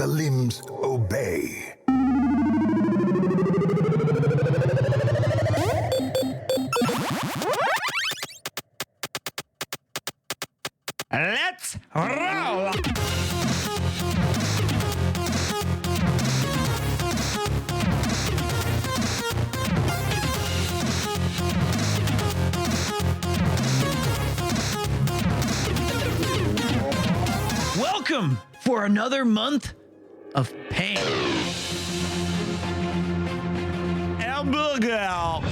the limbs obey. Let's roll! Welcome for another month of pain. Hamburger.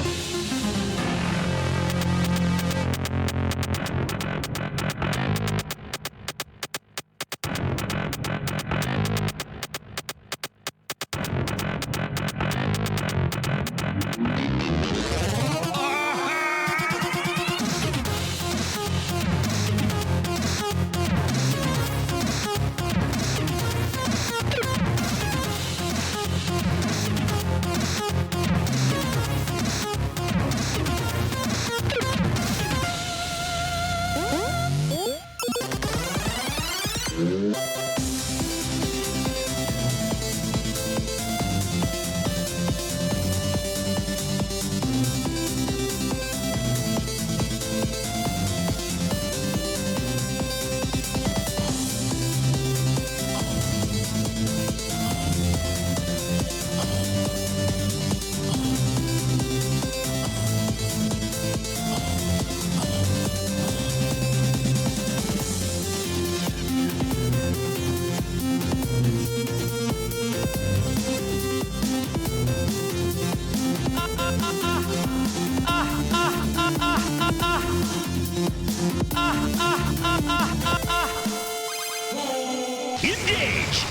Engage!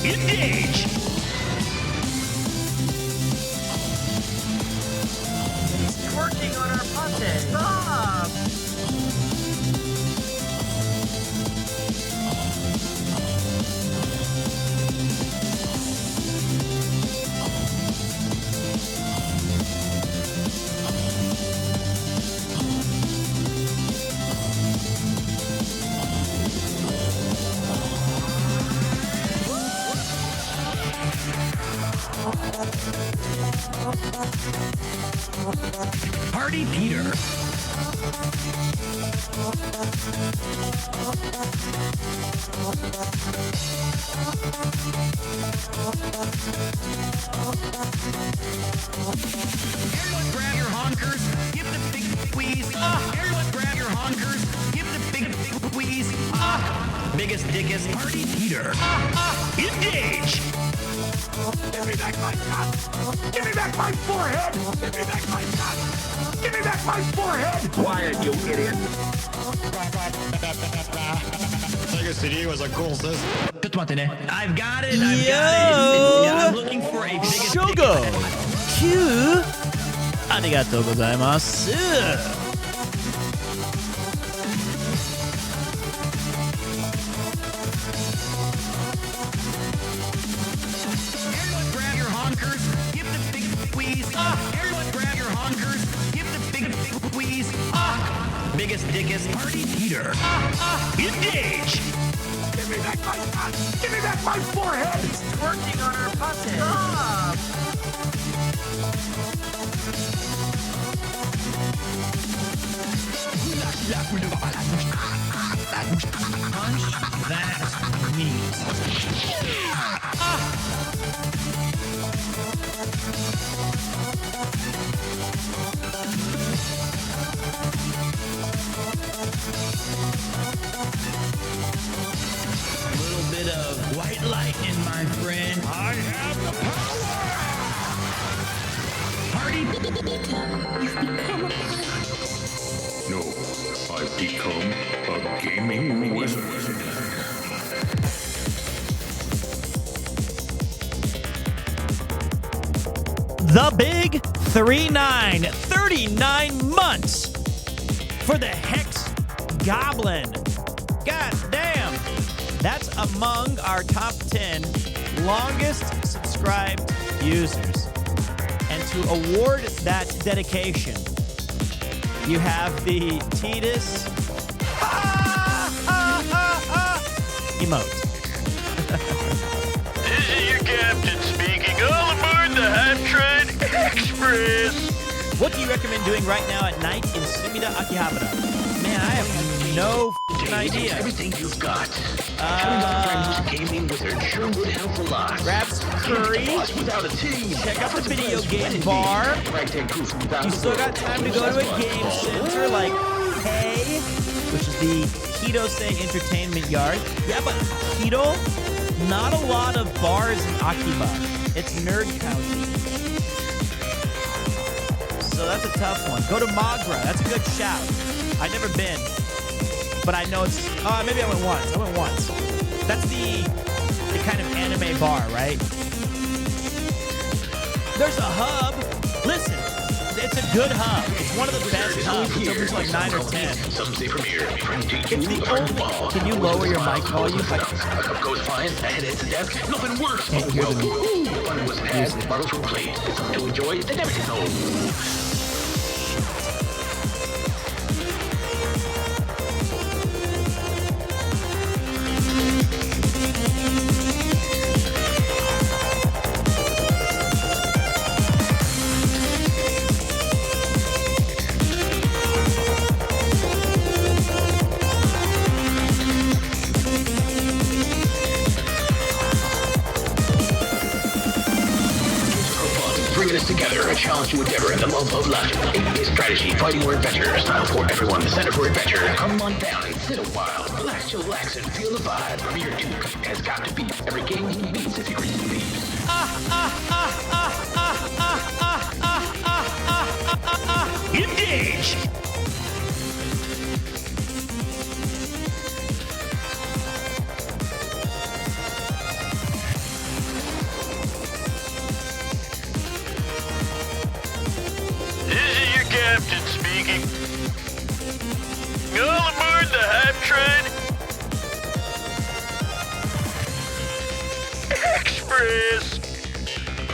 Engage! He's twerking on our puppet. Stop! Party Peter. Everyone grab your honkers, give the big squeeze. Everyone grab your honkers, give the big squeeze. Biggest, dickest, Party Peter. Engage! Give me back my gun! Give me back my forehead! Give me back my gun! Give me back my forehead! Quiet, you idiot! Sega CD was a cool system. I've got it. I've got it. I'm looking for a biggest Shogo dick. Q ありがとうございます。 Everyone grab your honkers, give the big squeeze. Everyone grab your honkers, give the big squeeze. Biggest, dickest, Party Peter. Engage! Give me back my gun! Give me back my forehead! He's twerking on our puppet. Stop! Punch that meat. A little bit of white lightning, my friend. I have the power! Party. No, I've become a gaming wizard. The big 3-9, 39 months for the Hex Goblin. God damn, that's among our top 10 longest subscribed users. And to award that dedication, you have the Titus emote. This is your captain speaking. All aboard the Hype Train Express. What do you recommend doing right now at night in Sumida, Akihabara? Man, I have no f***ing idea. Everything you've got. Having a friend who's a gaming wizard sure would help a lot. Grab some curry. Without a team. Check out the video game bar. You still got time to go to a game center like Hey, which is the Hidose Entertainment Yard. Yeah, but Hito, not a lot of bars in Akiba. It's Nerd County. So that's a tough one. Go to Magra. That's a good shout. I've never been, but I know it's... maybe I went once. That's the kind of anime bar, right? There's a hub. Listen, it's a good hub. It's one of the best hubs. It's open to like 9 or 10. Some say Premiere. It's the only... Can you lower your mic volume? A cup goes flying, a head hits the desk, nothing works. Can't hear the music. Fun was had, bottles were played. It's something to enjoy, they never get old. Bringing us together, a challenge to endeavor and the love of life. A strategy, fighting or adventure, style for everyone, the center for adventure. Come on down and sit a while. Relax, chillax, and feel the vibe. PremierTwo has got to beat every game he beats if he receives. Engage! Captain speaking. All aboard the Hype Train Express.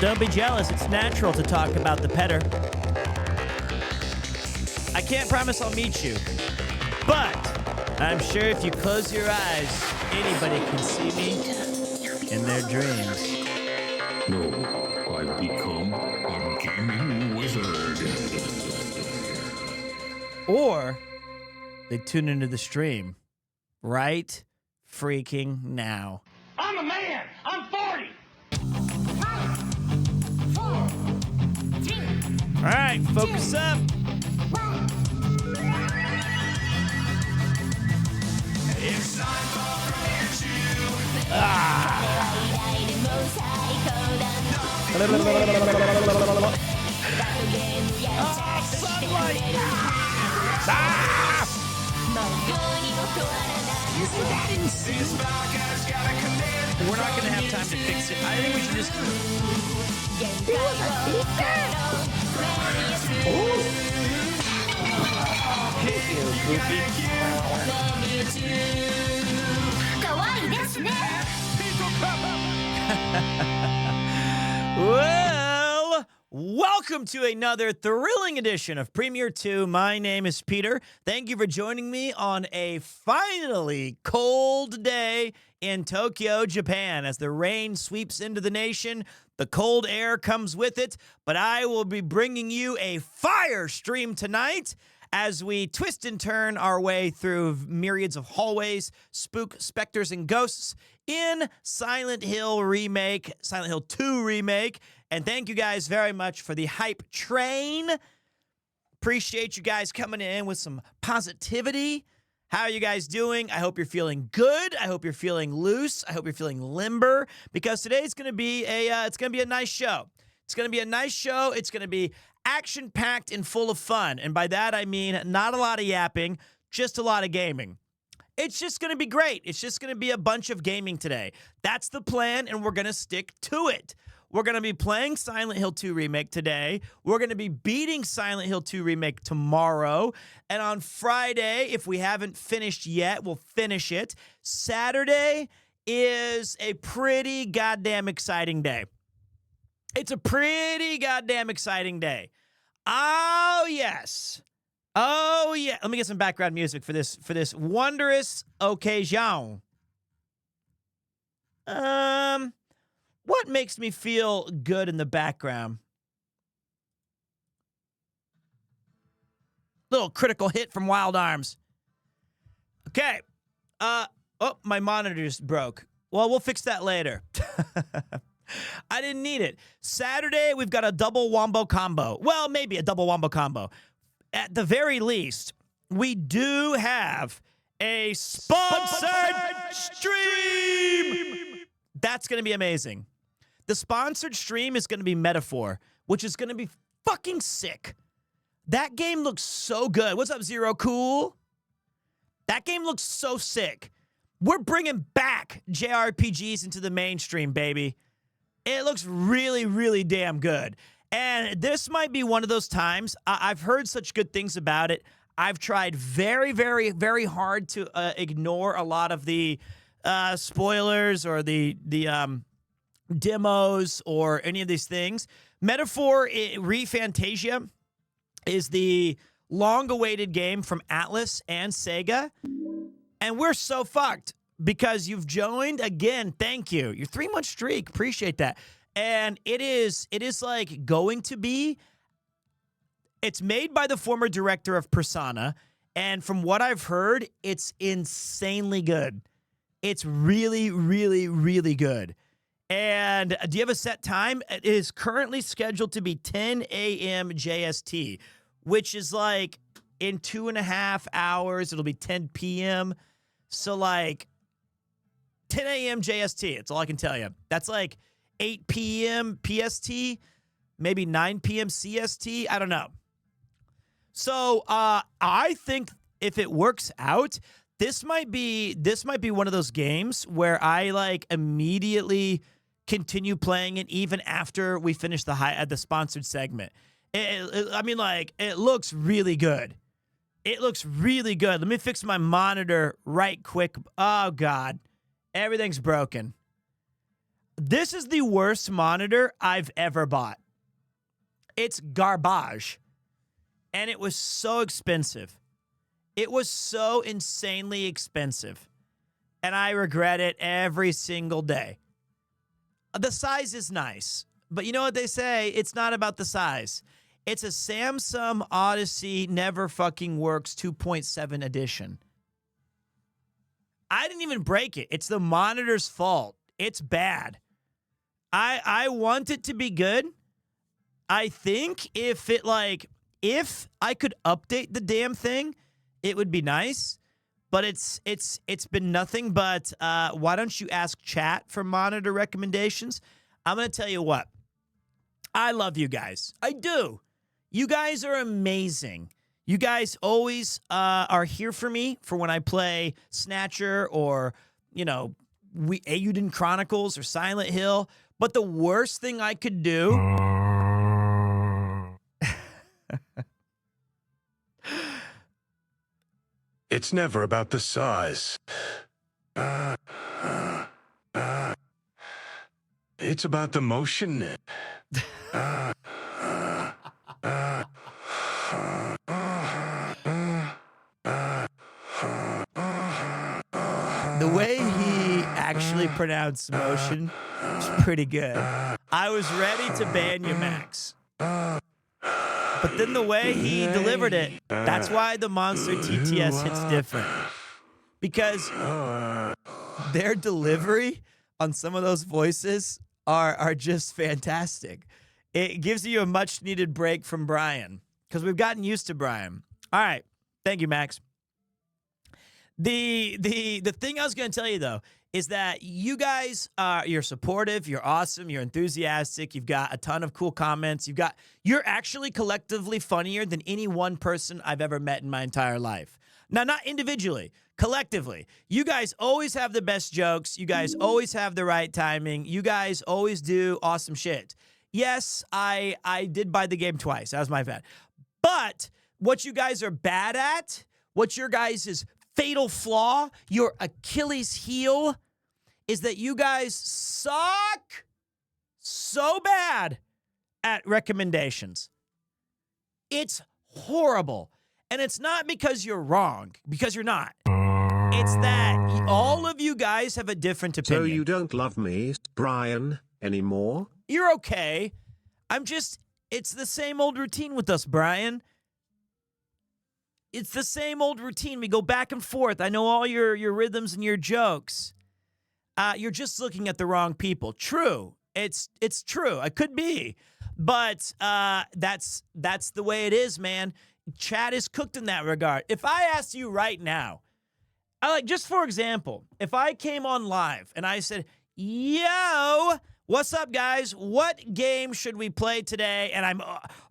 Don't be jealous. It's natural to talk about the petter. I can't promise I'll meet you, but I'm sure if you close your eyes, anybody can see me in their dreams. No, I've become a gaming wizard. Or they tune into the stream right freaking now. I'm a man. I'm 40. 5, 4, 3. All right, focus up. It's time for PremierTwo. Sunlight! We're not going to have time to fix it. I think we should just... Well, welcome to another thrilling edition of PremierTwo. My name is Peter. Thank you for joining me on a finally cold day in Tokyo, Japan. As the rain sweeps into the nation, the cold air comes with it, but I will be bringing you a fire stream tonight as we twist and turn our way through myriads of hallways, spook, specters, and ghosts in Silent Hill 2 Remake. And thank you guys very much for the hype train. Appreciate you guys coming in with some positivity. How are you guys doing? I hope you're feeling good. I hope you're feeling loose. I hope you're feeling limber, because today's going to be a nice show. It's going to be a nice show. It's going to be action-packed and full of fun. And by that, I mean not a lot of yapping, just a lot of gaming. It's just going to be great. It's just going to be a bunch of gaming today. That's the plan, and we're going to stick to it. We're going to be playing Silent Hill 2 Remake today. We're going to be beating Silent Hill 2 Remake tomorrow. And on Friday, if we haven't finished yet, we'll finish it. Saturday is a pretty goddamn exciting day. It's a pretty goddamn exciting day. Oh, yes. Oh, yeah. Let me get some background music for this wondrous occasion. What makes me feel good in the background? Little critical hit from Wild Arms. Okay. Oh, my monitor just broke. Well, we'll fix that later. I didn't need it. Saturday, we've got a double wombo combo. Well, maybe a double wombo combo. At the very least, we do have a sponsored stream. That's going to be amazing. The sponsored stream is going to be Metaphor, which is going to be fucking sick. That game looks so good. What's up, Zero Cool? That game looks so sick. We're bringing back JRPGs into the mainstream, baby. It looks really, really damn good. And this might be one of those times. I've heard such good things about it. I've tried very, very, very hard to ignore a lot of the spoilers or the demos or any of these things. Metaphor Re-Fantasia is the long-awaited game from Atlas and Sega. And we're so fucked because you've joined again. Thank you. Your 3-month streak. Appreciate that. And it is like going to be, it's made by the former director of Persona. And from what I've heard, it's insanely good. It's really, really, really good. And do you have a set time? It is currently scheduled to be 10 a.m. JST, which is like in 2.5 hours. It'll be 10 p.m. So like 10 a.m. JST. That's all I can tell you. That's like 8 p.m. PST, maybe 9 p.m. CST. I don't know. So I think if it works out, this might be one of those games where I like immediately continue playing it even after we finish the sponsored segment. I mean, like, it looks really good. It looks really good. Let me fix my monitor right quick. Oh, God. Everything's broken. This is the worst monitor I've ever bought. It's garbage. And it was so expensive. It was so insanely expensive. And I regret it every single day. The size is nice. But you know what they say? It's not about the size. It's a Samsung Odyssey Never Fucking Works 2.7 edition. I didn't even break it. It's the monitor's fault. It's bad. I want it to be good. I think if I could update the damn thing, it would be nice. But it's been nothing but why don't you ask chat for monitor recommendations? I'm going to tell you what. I love you guys. I do. You guys are amazing. You guys always are here for me for when I play Snatcher or, Eiyuden Chronicles or Silent Hill. But the worst thing I could do... It's never about the size. It's about the motion. The way he actually pronounced motion is pretty good. I was ready to ban you, Max. But then the way he delivered it, that's why the Monster TTS hits different. Because their delivery on some of those voices are just fantastic. It gives you a much-needed break from Brian, because we've gotten used to Brian. All right. Thank you, Max. The thing I was going to tell you, though, is that you guys you're supportive, you're awesome, you're enthusiastic, you've got a ton of cool comments, you're actually collectively funnier than any one person I've ever met in my entire life. Now, not individually, collectively. You guys always have the best jokes, you guys always have the right timing, you guys always do awesome shit. Yes, I did buy the game twice, that was my bad. But what you guys are bad at, what your guys' fatal flaw, your Achilles heel, is that you guys suck so bad at recommendations. It's horrible. And it's not because you're wrong, because you're not. It's that all of you guys have a different opinion. So you don't love me, Brian, anymore? You're okay. It's the same old routine with us, Brian. It's the same old routine. We go back and forth. I know all your rhythms and your jokes. You're just looking at the wrong people. True. It's true. It could be. But that's the way it is, man. Chat is cooked in that regard. If I asked you right now, just for example, if I came on live and I said, yo, what's up, guys? What game should we play today? And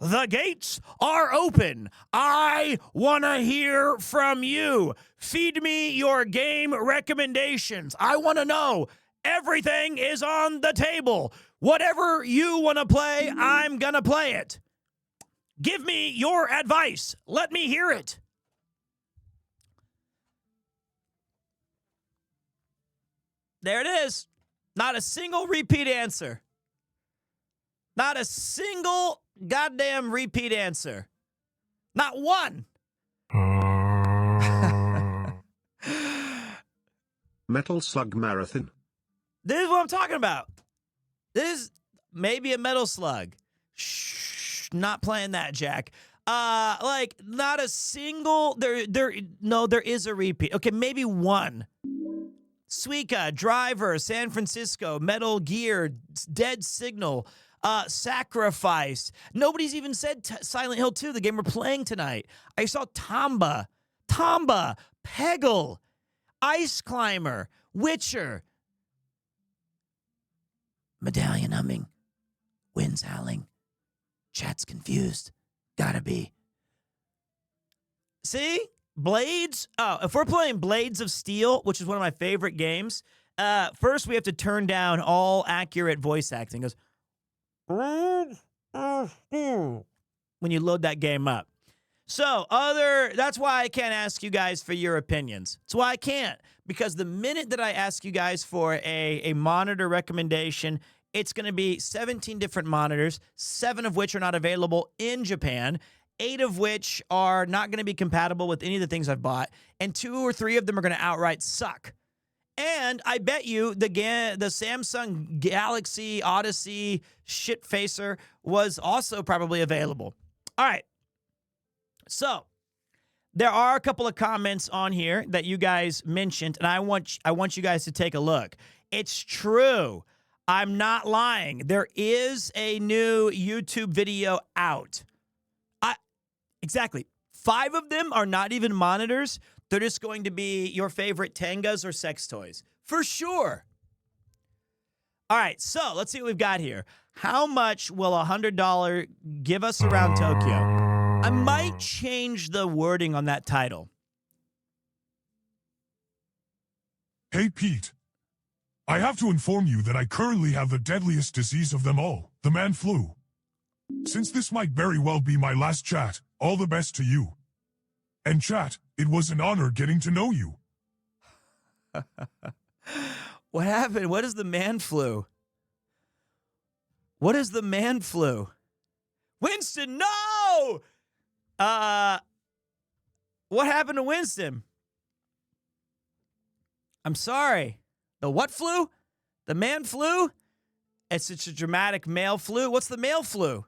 the gates are open. I want to hear from you. Feed me your game recommendations. I want to know. Everything is on the table. Whatever you want to play, I'm going to play it. Give me your advice. Let me hear it. There it is. Not a single repeat answer. Not a single goddamn repeat answer. Not one. Metal Slug Marathon. This is what I'm talking about. This is maybe a Metal Slug. Shh, not playing that, Jack. Not a single. There is a repeat. Okay, maybe one. Suika, Driver, San Francisco, Metal Gear, Dead Signal, Sacrifice. Nobody's even said Silent Hill 2, the game we're playing tonight. I saw Tomba, Peggle, Ice Climber, Witcher. Medallion humming, winds howling, chat's confused. Gotta be. See? Blades? Oh, if we're playing Blades of Steel, which is one of my favorite games, first we have to turn down all accurate voice acting. It goes, when you load that game up. So, that's why I can't ask you guys for your opinions. That's why I can't. Because the minute that I ask you guys for a monitor recommendation, it's going to be 17 different monitors, 7 of which are not available in Japan, 8 of which are not going to be compatible with any of the things I've bought, and 2 or 3 of them are going to outright suck. And I bet you the Samsung Galaxy Odyssey shit facer was also probably available. All right. So, there are a couple of comments on here that you guys mentioned, and I want you guys to take a look. It's true. I'm not lying. There is a new YouTube video out. Exactly. 5 of them are not even monitors. They're just going to be your favorite Tengas or sex toys. For sure. All right, so let's see what we've got here. How much will $100 give us around Tokyo? I might change the wording on that title. Hey, Pete. I have to inform you that I currently have the deadliest disease of them all, the man flu. Since this might very well be my last chat, all the best to you. And chat, it was an honor getting to know you. What happened? What is the man flu? What is the man flu? Winston, no! What happened to Winston? I'm sorry. The what flu? The man flu? It's such a dramatic male flu. What's the male flu?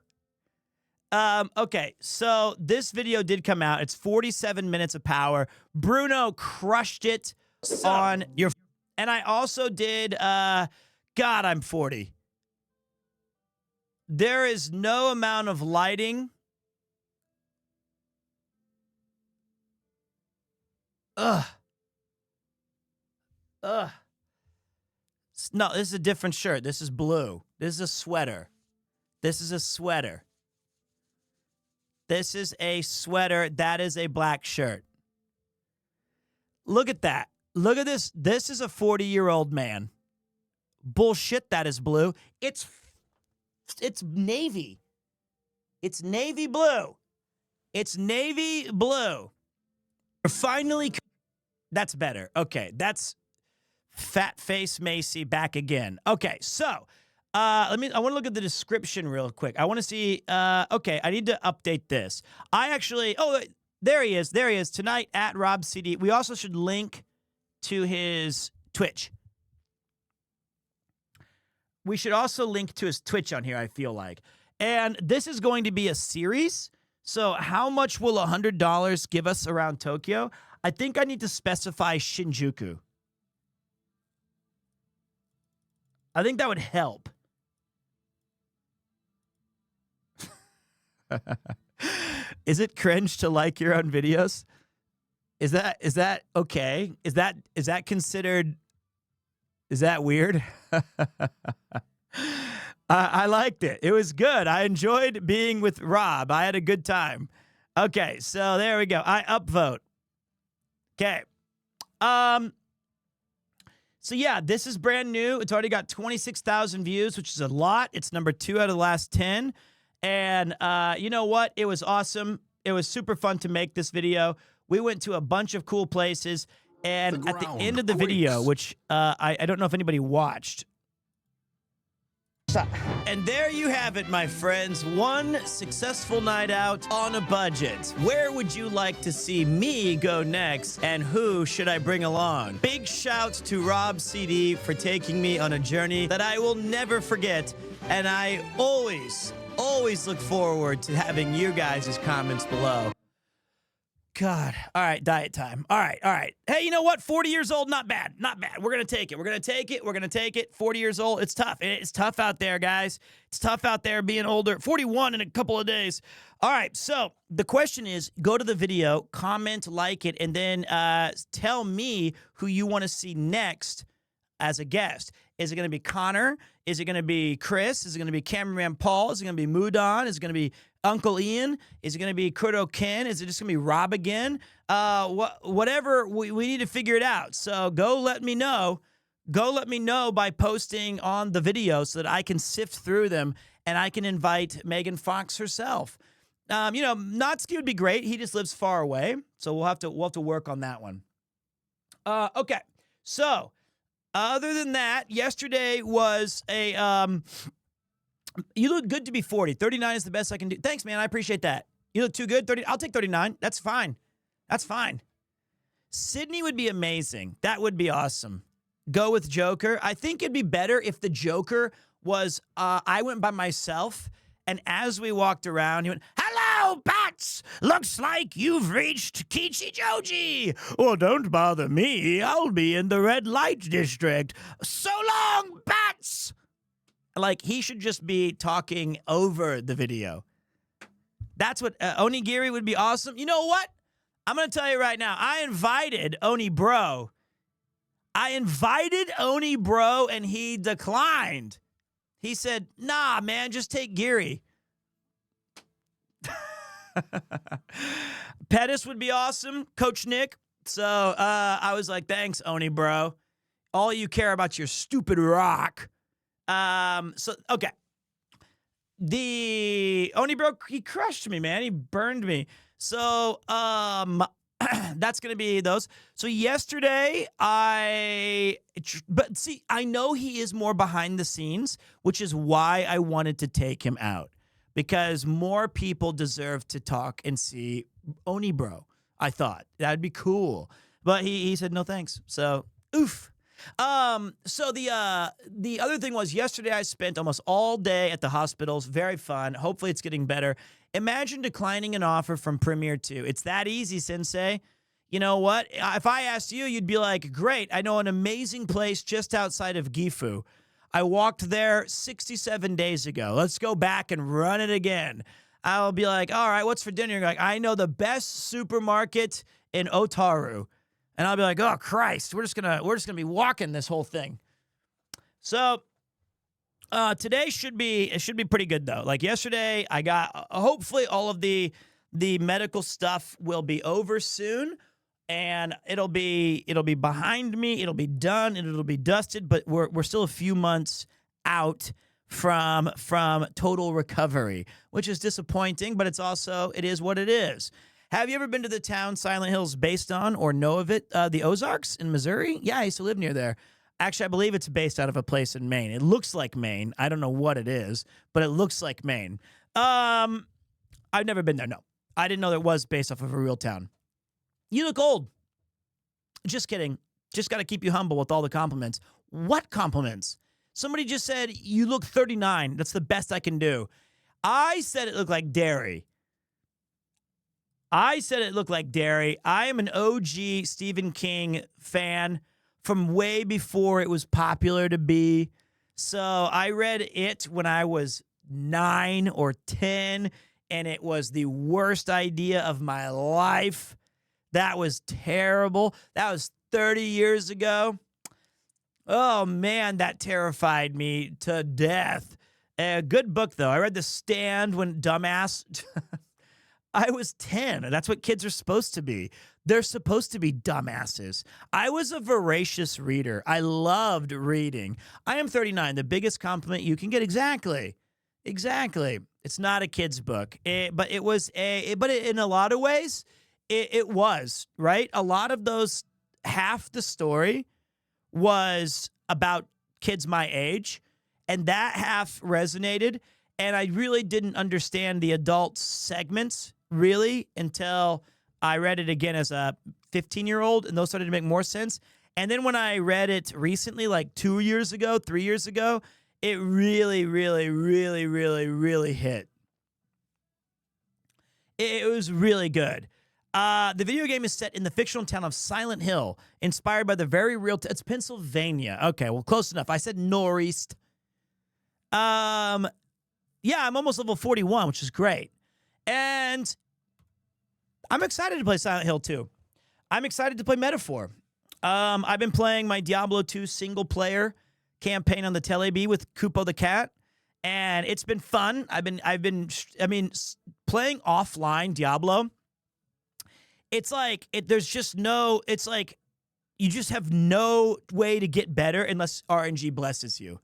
Okay, so this video did come out. It's 47 minutes of power. Bruno crushed it on your... And I also did, God, I'm 40. There is no amount of lighting. Ugh. No, this is a different shirt. This is blue. This is a sweater. This is a sweater. This is a sweater. That is a black shirt. Look at that. Look at this. This is a 40-year-old man. Bullshit, that is blue. It's navy. It's navy blue. It's navy blue. Finally, that's better. Okay, that's Fat Face Macy back again. Okay, so I want to look at the description real quick. I want to see. Okay, I need to update this. There he is. There he is tonight at RobCD. We also should link to his Twitch. We should also link to his Twitch on here, I feel like. And this is going to be a series. So how much will $100 give us around Tokyo? I think I need to specify Shinjuku. I think that would help. Is it cringe to like your own videos? Is that okay? Is that considered? Is that weird? I liked it. It was good. I enjoyed being with Rob. I had a good time. Okay, so there we go. I upvote. Okay. So yeah, this is brand new. It's already got 26,000 views, which is a lot. It's number 2 out of the last 10. And you know what? It was awesome. It was super fun to make this video. We went to a bunch of cool places. And at the end of the video, which I don't know if anybody watched. And there you have it, my friends. One successful night out on a budget. Where would you like to see me go next? And who should I bring along? Big shout to RobCD for taking me on a journey that I will never forget. And I always look forward to having you guys' comments below. God. All right, diet time. All right. Hey, you know what? 40 years old, not bad. Not bad. We're going to take it. We're going to take it. 40 years old, it's tough. It's tough out there, guys. It's tough out there being older. 41 in a couple of days. All right, so the question is, go to the video, comment, like it, and then tell me who you want to see next as a guest. Is it going to be Connor? Is it going to be Chris? Is it going to be cameraman Paul? Is it going to be Mudon? Is it going to be Uncle Ian? Is it going to be Kurto Ken? Is it just going to be Rob again? Whatever, we need to figure it out. So go let me know. Go let me know by posting on the video so that I can sift through them and I can invite Megan Fox herself. Natsuki would be great. He just lives far away, so we'll have to work on that one. Okay, so other than that, yesterday was a you look good to be 40. 39 is the best I can do. Thanks, man. I appreciate that. You look too good. 30. I'll take 39. That's fine. That's fine. Sydney would be amazing. That would be awesome. Go with Joker. I think it'd be better if the Joker was, I went by myself, and as we walked around, he went, "Hello, Bats! Looks like you've reached Kichijoji. Well, don't bother me. I'll be in the red light district. So long, Bats!" Like, he should just be talking over the video. That's what, Onigiri would be awesome. You know what? I'm going to tell you right now. I invited Oni Bro. And he declined. He said, "Nah, man, just take Giri." Pettis would be awesome. Coach Nick. So I was like, thanks, Oni Bro. All you care about your stupid rock. Okay. The Oni Bro, he crushed me, man. He burned me. So that's going to be those. So yesterday, I know he is more behind the scenes, which is why I wanted to take him out. Because more people deserve to talk and see Oni Bro. I thought that'd be cool. But he said no thanks. So, oof. So the other thing was, yesterday I spent almost all day at the hospitals. Very fun. Hopefully it's getting better. Imagine declining an offer from PremierTwo. It's that easy, Sensei. You know what? If I asked you, you'd be like, great, I know an amazing place just outside of Gifu. I walked there 67 days ago. Let's go back and run it again. I'll be like, all right, what's for dinner? You're like, I know the best supermarket in Otaru. And I'll be like, oh Christ, we're just gonna be walking this whole thing. So today should be pretty good though. Like yesterday, I got hopefully all of the medical stuff will be over soon, and it'll be behind me. It'll be done and it'll be dusted. But we're still a few months out from total recovery, which is disappointing. But it is what it is. Have you ever been to the town Silent Hill's based on or know of it? The Ozarks in Missouri? Yeah, I used to live near there. Actually, I believe it's based out of a place in Maine. It looks like Maine. I don't know what it is, but it looks like Maine. I've never been there. No, I didn't know that it was based off of a real town. You look old. Just kidding. Just got to keep you humble with all the compliments. What compliments? Somebody just said, you look 39. That's the best I can do. I said it looked like dairy. I am an OG Stephen King fan from way before it was popular to be. So I read it when I was 9 or 10, and it was the worst idea of my life. That was terrible. That was 30 years ago. Oh, man, that terrified me to death. A good book, though. I read The Stand when dumbass. I was 10. That's what kids are supposed to be. They're supposed to be dumbasses. I was a voracious reader. I loved reading. I am 39. The biggest compliment you can get. Exactly. It's not a kid's book, but in a lot of ways, it was, right? A lot of those, half the story was about kids my age, and that half resonated, and I really didn't understand the adult segments, really, until I read it again as a 15-year-old, and those started to make more sense. And then when I read it recently, like 2 years ago, 3 years ago, it really, really, really, really, really hit. It was really good. The video game is set in the fictional town of Silent Hill, inspired by the very real... it's Pennsylvania. Okay, well, close enough. I said northeast. Yeah, I'm almost level 41, which is great. And I'm excited to play Silent Hill 2. I'm excited to play Metaphor. I've been playing my Diablo 2 single-player campaign on the Teleby with Kupo the cat, and it's been fun. Playing offline Diablo, it's like, it's like you just have no way to get better unless RNG blesses you.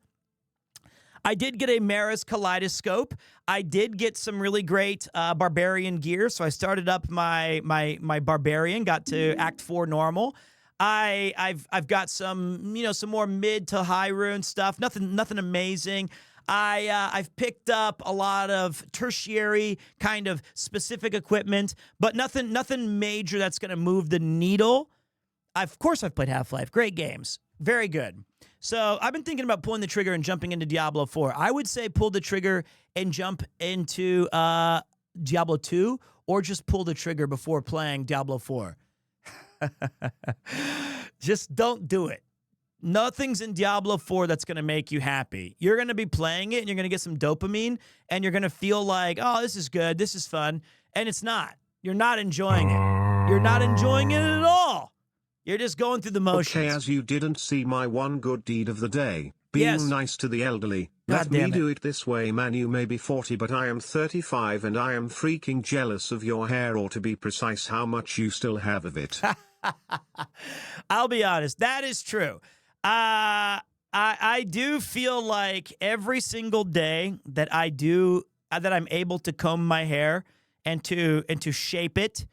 I did get a Maris Kaleidoscope. I did get some really great barbarian gear, so I started up my barbarian, got to Act 4 normal. I've got some more mid to high rune stuff. Nothing amazing. I've picked up a lot of tertiary kind of specific equipment, but nothing major that's going to move the needle. Of course, I've played Half-Life. Great games. Very good. So I've been thinking about pulling the trigger and jumping into Diablo 4. I would say pull the trigger and jump into Diablo 2, or just pull the trigger before playing Diablo 4. Just don't do it. Nothing's in Diablo 4 that's going to make you happy. You're going to be playing it, and you're going to get some dopamine, and you're going to feel like, oh, this is good, this is fun, and it's not. You're not enjoying it. You're not enjoying it at all. You're just going through the motions. Okay, as you didn't see my one good deed of the day, being nice to the elderly. Let me do it this way, man. You may be 40, but I am 35, and I am freaking jealous of your hair, or to be precise, how much you still have of it. I'll be honest, that is true. I do feel like every single day that I'm able to comb my hair and to shape it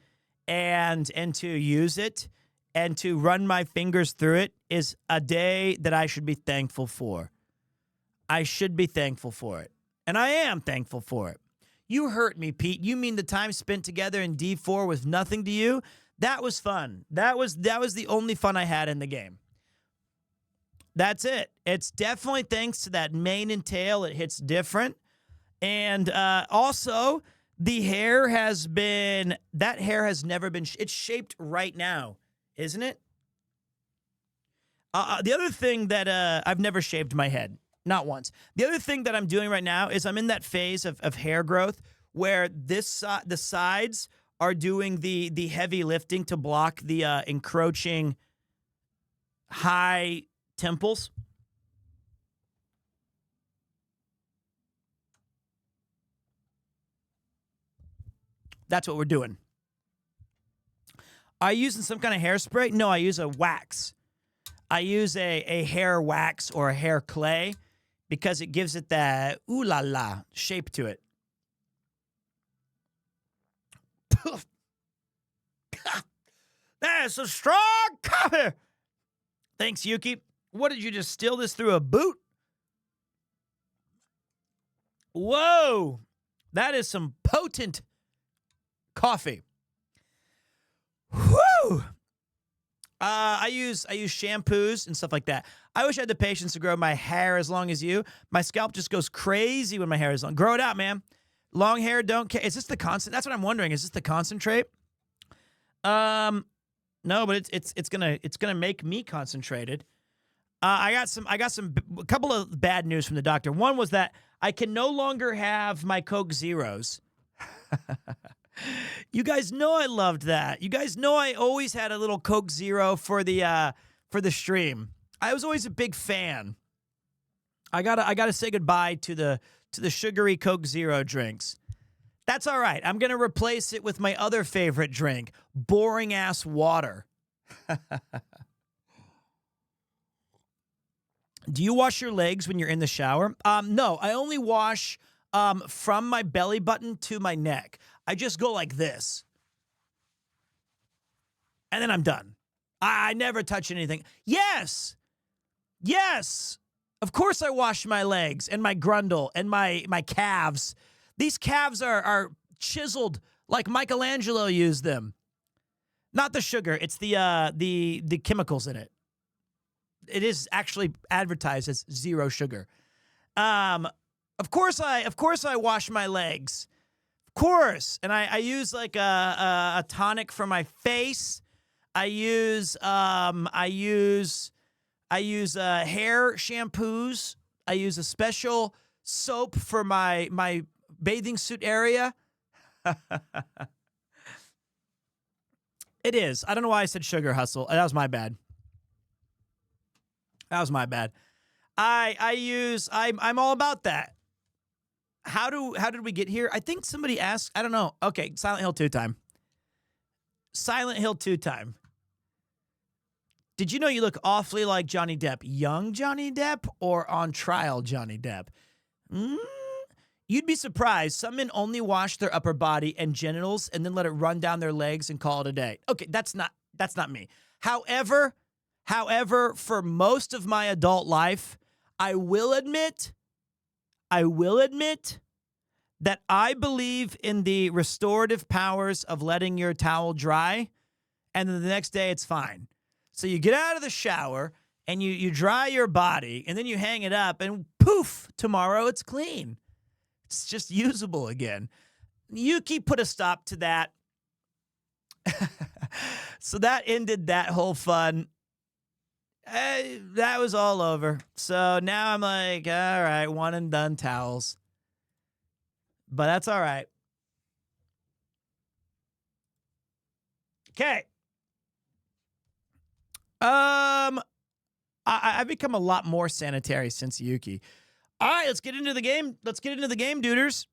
and to use it and to run my fingers through it is a day that I should be thankful for. I should be thankful for it. And I am thankful for it. You hurt me, Pete. You mean the time spent together in D4 was nothing to you? That was fun. That was the only fun I had in the game. That's it. It's definitely thanks to that mane and tail. It hits different. And also, the hair has never been, it's shaped right now, isn't it? The other thing that I've never shaved my head, not once. The other thing that I'm doing right now is I'm in that phase of hair growth where the sides are doing the heavy lifting to block the encroaching high temples. That's what we're doing. Are you using some kind of hairspray? No, I use a wax. I use a hair wax or a hair clay because it gives it that ooh la la shape to it. That is a strong coffee. Thanks, Yuki. What, did you just steal this through a boot? Whoa. That is some potent coffee. Whew. I use shampoos and stuff like that. I wish I had the patience to grow my hair as long as you. My scalp just goes crazy when my hair is long. Grow it out, man. Long hair, don't care. Is this the constant? That's what I'm wondering. Is this the concentrate? No, but it's gonna make me concentrated. I got a couple of bad news from the doctor. One was that I can no longer have my Coke Zeros. You guys know I loved that. You guys know I always had a little Coke Zero for the stream. I was always a big fan. I gotta say goodbye to the sugary Coke Zero drinks. That's all right. I'm gonna replace it with my other favorite drink, boring ass water. Do you wash your legs when you're in the shower? No, I only wash from my belly button to my neck. I just go like this. And then I'm done. I never touch anything. Yes. Of course I wash my legs and my grundle and my calves. These calves are chiseled like Michelangelo used them. Not the sugar, it's the chemicals in it. It is actually advertised as zero sugar. Of course I wash my legs. Of course. And I use like a tonic for my face. I use hair shampoos. I use a special soap for my bathing suit area. It is. I don't know why I said sugar hustle. That was my bad. I'm all about that. How did we get here? I think somebody asked. I don't know. Okay, Silent Hill 2 time. Silent Hill 2 time. Did you know you look awfully like Johnny Depp? Young Johnny Depp or on trial Johnny Depp? You'd be surprised. Some men only wash their upper body and genitals and then let it run down their legs and call it a day. Okay, that's not me. However, for most of my adult life, I will admit that I believe in the restorative powers of letting your towel dry, and then the next day it's fine. So you get out of the shower, and you dry your body, and then you hang it up, and poof, tomorrow it's clean. It's just usable again. Yuki put a stop to that. So that ended that whole fun. That was all over. So now I'm like, all right, one and done towels. But that's all right. Okay. I've become a lot more sanitary since Yuki. All right, let's get into the game. Duders.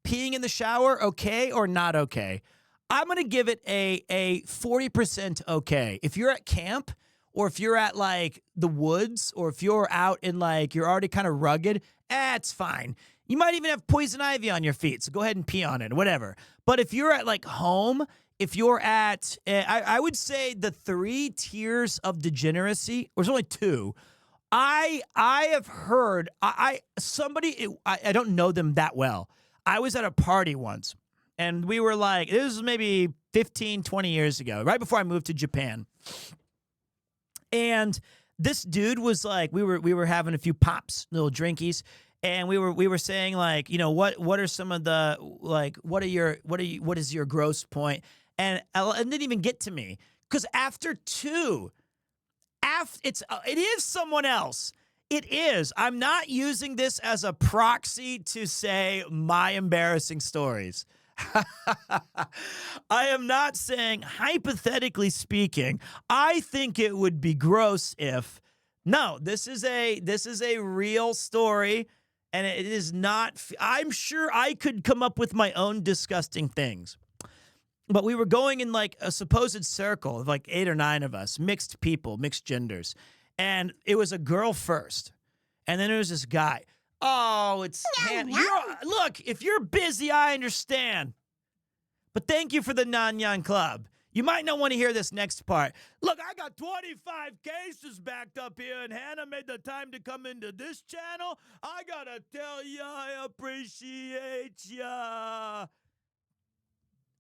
Peeing in the shower, okay or not okay? I'm going to give it a 40% okay. If you're at camp or if you're at like the woods or if you're out in like you're already kind of rugged, it's fine. You might even have poison ivy on your feet, so go ahead and pee on it, whatever. But if you're at like home, if you're at, I would say the 3 tiers of degeneracy, or there's only 2. I have heard, I don't know them that well. I was at a party once. And we were like, this was maybe 15, 20 years ago, right before I moved to Japan. And this dude was like, we were having a few pops, little drinkies, and we were saying like, you know, what are some of the like, what is your gross point? And it didn't even get to me because after 2, it is someone else. It is. I'm not using this as a proxy to say my embarrassing stories. I am not saying, hypothetically speaking, I think it would be gross if. No, this is a real story, and it is not. I'm sure I could come up with my own disgusting things. But we were going in like a supposed circle of like 8 or 9 of us, mixed people, mixed genders. And it was a girl first. And then there was this guy. Oh, it's look, if you're busy, I understand. But thank you for the Nanyang Club. You might not want to hear this next part. Look, I got 25 cases backed up here, and Hannah made the time to come into this channel. I gotta tell ya, I appreciate ya.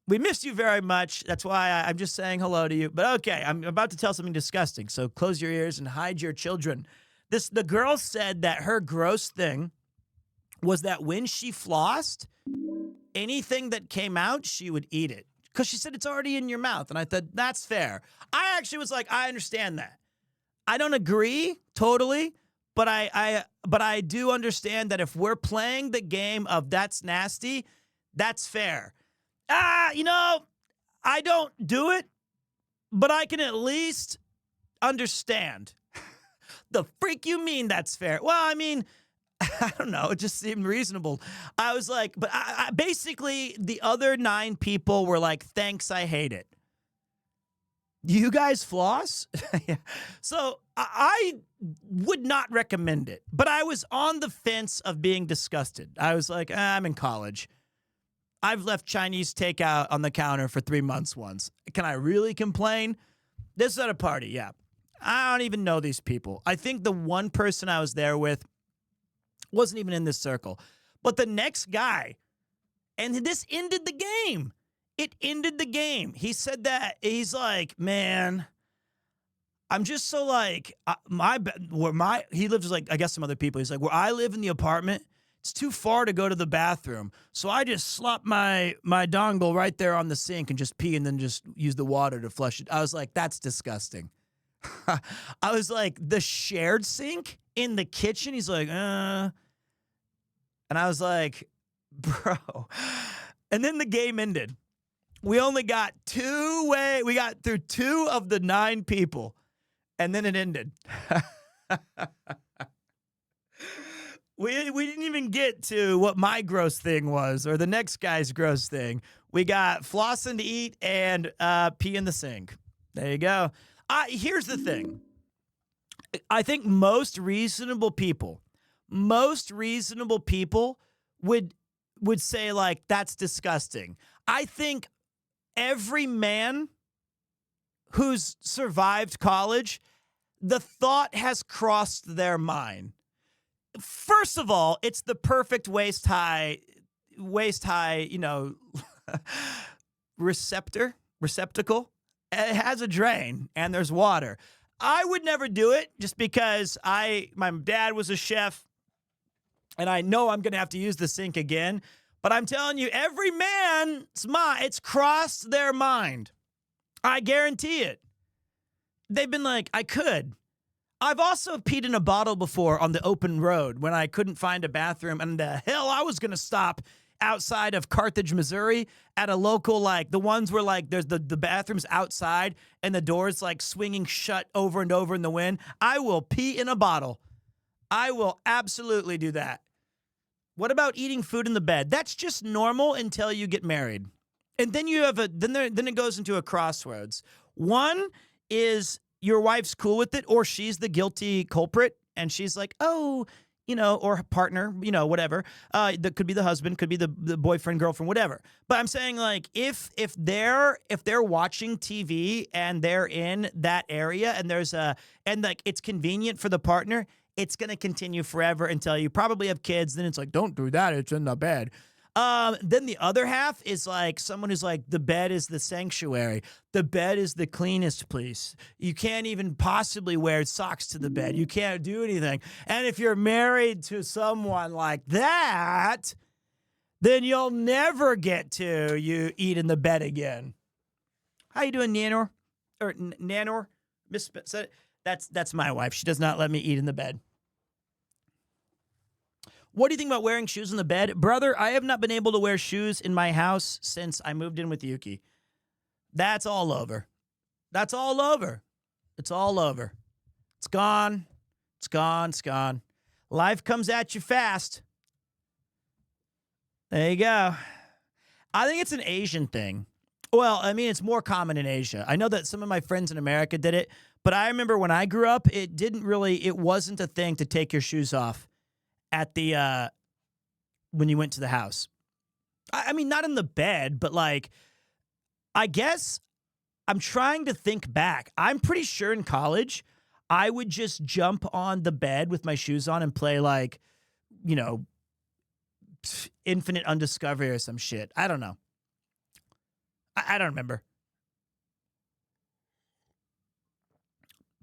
We missed you very much. That's why I'm just saying hello to you. But okay, I'm about to tell something disgusting, so close your ears and hide your children. The girl said that her gross thing was that when she flossed, anything that came out, she would eat it. Because she said it's already in your mouth. And I thought, that's fair. I actually was like, I understand that. I don't agree totally, but I do understand that if we're playing the game of that's nasty, that's fair. You know, I don't do it, but I can at least understand. The freak you mean that's fair? Well, I mean, I don't know. It just seemed reasonable. I was like, but I basically the other 9 people were like, thanks, I hate it. You guys floss? Yeah. So I would not recommend it, but I was on the fence of being disgusted. I was like, I'm in college. I've left Chinese takeout on the counter for 3 months once. Can I really complain? This is at a party, yeah. I don't even know these people. I think the one person I was there with wasn't even in this circle. But the next guy, and this ended the game. It ended the game. He said that, he's like, man, I'm just so like, he lives like, I guess some other people. He's like, where I live in the apartment, it's too far to go to the bathroom. So I just slop my dongle right there on the sink and just pee and then just use the water to flush it. I was like, that's disgusting. I was like, the shared sink in the kitchen? He's like, And I was like, bro. And then the game ended. We only got we got through 2 of the 9 people. And then it ended. We didn't even get to what my gross thing was or the next guy's gross thing. We got flossing to eat and pee in the sink. There you go. Here's the thing. I think most reasonable people would say, like, that's disgusting. I think every man who's survived college, the thought has crossed their mind. First of all, it's the perfect waist high, you know, receptacle. It has a drain and there's water. I would never do it just because my dad was a chef and I know I'm going to have to use the sink again. But I'm telling you, every man's mind, it's crossed their mind. I guarantee it. They've been like, I could. I've also peed in a bottle before on the open road when I couldn't find a bathroom. And the hell, I was going to stop outside of Carthage, Missouri at a local, like the ones where like there's the bathrooms outside and the doors like swinging shut over and over in the wind. I will pee in a bottle. I will absolutely do that. What about eating food in the bed? That's just normal until you get married. And then you have then it goes into a crossroads. One is your wife's cool with it, or she's the guilty culprit, and she's like, oh, you know, or partner, you know, whatever. That could be the husband, could be the boyfriend, girlfriend, whatever. But I'm saying, like, if they're watching TV and they're in that area and and like it's convenient for the partner, it's gonna continue forever until you probably have kids. Then it's like, don't do that, it's in the bed. Then the other half is like someone who's like, the bed is the sanctuary. The bed is the cleanest place. You can't even possibly wear socks to the bed. You can't do anything. And if you're married to someone like that, then you'll never get to you eat in the bed again. How you doing, Nanor? Or Nanor? That's my wife. She does not let me eat in the bed. What do you think about wearing shoes in the bed? Brother, I have not been able to wear shoes in my house since I moved in with Yuki. That's all over. That's all over. It's all over. It's gone. It's gone. It's gone. Life comes at you fast. There you go. I think it's an Asian thing. Well, I mean, it's more common in Asia. I know that some of my friends in America did it, but I remember when I grew up, it wasn't a thing to take your shoes off at the when you went to the house. I mean, not in the bed, but like, I guess I'm trying to think back. I'm pretty sure in college, I would just jump on the bed with my shoes on and play like, you know, Infinite Undiscovery or some shit. I don't know. I don't remember.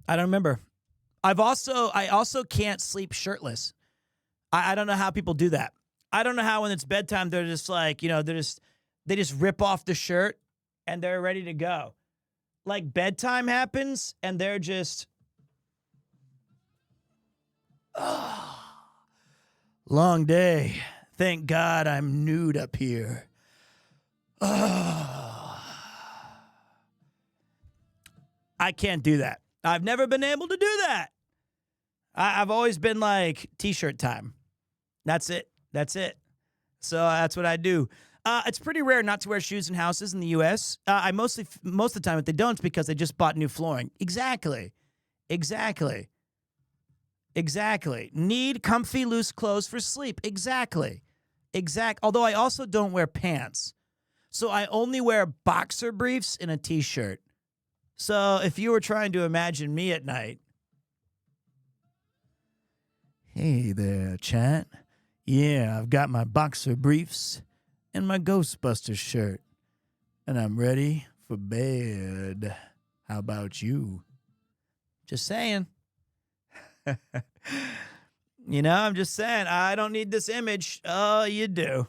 I don't remember. I also can't sleep shirtless. I don't know how people do that. I don't know how when it's bedtime they're just like, you know, they just rip off the shirt and they're ready to go. Like bedtime happens and they're just long day. Thank God I'm nude up here. I can't do that. I've never been able to do that. I've always been like t-shirt time. That's it. That's it. So that's what I do. It's pretty rare not to wear shoes in houses in the U.S. Most of the time, if they don't, it's because they just bought new flooring. Exactly. Need comfy, loose clothes for sleep. Exactly. Although I also don't wear pants. So I only wear boxer briefs and a t-shirt. So if you were trying to imagine me at night. Hey there, chat. Yeah, I've got my boxer briefs and my Ghostbusters shirt. And I'm ready for bed. How about you? Just saying. You know, I'm just saying, I don't need this image. Oh, you do.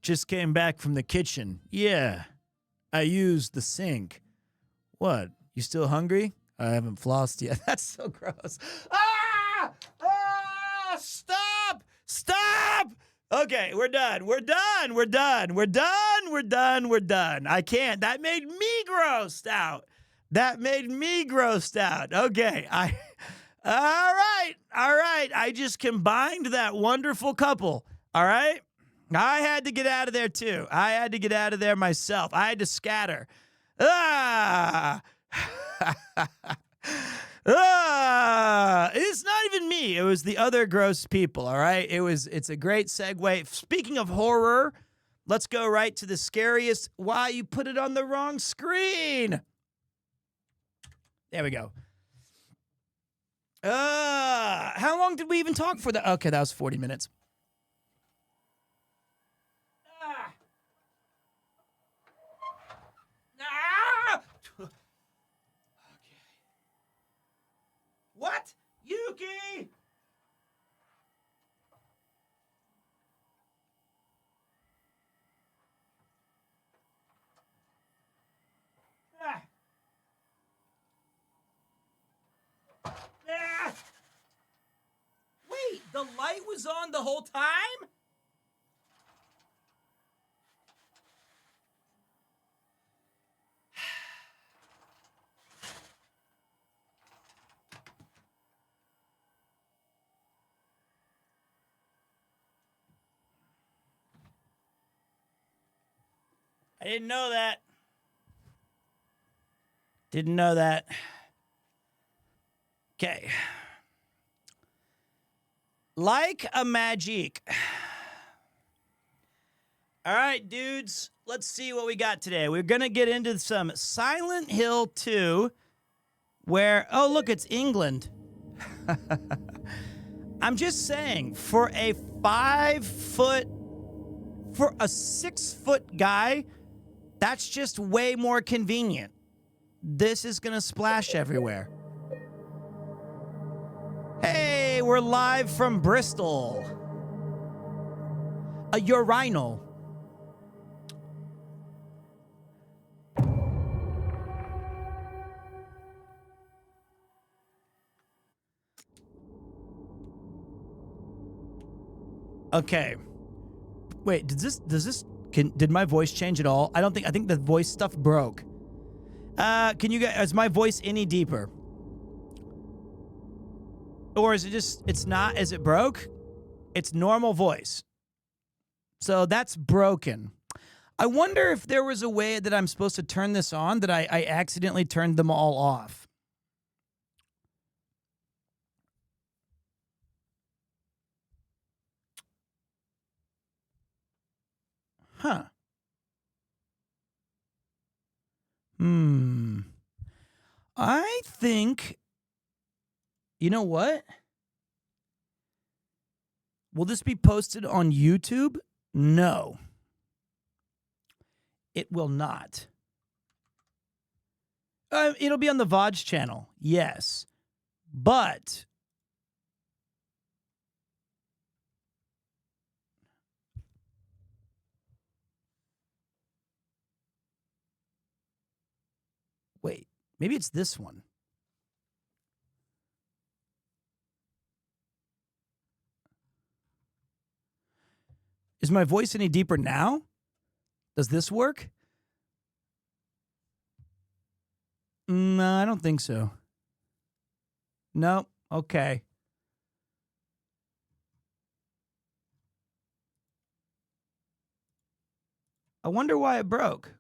Just came back from the kitchen. Yeah, I used the sink. What? You still hungry? I haven't flossed yet. That's so gross. Ah! Ah! Stop! Stop! Okay, we're done. I can't. That made me grossed out. Okay, all right. I just combined that wonderful couple. All right? I had to get out of there too. I had to get out of there myself. I had to scatter. Ah! It's not even me. It was the other gross people, all right? It's a great segue. Speaking of horror, let's go right to the scariest. Why you put it on the wrong screen? There we go. How long did we even talk for that? Okay, that was 40 minutes. What? Yuki! Ah. Ah. Wait, the light was on the whole time? I didn't know that. Didn't know that. Okay. Like a magic. All right, dudes. Let's see what we got today. We're going to get into some Silent Hill 2 where, oh, look, it's England. I'm just saying, for a 6-foot guy, that's just way more convenient. This is going to splash everywhere. Hey, we're live from Bristol. A urinal. Okay. Wait, did my voice change at all? I think the voice stuff broke. Can you guys, is my voice any deeper? Or is it just, it's not, is it broke? It's normal voice. So that's broken. I wonder if there was a way that I'm supposed to turn this on that I accidentally turned them all off. Huh. I think, you know what? Will this be posted on YouTube? No. It will not. It'll be on the VODs channel, yes. But wait, maybe it's this one. Is my voice any deeper now? Does this work? No, I don't think so. Nope. Okay. I wonder why it broke.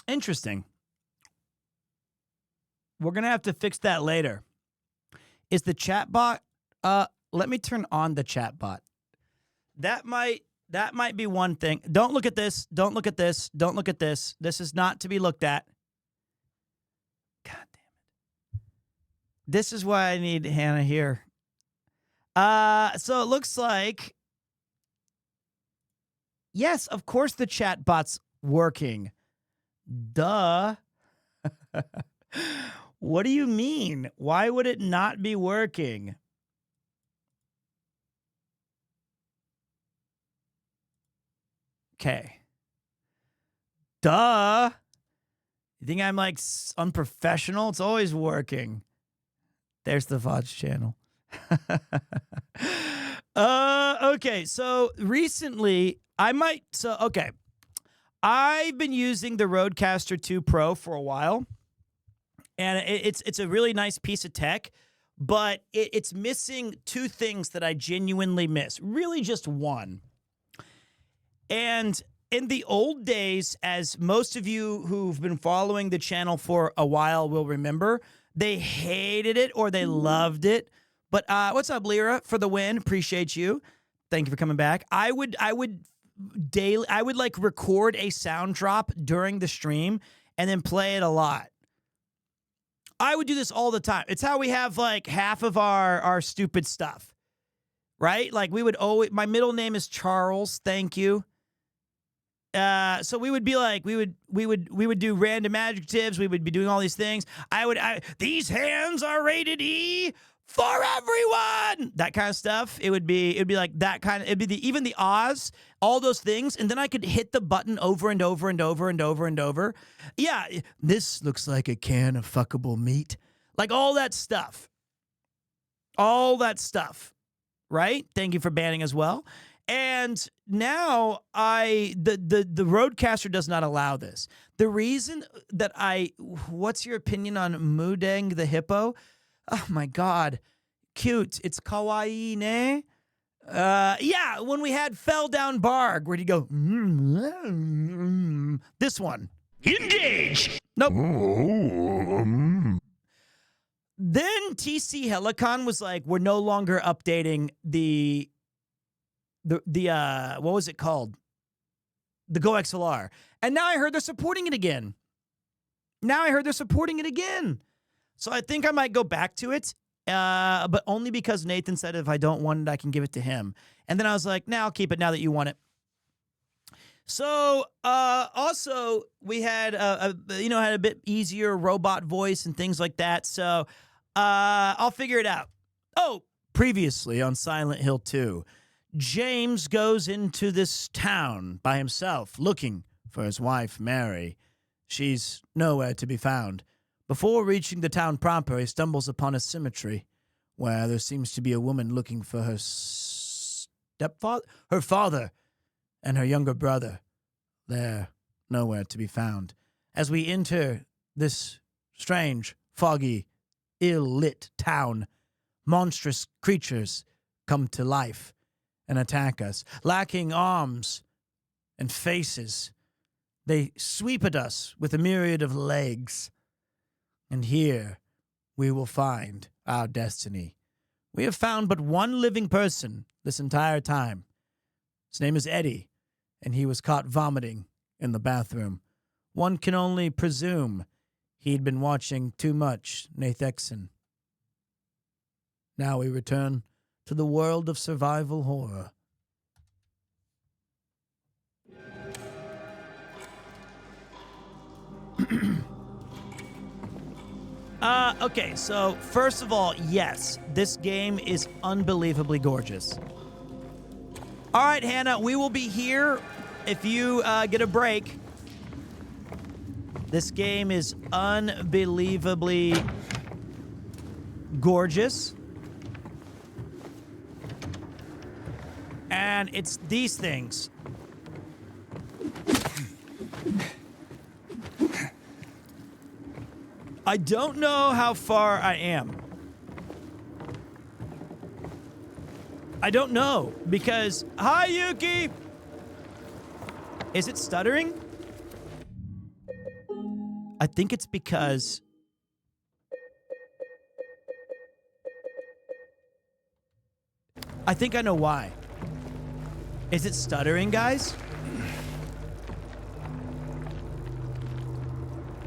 Interesting. We're going to have to fix that later. Is the chat bot? Let me turn on the chat bot. That might be one thing. Don't look at this. Don't look at this. Don't look at this. This is not to be looked at. God damn it. This is why I need Hannah here. So it looks like, yes, of course the chat bot's working. Duh. What do you mean? Why would it not be working? Okay. Duh. You think I'm like unprofessional? It's always working. There's the VODs channel. Okay. So recently, okay. I've been using the Rodecaster 2 Pro for a while, and it's a really nice piece of tech, but it's missing two things that I genuinely miss. Really just one. And in the old days, as most of you who've been following the channel for a while will remember, they hated it or they loved it. But what's up, Lyra, for the win? Appreciate you. Thank you for coming back. I would like record a sound drop during the stream and then play it a lot. I would do this all the time. It's how we have like half of our stupid stuff, right? Like we would always, my middle name is Charles. Thank you. So we would be like, we would do random adjectives. We would be doing all these things. These hands are rated E for everyone. That kind of stuff. It'd be like that kind of, it'd be even the Oz, all those things. And then I could hit the button over and over and over and over and over. Yeah. This looks like a can of fuckable meat. Like all that stuff. All that stuff. Right? Thank you for banning as well. And now the Rodecaster does not allow this. The reason that what's your opinion on Mudeng the hippo? Oh my God. Cute. It's kawaii ne? Yeah, when we had Fell Down Barg, where'd you go? This one. Engage! Nope. Then TC Helicon was like, we're no longer updating the what was it called? The Go XLR. And now I heard they're supporting it again. So I think I might go back to it, but only because Nathan said if I don't want it, I can give it to him. And then I was like, I'll keep it now that you want it. So also we had had a bit easier robot voice and things like that. So I'll figure it out. Oh, previously on Silent Hill 2, James goes into this town by himself looking for his wife, Mary. She's nowhere to be found. Before reaching the town proper, he stumbles upon a cemetery where there seems to be a woman looking for her her father, and her younger brother. They're nowhere to be found. As we enter this strange, foggy, ill-lit town, monstrous creatures come to life and attack us. Lacking arms and faces, they sweep at us with a myriad of legs. And here we will find our destiny. We have found but one living person this entire time. His name is Eddie, and he was caught vomiting in the bathroom. One can only presume he'd been watching too much Nathexon. Now we return to the world of survival horror. Okay, so first of all, yes, this game is unbelievably gorgeous. All right, Hannah, we will be here if you get a break. This game is unbelievably gorgeous. And it's these things. I don't know how far I am. I don't know because... Hi, Yuki! Is it stuttering? I think it's because... I think I know why. Is it stuttering, guys?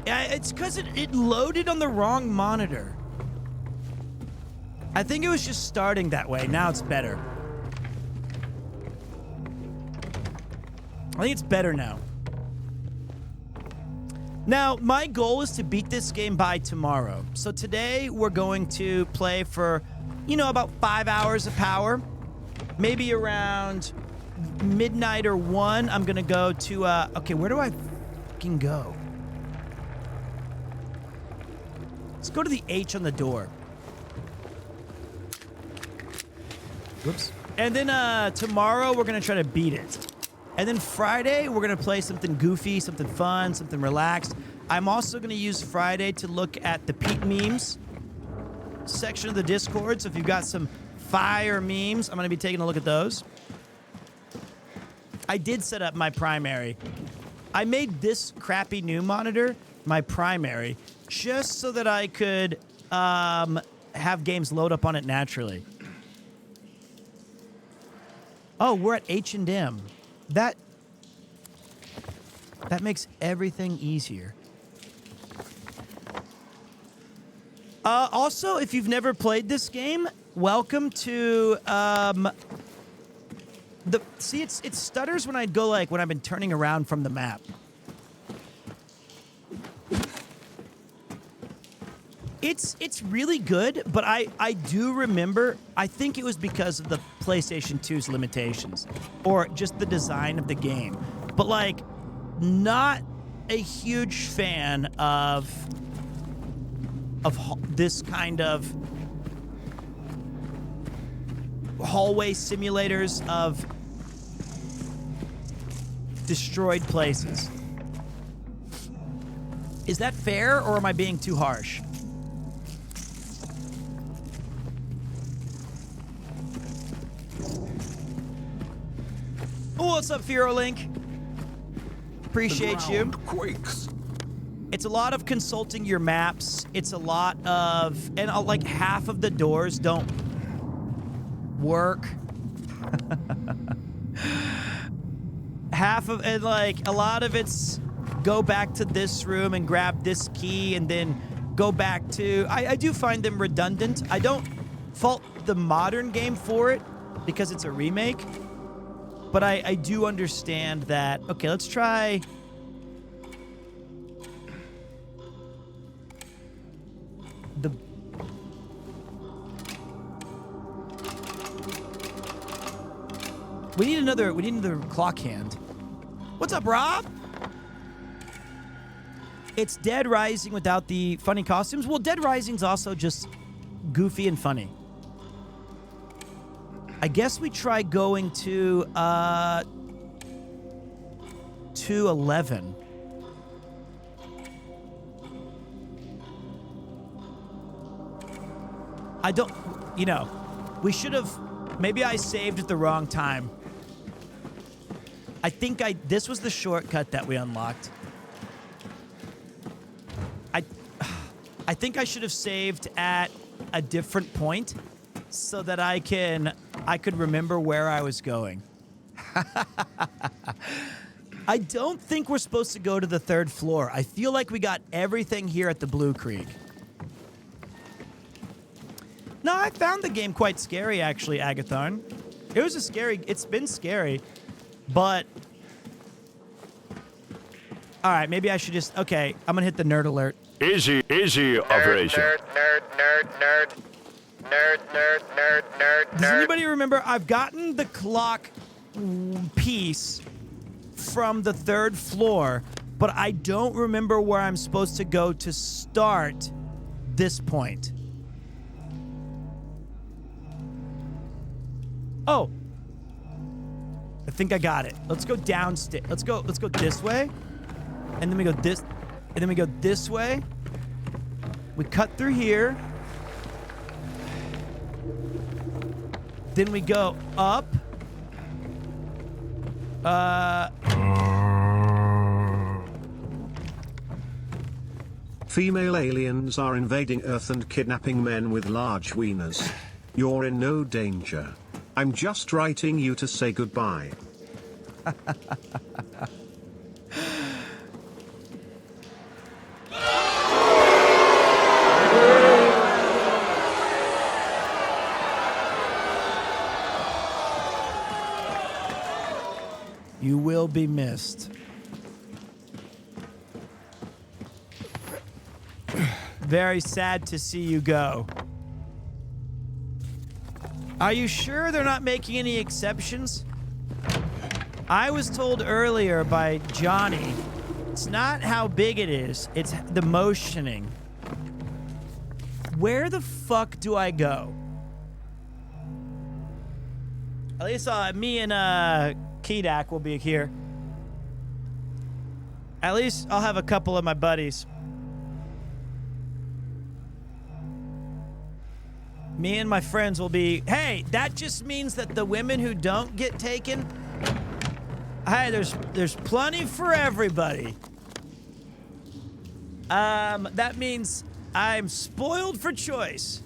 Yeah, it's because it loaded on the wrong monitor. I think it was just starting that way. Now it's better. I think it's better now. Now, my goal is to beat this game by tomorrow. So today we're going to play for, you know, about 5 hours of power. Maybe around midnight or 1, I'm going to go to, okay, where do I fucking go? Let's go to the H on the door. Whoops. And then tomorrow we're going to try to beat it. And then Friday we're going to play something goofy, something fun, something relaxed. I'm also going to use Friday to look at the Pete memes section of the Discord. So if you've got some fire memes, I'm going to be taking a look at those. I did set up my primary. I made this crappy new monitor my primary just so that I could have games load up on it naturally. Oh, we're at H&M. That makes everything easier. Also, if you've never played this game, welcome to see, it stutters when I go, like, when I've been turning around from the map. It's really good, but I do remember, I think it was because of the PlayStation 2's limitations, or just the design of the game. But, like, not a huge fan of this kind of hallway simulators of destroyed places. Is that fair, or am I being too harsh? Oh, what's up, FearoLink? Appreciate you. Quakes. It's a lot of consulting your maps. It's a lot of... And like half of the doors don't work. Half of... And like a lot of it's go back to this room and grab this key and then go back to... I do find them redundant. I don't fault the modern game for it because it's a remake. But I do understand that... Okay, let's try... We need another clock hand. What's up, Rob? It's Dead Rising without the funny costumes. Well, Dead Rising's also just goofy and funny. I guess we try going to 211. I don't, you know, we should have, maybe I saved at the wrong time. I think this was the shortcut that we unlocked. I think I should have saved at a different point so that I could remember where I was going. I don't think we're supposed to go to the 3rd floor. I feel like we got everything here at the Blue Creek. No, I found the game quite scary, actually, Agathon. It's been scary, but... All right, maybe I should just... Okay, I'm gonna hit the nerd alert. Easy operation. Does anybody remember? I've gotten the clock piece from the 3rd floor, but I don't remember where I'm supposed to go to start this point. Oh. I think I got it. Let's go downstairs. Let's go this way. And then we go this, and then we go this way. We cut through here. Then we go up. Female aliens are invading Earth and kidnapping men with large wieners. You're in no danger. I'm just writing you to say goodbye. You will be missed. Very sad to see you go. Are you sure they're not making any exceptions? I was told earlier by Johnny, it's not how big it is, it's the motioning. Where the fuck do I go? At least me and Kedak will be here. At least I'll have a couple of my buddies. Me and my friends will be... Hey, that just means that the women who don't get taken... Hey, there's plenty for everybody. That means I'm spoiled for choice.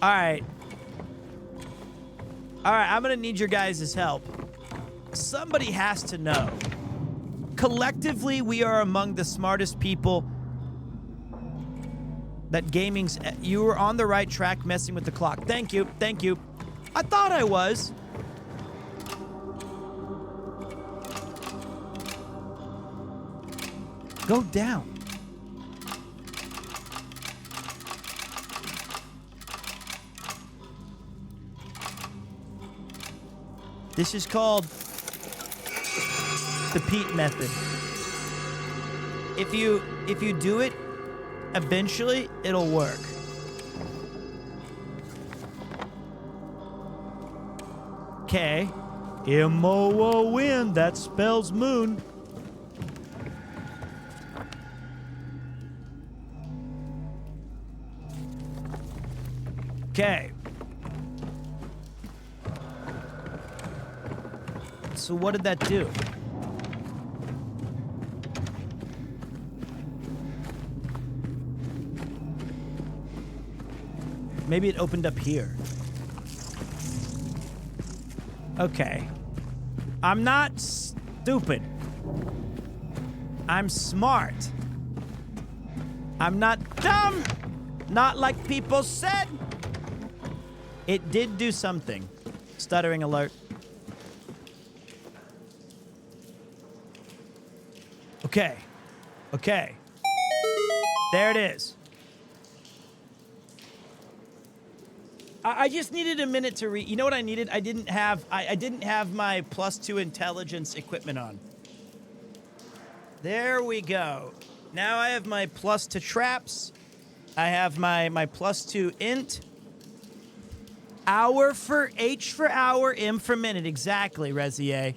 All right, I'm gonna need your guys' help. Somebody has to know. Collectively, we are among the smartest people that gaming's... You were on the right track messing with the clock. Thank you. I thought I was. Go down. This is called the Pete method. If you do it, eventually it'll work. Okay. M-O-O-N, that spells moon. Okay. So what did that do? Maybe it opened up here. Okay. I'm not stupid. I'm smart. I'm not dumb. Not like people said. It did do something. Stuttering alert. Okay. There it is. I just needed a minute to read. You know what I needed? I didn't have my +2 intelligence equipment on. There we go. Now I have my +2 traps. I have my +2 int. Hour for H for hour, M for minute. Exactly, Rezier.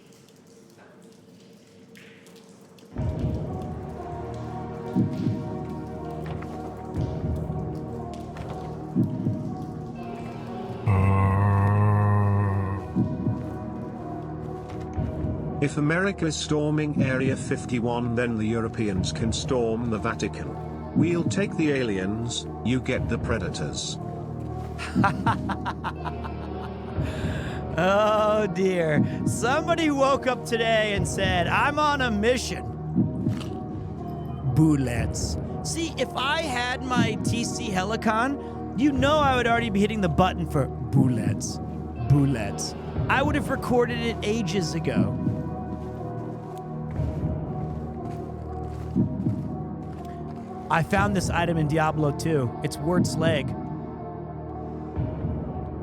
If America is storming Area 51, then the Europeans can storm the Vatican. We'll take the aliens, you get the predators. Oh dear. Somebody woke up today and said, I'm on a mission. Bullets. See, if I had my TC Helicon, you know I would already be hitting the button for bullets. Bullets. I would have recorded it ages ago. I found this item in Diablo 2. It's Wurt's leg.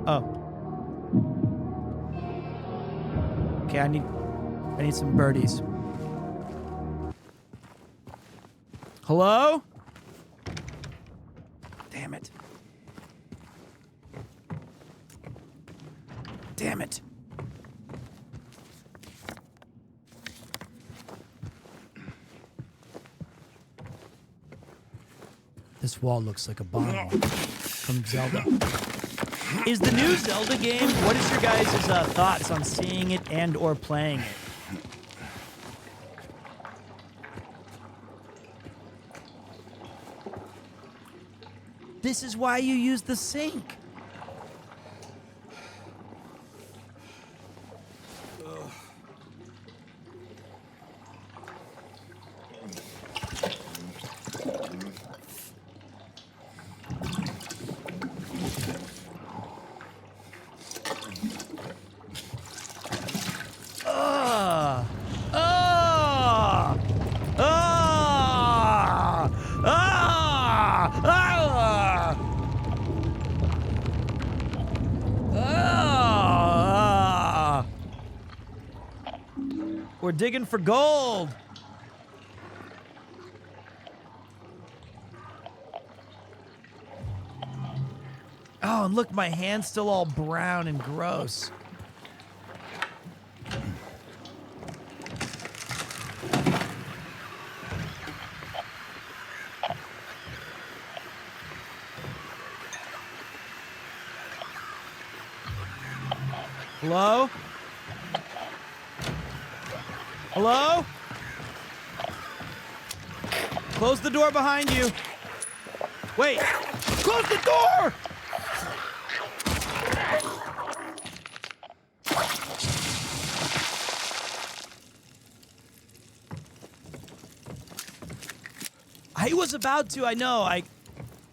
Oh. Okay, I need some birdies. Hello? Damn it. Damn it. This wall looks like a bomb from Zelda. Is the new Zelda game, what is your guys' thoughts on seeing it and or playing it? This is why you use the sink. We're digging for gold. Oh, and look, my hand's still all brown and gross. Hello? Hello? Close the door behind you. Wait. Close the door! I was about to, I know.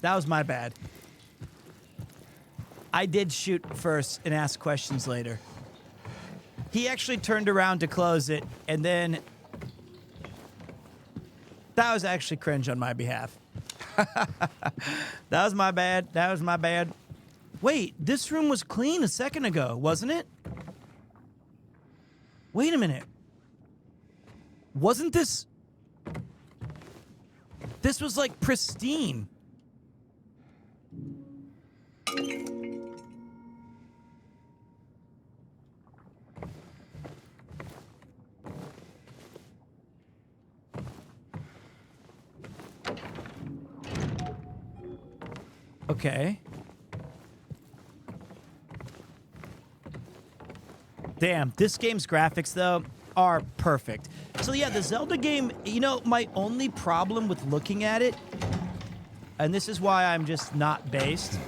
That was my bad. I did shoot first and ask questions later. He actually turned around to close it, and then that was actually cringe on my behalf. That was my bad. That was my bad. Wait, this room was clean a second ago, wasn't it? Wait a minute. Wasn't this... This was like pristine. Okay. Damn, this game's graphics, though, are perfect. So, yeah, the Zelda game, you know, my only problem with looking at it, and this is why I'm just not based,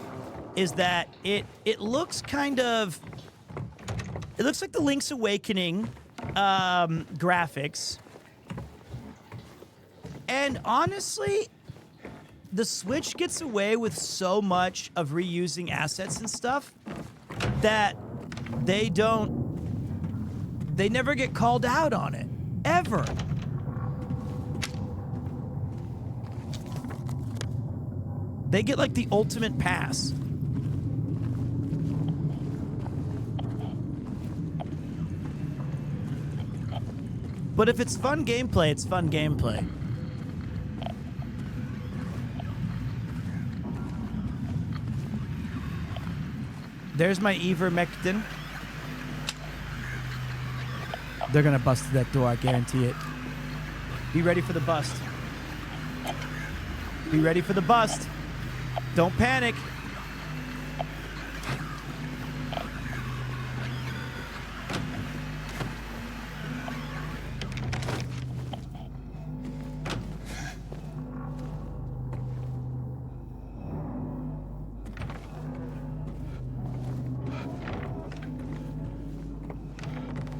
is that it looks kind of... It looks like the Link's Awakening graphics. And honestly... The Switch gets away with so much of reusing assets and stuff that they never get called out on it. Ever. They get like the ultimate pass. But if it's fun gameplay, it's fun gameplay. There's my Ivermectin. They're gonna bust through that door, I guarantee it. Be ready for the bust. Be ready for the bust. Don't panic.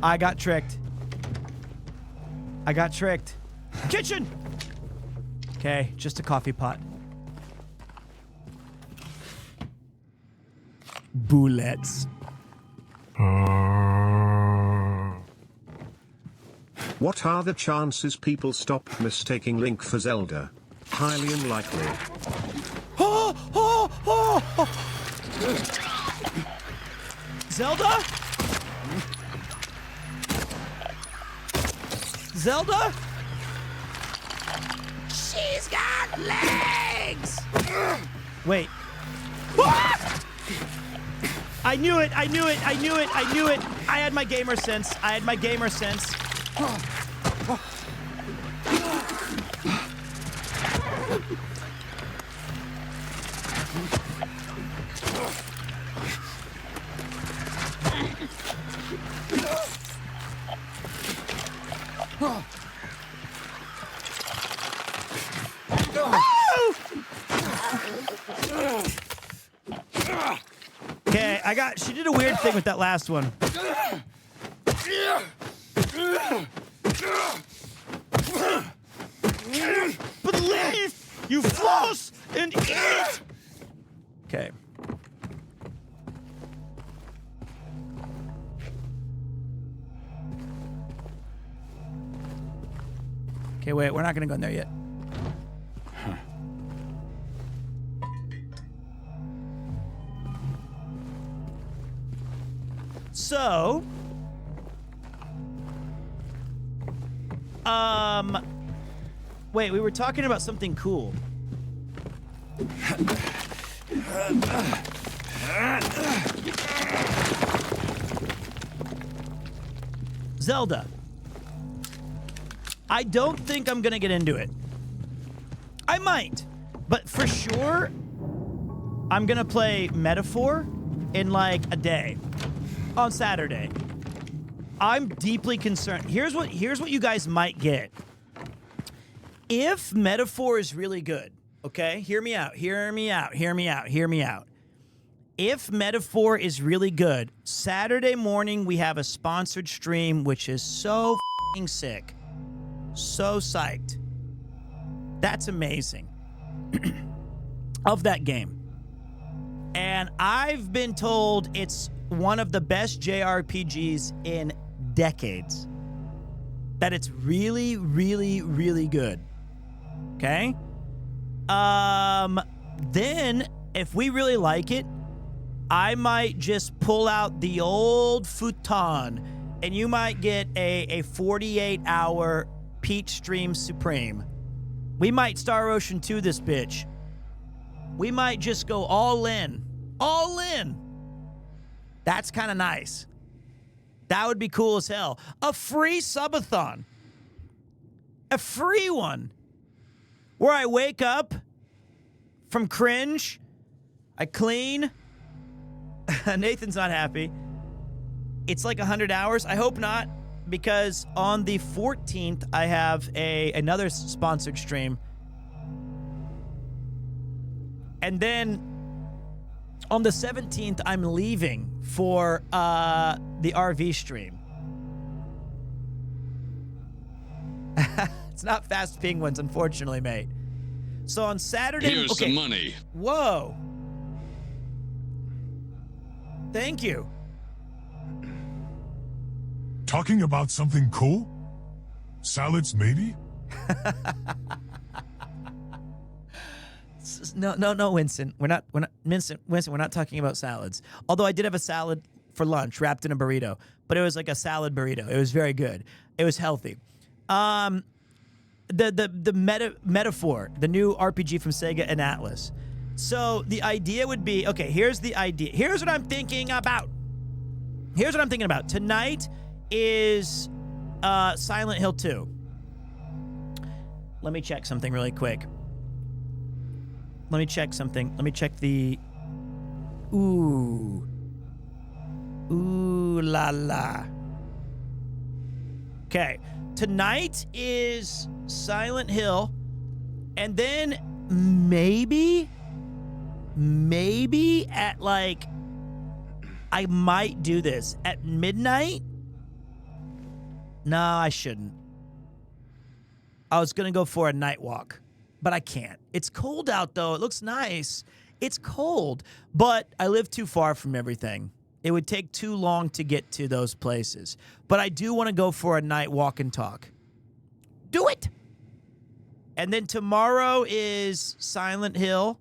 I got tricked. I got tricked. Kitchen! Okay, just a coffee pot. Bullets. What are the chances people stop mistaking Link for Zelda? Highly unlikely. Oh, oh, oh, oh. Zelda? Zelda? She's got legs! Wait. Ah! I knew it, I knew it, I knew it, I knew it. I had my gamer sense. I had my gamer sense. Okay, she did a weird thing with that last one. Believe! You floss and eat! Okay. Okay, wait, we're not gonna go in there yet. So, wait, we were talking about something cool. Zelda. I don't think I'm gonna get into it. I might, but for sure, I'm gonna play Metaphor in like a day. On Saturday. I'm deeply concerned. Here's what you guys might get. If Metaphor is really good, okay? Hear me out. Hear me out. Hear me out. Hear me out. If Metaphor is really good, Saturday morning we have a sponsored stream which is so f***ing sick. So psyched. That's amazing. Of that game. And I've been told it's one of the best JRPGs in decades. That it's really, really, really good. Okay? Then, if we really like it, I might just pull out the old futon and you might get a 48-hour Peach Stream Supreme. We might Star Ocean 2 this bitch. We might just go all in. All in. That's kind of nice. That would be cool as hell. A free subathon. A free one. Where I wake up from cringe. I clean. Nathan's not happy. It's like 100 hours. I hope not, because on the 14th, I have another sponsored stream. And then on the 17th, I'm leaving for the RV stream. It's not Fast Penguins, unfortunately, mate. So on Saturday... Here's some money. Whoa. Thank you. Talking about something cool? Salads, maybe? No, Winston. We're not Winston, we're not talking about salads. Although I did have a salad for lunch wrapped in a burrito, but it was like a salad burrito. It was very good. It was healthy. The Metaphor, the new RPG from Sega and Atlas. So the idea would be, okay, here's the idea. Here's what I'm thinking about. Tonight is Silent Hill 2. Let me check something really quick. Let me check the... Ooh la la. Okay. Tonight is Silent Hill. And then maybe at like... I might do this. At midnight, No, I shouldn't. I was going to go for a night walk, but I can't. It's cold out, though. It looks nice. It's cold, but I live too far from everything. It would take too long to get to those places. But I do want to go for a night walk and talk. Do it! And then tomorrow is Silent Hill.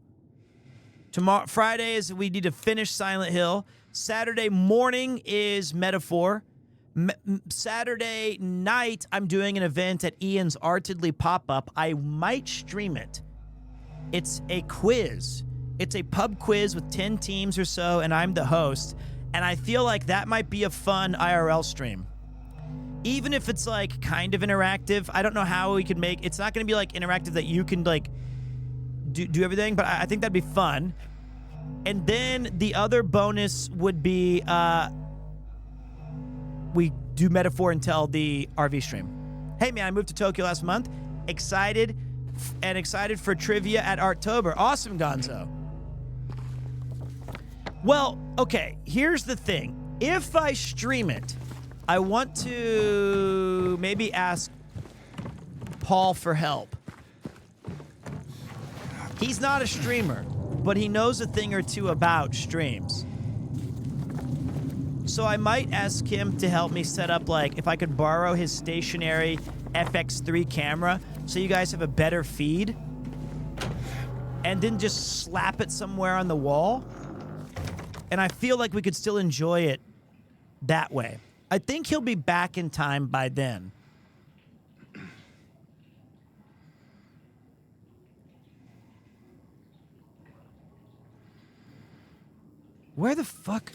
Friday is we need to finish Silent Hill. Saturday morning is Metaphor. Saturday night, I'm doing an event at Ian's Artedly Pop-Up. I might stream it. It's a quiz. It's a pub quiz with 10 teams or so, and I'm the host. And I feel like that might be a fun IRL stream. Even if it's like kind of interactive, I don't know how we could make... It's not going to be like interactive that you can like do everything, but I think that'd be fun. And then the other bonus would be... we do Metaphor until the RV stream. Hey, man, I moved to Tokyo last month. Excited for trivia at Arttober. Awesome, Gonzo. Well, okay, here's the thing. If I stream it, I want to maybe ask Paul for help. He's not a streamer, but he knows a thing or two about streams. So I might ask him to help me set up, like, if I could borrow his stationary FX3 camera so you guys have a better feed, and then just slap it somewhere on the wall. And I feel like we could still enjoy it that way. I think he'll be back in time by then. Where the fuck?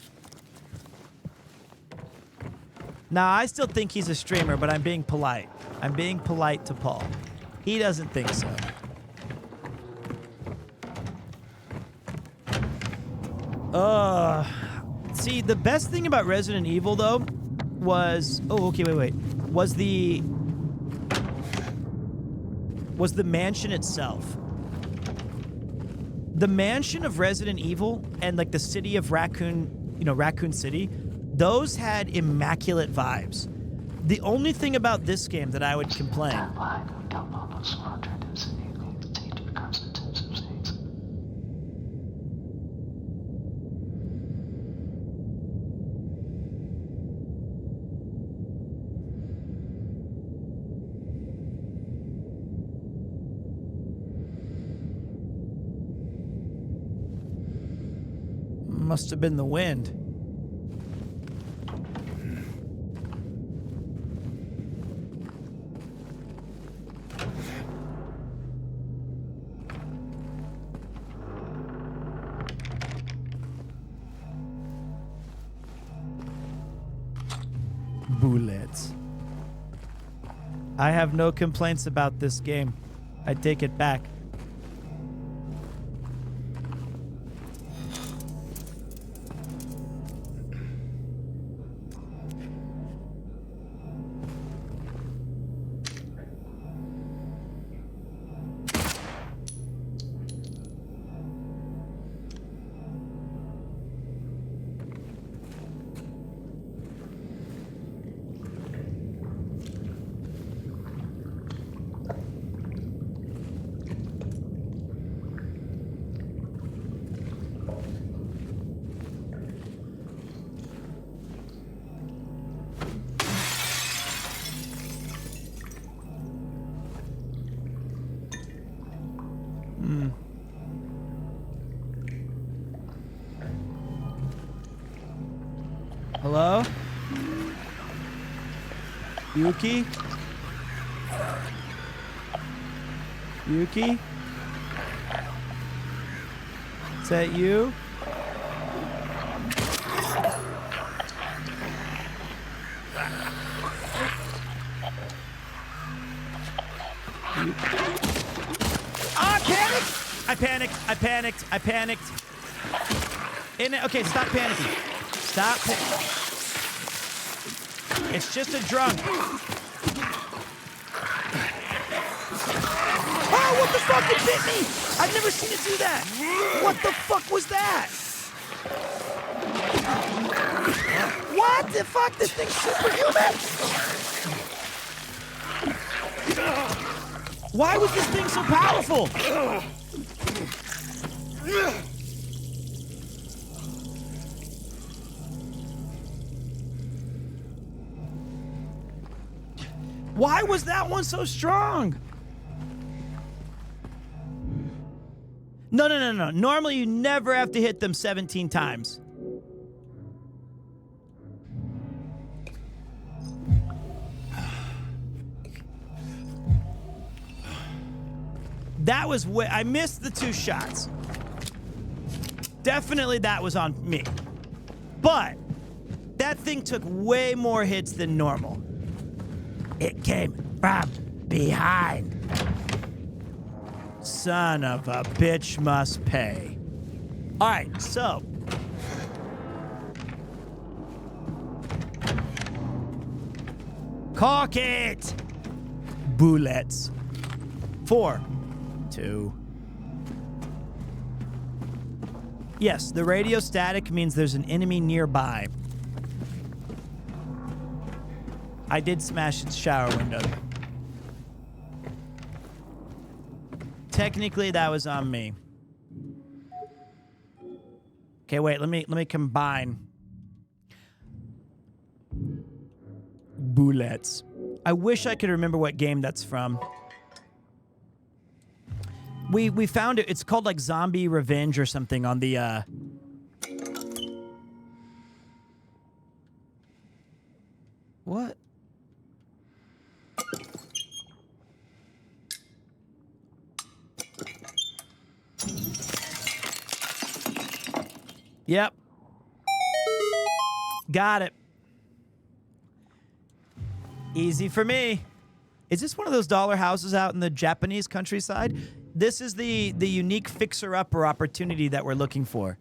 Nah, I still think he's a streamer, but I'm being polite. I'm being polite to Paul. He doesn't think so. See, the best thing about Resident Evil, though, was... Oh, okay, wait. Was the mansion itself. The mansion of Resident Evil and, like, the city of Raccoon... You know, Raccoon City... Those had immaculate vibes. The only thing about this game that I would complain... Must have been the wind. Bullets. I have no complaints about this game. I take it back. Hello? Yuki? Yuki? Is that you? I panicked. Okay, stop panicking. It's just a drunk. Oh, what the fuck? It bit me! I've never seen it do that! What the fuck was that? What the fuck? This thing's superhuman? Why was this thing so powerful? Why was that one so strong? No. Normally, you never have to hit them 17 times. That was I missed the 2 shots. Definitely that was on me. But that thing took way more hits than normal. It came from behind. Son of a bitch must pay. All right, so. Cock it! Bullets. 4, 2. Yes, the radio static means there's an enemy nearby. I did smash its shower window. Technically, that was on me. Okay, wait, let me combine. Bullets. I wish I could remember what game that's from. We found it. It's called like Zombie Revenge or something on the What? Yep. Got it. Easy for me. Is this one of those dollar houses out in the Japanese countryside? This is the unique fixer-upper opportunity that we're looking for.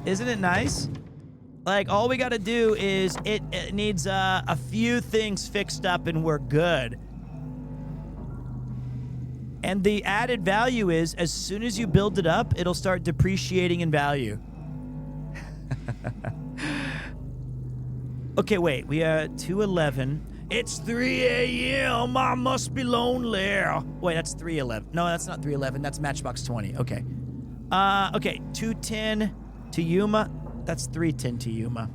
Isn't it nice? Like, all we gotta do is it needs a few things fixed up and we're good. And the added value is, as soon as you build it up, it'll start depreciating in value. Okay, wait. We are 2:11. It's 3 a.m. I must be lonely. Wait, that's 3:11. No, that's not 3:11. That's Matchbox 20. Okay. Okay. 2:10 to Yuma. That's 3:10 to Yuma.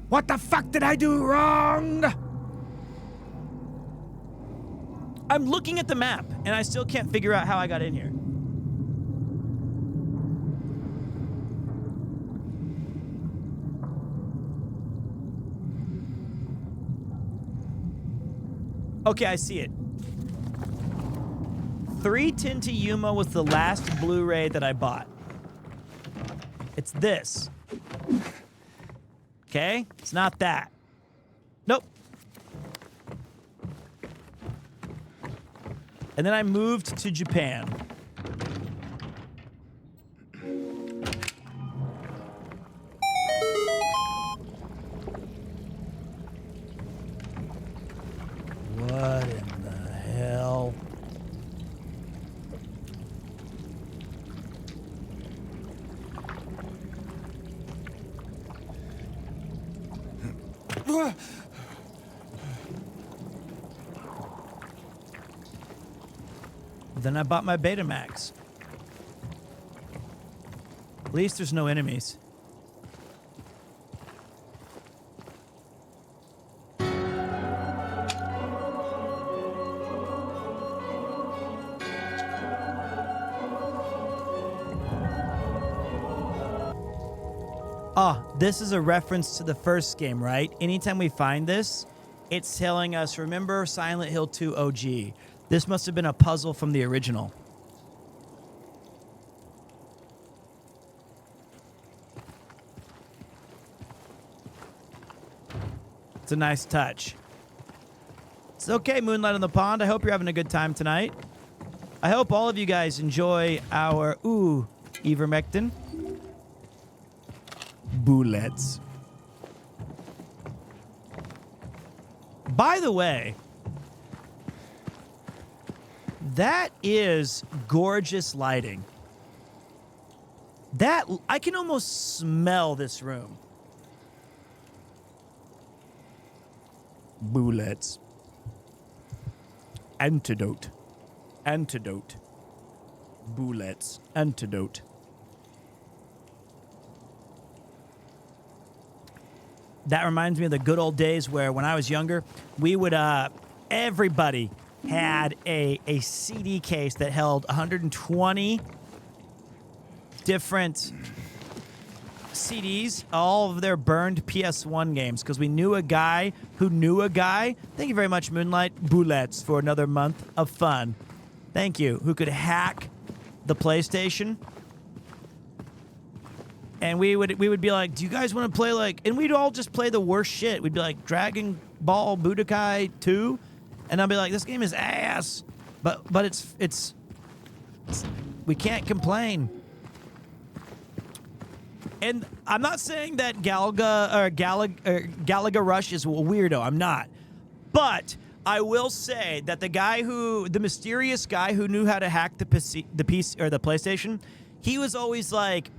What the fuck did I do wrong? I'm looking at the map, and I still can't figure out how I got in here. Okay, I see it. 3:10 to Yuma was the last Blu-ray that I bought. It's this. Okay? It's not that. Nope. And then I moved to Japan. What in the hell? Then I bought my Betamax. At least there's no enemies. Ah, this is a reference to the first game, right? Anytime we find this, it's telling us, remember Silent Hill 2 OG. This must have been a puzzle from the original. It's a nice touch. It's okay, Moonlight on the Pond. I hope you're having a good time tonight. I hope all of you guys enjoy our, ivermectin. Bullets. By the way, that is gorgeous lighting. That, I can almost smell this room. Bullets. Antidote. Antidote. Bullets. Antidote. That reminds me of the good old days where when I was younger, we would, everybody had a CD case that held 120 different CDs, all of their burned PS1 games, because we knew a guy who knew a guy. Thank you very much, Moonlight Bullets, for another month of fun. Thank you. Who could hack the PlayStation. And we would be like, do you guys want to play like... And we'd all just play the worst shit. We'd be like, Dragon Ball Budokai 2. And I'd be like, this game is ass. But it's we can't complain. And I'm not saying that Galaga Rush is a weirdo. I'm not. But I will say that the mysterious guy who knew how to hack the PC or the PlayStation, he was always like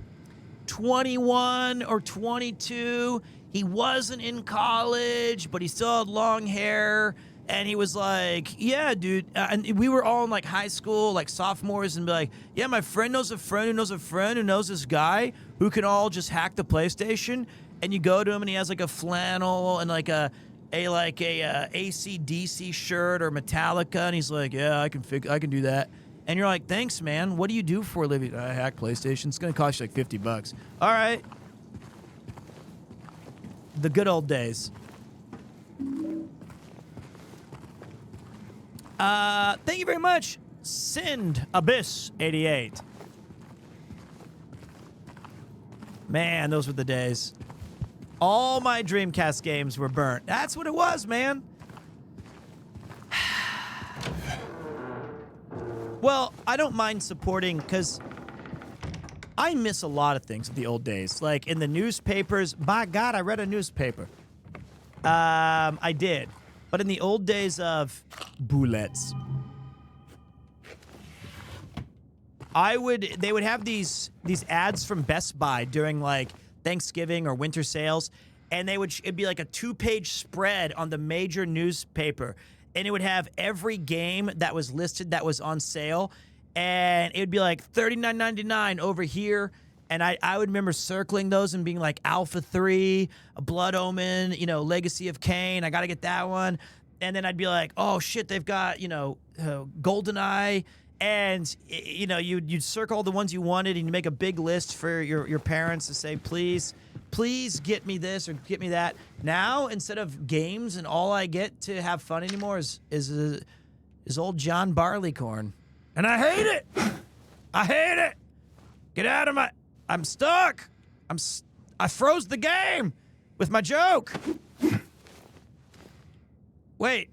21 or 22. He wasn't in college, but he still had long hair. And he was like, yeah, dude. And we were all in like high school, like sophomores, and be like, yeah, my friend knows a friend who knows a friend who knows this guy who can all just hack the PlayStation. And you go to him and he has like a flannel and like a AC/DC shirt or Metallica. And he's like, yeah, I can do that. And you're like, thanks, man. What do you do for a living? I hack PlayStation. It's going to cost you like $50. All right. The good old days. Thank you very much, Sind Abyss 88. Man, those were the days. All my Dreamcast games were burnt. That's what it was, man. Well, I don't mind supporting because I miss a lot of things of the old days. Like in the newspapers. By God, I read a newspaper. I did. But in the old days of bullets, they would have these ads from Best Buy during like Thanksgiving or winter sales, and it'd be like a 2-page spread on the major newspaper, and it would have every game that was listed that was on sale, and it would be like $39.99 over here. And I would remember circling those and being like Alpha 3, Blood Omen, Legacy of Kain. I got to get that one. And then I'd be like, oh, shit, they've got, GoldenEye. And, you'd circle the ones you wanted and you make a big list for your parents to say, please get me this or get me that. Now, instead of games and all I get to have fun anymore is old John Barleycorn. And I hate it. I hate it. Get out of my... I'm stuck. I froze the game with my joke. Wait.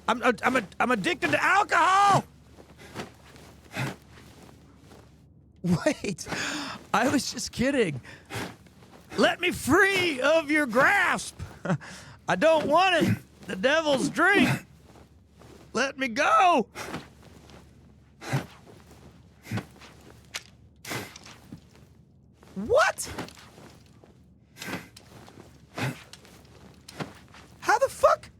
I'm addicted to alcohol. Wait. I was just kidding. Let me free of your grasp. I don't want it. The devil's drink. Let me go. What? How the fuck?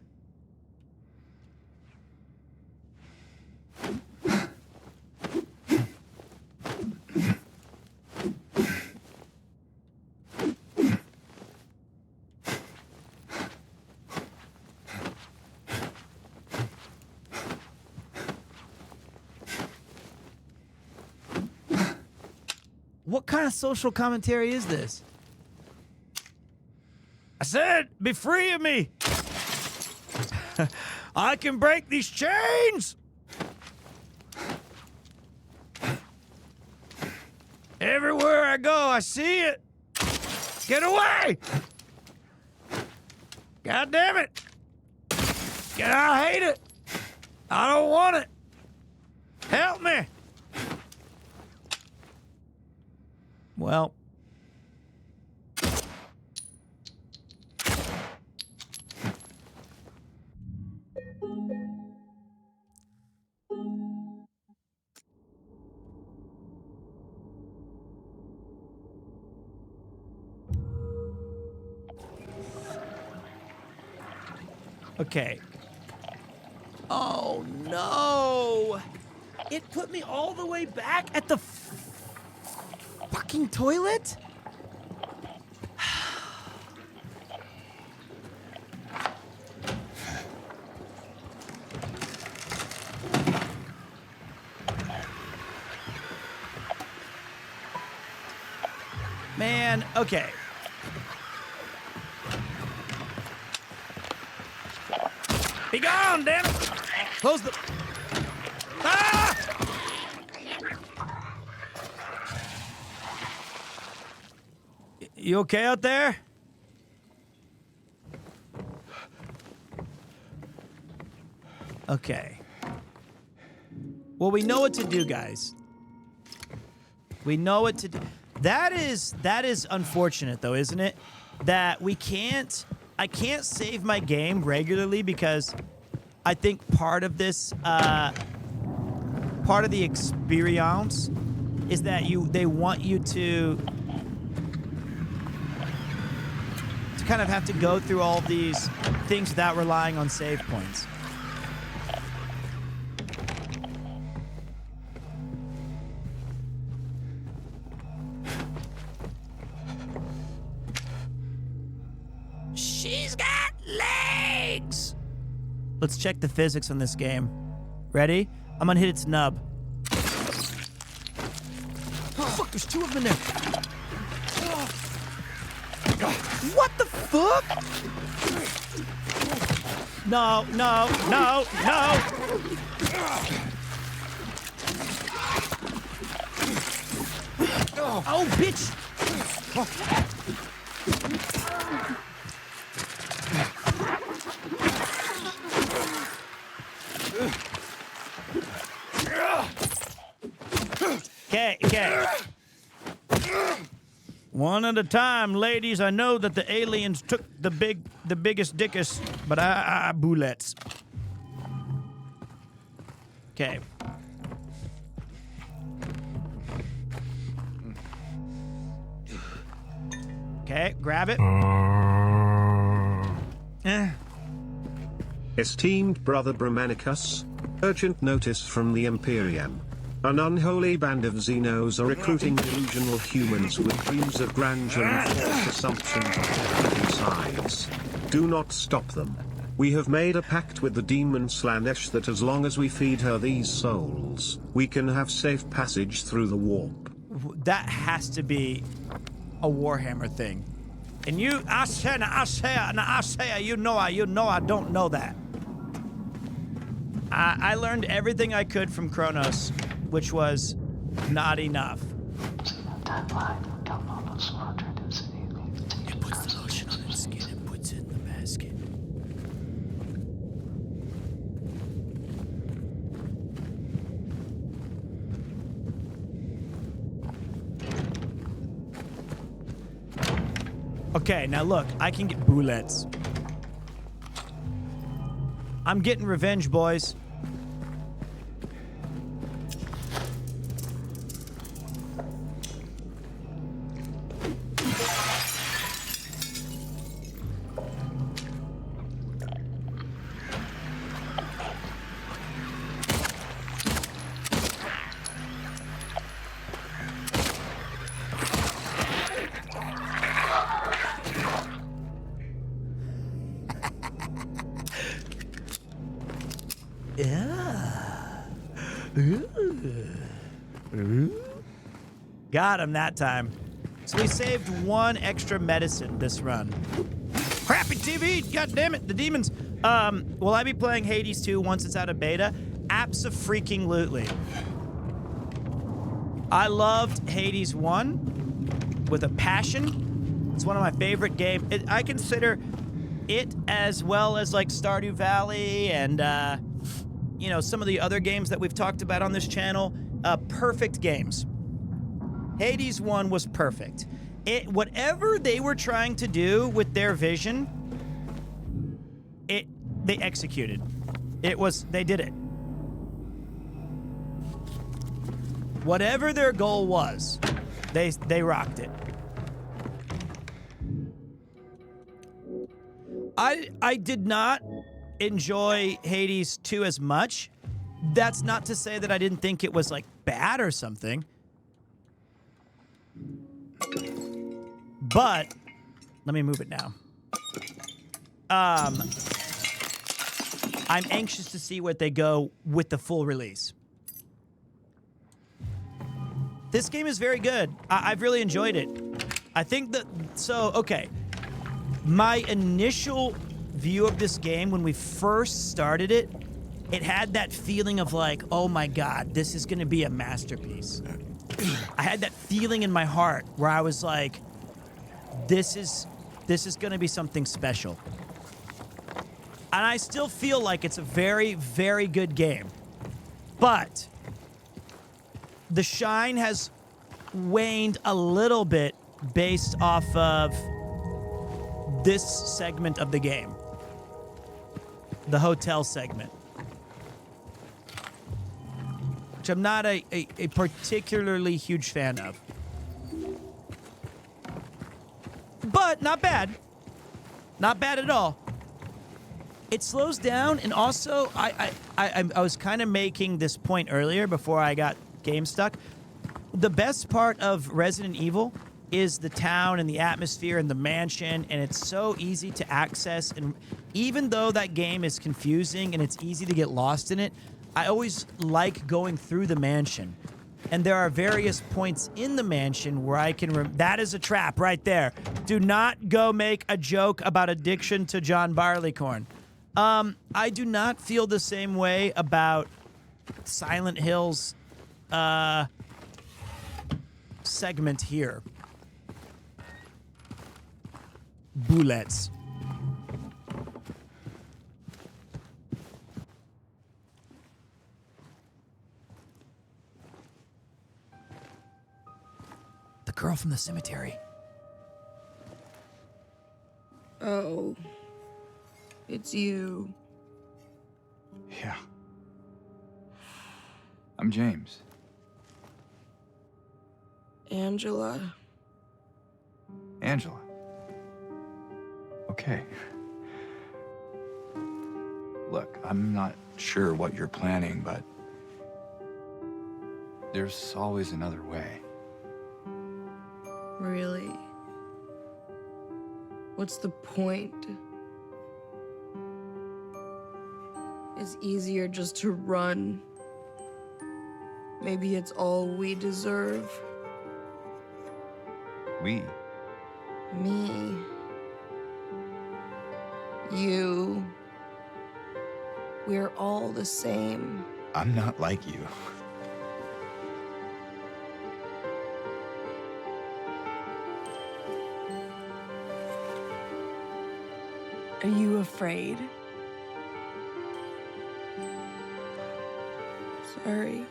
What kind of social commentary is this? I said, be free of me. I can break these chains. Everywhere I go, I see it. Get away. God damn it. I hate it. I don't want it. Help me. Well, Okay. Oh, no. It put me all the way back at the fucking toilet? Man, okay. Be gone, damn it! Close the... Ah! You okay out there? Okay. Well, we know what to do, guys. We know what to do. That is unfortunate, though, isn't it? That I can't save my game regularly because I think part of this, part of the experience is that they want you to kind of have to go through all these things without relying on save points. She's got legs! Let's check the physics on this game. Ready? I'm gonna hit its nub. Oh, fuck, there's two of them in there. What the fuck? No, no, no, no! Oh, bitch! Okay. One at a time, ladies. I know that the aliens took the biggest dickus, but I bullets. Okay. Okay, grab it. Esteemed brother Brahmanicus, urgent notice from the Imperium. An unholy band of Xenos are recruiting delusional humans with dreams of grandeur and false assumptions of their size. Do not stop them. We have made a pact with the demon Slanesh that as long as we feed her these souls, we can have safe passage through the warp. That has to be a Warhammer thing. And you know I don't know that. I learned everything I could from Kronos, which was not enough. It puts the lotion on its skin and puts it in the basket. Okay, now look, I can get bullets. I'm getting revenge, boys. Got him that time. So we saved one extra medicine this run. Crappy TV! God damn it, the demons. Will I be playing Hades 2 once it's out of beta? Abso-freaking-lutely. I loved Hades 1 with a passion. It's one of my favorite games. I consider it, as well as like Stardew Valley and you know, some of the other games that we've talked about on this channel, perfect games. Hades 1 was perfect. Whatever they were trying to do with their vision, they executed. They did it. Whatever their goal was, they rocked it. I did not enjoy Hades 2 as much. That's not to say that I didn't think it was like bad or something. But let me move it now. I'm anxious to see what they go with the full release. This game is very good. I've really enjoyed it. I think that, okay. My initial view of this game when we first started it, it had that feeling of like, oh my God, this is gonna be a masterpiece. I had that feeling in my heart where I was like, this is gonna be something special. And I still feel like it's a very, very good game. But the shine has waned a little bit based off of this segment of the game. The hotel segment. Which I'm not a particularly huge fan of. But not bad. Not bad at all. It slows down, and also I was kind of making this point earlier before I got game stuck. The best part of Resident Evil is the town and the atmosphere and the mansion, and it's so easy to access. And even though that game is confusing and it's easy to get lost in it, I always like going through the mansion. And there are various points in the mansion where I can... that is a trap right there. Do not go make a joke about addiction to John Barleycorn. I do not feel the same way about Silent Hill's segment here. Bullets. The girl from the cemetery. Oh. It's you. Yeah. I'm James. Angela. Angela. Okay. Look, I'm not sure what you're planning, but there's always another way. Really? What's the point? It's easier just to run. Maybe it's all we deserve. We? Me. You. We're all the same. I'm not like you. Are you afraid? Sorry.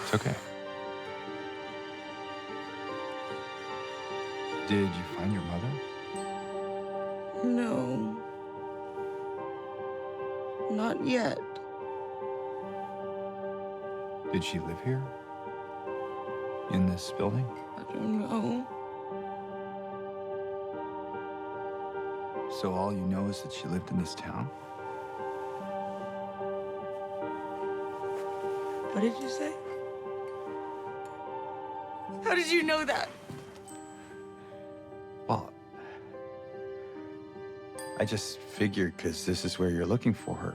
It's okay. Did you find your mother? No. Not yet. Did she live here? In this building? I don't know. So all you know is that she lived in this town? What did you say? How did you know that? Well, I just figured because this is where you're looking for her.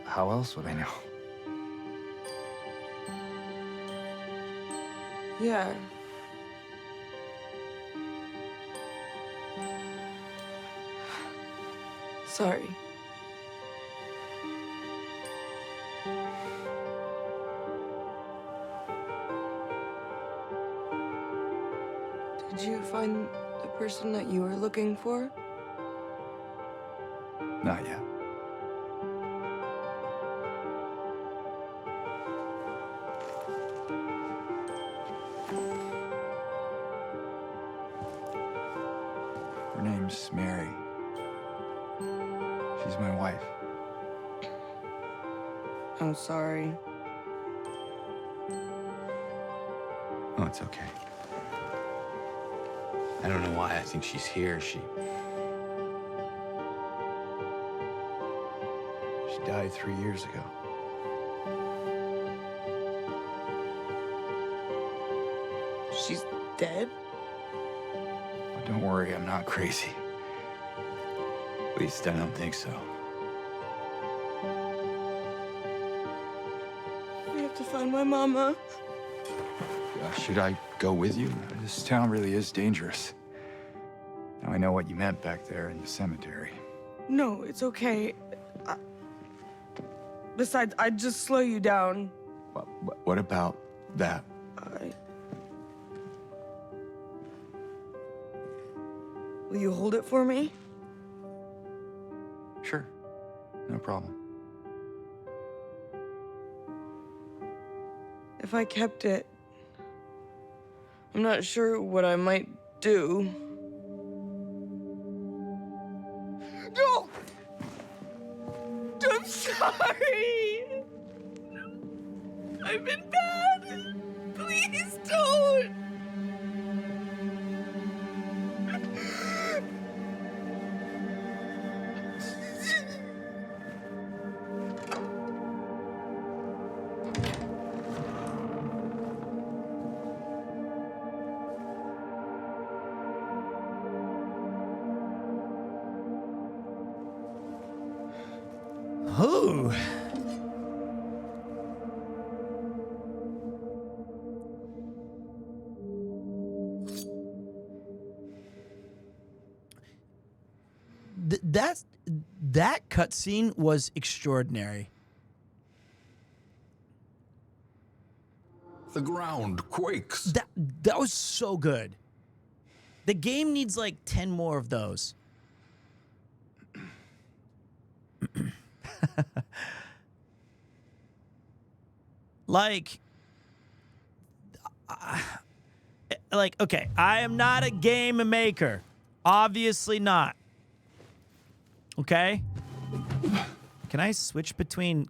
How else would I know? Yeah. Sorry. Did you find the person that you were looking for? Not yet. Her name's Mary. She's my wife. I'm sorry. Oh, it's okay. I don't know why I think she's here. She died 3 years ago. She's dead? Oh, don't worry, I'm not crazy. At least I don't think so. We have to find my mama. Should I go with you? This town really is dangerous. Now I know what you meant back there in the cemetery. No, it's okay. Besides, I'd just slow you down. What about that? Will you hold it for me? Sure, no problem. If I kept it, I'm not sure what I might do. No! I'm sorry! I've been bad! Please don't! Ooh. That cutscene was extraordinary. The ground quakes. That was so good. The game needs like 10 more of those. Like, okay, I am not a game maker. Obviously not. Okay? Can I switch between,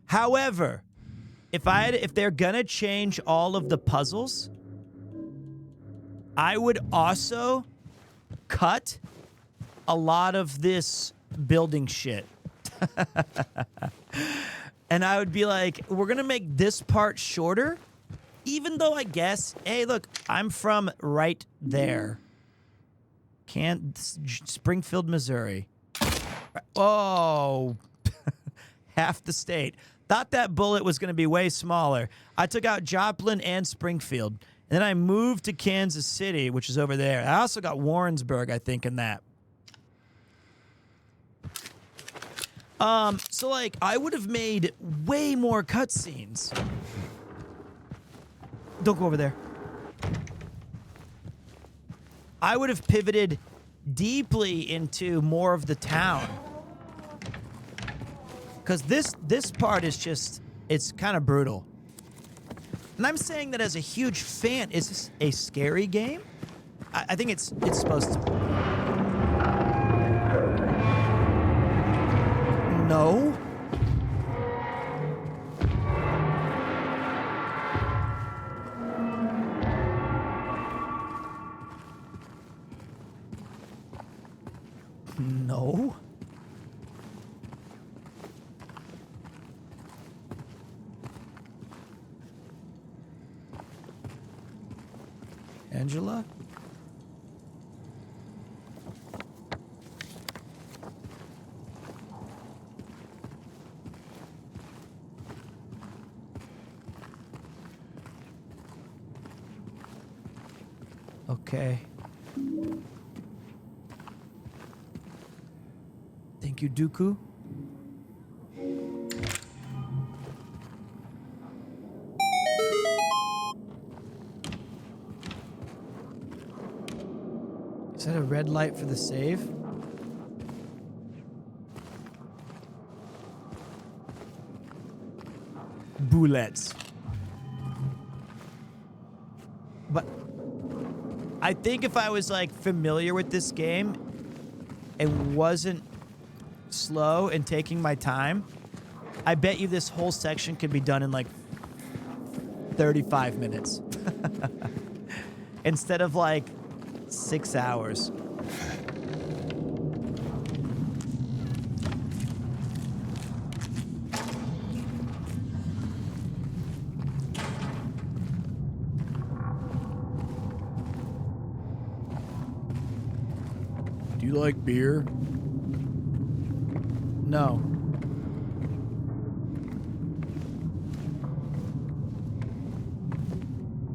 however, if they're gonna change all of the puzzles, I would also cut a lot of this building shit. And I would be like, we're going to make this part shorter, even though I guess, hey, look, I'm from right there. Springfield, Missouri. Oh, half the state. Thought that bullet was going to be way smaller. I took out Joplin and Springfield. And then I moved to Kansas City, which is over there. I also got Warrensburg, I think, in that. So, like, I would have made way more cutscenes. Don't go over there. I would have pivoted deeply into more of the town. Because this part is just, it's kind of brutal. And I'm saying that as a huge fan. Is this a scary game? I think it's supposed to. No. No. Angela? Okay. Thank you, Dooku. Is that a red light for the save? Bullets. But I think if I was like familiar with this game and wasn't slow and taking my time, I bet you this whole section could be done in like 35 minutes. Instead of like 6 hours. Do you like beer? No.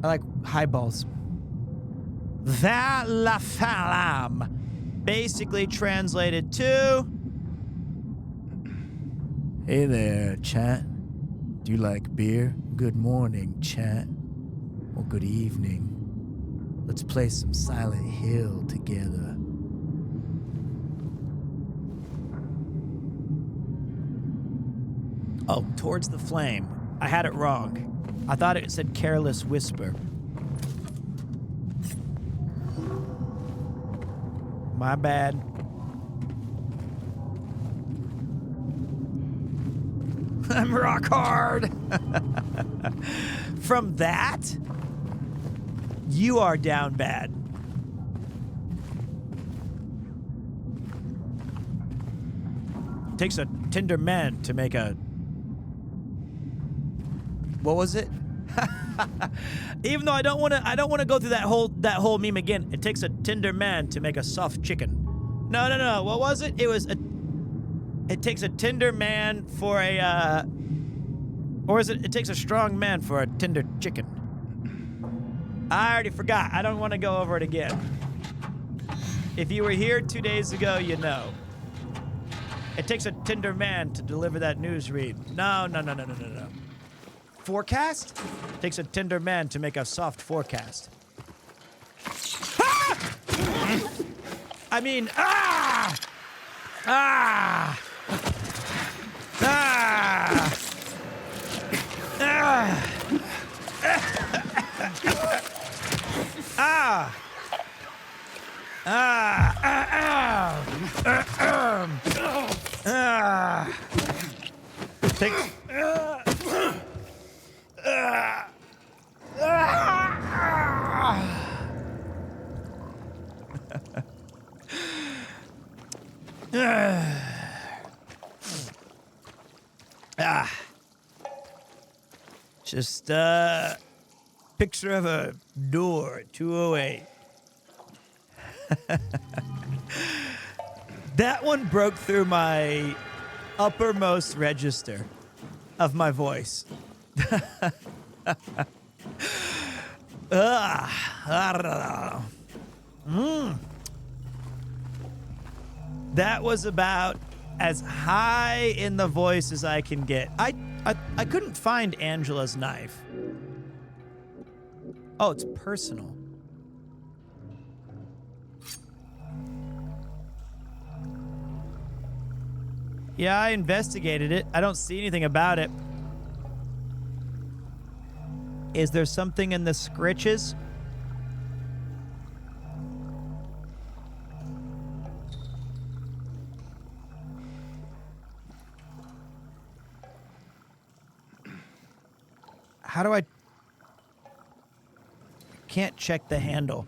I like highballs. Valafalam. Basically translated to... Hey there, chat. Do you like beer? Good morning, chat. Or good evening. Let's play some Silent Hill together. Oh, towards the flame. I had it wrong. I thought it said careless whisper. My bad. I'm rock hard. From that, you are down bad. Takes a tender man to make a... What was it? Even though I don't want to go through that whole meme again. It takes a tender man to make a soft chicken. No. What was it? It takes a tender man for a or is it takes a strong man for a tender chicken? I already forgot. I don't want to go over it again. If you were here 2 days ago, you know. It takes a tender man to deliver that news read. No. Forecast? Takes a tender man to make a soft forecast. Ah! I mean, ah! Ah! Ah! Ah! Ah! Takes... Just a picture of a door, 208. That one broke through my uppermost register of my voice. That was about as high in the voice as I can get. I couldn't find Angela's knife. Oh, it's personal. Yeah, I investigated it. I don't see anything about it. Is there something in the scritches? How do I... Can't check the handle.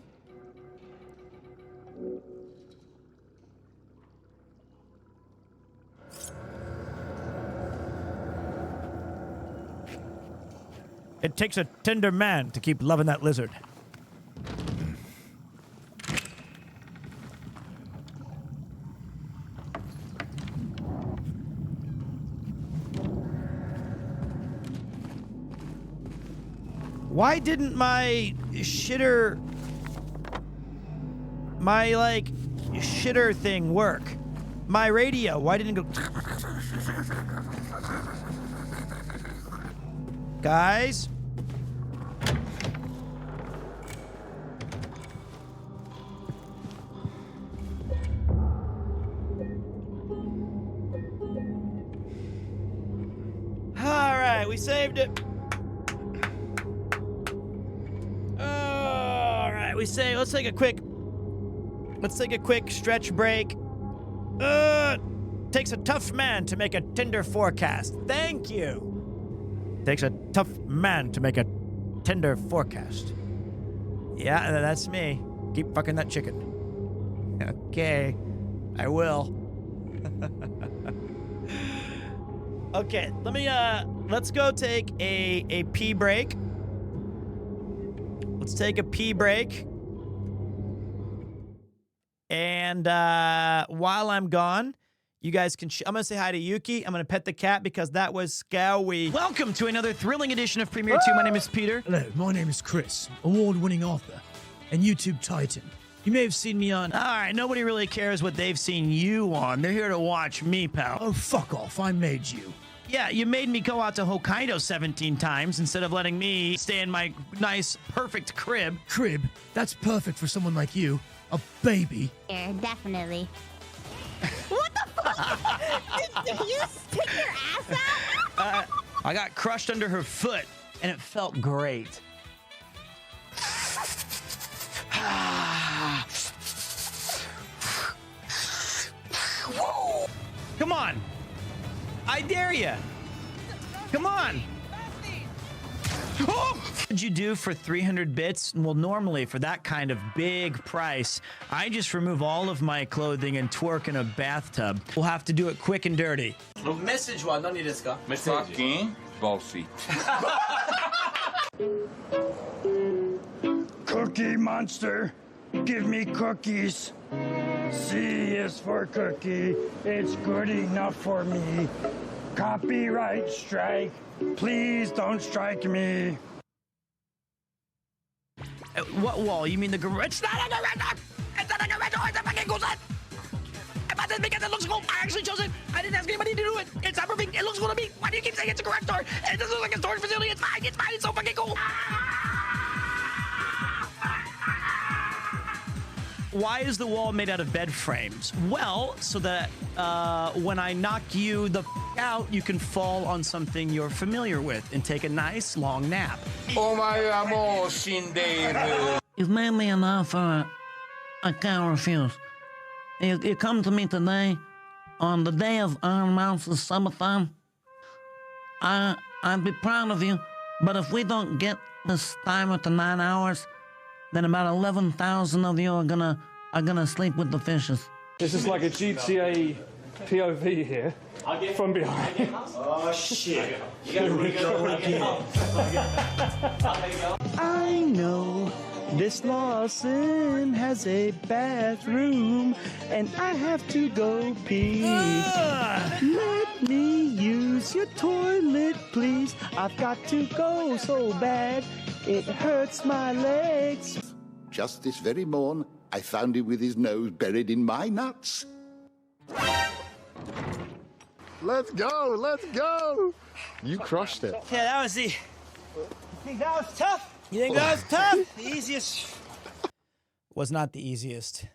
It takes a tender man to keep loving that lizard. Why didn't my shitter... My, like, shitter thing work? My radio, why didn't it go... Guys? Alright, we saved it. Alright, we say let's take a quick stretch break. Takes a tough man to make a tender forecast. Thank you. Takes a tough man to make a tender forecast. Yeah, that's me. Keep fucking that chicken. Okay, I will. Okay, let's go take a pee break. Let's take a pee break. And while I'm gone, you guys can... I'm going to say hi to Yuki. I'm going to pet the cat because that was scary. Welcome to another thrilling edition of PremierTwo. My name is Peter. Hello, my name is Chris, award-winning author and YouTube titan. You may have seen me on... All right, nobody really cares what they've seen you on. They're here to watch me, pal. Oh, fuck off. I made you. Yeah, you made me go out to Hokkaido 17 times instead of letting me stay in my nice, perfect crib. Crib? That's perfect for someone like you. A baby. Yeah, definitely. What the fuck? Did you stick your ass out? I got crushed under her foot, and it felt great. Come on. I dare you. Come on. Oh! What would you do for 300 bits? Well, normally for that kind of big price, I just remove all of my clothing and twerk in a bathtub. We'll have to do it quick and dirty. Message wa nani desu ka? Fucking bossy. Cookie Monster, give me cookies. C is for cookie, it's good enough for me. Copyright strike, please don't strike me. What wall? You mean the garage? It's not a garage! It's not a garage! It's a fucking closet! I bought this because it looks cool. I actually chose it. I didn't ask anybody to do it. It's not perfect. It looks cool to me. Why do you keep saying it's a garage door? It doesn't look like a storage facility. It's fine. It's fine. It's so fucking cool. Why is the wall made out of bed frames? Well, so that when I knock you the out, you can fall on something you're familiar with and take a nice long nap. You've made me an offer I can't refuse. You come to me today on the day of Iron Mouse's subathon. I'd be proud of you, but if we don't get this timer to 9 hours, then about 11,000 of you are gonna sleep with the fishes. This is like a GTA POV here, from behind. Oh shit. You gotta re-go again. I know this Lawson has a bathroom, and I have to go pee. Let me use your toilet, please. I've got to go so bad, it hurts my legs. Just this very morn, I found him with his nose buried in my nuts. Let's go, let's go. You crushed it. Yeah, that was the... You think that was tough? You think that was tough? The easiest... Was not the easiest.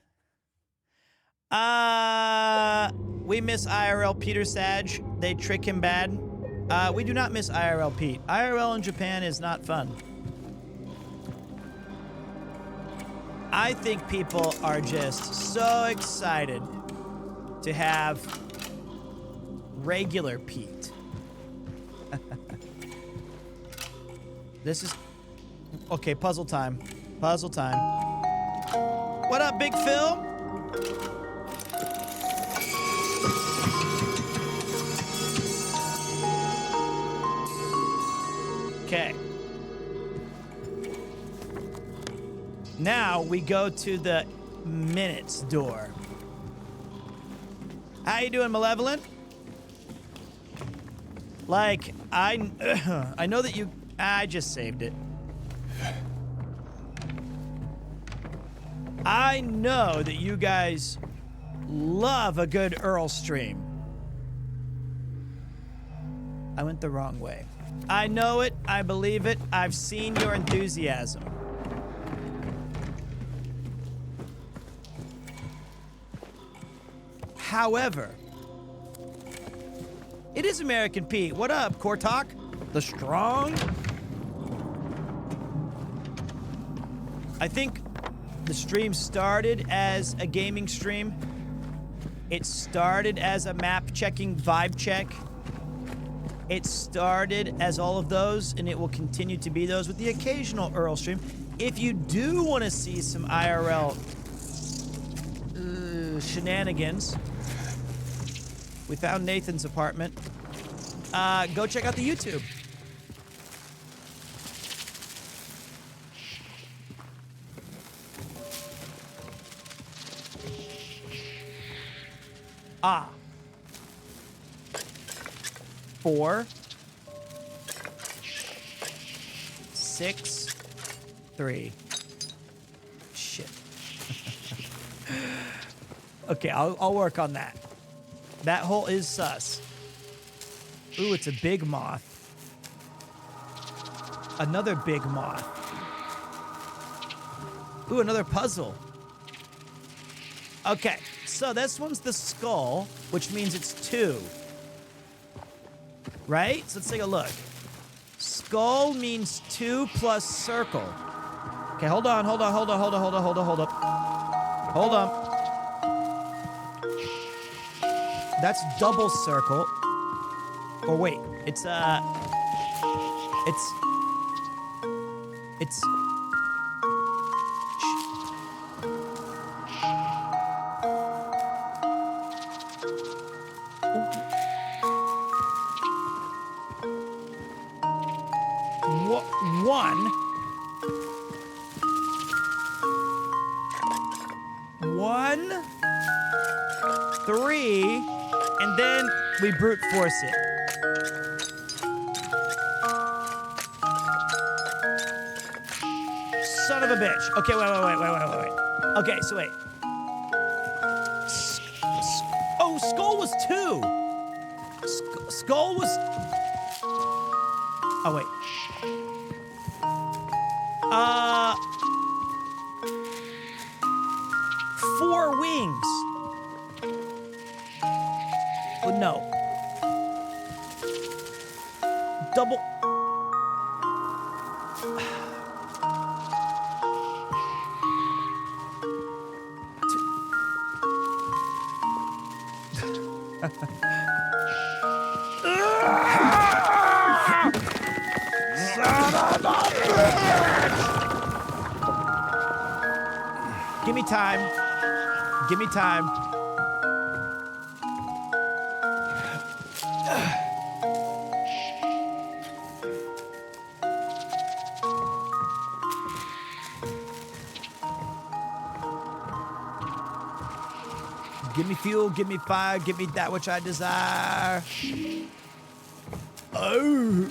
We miss IRL Peter Sag. They trick him bad. We do not miss IRL Pete. IRL in Japan is not fun. I think people are just so excited to have regular Pete. This is... Okay, puzzle time. Puzzle time. What up, Big Phil? Okay. Now we go to the minutes door. How you doing, Malevolent? Like, I know that you... I just saved it. I know that you guys love a good Earl stream. I went the wrong way. I know it. I believe it. I've seen your enthusiasm. However, it is American Pete. What up, Kortok? The Strong? I think the stream started as a gaming stream. It started as a map-checking vibe check. It started as all of those, and it will continue to be those with the occasional Earl stream. if you do want to see some IRL shenanigans, we found Nathan's apartment. Go check out the YouTube. Ah. 4, 6, 3. Shit. Okay, I'll work on that. That hole is sus. Ooh, it's a big moth. Another big moth. Ooh, another puzzle. Okay, so this one's the skull, which means it's 2. Right? So let's take a look. Skull means 2 plus circle. Okay, hold on. Hold up. Hold on. That's double circle. Or wait, it's one, 3, and then we brute force it. Son of a bitch. Okay, wait. Okay, so wait. Oh, skull was 2. Skull was... Oh, wait. 4 wings. Well, no. Double... Give me time. Give me time. Give me fuel, give me fire, give me that which I desire. Oh.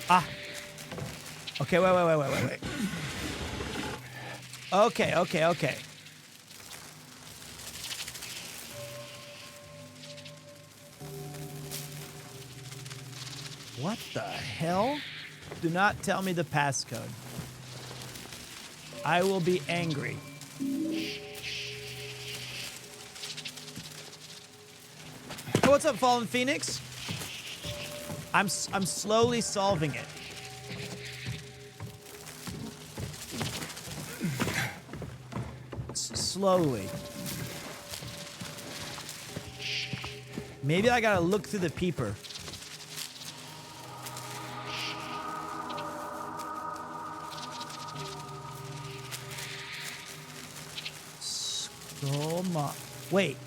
Ah. Okay, wait. Okay. What the hell? Do not tell me the passcode. I will be angry. Hey, what's up, Fallen Phoenix? I'm slowly solving it. Slowly. Maybe I gotta look through the peeper. Wait.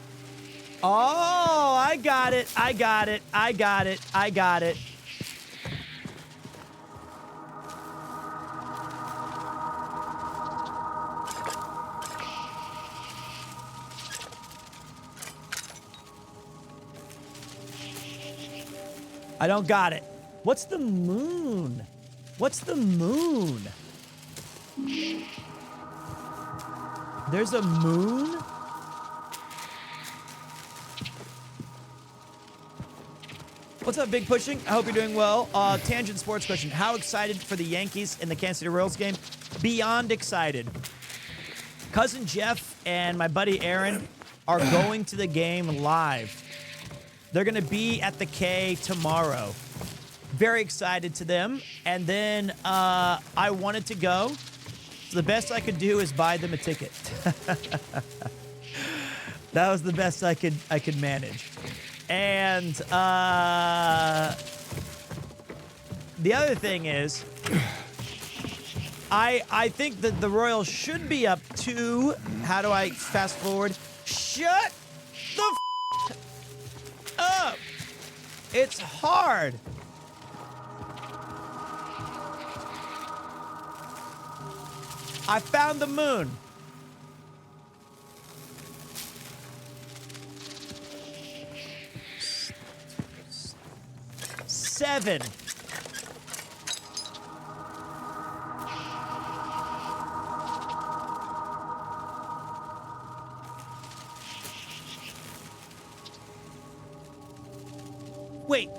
Oh, I got it. I don't got it. What's the moon? There's a moon? What's up, Big Pushing? I hope you're doing well. Tangent sports question. How excited for the Yankees in the Kansas City Royals game? Beyond excited. Cousin Jeff and my buddy Aaron are going to the game live. They're going to be at the K tomorrow. Very excited to them. And then I wanted to go. So the best I could do is buy them a ticket. That was the best I could manage. And the other thing is, I think that the Royal should be up 2. How do I fast forward? Shut the up. It's hard. I found the moon. Seven. Wait.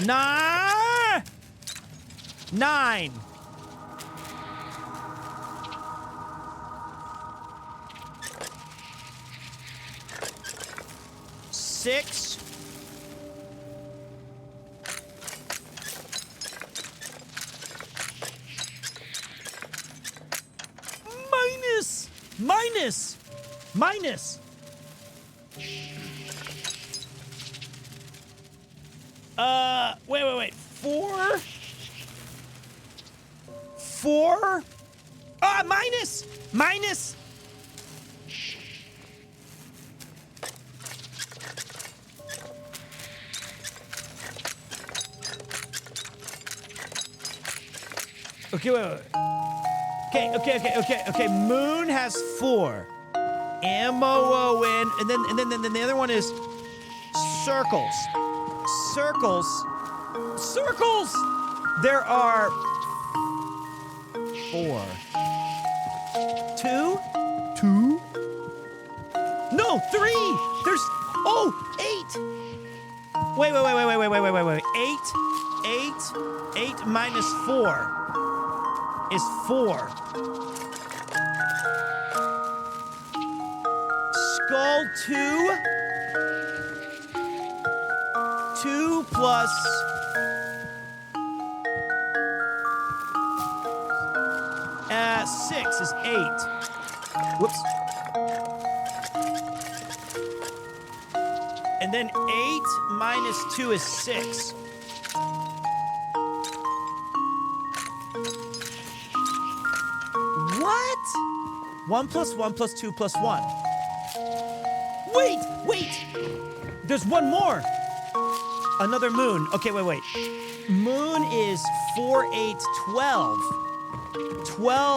9. 9. Six. Minus. Wait. 4. 4. Minus. Okay, wait. Okay. Moon has 4. M-O-O-N, and then the other one is circles. Circles. There are 4. 2. No, 3. There's 8. Wait. 8 minus 4 is 4. Skull 2. 2 plus 6 is 8. Whoops. And then 8 minus 2 is 6. What? 1 plus 1 plus 2 plus 1. Wait! There's one more. Another moon. Okay, wait. Moon is 4, 8, 12. 12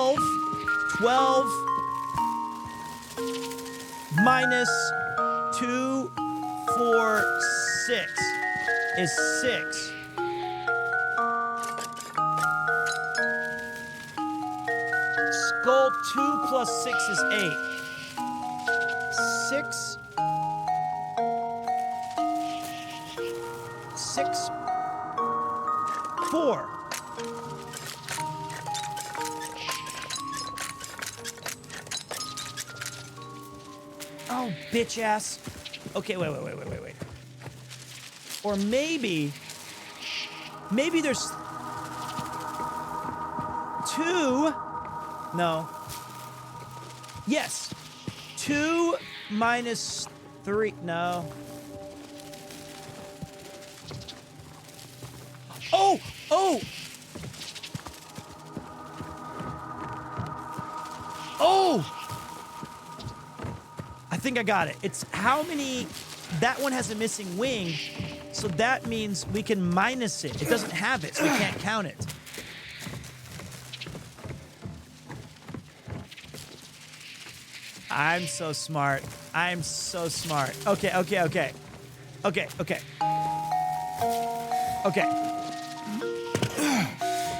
minus 2, 4, 6 is 6. Skull 2 plus 6 is 8. 6. 4. Oh, bitch ass. Okay, wait. Or maybe there's 2. No. Yes. 2 minus 3. No. Oh! I think I got it. It's how many... That one has a missing wing, so that means we can minus it. It doesn't have it, so we can't count it. I'm so smart. Okay.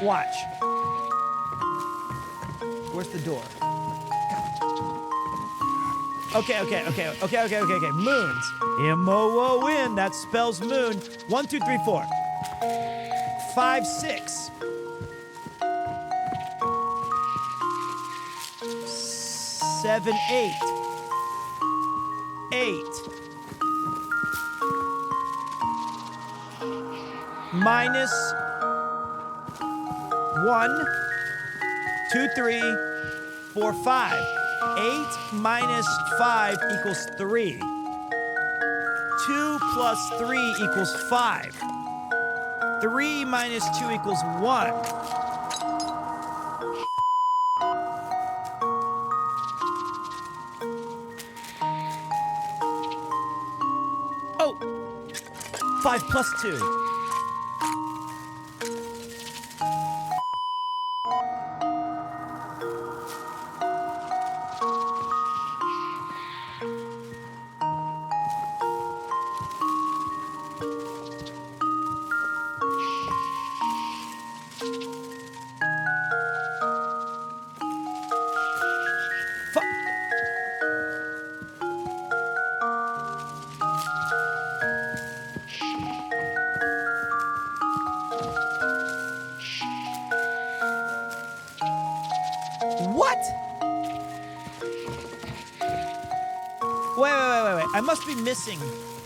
Watch. Where's the door? Okay. Moons. M-O-O-N. That spells moon. 1, 2, 3, 4. 5, 6. 7, 8. 8. Minus 1, 2, 3, 4, 5. 8 minus 5 equals 3. 2 plus 3 equals 5. 3 minus 2 equals 1. Oh! 5 plus 2. What? Wait. I must be missing.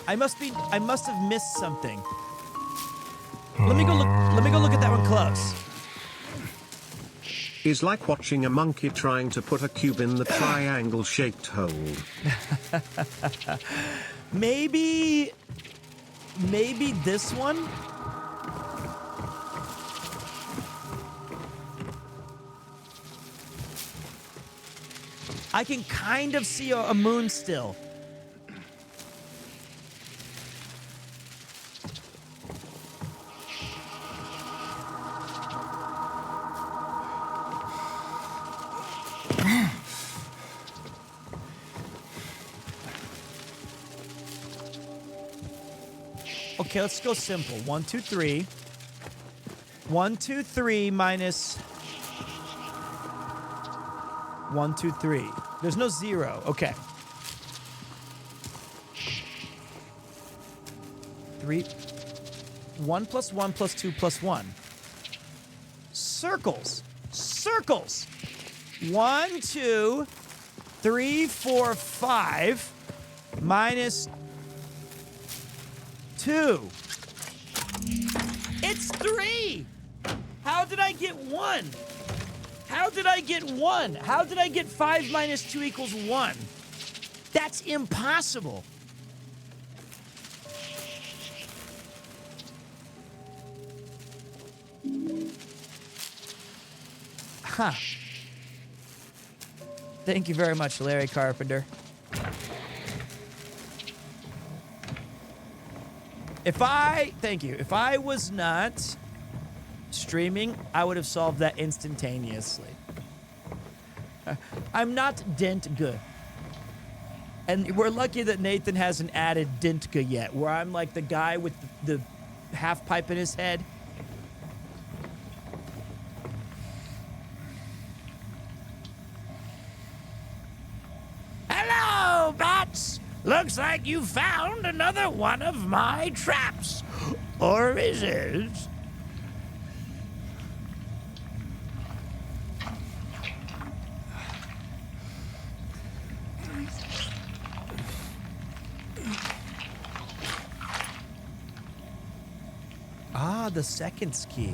I must have missed something. Let me go look at that one close. Is like watching a monkey trying to put a cube in the triangle-shaped hole. Maybe this one? I can kind of see a moon still. Okay, let's go simple. 1, 2, 3. 1, 2, 3 minus 1, 2, 3. There's no 0. Okay. 3. 1 plus 1 plus 2 plus 1. Circles. Circles. 1, 2, 3, 4, 5 minus 2. It's 3. How did I get 1? How did I get 1? How did I get 5 minus 2 equals 1? That's impossible. Huh. Thank you very much, Larry Carpenter. Thank you. If I was not streaming, I would have solved that instantaneously. I'm not Dentga. And we're lucky that Nathan hasn't added Dentga yet, where I'm like the guy with the half pipe in his head. Hello, bots! Looks like you found another one of my traps. Or is it? Ah, the seconds key.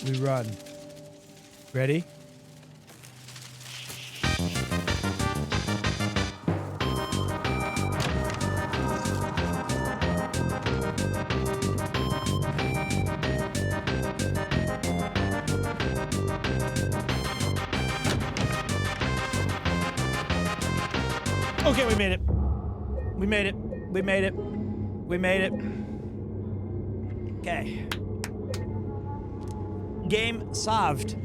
We run. Ready? Okay, we made it. We made it. We made it. We made it. Okay. Game solved.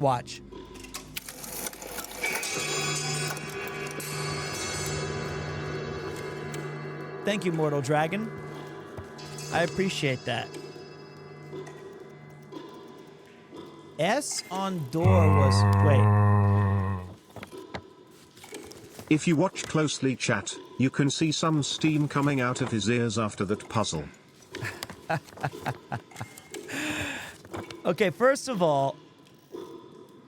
Watch. Thank you, Mortal Dragon. I appreciate that. S on door was... Wait. If you watch closely, chat, you can see some steam coming out of his ears after that puzzle. Okay, first of all,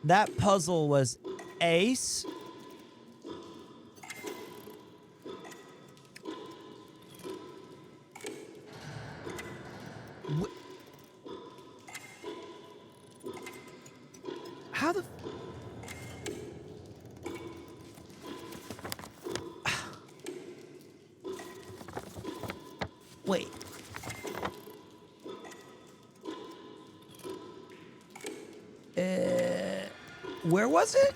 that puzzle was ace. How the... Wait. Where was it?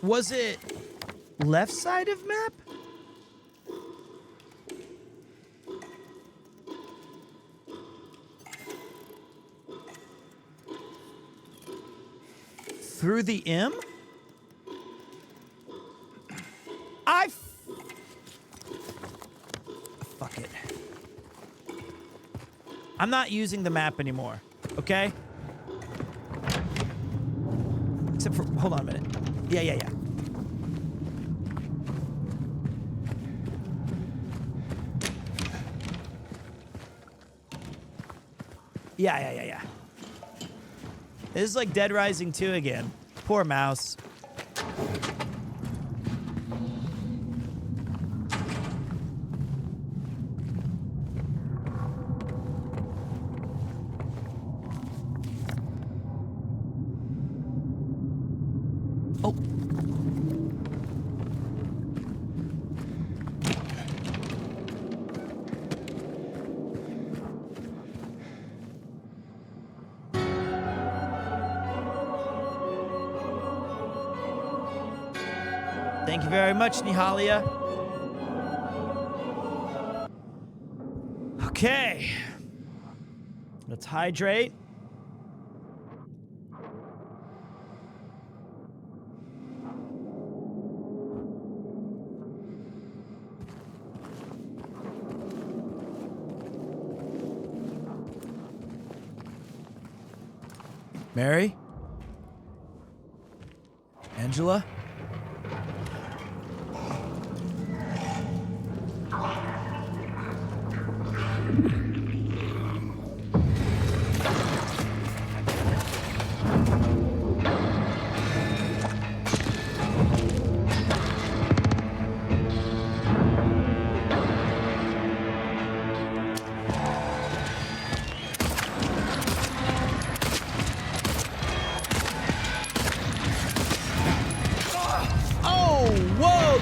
Was it left side of map? Through the M? Fuck it. I'm not using the map anymore, okay? Except for, hold on a minute. Yeah. Yeah. This is like Dead Rising 2 again. Poor mouse. Oh. Thank you very much, Nihalia. Okay. Let's hydrate. Mary? Angela?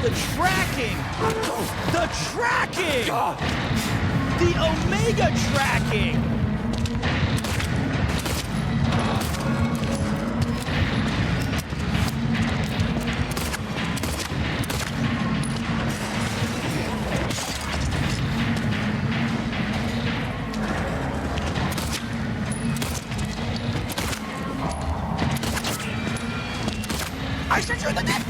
The tracking! The tracking! The Omega tracking! I should shoot the dick!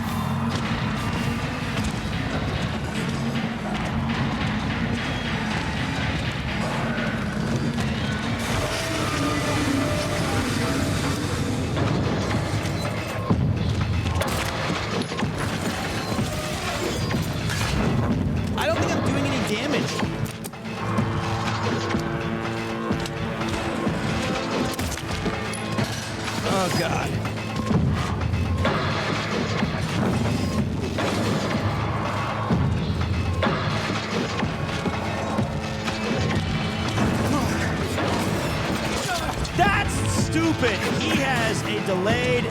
Oh, God. That's stupid. He has a delayed...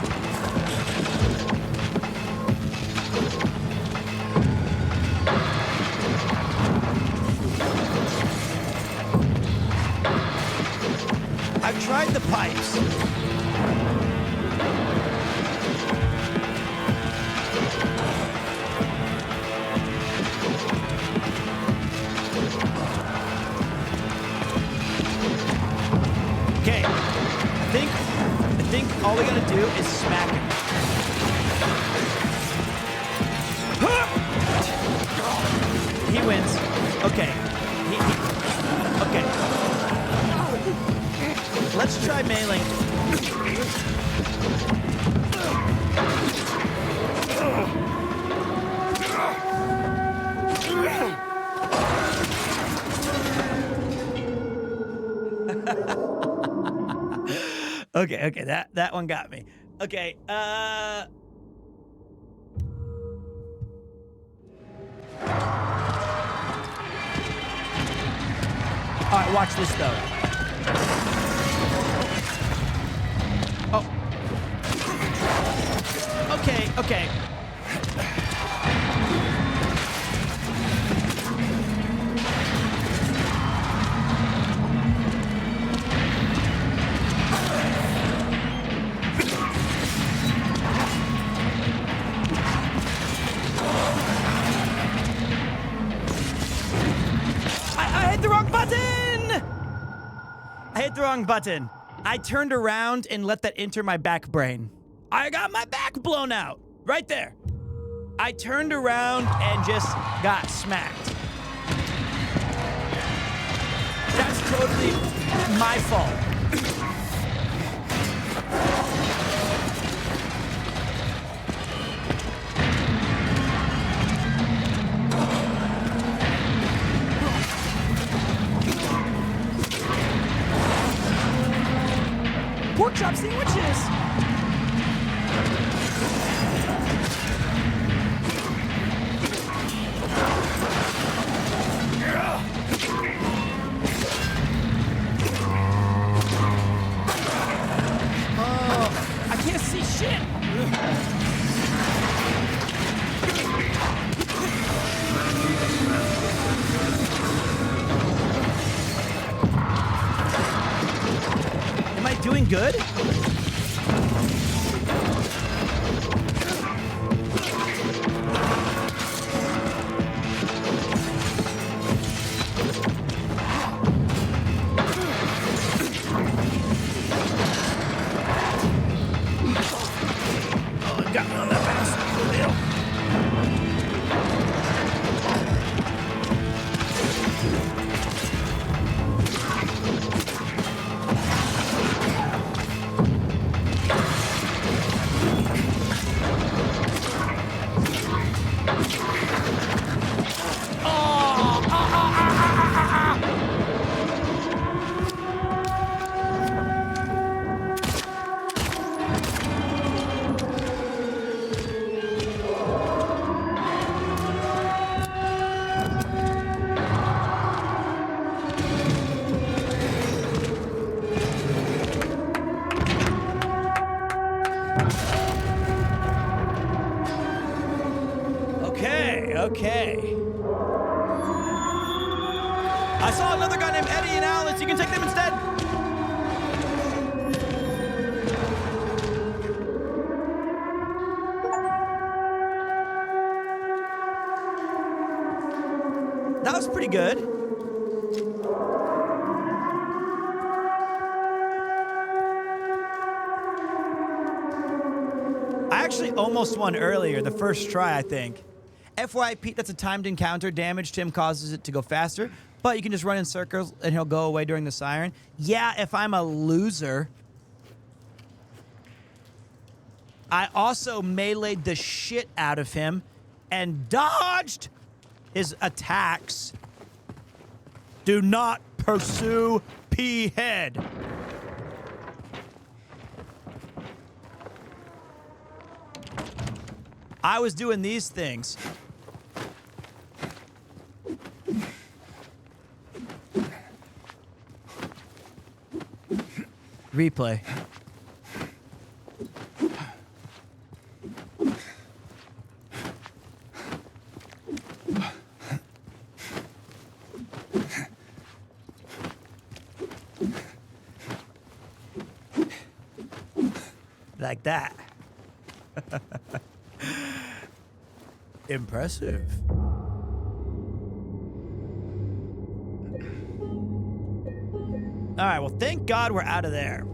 I've tried the pipes. Okay, think all we gotta do is smack him. He wins. Okay. Okay. Let's try melee. Okay, that one got me. Okay, all right, watch this though. Oh. Okay. I hit the wrong button! I hit the wrong button. I turned around and let that enter my back brain. I got my back blown out. Right there. I turned around and just got smacked. That's totally my fault. Pork chop sandwiches! Oh, I can't see shit! Am I doing good? Oh, it got me on that fast. Okay. I saw another guy named Eddie and Alice. You can take them instead. That was pretty good. I actually almost won earlier, the first try, I think. FYI, Pete, that's a timed encounter. Damage to him causes it to go faster, but you can just run in circles and he'll go away during the siren. Yeah, if I'm a loser. I also meleeed the shit out of him and dodged his attacks. Do not pursue P-head. I was doing these things. Replay. Like that. Impressive. All right, well, thank God we're out of there.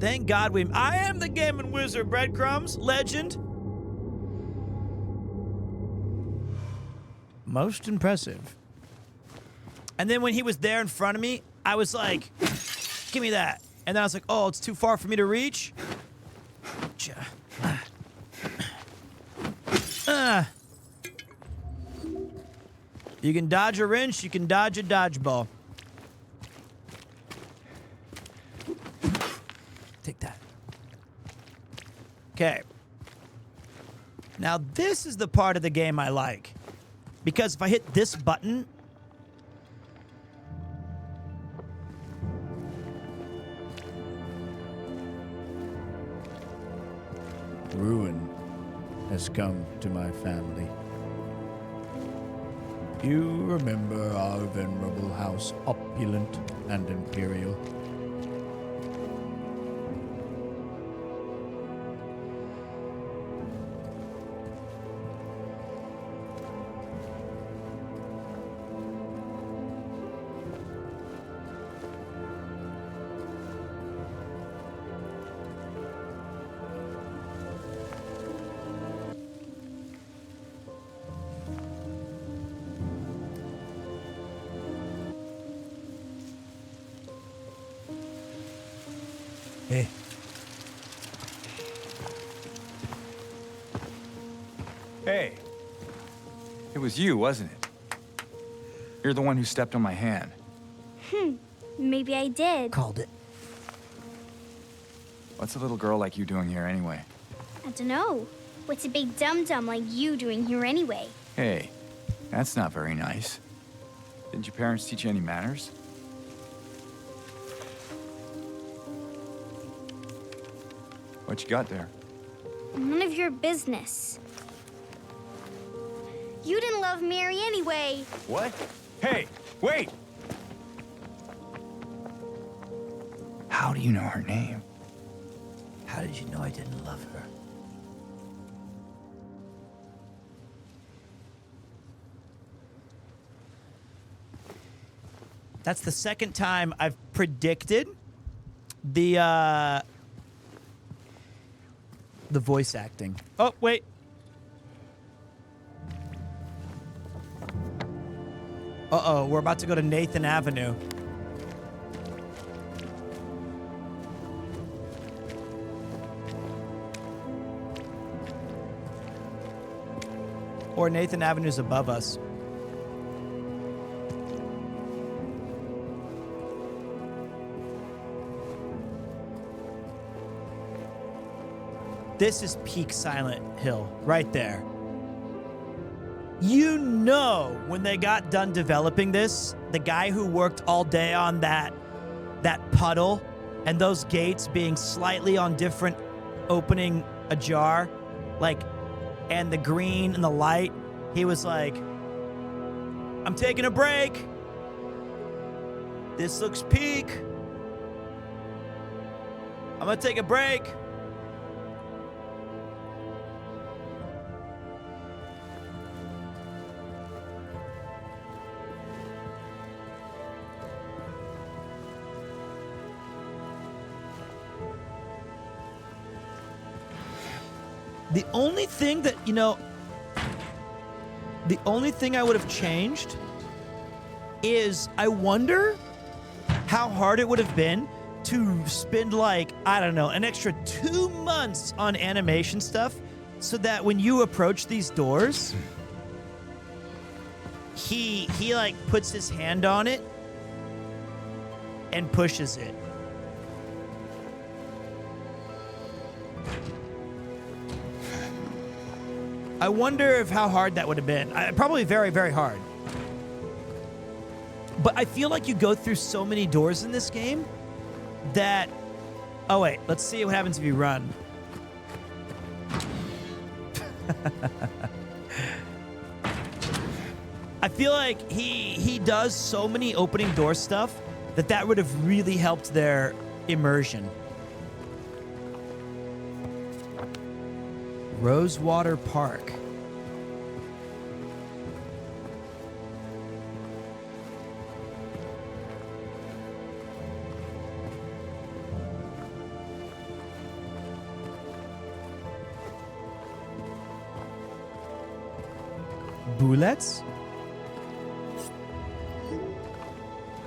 Thank God I am the Game & Wizard, breadcrumbs, legend. Most impressive. And then when he was there in front of me, I was like, give me that. And then I was like, oh, it's too far for me to reach. You can dodge a wrench, you can dodge a dodgeball. Take that. Okay. Now this is the part of the game I like. Because if I hit this button, ruin has come to my family. You remember our venerable house, opulent and imperial. Hey. Hey. It was you, wasn't it? You're the one who stepped on my hand. Maybe I did. Called it. What's a little girl like you doing here anyway? I don't know. What's a big dum-dum like you doing here anyway? Hey, that's not very nice. Didn't your parents teach you any manners? What you got there? None of your business. You didn't love Mary anyway. What? Hey, wait! How do you know her name? How did you know I didn't love her? That's the second time I've predicted the voice acting. Oh, wait. Uh-oh, we're about to go to Nathan Avenue. Or Nathan Avenue's above us. This is peak Silent Hill, right there. You know, when they got done developing this, the guy who worked all day on that puddle and those gates being slightly on different opening ajar, like, and the green and the light, he was like, I'm taking a break. This looks peak. I'm gonna take a break. The only thing that, the only thing I would have changed is I wonder how hard it would have been to spend, like, I don't know, an extra 2 months on animation stuff so that when you approach these doors, he like puts his hand on it and pushes it. I wonder if how hard that would have been. Probably very, very hard. But I feel like you go through so many doors in this game that... Oh, wait. Let's see what happens if you run. I feel like he does so many opening door stuff that would have really helped their immersion. Rosewater Park. Bullets?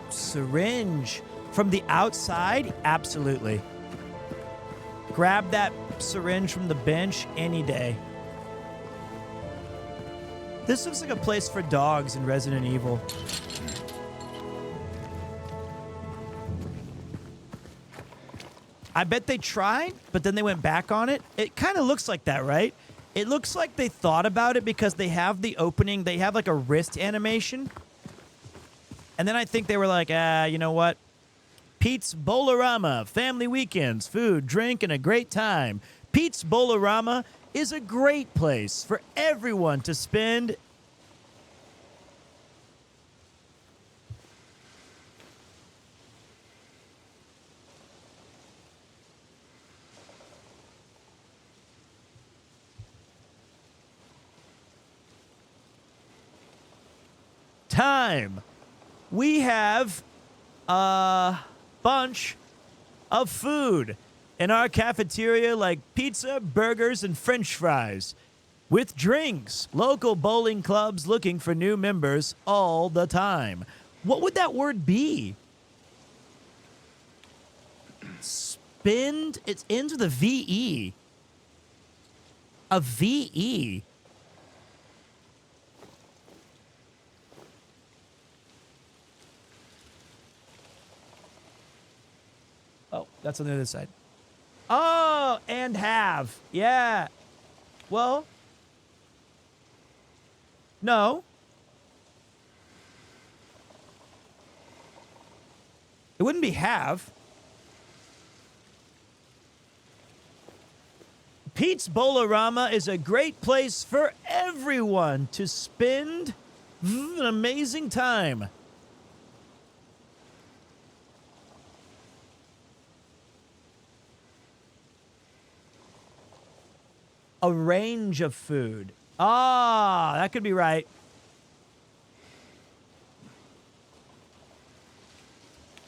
Syringe. From the outside? Absolutely. Grab that syringe from the bench any day. This looks like a place for dogs in Resident Evil. I bet they tried, but then they went back on it. It kind of looks like that, right? It looks like they thought about it because they have the opening. They have like a wrist animation. And then I think they were like, you know what? Pete's Bowl-O-Rama, family weekends, food, drink, and a great time. Pete's Bowl-O-Rama is a great place for everyone to spend time. We have a bunch of food in our cafeteria, like pizza, burgers, and french fries. With drinks, local bowling clubs looking for new members all the time. What would that word be? Spend, it ends with a V-E. A V-E. Oh, that's on the other side. Oh, and have. Yeah. Well, no. It wouldn't be have. Pete's Bowl-O-Rama is a great place for everyone to spend an amazing time. A range of food. Ah, that could be right.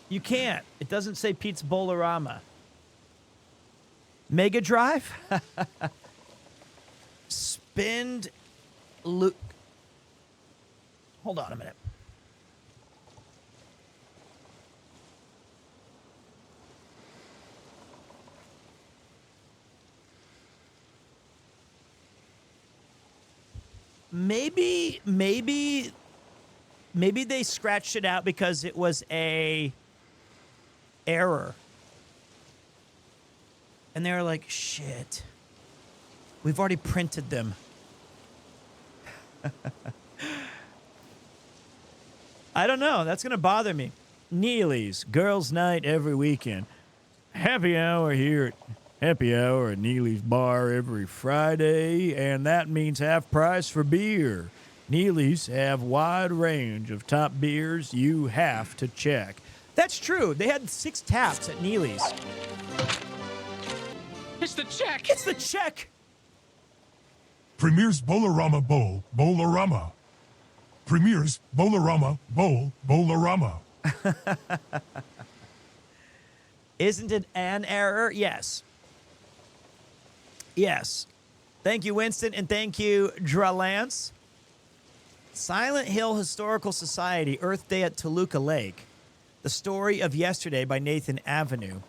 You can't. It doesn't say Pete's Bowl-O-Rama. Mega Drive? Spend... Hold on a minute. Maybe they scratched it out because it was a error. And they were like, shit. We've already printed them. I don't know. That's going to bother me. Neely's, girls' night every weekend. Happy hour here at Happy Hour at Neely's Bar every Friday, and that means half price for beer. Neely's have wide range of top beers you have to check. That's true. They had 6 taps at Neely's. It's the check. It's the check. Premier's Bowl-O-Rama Bowl, Bowl-O-Rama. Premier's Bowl-O-Rama Bowl, Bowl-O-Rama. Isn't it an error? Yes. Yes. Thank you, Winston, and thank you, Dralance. Silent Hill Historical Society, Earth Day at Toluca Lake. The Story of Yesterday by Nathan Avenue.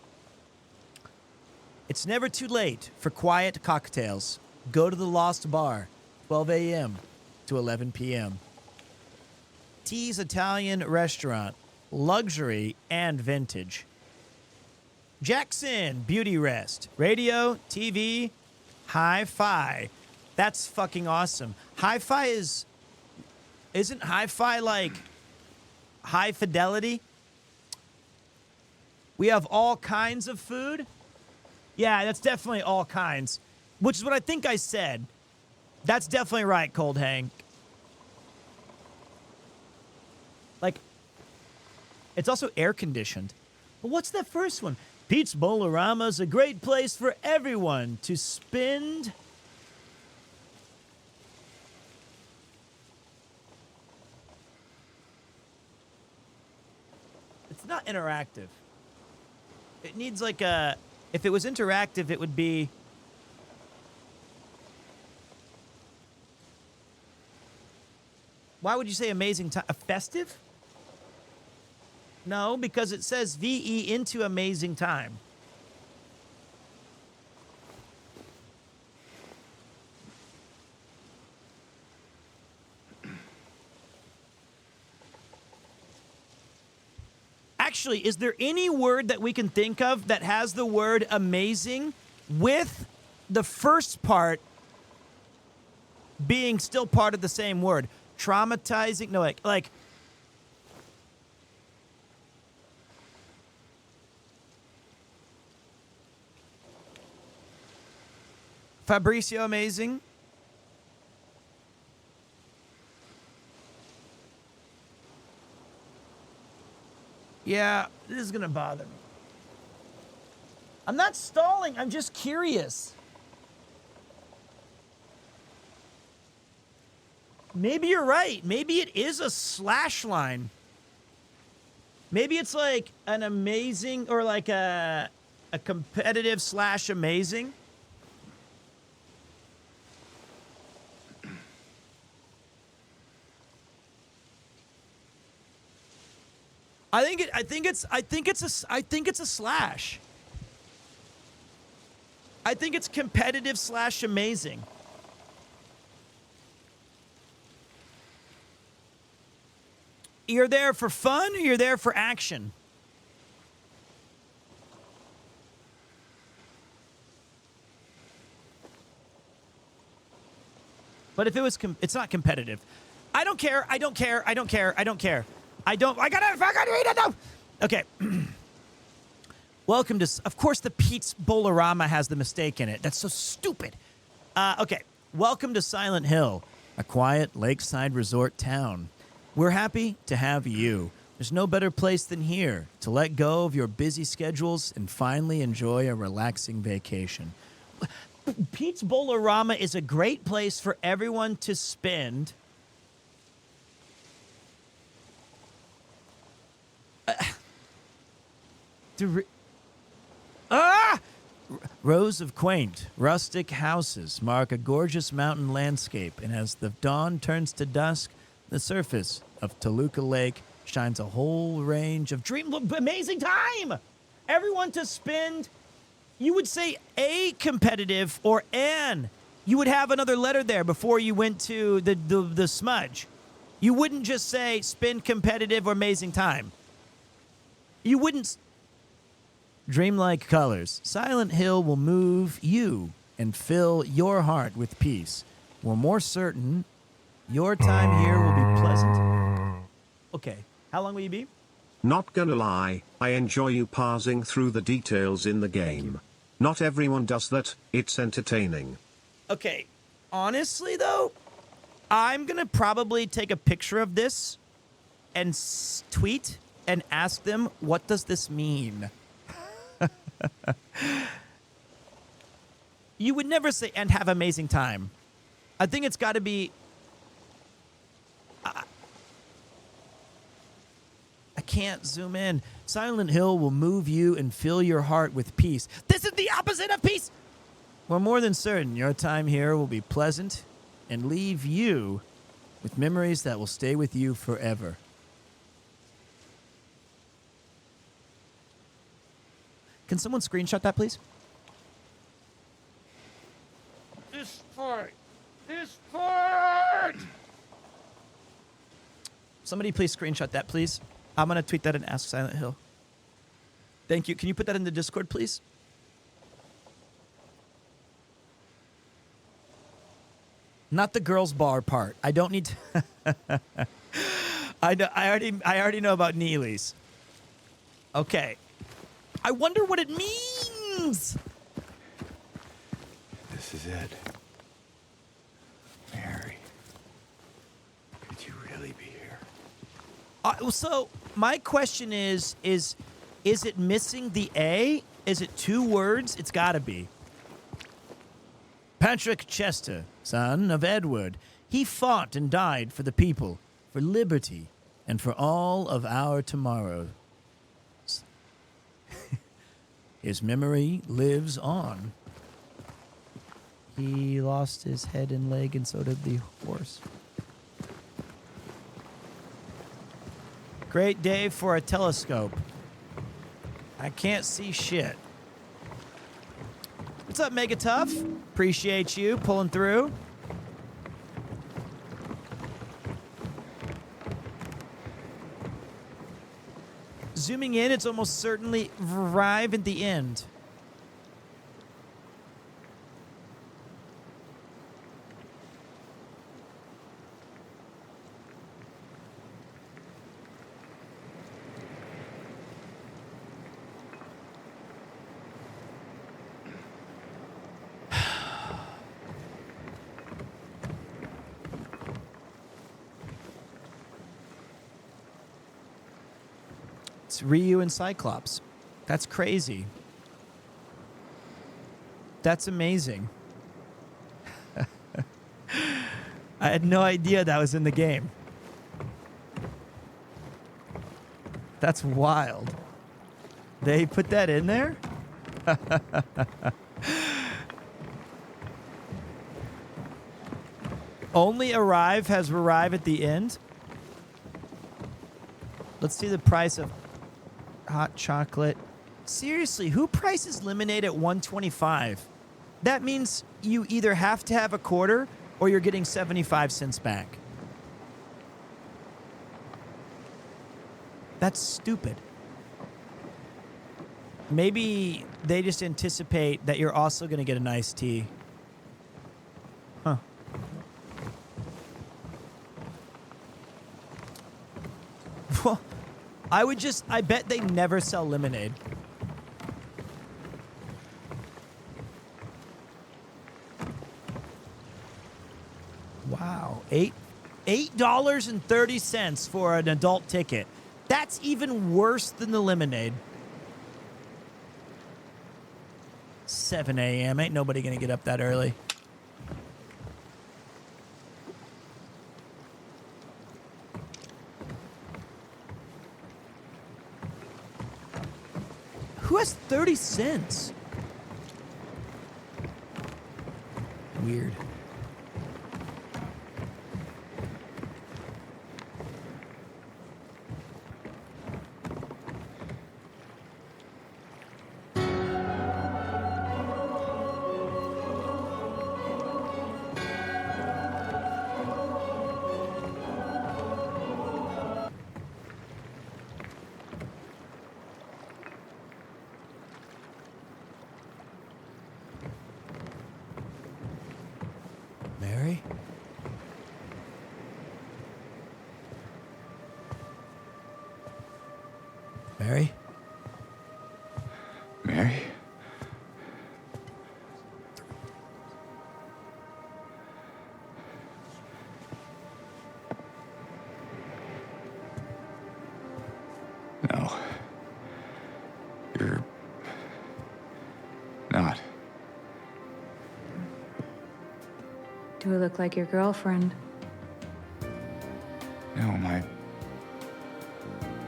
It's never too late for quiet cocktails. Go to the Lost Bar, 12 a.m. to 11 p.m. T's Italian Restaurant, luxury and vintage. Jackson Beauty Rest, radio, TV, hi-fi. That's fucking awesome. Hi-fi isn't hi-fi like high fidelity? We have all kinds of food. Yeah, that's definitely all kinds, which is what I think I said. That's definitely right, Cold Hank. Like, it's also air-conditioned. But what's that first one? Pete's Bowl-O-Rama is a great place for everyone to spend... It's not interactive. It needs like a... If it was interactive, it would be... Why would you say amazing time? Festive? No, because it says VE into amazing time. Actually, is there any word that we can think of that has the word amazing with the first part being still part of the same word? Traumatizing? No, like Fabricio amazing? Yeah, this is gonna bother me. I'm not stalling, I'm just curious. Maybe you're right. Maybe it is a slash line. Maybe it's like an amazing or like a competitive slash amazing. I think it's a slash. I think it's competitive slash amazing. You're there for fun or you're there for action? But if it was, it's not competitive. I don't care. I don't care. I don't care. I don't care. I gotta fucking read it though. Okay. Welcome to, of course the Pete's Bolorama has the mistake in it. That's so stupid. Okay. Welcome to Silent Hill, a quiet lakeside resort town. We're happy to have you. There's no better place than here to let go of your busy schedules and finally enjoy a relaxing vacation. Pete's Bolorama is a great place for everyone to spend rows of quaint, rustic houses mark a gorgeous mountain landscape, and as the dawn turns to dusk, the surface of Toluca Lake shines a whole range of amazing time. Everyone to spend, you would say a competitive or an. You would have another letter there before you went to the smudge. You wouldn't just say spend competitive or amazing time. You wouldn't. Dreamlike colors. Silent Hill will move you and fill your heart with peace. We're more certain your time here will be pleasant. Okay. How long will you be? Not gonna lie, I enjoy you parsing through the details in the game. Not everyone does that. It's entertaining. Okay. Honestly, though, I'm gonna probably take a picture of this and tweet and ask them, what does this mean? You would never say, and have amazing time. I think it's got to be... I can't zoom in. Silent Hill will move you and fill your heart with peace. This is the opposite of peace! We're more than certain your time here will be pleasant and leave you with memories that will stay with you forever. Can someone screenshot that, please? This part! Somebody please screenshot that, please. I'm going to tweet that and ask Silent Hill. Thank you. Can you put that in the Discord, please? Not the girls' bar part. I don't need to... I already know about Neely's. Okay. I wonder what it means. This is it. Mary. Could you really be here? So my question is it missing the A? Is it 2 words? It's got to be. Patrick Chester, son of Edward, he fought and died for the people, for liberty, and for all of our tomorrows. His memory lives on. He lost his head and leg, and so did the horse. Great day for a telescope. I can't see shit. What's up, Mega Tough? Appreciate you pulling through. Zooming in, it's almost certainly arrive at the end. It's Ryu and Cyclops. That's crazy. That's amazing. I had no idea that was in the game. That's wild. They put that in there? Only Arrive has Arrive at the end? Let's see the price of hot chocolate. Seriously, who prices lemonade at $1.25? That means you either have to have a quarter or you're getting 75 cents back. That's stupid. Maybe they just anticipate that you're also going to get an iced tea. Huh. Well, I bet they never sell lemonade. Wow. $8.30 for an adult ticket. That's even worse than the lemonade. 7 a.m. Ain't nobody gonna get up that early. Who has 30 cents? Weird. Mary? Mary? Mary? No. You're not. Do I look like your girlfriend? No, my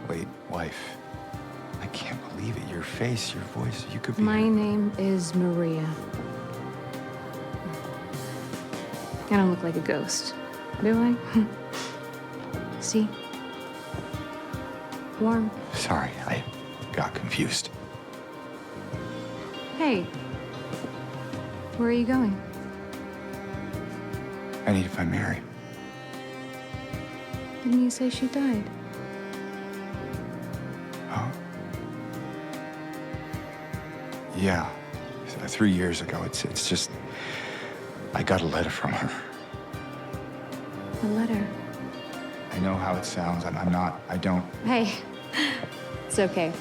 late wife. I can't believe it. Your face, your voice, you could be... My name is Maria. I don't look like a ghost, do I? See? Warm. Sorry, I got confused. Hey. Where are you going? I need to find Mary. Didn't you say she died? Oh? Yeah. 3 years ago. It's just... I got a letter from her. A letter? I know how it sounds. I'm not... I don't... Hey. It's okay.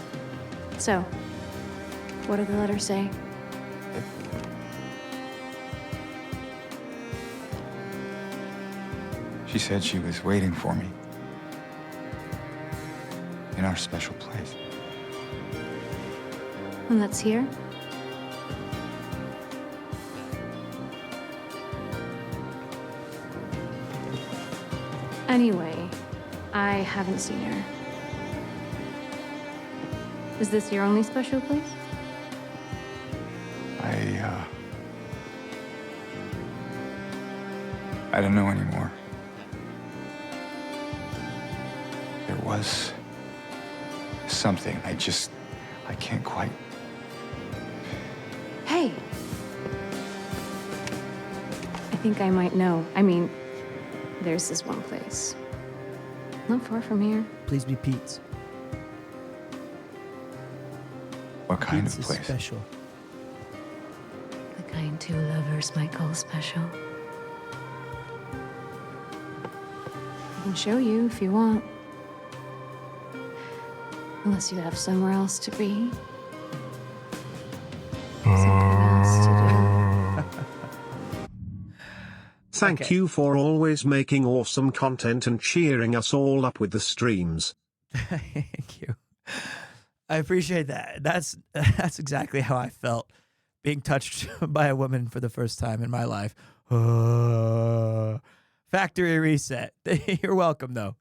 So, what did the letter say? She said she was waiting for me. In our special place. And that's here? Anyway, I haven't seen her. Is this your only special place? I don't know anymore. There was something. I can't quite. Hey. I think I might know. I mean, there's this one place. Not far from here. Please be Pete's. What kind Pete's of is place? special. The kind two lovers might call special. I can show you if you want. Unless you have somewhere else to be. Something else to do. Thank you for always making awesome content and cheering us all up with the streams. Thank you. I appreciate that. That's exactly how I felt being touched by a woman for the first time in my life. Factory reset. You're welcome, though.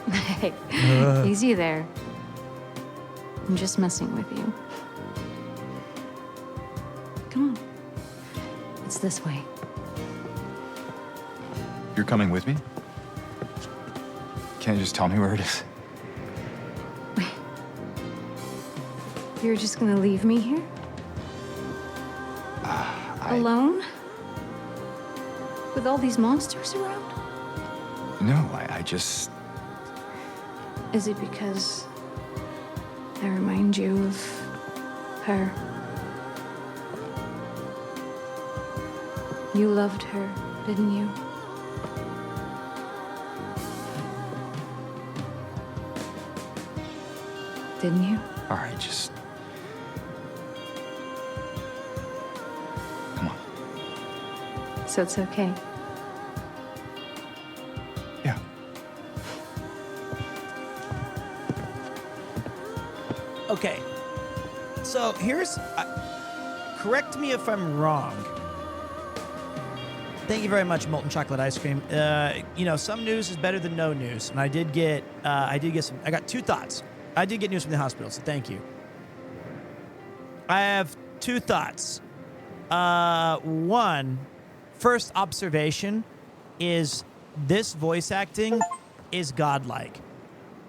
Hey, easy there. I'm just messing with you. Come on. It's this way. You're coming with me? Can't you just tell me where it is? You're just gonna leave me here? Alone? With all these monsters around? No, I just... Is it because I remind you of her? You loved her, didn't you? Didn't you? All right, just... So it's okay. Yeah. Okay. So here's... correct me if I'm wrong. Thank you very much, Molten Chocolate Ice Cream. You know, some news is better than no news, and I got two thoughts. I did get news from the hospital, so thank you. I have two thoughts. One, first observation is this voice acting is godlike.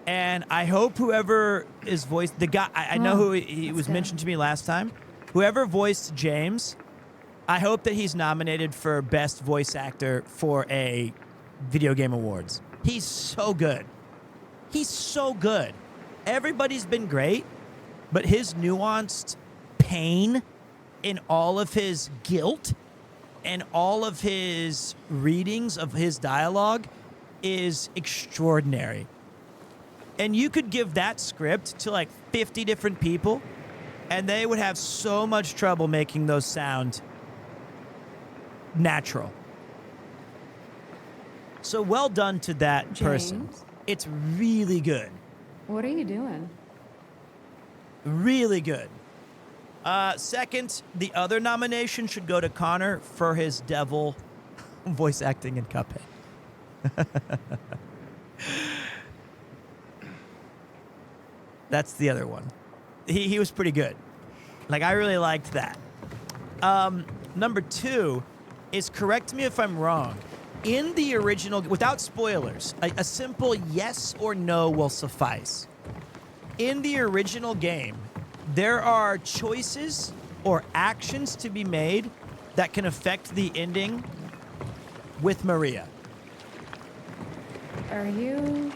And I hope whoever is voiced, the guy, I know who he was mentioned to me last time. Whoever voiced James, I hope that he's nominated for Best Voice Actor for a Video Game Awards. He's so good. He's so good. Everybody's been great, but his nuanced pain in all of his guilt and all of his readings of his dialogue is extraordinary. And you could give that script to like 50 different people, and they would have so much trouble making those sound natural. So well done to that person. James? It's really good. What are you doing? Really good. Second, the other nomination should go to Connor for his devil voice acting in Cuphead. That's the other one. He was pretty good. Like, I really liked that. Number two is, correct me if I'm wrong, in the original, without spoilers, a simple yes or no will suffice. In the original game, there are choices or actions to be made that can affect the ending with Maria. Are you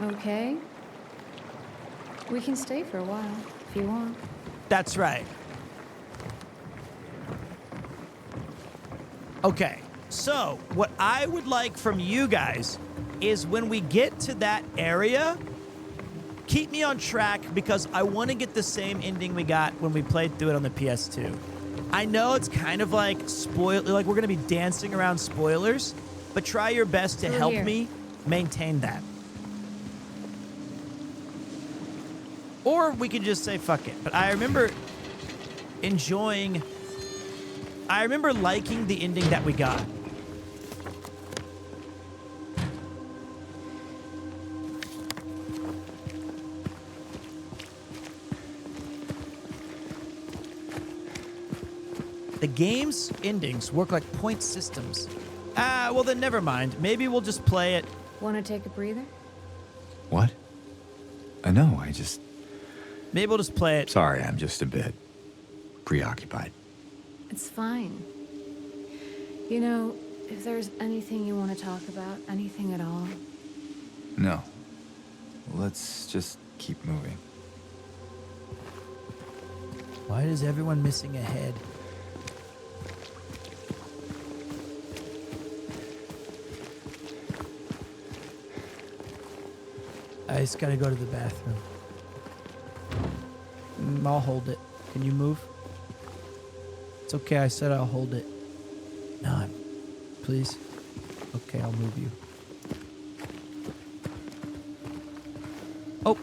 okay? We can stay for a while if you want. That's right. Okay, so what I would like from you guys is when we get to that area, keep me on track because I want to get the same ending we got when we played through it on the PS2. I know it's kind of like like we're going to be dancing around spoilers, but try your best to help me maintain that. Or we could just say fuck it. But I remember liking the ending that we got. The game's endings work like point systems. Well then never mind. Maybe we'll just play it. Want to take a breather? What? know, I just... Maybe we'll just play it. Sorry, I'm just a bit preoccupied. It's fine. You know, if there's anything you want to talk about, anything at all. No. Let's just keep moving. Why is everyone missing a head? I just gotta go to the bathroom. I'll hold it. Can you move? It's okay, I said I'll hold it. No, please. Okay, I'll move you. Oh,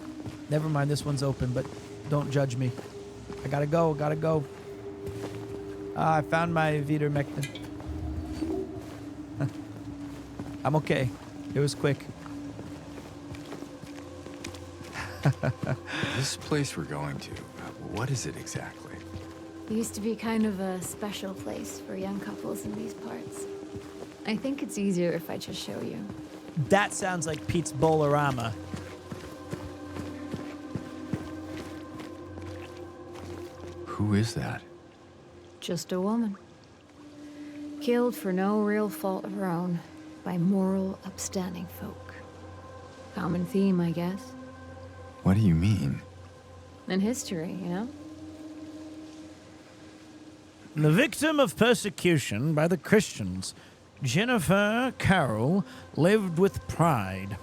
never mind, this one's open, but don't judge me. I gotta go. I found my Vidermectin. I'm okay. It was quick. This place we're going to, what is it exactly? It used to be kind of a special place for young couples in these parts. I think it's easier if I just show you. That sounds like Pete's Bolorama. Who is that? Just a woman. Killed for no real fault of her own by moral, upstanding folk. Common theme, I guess. What do you mean? In history, you know? The victim of persecution by the Christians, Jennifer Carroll lived with pride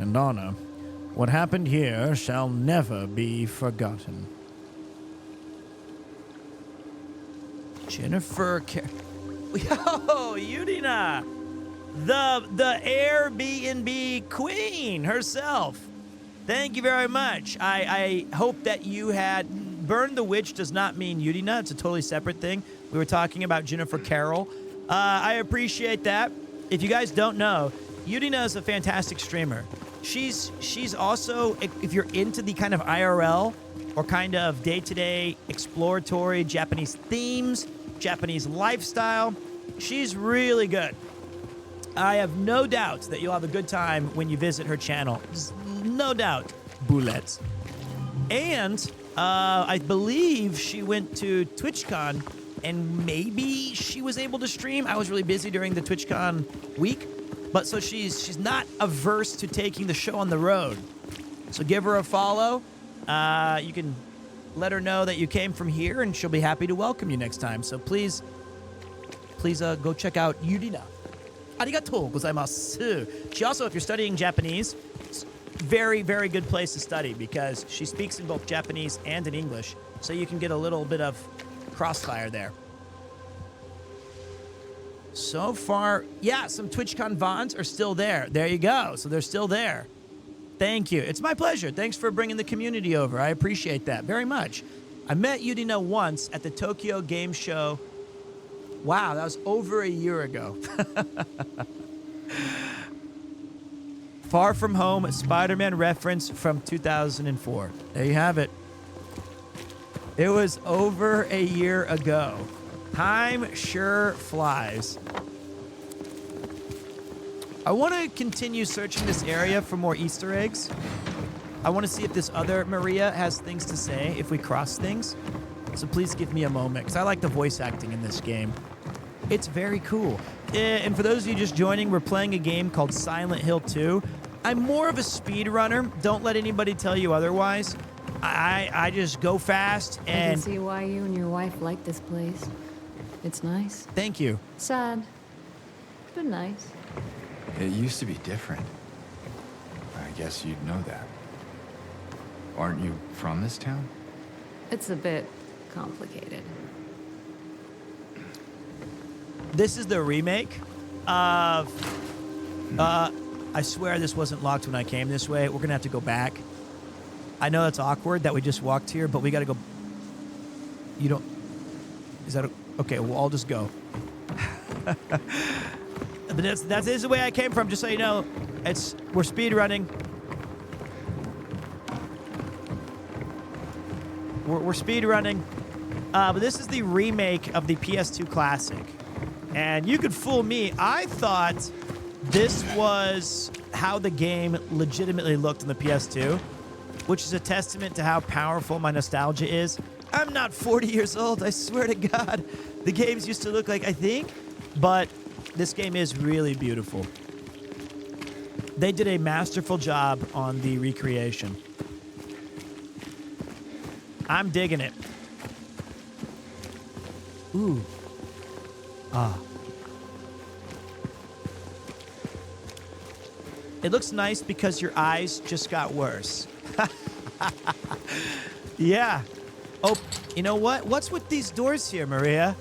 and honor. What happened here shall never be forgotten. Jennifer Yo, Yudina! The Airbnb queen herself. Thank you very much. I hope that you had... Burn the Witch does not mean Yudina. It's a totally separate thing. We were talking about Jennifer Carroll. I appreciate that. If you guys don't know, Yudina is a fantastic streamer. She's also, if you're into the kind of IRL or kind of day-to-day exploratory Japanese themes, Japanese lifestyle, she's really good. I have no doubt that you'll have a good time when you visit her channel. No doubt. Boulettes. And I believe she went to TwitchCon and maybe she was able to stream. I was really busy during the TwitchCon week. But so she's not averse to taking the show on the road. So give her a follow. You can let her know that you came from here and she'll be happy to welcome you next time. So please go check out Yurina. Arigatou gozaimasu. She also, if you're studying Japanese, very, very good place to study because she speaks in both Japanese and in English. So you can get a little bit of crossfire there. So far, yeah, some TwitchCon Vons are still there. There you go. So they're still there. Thank you. It's my pleasure. Thanks for bringing the community over. I appreciate that very much. I met Yudina once at the Tokyo Game Show. Wow, that was over a year ago. Far From Home, Spider-Man reference from 2004. There you have it. It was over a year ago. Time sure flies. I want to continue searching this area for more Easter eggs. I want to see if this other Maria has things to say, if we cross things. So please give me a moment, because I like the voice acting in this game. It's very cool. And for those of you just joining, we're playing a game called Silent Hill 2. I'm more of a speedrunner. Don't let anybody tell you otherwise. I just go fast and... I can see why you and your wife like this place. It's nice. Thank you. Sad, but nice. It used to be different. I guess you'd know that. Aren't you from this town? It's a bit complicated. This is the remake of... I swear this wasn't locked when I came this way. We're going to have to go back. I know that's awkward that we just walked here, but we got to go... You don't... Is that... Okay, well, I'll just go. But this is the way I came from, just so you know. We're speed running. We're speed running. But this is the remake of the PS2 classic. And you could fool me. I thought this was how the game legitimately looked on the PS2. which is a testament to how powerful my nostalgia is. I'm not 40 years old, I swear to God. The games used to look like, I think, but this game is really beautiful. They did a masterful job on the recreation. I'm digging it. Ooh. Ah. It looks nice because your eyes just got worse. Yeah. Oh, you know what? What's with these doors here, Maria?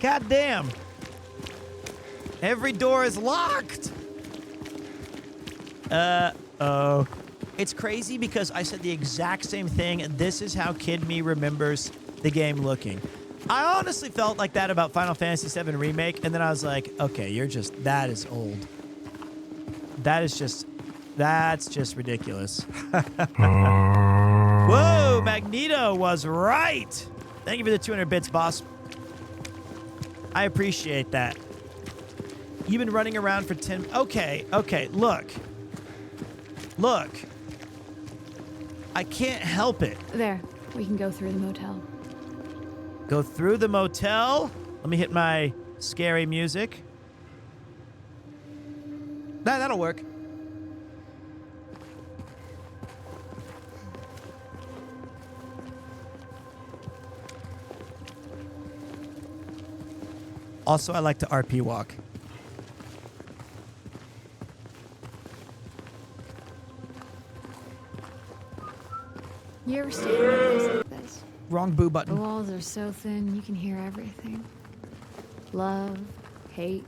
God damn. Every door is locked. Oh. It's crazy because I said the exact same thing. This is how Kid Me remembers the game looking. I honestly felt like that about Final Fantasy VII Remake, and then I was like, okay, that is old. That's just ridiculous. Whoa, Magneto was right. Thank you for the 200 bits, boss. I appreciate that. You've been running around for 10... Okay, look. Look. I can't help it. There, we can go through the motel. Go through the motel? Let me hit my scary music. That'll work. Also, I like to RP walk. You ever stay in a place like this? Wrong boo button. The walls are so thin, you can hear everything. Love, hate,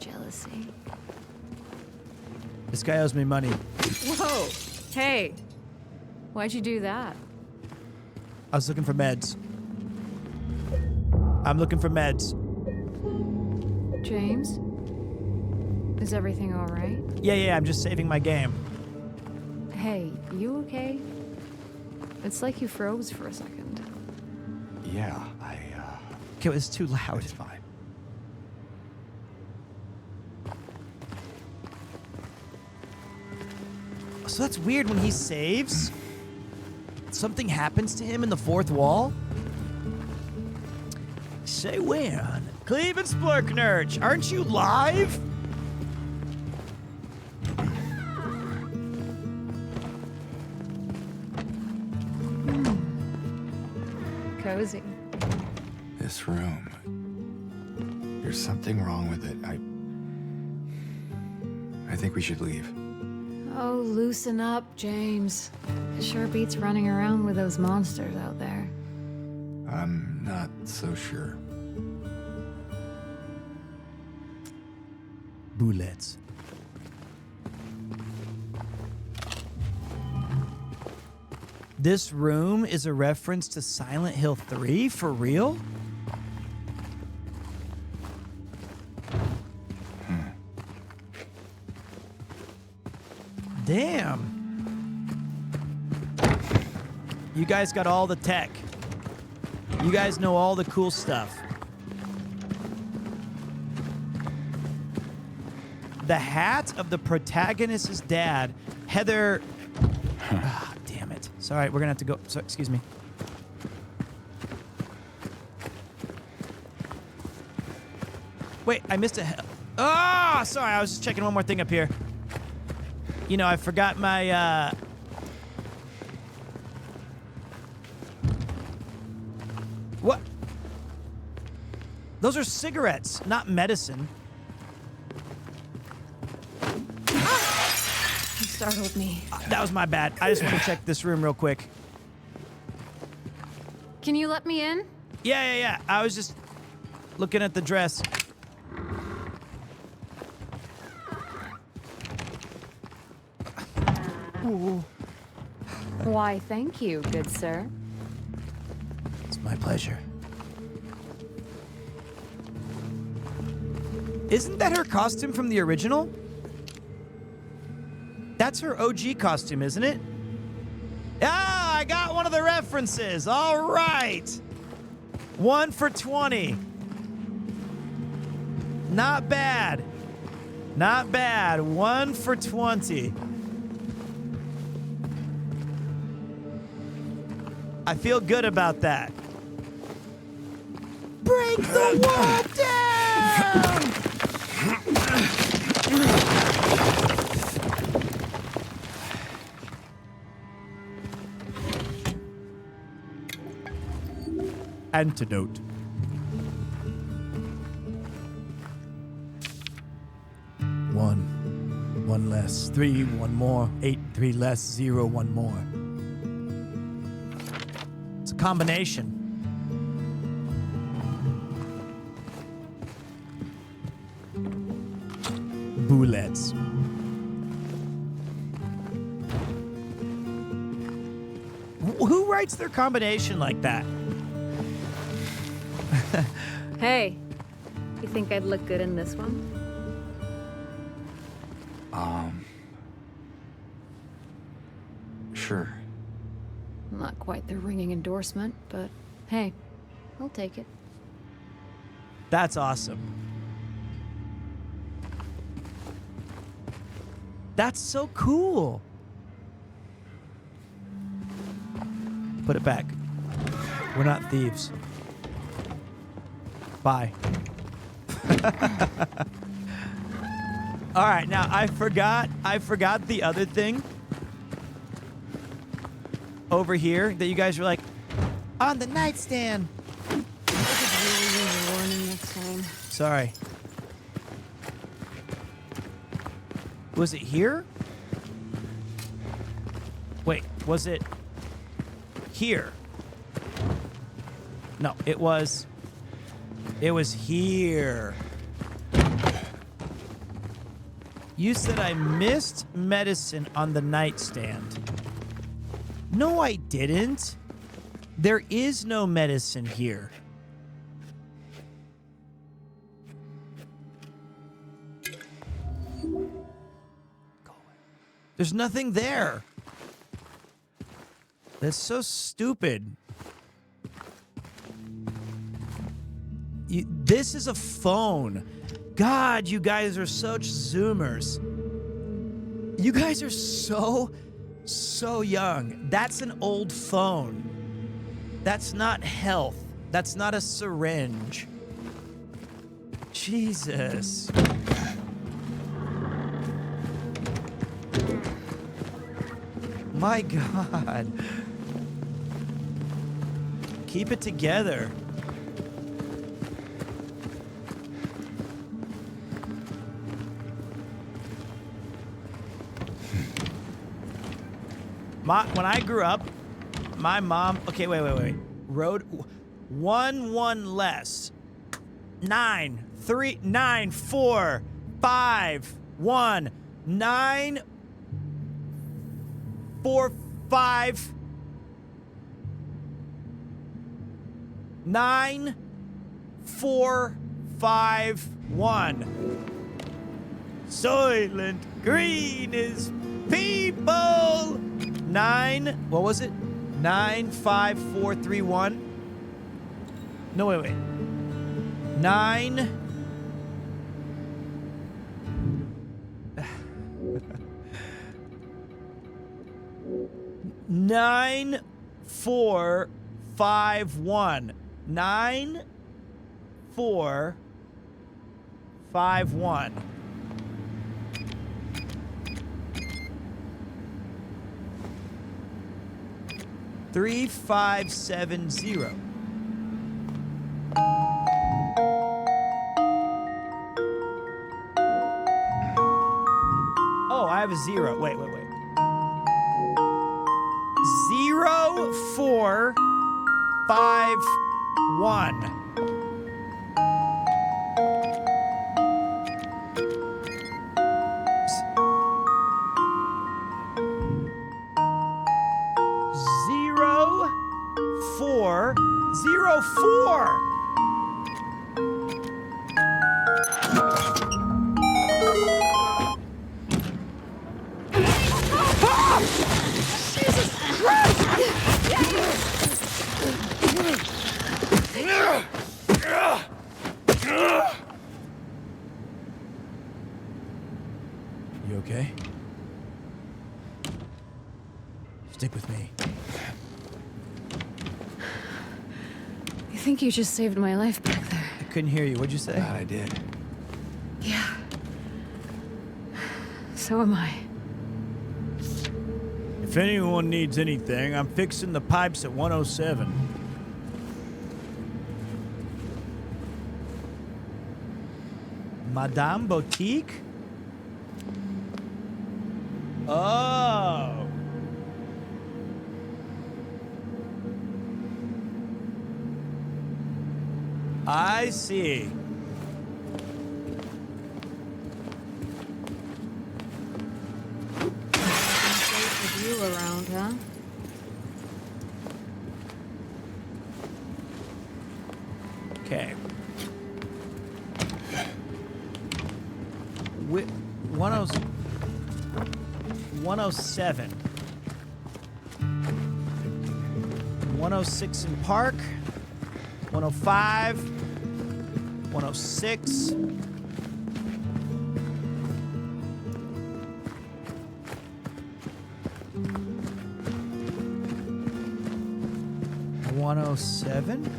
jealousy. This guy owes me money. Whoa! Hey! Why'd you do that? I was looking for meds. I'm looking for meds. James? Is everything all right? Yeah, I'm just saving my game. Hey, you okay? It's like you froze for a second. Yeah, Okay, it was too loud. It's fine. So that's weird. When he saves, something happens to him in the fourth wall? Say when? Cleve and Splurknurch, aren't you live? Cozy. This room. There's something wrong with it. I think we should leave. Oh, loosen up, James. It sure beats running around with those monsters out there. I'm not so sure. Bullets. This room is a reference to Silent Hill 3? For real? Damn. You guys got all the tech. You guys know all the cool stuff. The hat of the protagonist's dad, Heather... Ah, damn it. Sorry, we're gonna have to go... Sorry, excuse me. Wait, I missed a... Oh, sorry, I was just checking one more thing up here. You know, I forgot my, What? Those are cigarettes, not medicine. You startled me. That was my bad. I just want to check this room real quick. Can you let me in? Yeah. I was just looking at the dress. Ooh. Why, thank you, good sir. It's my pleasure. Isn't that her costume from the original? That's her OG costume, isn't it? Ah, I got one of the references. All right. 1 for 20. Not bad. Not bad. 1 for 20. I feel good about that. Break the wall down! Antidote. One less. 3, 1 more. 8, 3 less. 0, 1 more. It's a combination. Bullets. Who writes their combination like that? Hey, you think I'd look good in this one? Sure. Not quite the ringing endorsement, but hey, I'll take it. That's awesome. That's so cool. Put it back. We're not thieves. Bye. All right, now I forgot the other thing over here that you guys were like, on the nightstand. Warning next time. Sorry. Was it here? Wait, was it here? No, it was here. You said I missed medicine on the nightstand. No, I didn't. There is no medicine here. There's nothing there. That's so stupid. This is a phone. God, you guys are such Zoomers. You guys are so young. That's an old phone. That's not health. That's not a syringe. Jesus. My God. Keep it together. When I grew up, my mom... Okay, wait. Road... 1 less. 9, 3, 9, 4, 5, 1. 9, 4, 5. 9, 4, 5, 1. Soylent Green is people. 9, what was it? 9, 5, 4, 3, 1. No, wait. 9. 9, 4, 5, 1. 9, 4, 5, 1. 3, 5, 7, 0. Oh, I have a 0. Wait. 0, 4, 5, 1. You okay? Stick with me. think you just saved my life back there. I couldn't hear you. What'd you say? Glad I did. Yeah. So am I. If anyone needs anything, I'm fixing the pipes at 107. Madame Boutique? Oh. I see. With you around, huh? Okay. 107. 106 in Park. 105. 106. $107?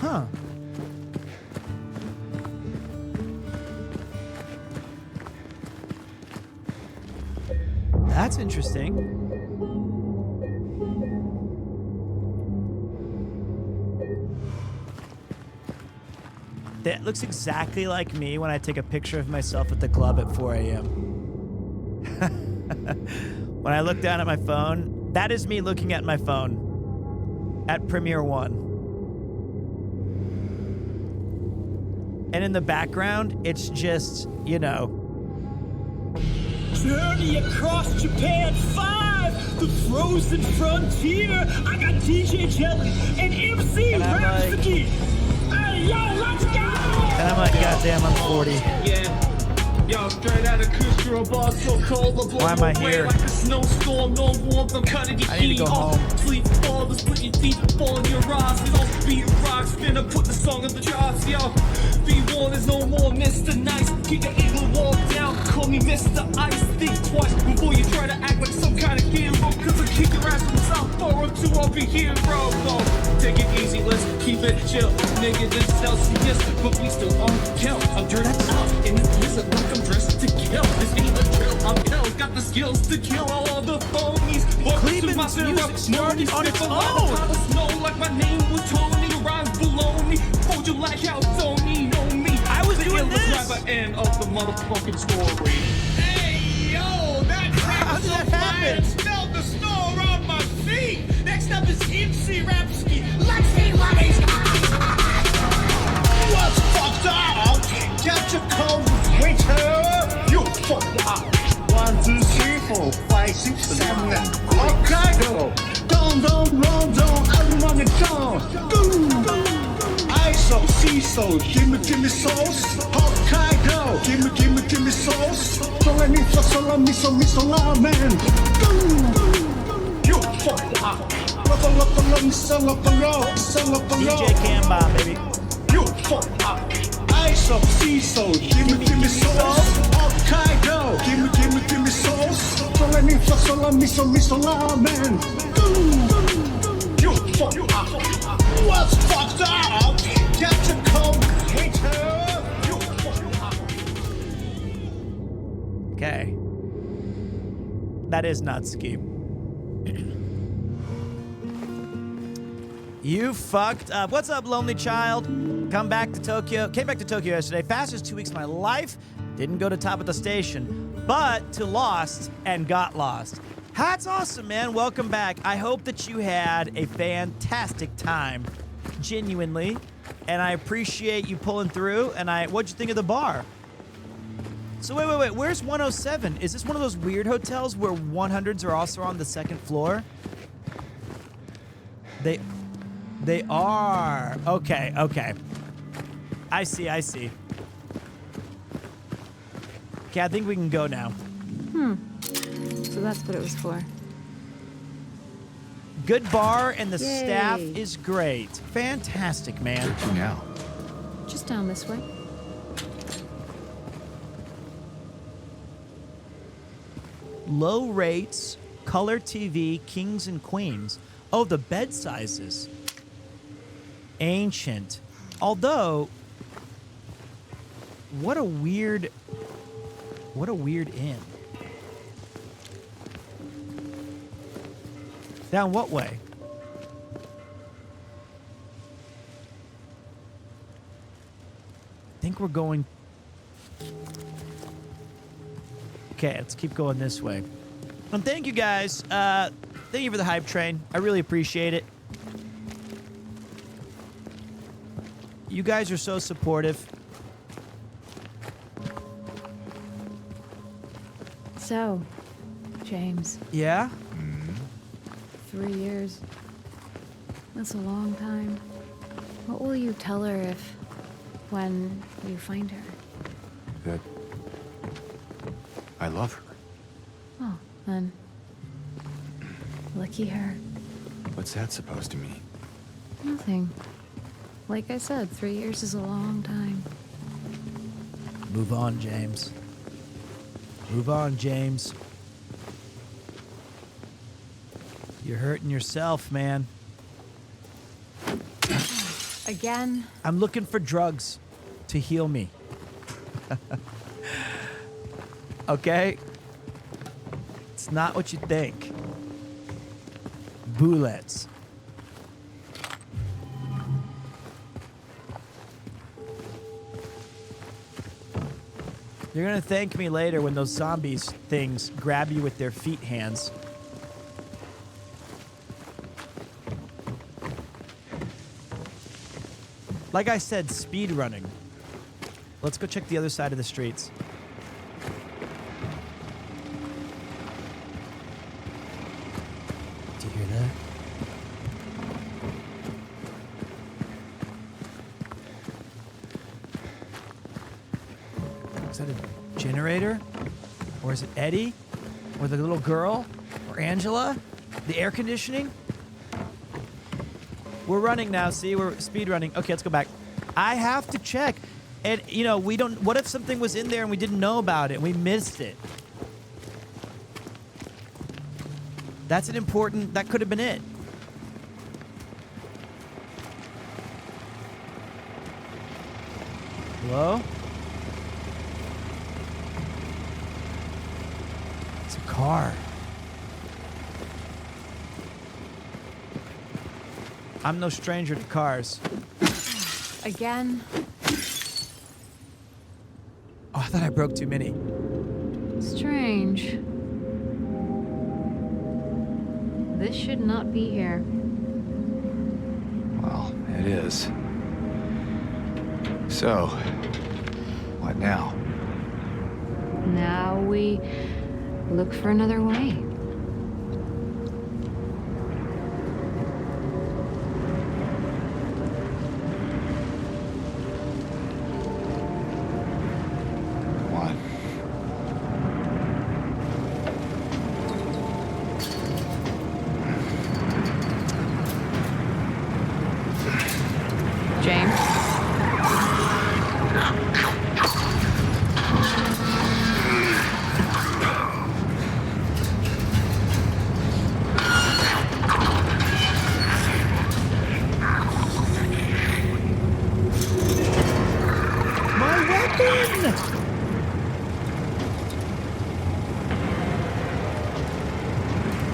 Huh. That's interesting. That looks exactly like me when I take a picture of myself at the club at 4 a.m. When I look down at my phone, that is me looking at my phone at Premiere 1. And in the background, it's just, you know. Journey across Japan 5, the frozen frontier. I got DJ Jelly and MC Rhapsody. Hey, yo, let's go! And I'm like, goddamn, I'm 40. Yeah. Yo, straight out of Kustra, bar so cold, why am I here? Like a snowstorm, no warmth, I'm cutting your I need to go home. Sleep ballers, put your teeth fall in your eyes. It's all beat rock, spinner, put the song on the charts, yo. Be warned, there's no more Mr. Nice. Keep the eagle walk down, call me Mr. Ice. Think twice before you try to act like some kind of hero. Cause I kick your ass from South 402, I'll be here, bro. Take it easy, let's keep it chill. Nigga, this is Celsius, but we still on kill. I'm dressed up in this blizzard like I'm dressed to kill. This ain't a drill, I'm ill. Got the skills to kill all the phonies. Cleveland's music started on its own. Snow like my name was Tony, rhymes baloney. Told you like how Tony know me. I was doing this. Rapper end of the motherfucking story. Hey, yo, how did that happen? Smelled the snow around my feet. Next up is MC Rhapsody. Let's see what he's got. What's fucked up? Got your cold winter. You fucked up. 1, 2, 3, 4, 5, 6, 7, 8. Hokkaido. Don't, I'm running down. ISO, CISO, gimme sauce. Hokkaido, gimme sauce. Don't let me so ramen. You fucked up. DJ Cambot, baby. You fucked up. ISO, CISO, gimme sauce. Hokkaido, gimme sauce. Don't let me so ramen. You fucked up. What's fucked up? Got your cold hater. You fucked up. Okay. That is Natsuki. You fucked up. What's up, lonely child? Came back to Tokyo yesterday. Fastest 2 weeks of my life. Didn't go to top of the station, but to Lost and got lost. That's awesome, man. Welcome back. I hope that you had a fantastic time. Genuinely. And I appreciate you pulling through. And what'd you think of the bar? So wait. Where's 107? Is this one of those weird hotels where 100s are also on the second floor? They are. Okay. I see. Okay, I think we can go now. So that's what it was for. Good bar and the Yay. staff is great. Fantastic, man. Where to now? Just down this way. Low rates, Color TV, kings and queens. Oh, the bed sizes. Ancient. Although, what a weird inn. Down what way? I think we're going... Okay, let's keep going this way. And thank you guys. Thank you for the hype train. I really appreciate it. You guys are so supportive. So, James. Yeah? 3 years. That's a long time. What will you tell her when you find her? That I love her. Oh, then. Lucky her. What's that supposed to mean? Nothing. Like I said, 3 years is a long time. Move on, James. Move on, James. You're hurting yourself, man. Again? I'm looking for drugs to heal me. Okay? It's not what you think. Bullets. You're gonna thank me later when those zombies things grab you with their feet hands. Like I said, speed running. Let's go check the other side of the streets. Do you hear that? Is that a generator? Or is it Eddie? Or the little girl? Or Angela? The air conditioning? We're running now, see? We're speed running. Okay, let's go back. I have to check. And, you know, we don't... What if something was in there and we didn't know about it and we missed it? That's an important... That could have been it. Hello? It's a car. I'm no stranger to cars. Again? Oh, I thought I broke too many. Strange. This should not be here. Well, it is. So, what now? Now we look for another way.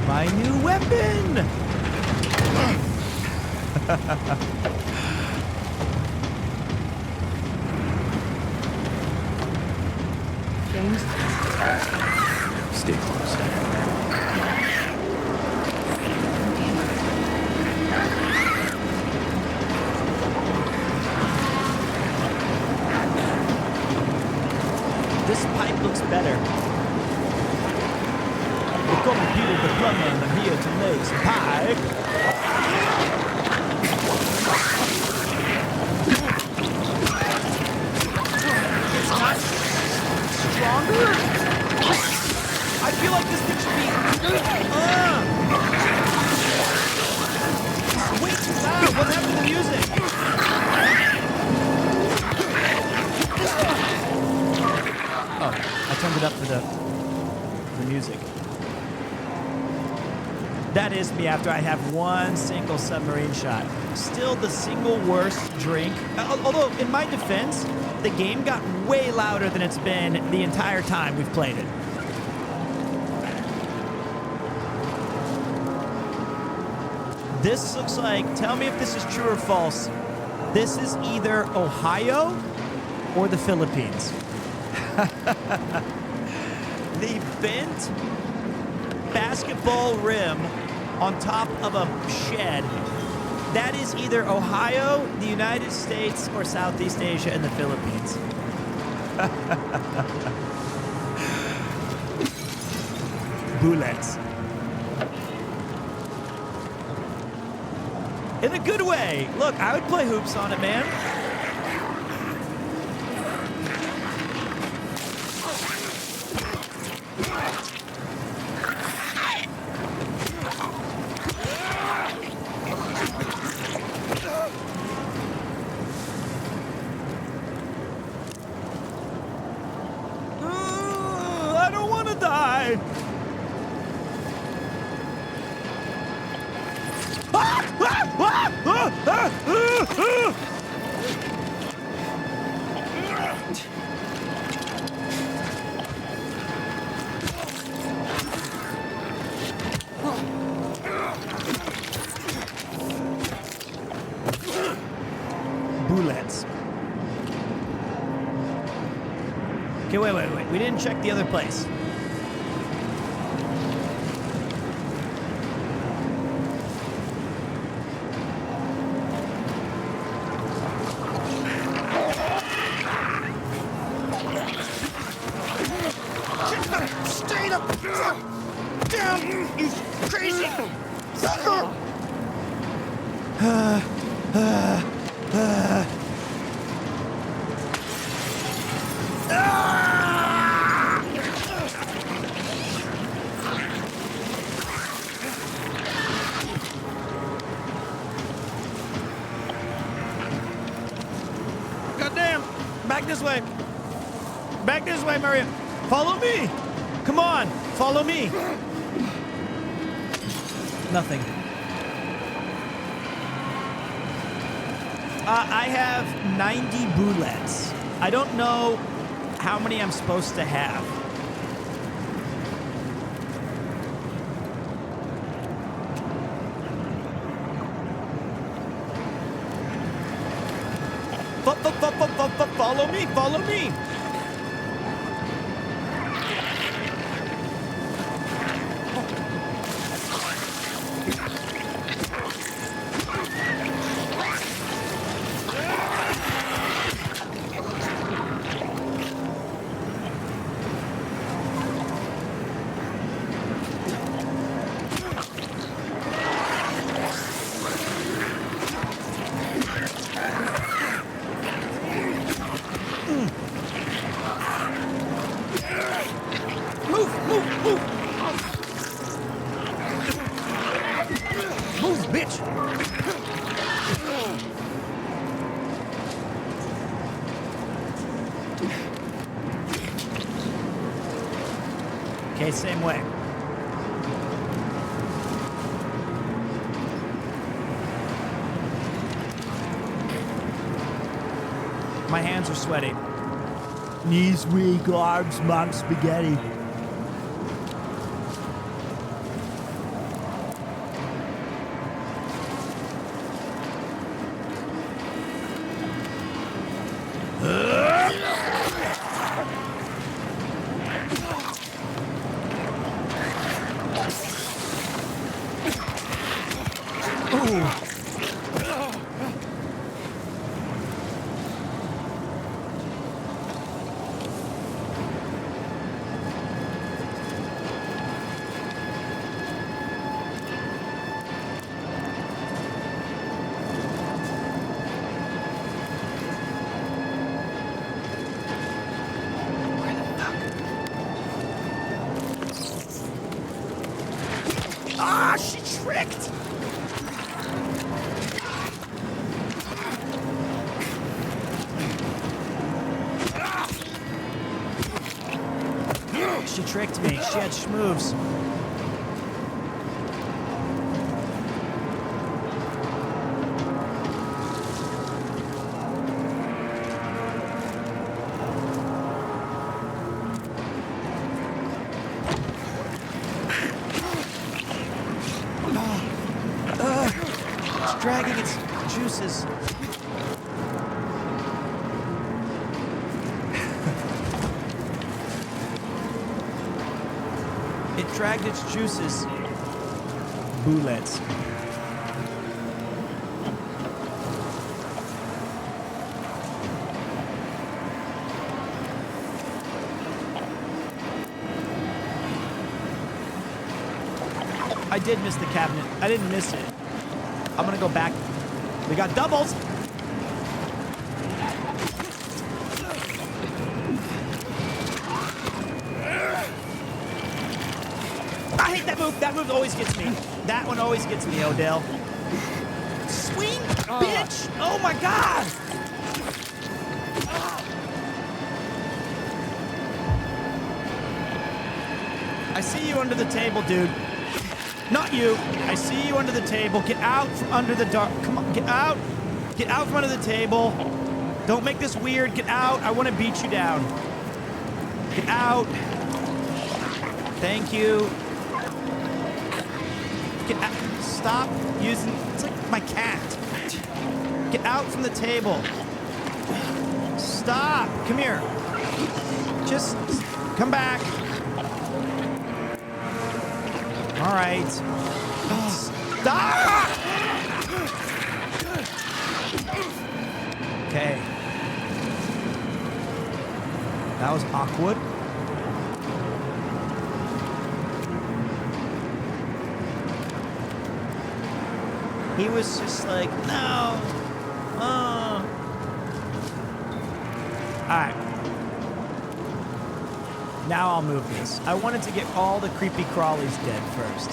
My new weapon! James? Stay close. This pipe looks better. Call me Peter the plumber, and I'm here to lay some pipe. It's not stronger? I feel like this thing should be... It's way too loud. What happened to the music? Oh, I turned it up for the music. That is me after I have one single submarine shot. Still the single worst drink. Although, in my defense, the game got way louder than it's been the entire time we've played it. This looks like, tell me if this is true or false. This is either Ohio or the Philippines. The bent basketball rim on top of a shed. That is either Ohio, the United States, or Southeast Asia and the Philippines. Bullets. In a good way. Look, I would play hoops on it, man. I don't want to die. Bullets. Okay, wait. We didn't check the other place. Stay up! Down, you crazy! Goddamn! Back this way! Back this way, Maria! Follow me! Come on! Follow me! Nothing. I have 90 bullets. I don't know how many I'm supposed to have. Follow me! Follow me! Move, bitch! Okay, same way. My hands are sweaty. Knees weak, arms mom spaghetti. Ah, she tricked! She tricked me. She had schmoves. dragging its juices. It dragged its juices. Bullets. I did miss the cabinet. I didn't miss it. I'm gonna go back. We got doubles. I hate that move. That move always gets me. That one always gets me, Odell. Swing, bitch! Oh my god! I see you under the table, dude. Not you. I see you under the table. Get out from under the dark. Come on, get out. Get out from under the table. Don't make this weird. Get out. I want to beat you down. Get out. Thank you. Get out. Stop using... It's like my cat. Get out from the table. Stop. Come here. Just come back. All right. Stop! Okay. That was awkward. He was just like, no. All right. Now I'll move this. I wanted to get all the creepy crawlies dead first.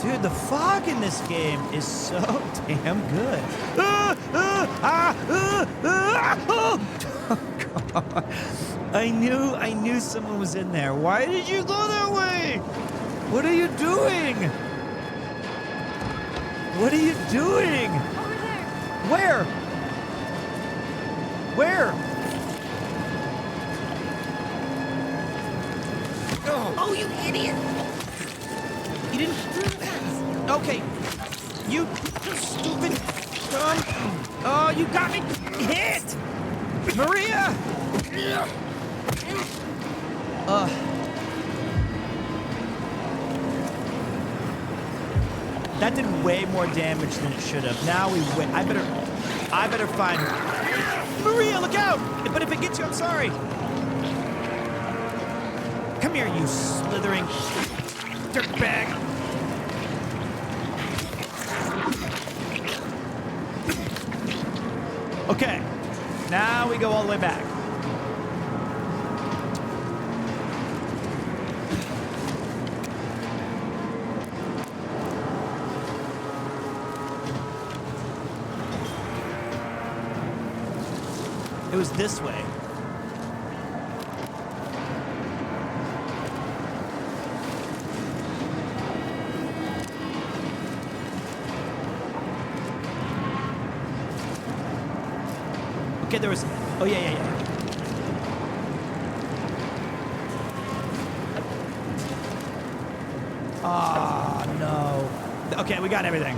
Dude, the fog in this game is so damn good. Oh, God. I knew someone was in there. Why did you go that way? What are you doing? What are you doing? Where? Where? Oh, you idiot! You didn't... Okay. You stupid... Oh, you got me hit! Maria! That did way more damage than it should have. Now we win. I better find... Maria, look out! But if it gets you, I'm sorry. Come here, you slithering dirtbag. Okay. Now we go all the way back. It was this way. Okay, there was... Oh, yeah. Ah, no. Okay, we got everything.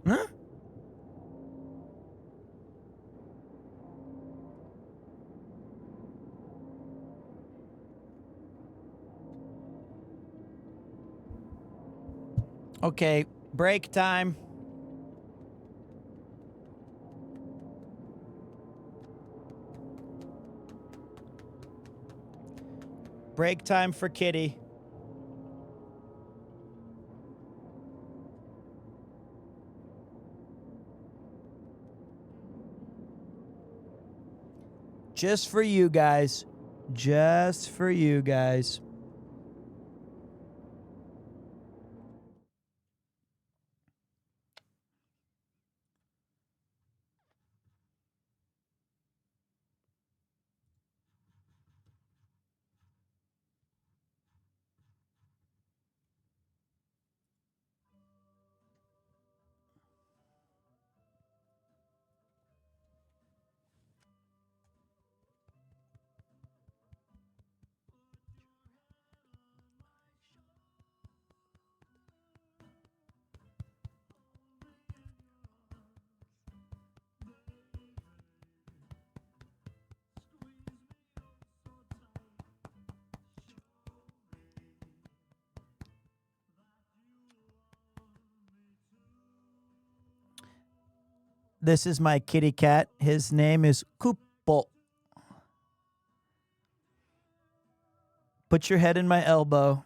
Huh? Okay, break time. Break time for Kitty. Just for you guys. Just for you guys. This is my kitty cat. His name is Kupo. Put your head in my elbow.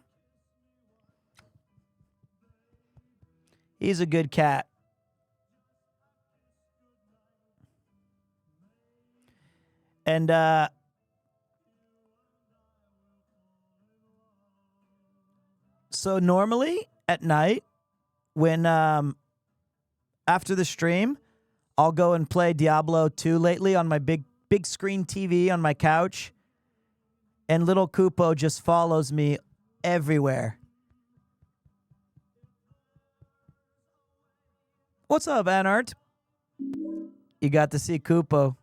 He's a good cat. And so normally at night when after the stream, I'll go and play Diablo 2 lately on my big screen TV on my couch. And little Kupo just follows me everywhere. What's up, Anart? You got to see Kupo.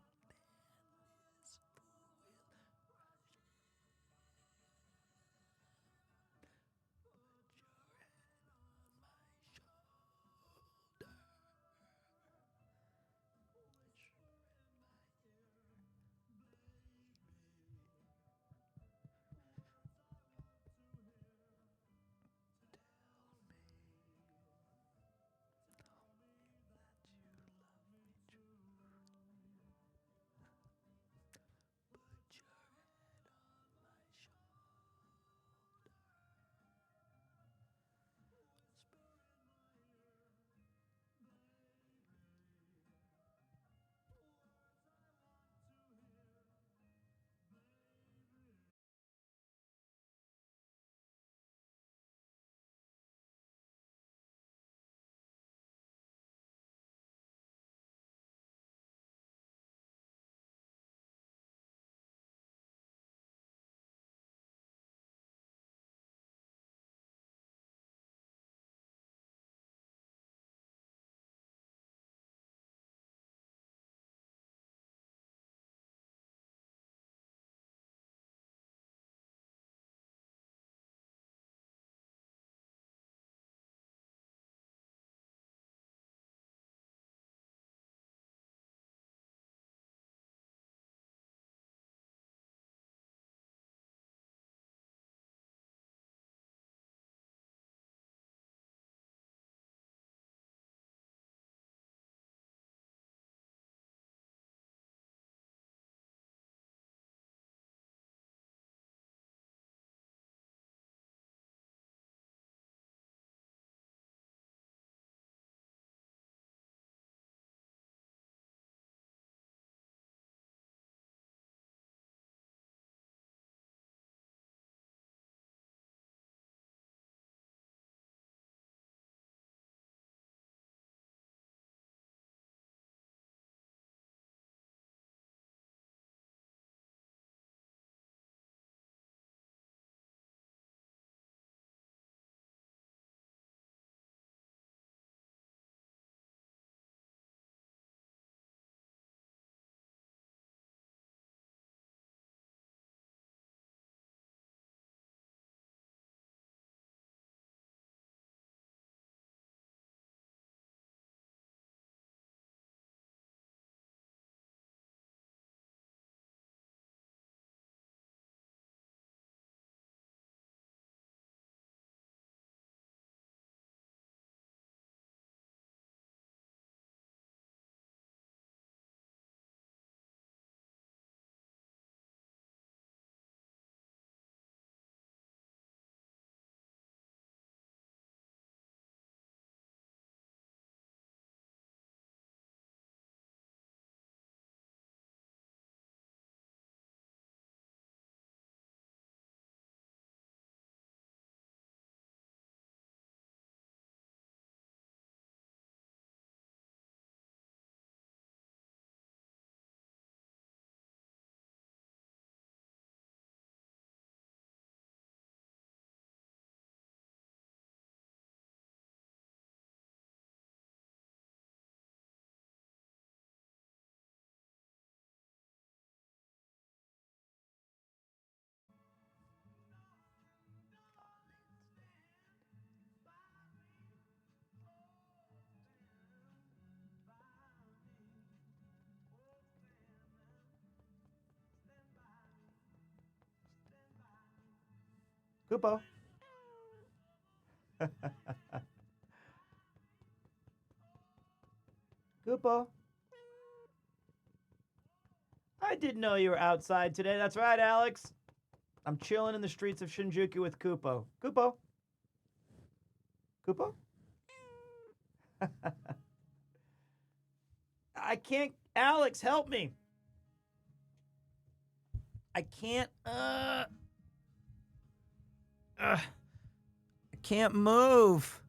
Kupo. Kupo. I didn't know you were outside today. That's right, Alex. I'm chilling in the streets of Shinjuku with Kupo. Kupo? Kupo? I can't. Alex, help me. I can't. I can't move.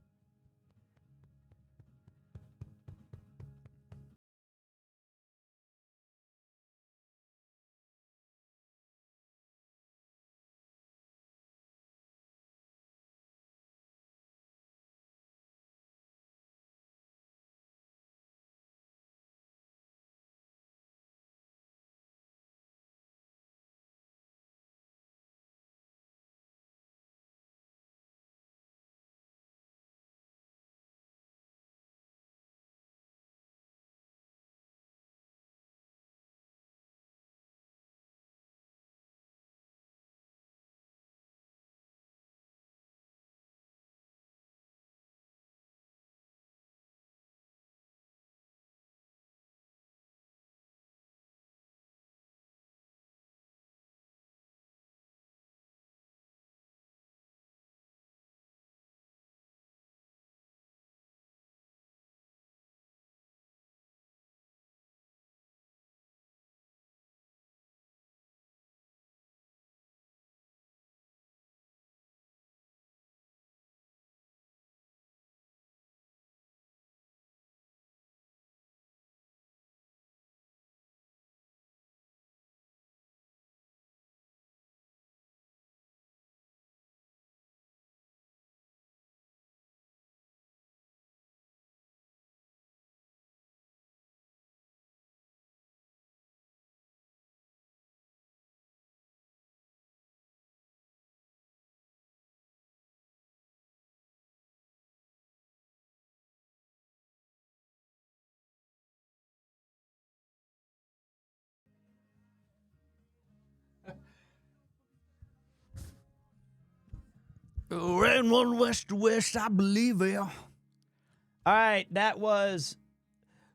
Ran one west to west, I believe it. All right, that was.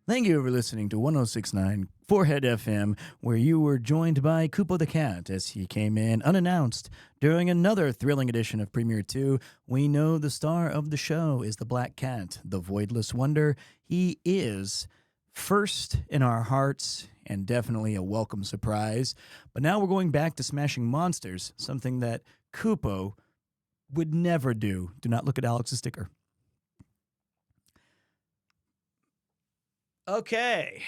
Thank you for listening to 1069 Forehead FM, where you were joined by Kupo the Cat as he came in unannounced during another thrilling edition of Premiere 2. We know the star of the show is the Black Cat, the Voidless Wonder. He is first in our hearts and definitely a welcome surprise. But now we're going back to smashing monsters, something that Kupo would never do. Do not look at Alex's sticker. Okay.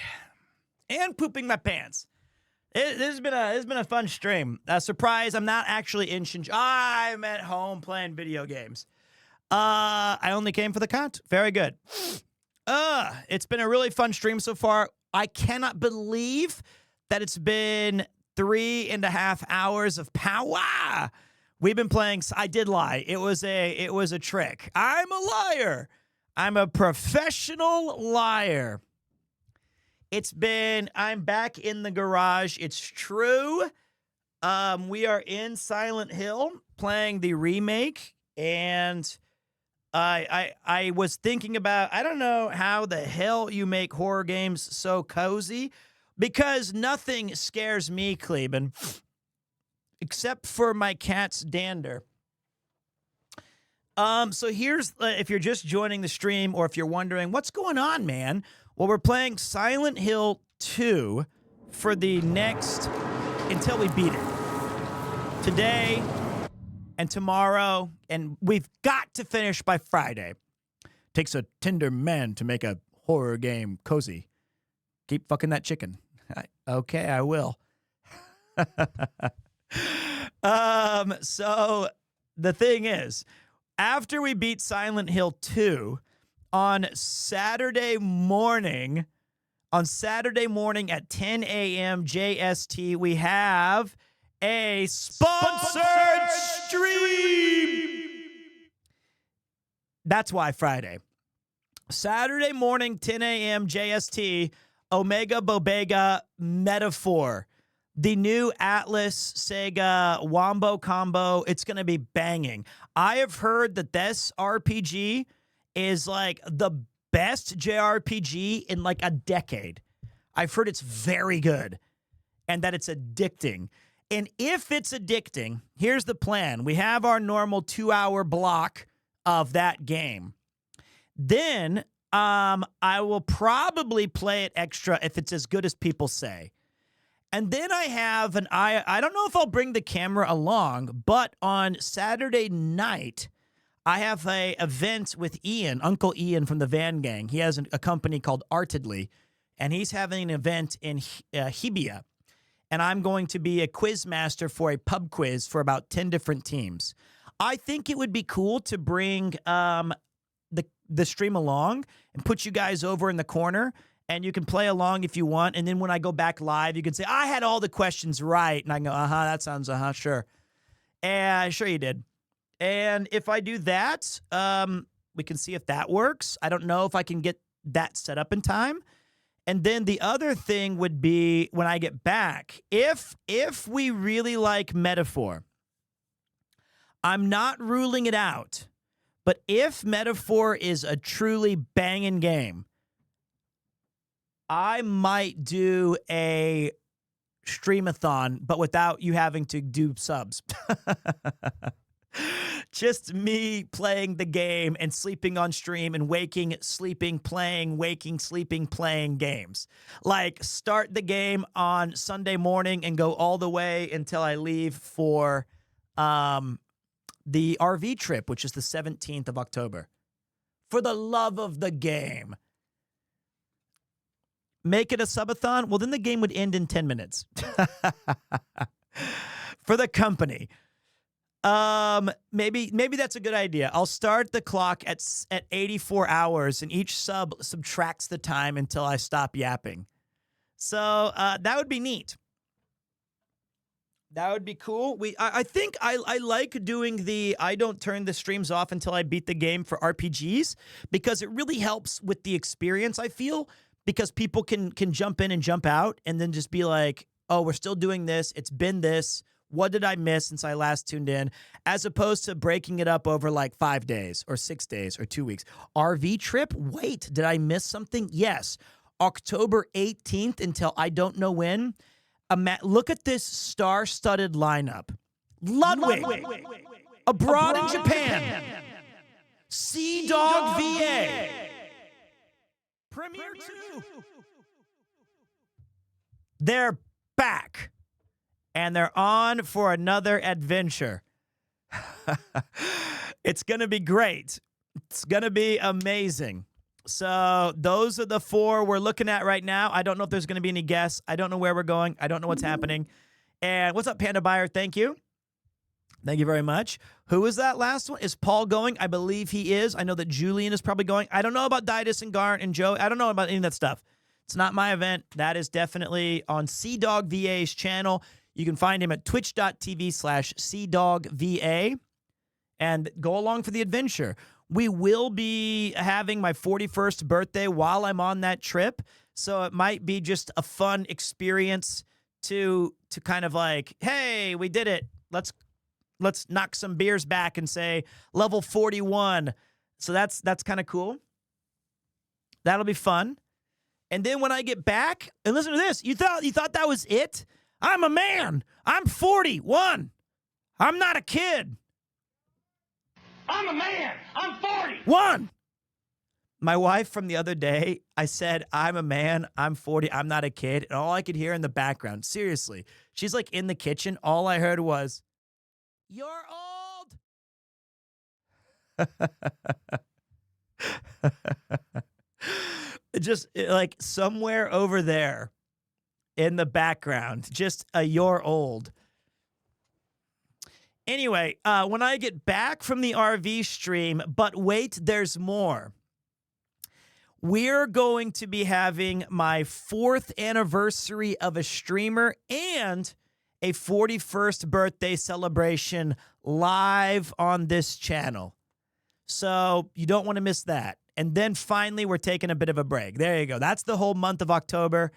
And pooping my pants. This has been a fun stream. Surprise, I'm not actually in Shinjuku. I'm at home playing video games. I only came for the content. Very good. It's been a really fun stream so far. I cannot believe that it's been 3.5 hours of power. We've been playing. I did lie. It was a trick. I'm a liar. I'm a professional liar. I'm back in the garage. It's true. We are in Silent Hill playing the remake, and I was thinking about, I don't know how the hell you make horror games so cozy, because nothing scares me, Kleben, except for my cat's dander. So here's, if you're just joining the stream, or if you're wondering, what's going on, man? Well, we're playing Silent Hill 2 for the next, until we beat it. Today and tomorrow, and we've got to finish by Friday. Takes a tender man to make a horror game cozy. Keep fucking that chicken. Okay, I will. So the thing is, after we beat Silent Hill 2 on Saturday morning at 10 a.m. JST, we have a sponsored stream. That's why Friday. Saturday morning, 10 a.m. JST, Omega Bobega Metaphor. The new Atlas Sega Wombo combo. It's going to be banging. I have heard that this RPG is like the best JRPG in like a decade. I've heard it's very good. and that it's addicting. And if it's addicting, here's the plan. We have our normal 2-hour block of that game. Then I will probably play it extra if it's as good as people say. And then I have I don't know if I'll bring the camera along, but on Saturday night, I have a event with Ian, Uncle Ian from the Van Gang. He has a company called Artedly, and he's having an event in Hibiya. And I'm going to be a quiz master for a pub quiz for about 10 different teams. I think it would be cool to bring the stream along and put you guys over in the corner, and you can play along if you want. And then when I go back live, you can say, I had all the questions right. And I can go, that sounds, sure. And sure you did. And if I do that, we can see if that works. I don't know if I can get that set up in time. And then the other thing would be when I get back, if we really like Metaphor, I'm not ruling it out, but if Metaphor is a truly banging game, I might do a streamathon, but without you having to do subs. Just me playing the game and sleeping on stream and waking, sleeping, playing, waking, sleeping, playing games. Like start the game on Sunday morning and go all the way until I leave for the RV trip, which is the 17th of October. For the love of the game. Make it a subathon? Well, then the game would end in 10 minutes. For the company. Maybe that's a good idea. I'll start the clock at 84 hours, and each sub subtracts the time until I stop yapping. So that would be neat. That would be cool. I think I like doing I don't turn the streams off until I beat the game for RPGs, because it really helps with the experience, I feel, because people can jump in and jump out and then just be like, oh, we're still doing this. It's been this. What did I miss since I last tuned in? As opposed to breaking it up over like 5 days or 6 days or 2 weeks. RV trip? Wait, did I miss something? Yes. October 18th until I don't know when. Look at this star-studded lineup. Ludwig. Abroad in Japan. Sea Dog VA. PremierTwo. They're back. And they're on for another adventure. It's going to be great. It's going to be amazing. So those are the 4 we're looking at right now. I don't know if there's going to be any guests. I don't know where we're going. I don't know what's happening. And what's up, Panda Buyer? Thank you. Thank you very much. Who is that last one? Is Paul going? I believe he is. I know that Julian is probably going. I don't know about Didus and Garnt and Joe. I don't know about any of that stuff. It's not my event. That is definitely on Sea Dog VA's channel. You can find him at twitch.tv/CDogVA and go along for the adventure. We will be having my 41st birthday while I'm on that trip, so it might be just a fun experience to kind of like, hey, we did it. Let's knock some beers back and say level 41. So that's kind of cool. That'll be fun. And then when I get back, and listen to this, you thought that was it? I'm a man. I'm 41. I'm not a kid. I'm a man. I'm 40. 1. My wife from the other day, I said, I'm a man. I'm 40. I'm not a kid. And all I could hear in the background, seriously, she's like in the kitchen. All I heard was, you're old. Just like somewhere over there. In the background, just a you're old. Anyway, when I get back from the RV stream, but wait, there's more. We're going to be having my 4th anniversary of a streamer and a 41st birthday celebration live on this channel. So you don't want to miss that. And then finally, we're taking a bit of a break. There you go. That's the whole month of October.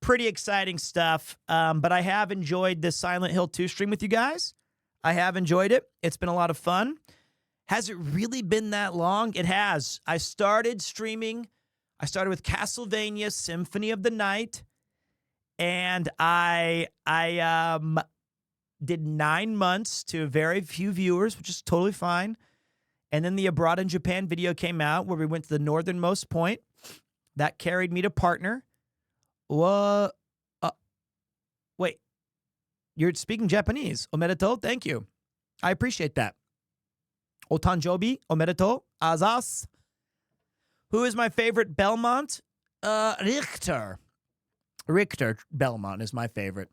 Pretty exciting stuff, but I have enjoyed this Silent Hill 2 stream with you guys. I have enjoyed it. It's been a lot of fun. Has it really been that long? It has. I started streaming. I started with Castlevania Symphony of the Night, And I did 9 months to very few viewers, which is totally fine. And then the Abroad in Japan video came out where we went to the northernmost point. That carried me to partner. Wait, you're speaking Japanese. Omedetou, thank you. I appreciate that. Otanjobi, omedetou, azas. Who is my favorite Belmont? Richter. Richter Belmont is my favorite.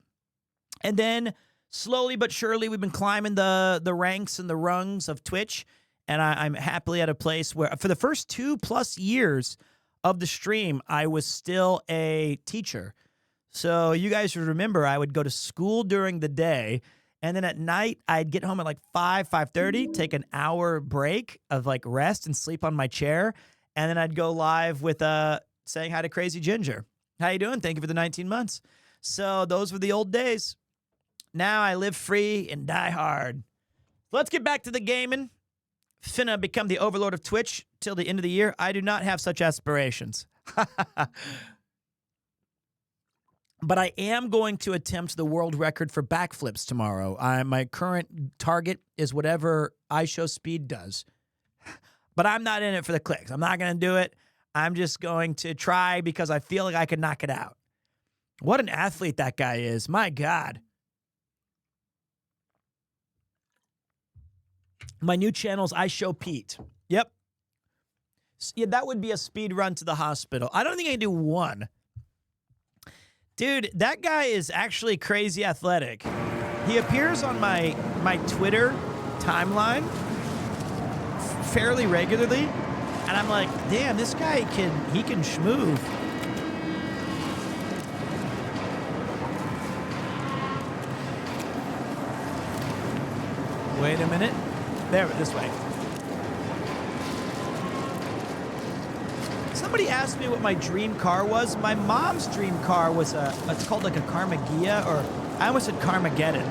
And then slowly but surely, we've been climbing the ranks and the rungs of Twitch. And I'm happily at a place where for the first 2+ years of the stream, I was still a teacher. So you guys should remember I would go to school during the day. And then at night, I'd get home at like 5:30, take an hour break of like rest and sleep on my chair. And then I'd go live with saying hi to Crazy Ginger. How you doing? Thank you for the 19 months. So those were the old days. Now I live free and die hard. Let's get back to the gaming. Finna become the overlord of Twitch till the end of the year. I do not have such aspirations. But I am going to attempt the world record for backflips tomorrow. My current target is whatever iShowSpeed does. But I'm not in it for the clicks. I'm not going to do it. I'm just going to try because I feel like I can knock it out. What an athlete that guy is. My God. My new channel's I Show Pete. Yep. Yeah, that would be a speed run to the hospital. I don't think I can do one. Dude, that guy is actually crazy athletic. He appears on my Twitter timeline fairly regularly. And I'm like, damn, this guy he can schmoove. Wait a minute. There, this way. Somebody asked me what my dream car was. My mom's dream car was it's called like a Carmagia, or I almost said Carmageddon.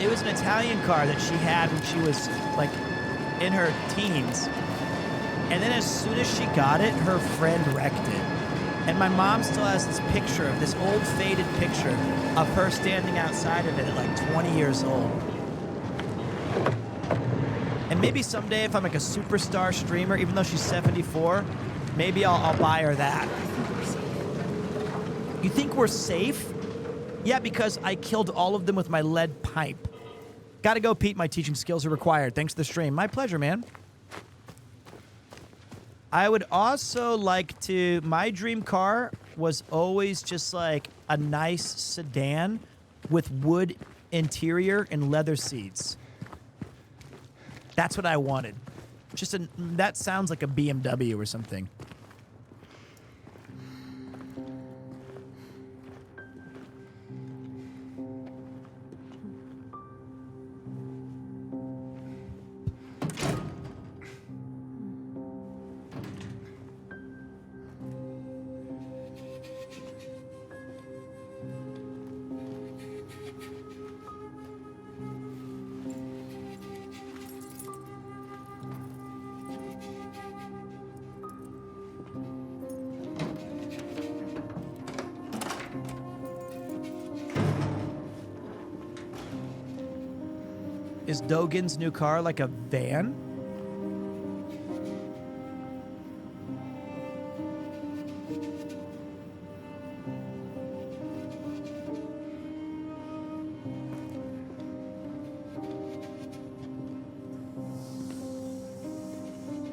It was an Italian car that she had when she was like in her teens. And then as soon as she got it, her friend wrecked it. And my mom still has this picture of this old faded picture of her standing outside of it at like 20 years old. And maybe someday if I'm like a superstar streamer, even though she's 74, maybe I'll buy her that. You think we're safe? Yeah, because I killed all of them with my lead pipe. Gotta go, Pete. My teaching skills are required. Thanks for the stream. My pleasure, man. I would also like to... My dream car was always just like a nice sedan with wood interior and leather seats. That's what I wanted. That sounds like a BMW or something. Is Dogen's new car like a van?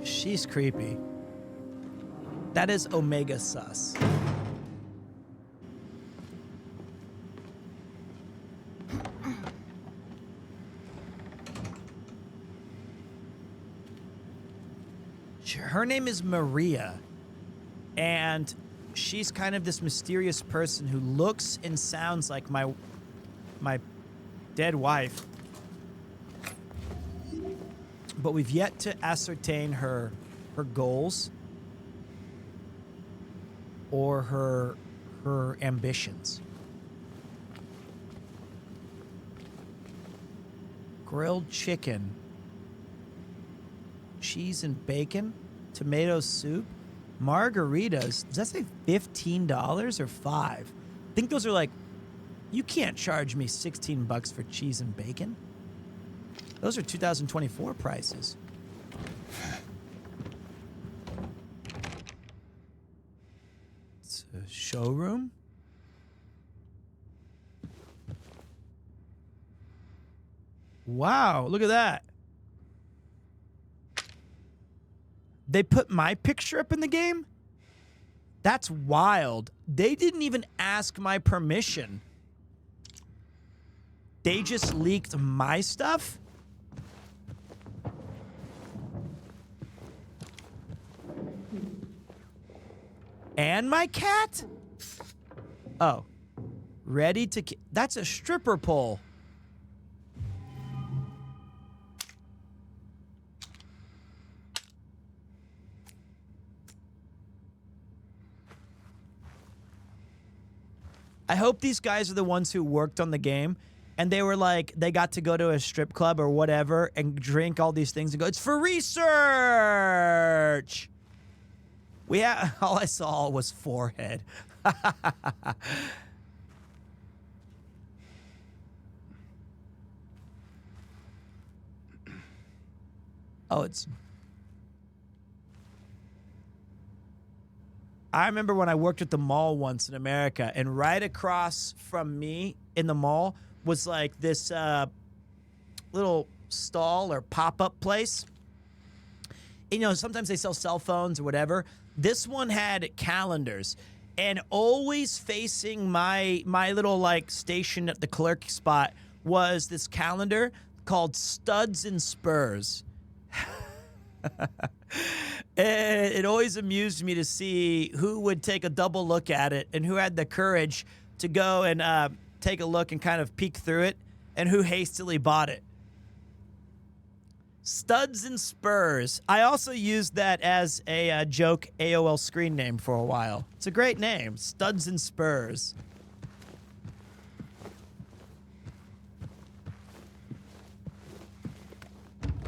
She's creepy. That is Omega sus. Her name is Maria, and she's kind of this mysterious person who looks and sounds like my dead wife. But we've yet to ascertain her goals or her ambitions. Grilled chicken, cheese and bacon, tomato soup. Margaritas, does that say $15 or $5? I think those are like, you can't charge me 16 bucks for cheese and bacon. Those are 2024 prices. It's a showroom. Wow, look at that. They put my picture up in the game? That's wild. They didn't even ask my permission. They just leaked my stuff? And my cat? Oh. Ready to... That's a stripper pole. I hope these guys are the ones who worked on the game and they were like, they got to go to a strip club or whatever and drink all these things and go, it's for research. All I saw was forehead. Oh, I remember when I worked at the mall once in America, and right across from me in the mall was like this little stall or pop-up place. And, you know, sometimes they sell cell phones or whatever. This one had calendars, and always facing my little like station at the clerk spot was this calendar called Studs and Spurs. And it always amused me to see who would take a double look at it and who had the courage to go and take a look and kind of peek through it, and who hastily bought it. Studs and Spurs. I also used that as a joke AOL screen name for a while. It's a great name, Studs and Spurs.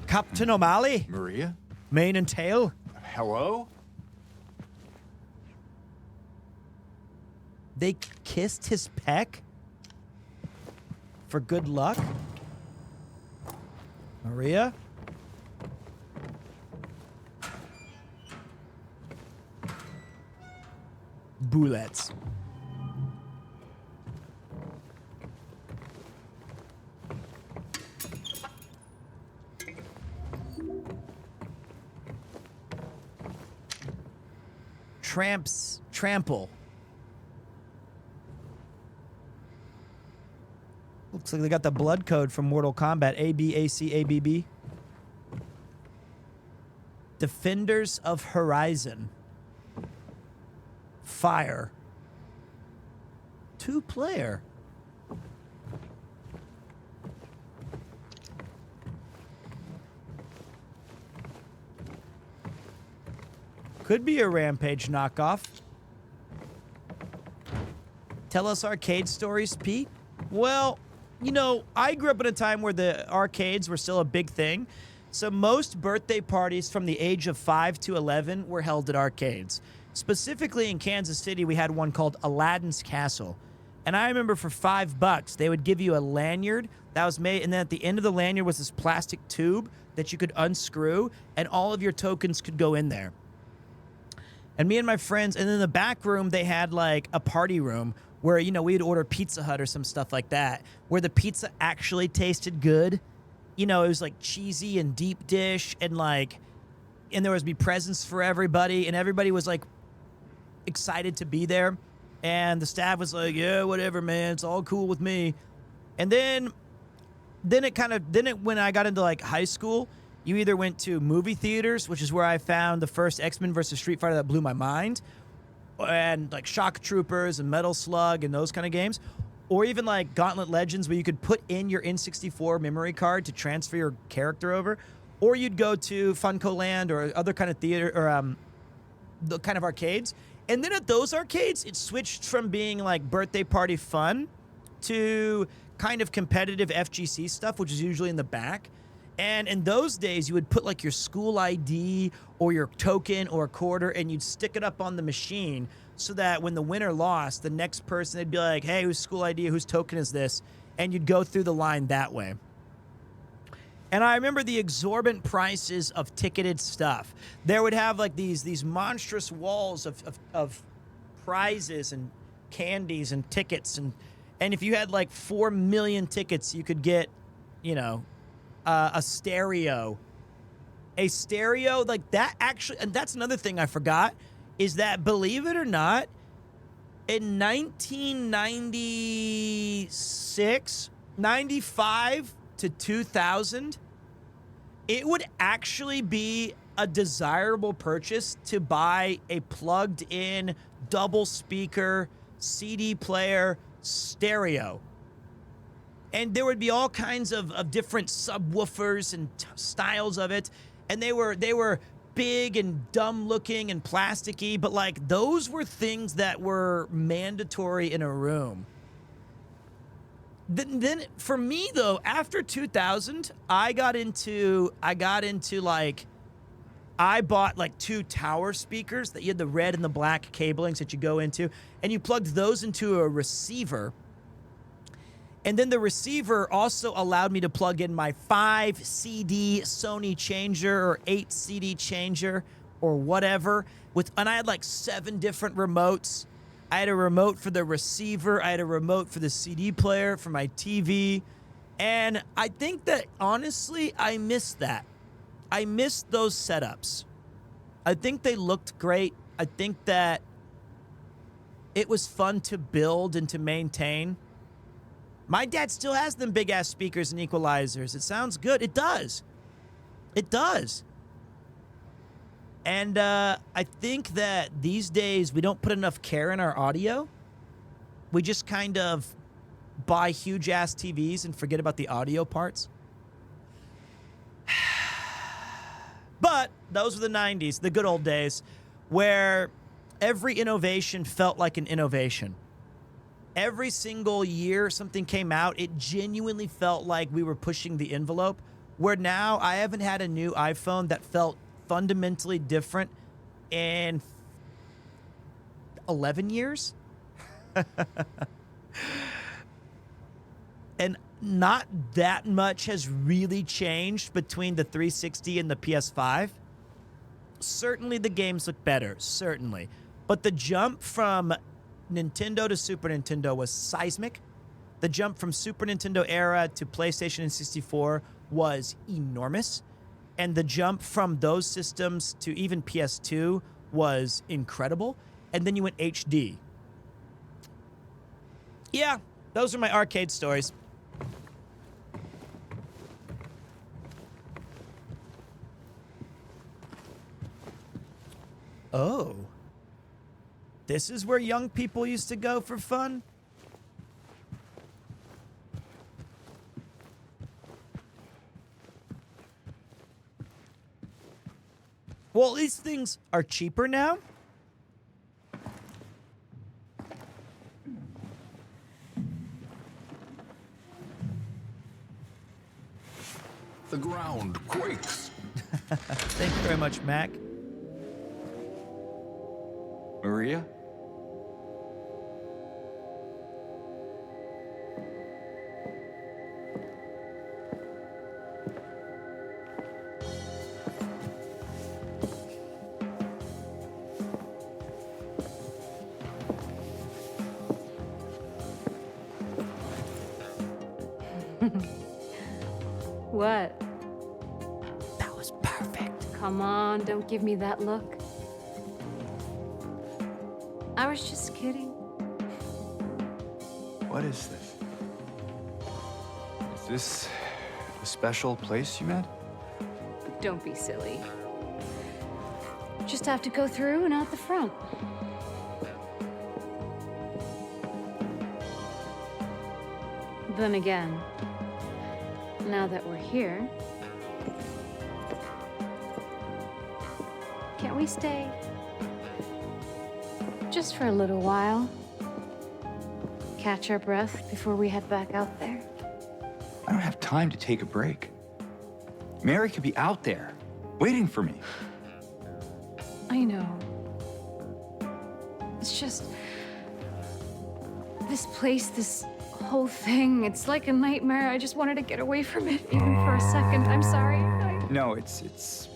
Captain O'Malley? Maria? Mane and tail? Hello? They kissed his peck? For good luck? Maria? Bullets. Trample. Looks like they got the blood code from Mortal Kombat. ABACABB. Defenders of Horizon. Fire. 2-player. Could be a Rampage knockoff. Tell us arcade stories, Pete. Well, you know, I grew up in a time where the arcades were still a big thing. So most birthday parties from the age of 5 to 11 were held at arcades. Specifically in Kansas City, we had one called Aladdin's Castle. And I remember for $5, they would give you a lanyard that was made, and then at the end of the lanyard was this plastic tube that you could unscrew, and all of your tokens could go in there. And me and my friends, and in the back room, they had like a party room where, you know, we'd order Pizza Hut or some stuff like that, where the pizza actually tasted good. You know, it was like cheesy and deep dish, and there was be presents for everybody, and everybody was like excited to be there. And the staff was like, yeah, whatever, man, it's all cool with me. And then when I got into like high school, you either went to movie theaters, which is where I found the first X-Men versus Street Fighter that blew my mind, and like Shock Troopers and Metal Slug and those kind of games, or even like Gauntlet Legends, where you could put in your N64 memory card to transfer your character over, or you'd go to Funko Land or other kind of theater, or the kind of arcades. And then at those arcades, it switched from being like birthday party fun to kind of competitive FGC stuff, which is usually in the back. And in those days, you would put like your school ID or your token or a quarter, and you'd stick it up on the machine so that when the winner lost, the next person, they'd be like, hey, whose school ID, whose token is this? And you'd go through the line that way. And I remember the exorbitant prices of ticketed stuff. There would have like these monstrous walls of prizes and candies and tickets. And if you had like 4 million tickets, you could get, you know, a stereo. A stereo, like that actually, and that's another thing I forgot, is that, believe it or not, in 1996, 95 to 2000, it would actually be a desirable purchase to buy a plugged-in double speaker CD player stereo. And there would be all kinds of different subwoofers and styles of it. And they were big and dumb looking and plasticky, but like those were things that were mandatory in a room. Then for me though, after 2000, I bought like 2 tower speakers that you had the red and the black cablings that you go into, and you plugged those into a receiver. And then the receiver also allowed me to plug in my 5 CD Sony changer or 8 CD changer or whatever. And I had like 7 different remotes. I had a remote for the receiver. I had a remote for the CD player, for my TV. And I think that, honestly, I missed that. I missed those setups. I think they looked great. I think that it was fun to build and to maintain. My dad still has them big-ass speakers and equalizers. It sounds good. It does. It does. And I think that these days we don't put enough care in our audio. We just kind of buy huge-ass TVs and forget about the audio parts. But those were the 90s, the good old days, where every innovation felt like an innovation. Every single year something came out, it genuinely felt like we were pushing the envelope, where now I haven't had a new iPhone that felt fundamentally different in 11 years. And not that much has really changed between the 360 and the PS5. Certainly the games look better, certainly. But the jump from Nintendo to Super Nintendo was seismic. The jump from Super Nintendo era to PlayStation and 64 was enormous. And the jump from those systems to even PS2 was incredible. And then you went HD. Yeah, those are my arcade stories. Oh. This is where young people used to go for fun? Well, these things are cheaper now. The ground quakes. Thank you very much, Mac. Maria? What? That was perfect. Come on, don't give me that look. I was just kidding. What is this? Is this a special place you met? Don't be silly. Just have to go through and out the front. Then again, now that we're here, can't we stay? Just for a little while. Catch our breath before we head back out there. I don't have time to take a break. Mary could be out there, waiting for me. I know. It's just... this place, this whole thing, it's like a nightmare. I just wanted to get away from it, even for a second. I'm sorry. No, it's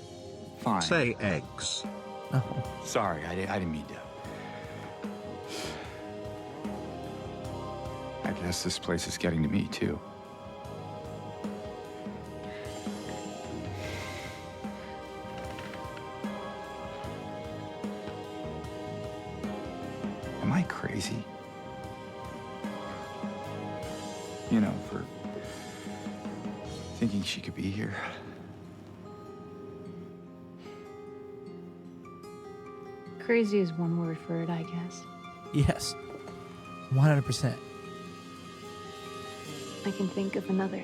fine. Say eggs. Oh. Sorry, I didn't mean to. I guess this place is getting to me, too. Am I crazy? You know, for thinking she could be here. Crazy is one word for it, I guess. Yes. 100%. I can think of another.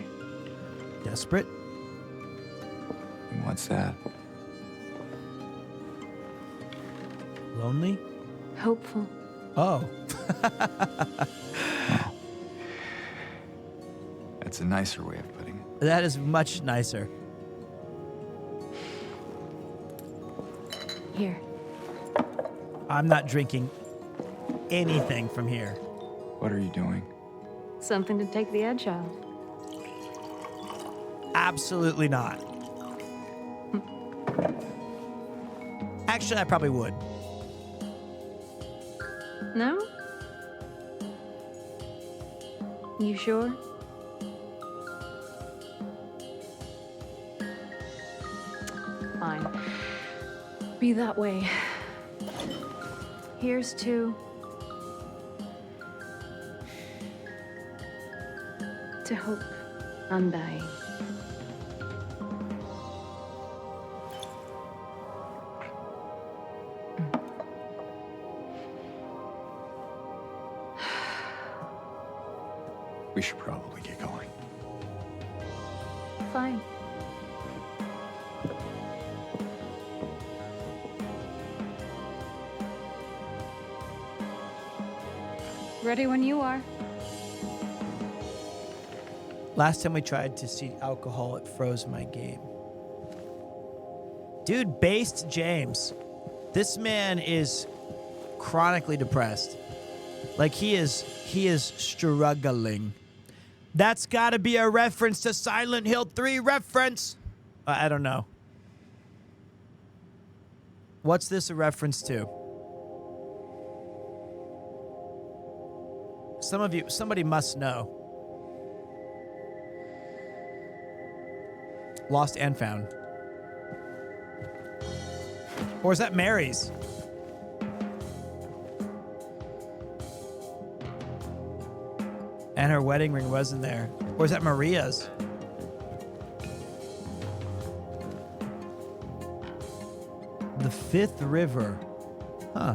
Desperate? What's that? Lonely? Hopeful. Oh. Well, that's a nicer way of putting it. That is much nicer. Here. I'm not drinking anything from here. What are you doing? Something to take the edge off. Absolutely not. Actually, I probably would. No? You sure? Fine. Be that way. Here's to... hope undying. We should probably get going. Fine. Ready when you are. Last time we tried to see alcohol, it froze my game. Dude, based James. This man is chronically depressed. Like he is struggling. That's got to be a reference to Silent Hill 3 reference. I don't know. What's this a reference to? Somebody must know. Lost and Found. Or is that Mary's? And her wedding ring wasn't there. Or is that Maria's? The Fifth River. Huh.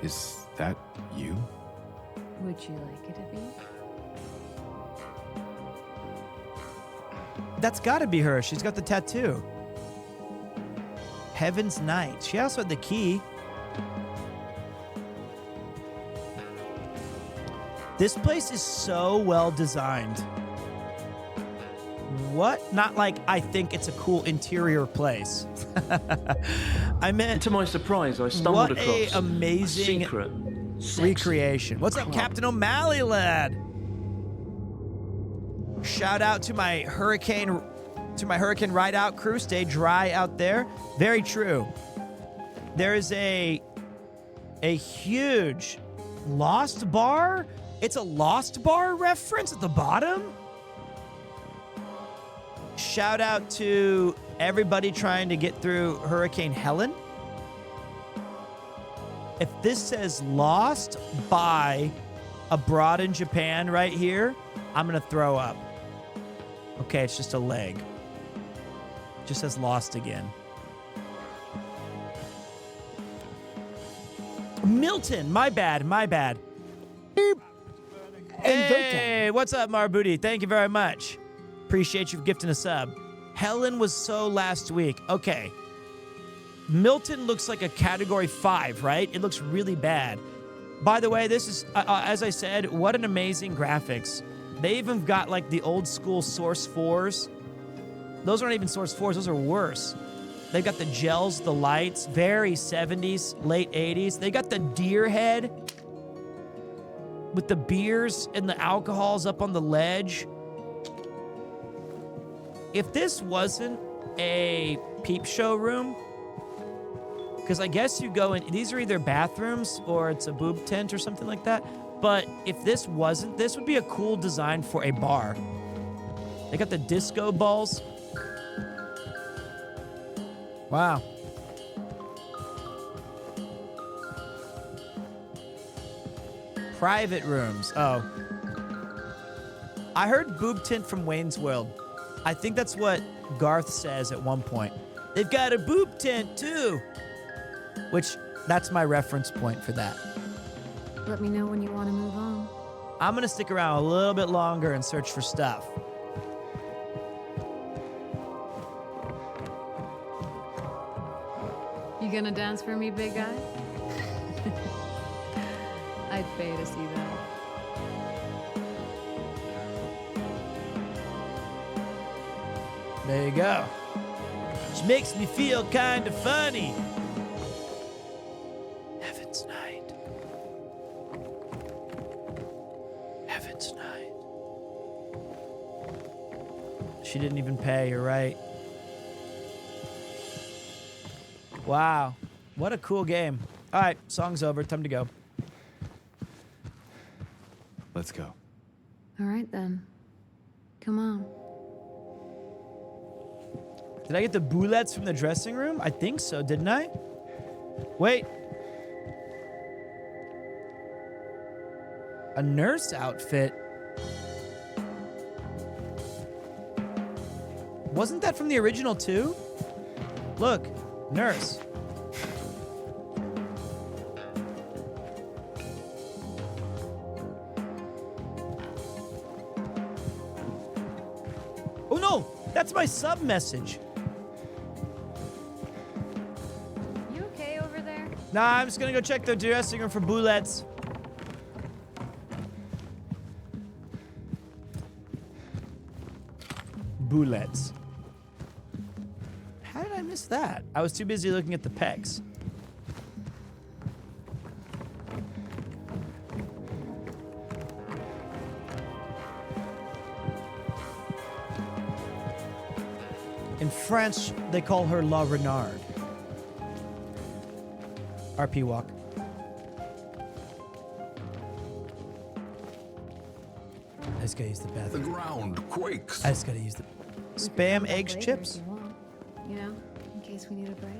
Is that you? Would you like it to be? That's got to be her. She's got the tattoo. Heaven's Knight. She also had the key. This place is so well designed. What? Not like I think it's a cool interior place. I meant... To my surprise, I stumbled across what a amazing secret recreation. What's up, Captain O'Malley, lad? Shout out to my hurricane ride out crew. Stay dry out there. Very true. There is a huge Lost Bar. It's a Lost Bar reference at the bottom. Shout out to everybody trying to get through Hurricane Helen. If this says Lost by Abroad in Japan right here, I'm going to throw up. Okay, it's just a leg. It just says Lost again. Milton, my bad. Beep. Hey, what's up, Marbuti? Thank you very much. Appreciate you gifting a sub. Helen was so last week. Okay. Milton looks like a category 5, right? It looks really bad. By the way, this is, as I said, what an amazing graphics. They even got like the old school Source 4s. Those aren't even Source 4s, those are worse. They've got the gels, the lights, very 70s, late 80s. They got the deer head with the beers and the alcohols up on the ledge. If this wasn't a peep show room, because I guess you go in, these are either bathrooms or it's a boob tent or something like that. But if this wasn't, this would be a cool design for a bar. They got the disco balls. Wow. Private rooms. Oh. I heard boob tint from Wayne's World. I think that's what Garth says at one point. They've got a boob tent too. Which, that's my reference point for that. Let me know when you want to move on. I'm gonna stick around a little bit longer and search for stuff. You gonna dance for me, big guy? I'd pay to see that. There you go. Which makes me feel kind of funny. Heaven's Night. Heaven's Night. She didn't even pay, you're right. Wow. What a cool game. All right, song's over. Time to go. Let's go. All right, then. Come on. Did I get the boulettes from the dressing room? I think so, didn't I? Wait. A nurse outfit? Wasn't that from the original too? Look, nurse. Oh no, that's my sub message. You okay over there? Nah, I'm just gonna go check the dressing room for boulettes. Boulettes. How did I miss that? I was too busy looking at the pecs. In French, they call her La Renard. RP walk. I just gotta use the bathroom. The ground quakes. I just gotta use the spam eggs Later chips. if you want. You know, in case we need a break.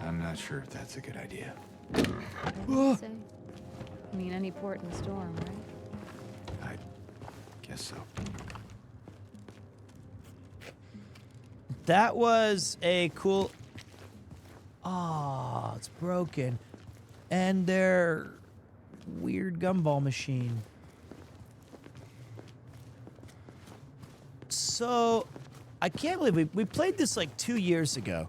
I'm not sure if that's a good idea. Whatever you say. I mean, any port in the storm, right? I guess so. That was a cool. Oh, it's broken. And their weird gumball machine. So, I can't believe we played this like 2 years ago.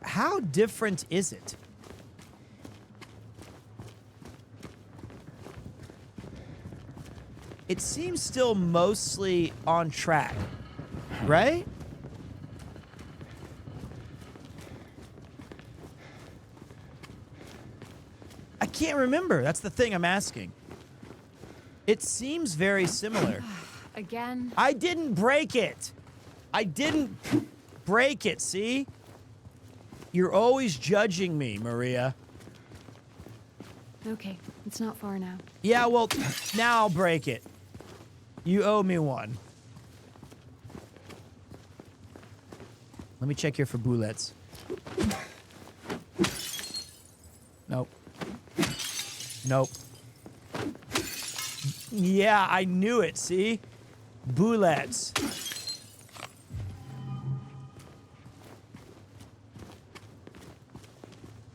How different is it? It seems still mostly on track, right? I can't remember. That's the thing I'm asking. It seems very similar. Again? I didn't break it. I didn't break it, see? You're always judging me, Maria. Okay, it's not far now. Yeah, well, now I'll break it. You owe me one. Let me check here for boulettes. Nope. Nope. Yeah, I knew it, see? Boulettes.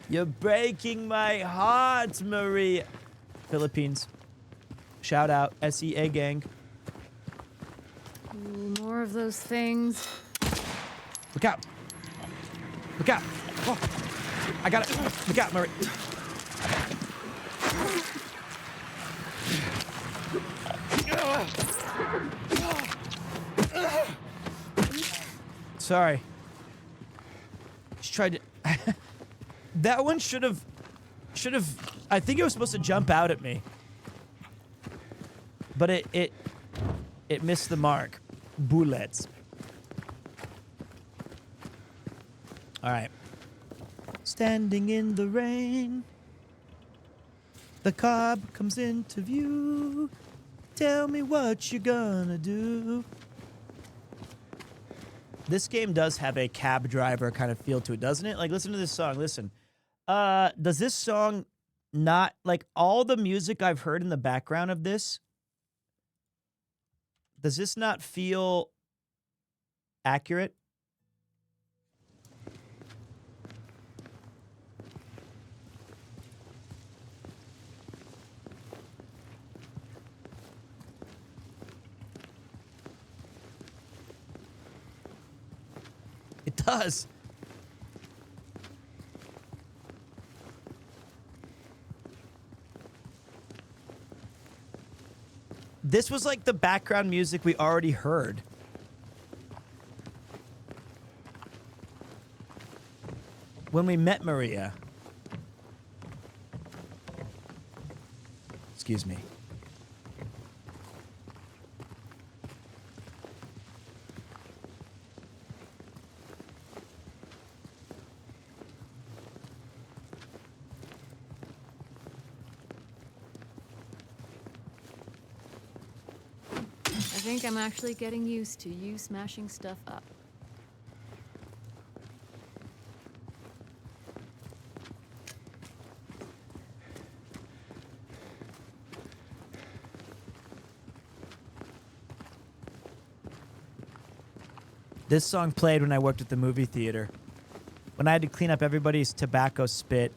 You're breaking my heart, Maria. Philippines. Shout out, SEA gang. Ooh, more of those things. Look out. Look out. Oh, I got it. Look out, Murray. Sorry. Just tried to... That one should have... I think it was supposed to jump out at me. But it missed the mark. Bullets. All right. Standing in the rain. The cob comes into view. Tell me what you gonna do. This game does have a cab driver kind of feel to it, doesn't it? Like, listen to this song. Listen. Does this song not... Like, all the music I've heard in the background of this... Does this not feel accurate? It does. This was like the background music we already heard. When we met Maria. Excuse me. I think I'm actually getting used to you smashing stuff up. This song played when I worked at the movie theater. When I had to clean up everybody's tobacco spit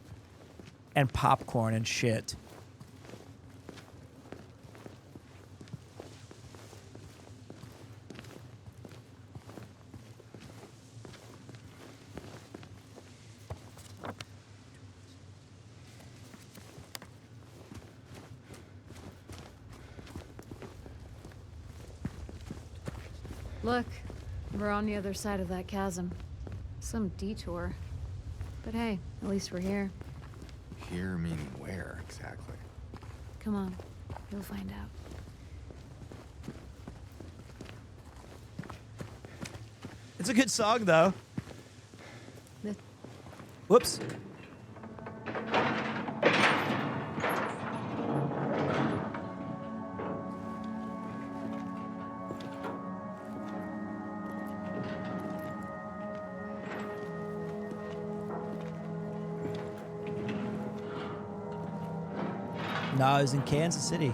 and popcorn and shit. Look, we're on the other side of that chasm. Some detour. But hey, at least we're here. Here meaning where, exactly? Come on, you'll find out. It's a good song, though. Whoops. No, I was in Kansas City.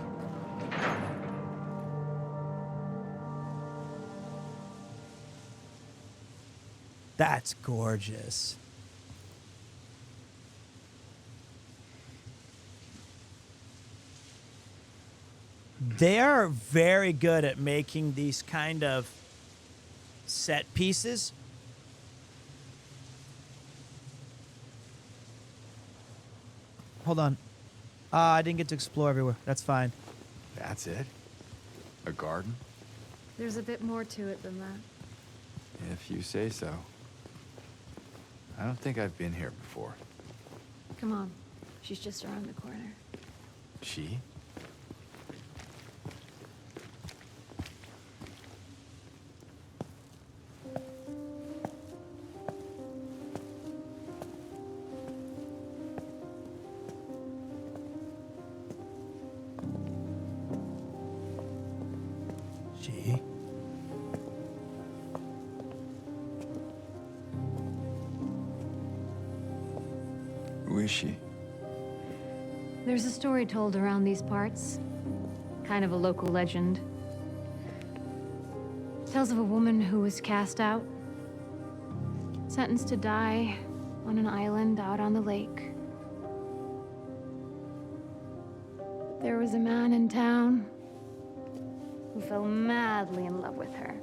That's gorgeous. They are very good at making these kind of set pieces. Hold on. I didn't get to explore everywhere. That's fine. That's it? A garden? There's a bit more to it than that. If you say so. I don't think I've been here before. Come on. She's just around the corner. She? Who is she? There's a story told around these parts. Kind of a local legend. Tells of a woman who was cast out. Sentenced to die on an island out on the lake. There was a man in town who fell madly in love with her.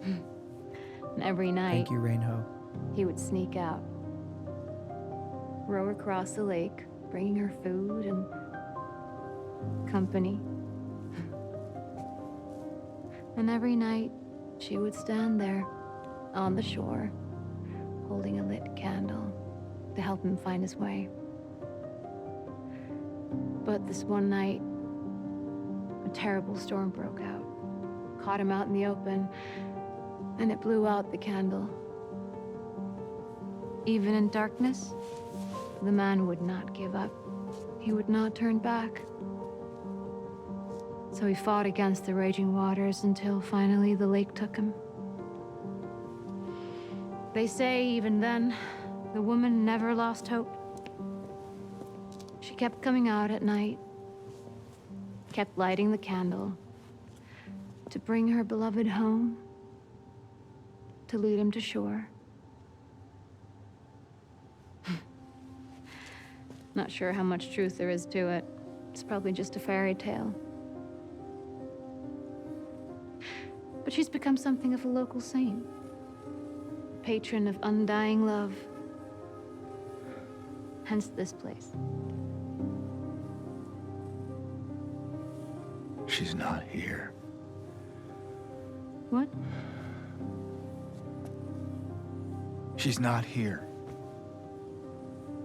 And every night, Thank you, Rainho. he would sneak out row her across the lake, bringing her food and company. And every night, she would stand there on the shore, holding a lit candle to help him find his way. But this one night, a terrible storm broke out, caught him out in the open, and it blew out the candle. Even in darkness, the man would not give up. He would not turn back. So he fought against the raging waters until finally the lake took him. They say even then, the woman never lost hope. She kept coming out at night, kept lighting the candle to bring her beloved home, to lead him to shore. Not sure how much truth there is to it. It's probably just a fairy tale. But she's become something of a local saint, patron of undying love. Hence this place. She's not here. What? She's not here.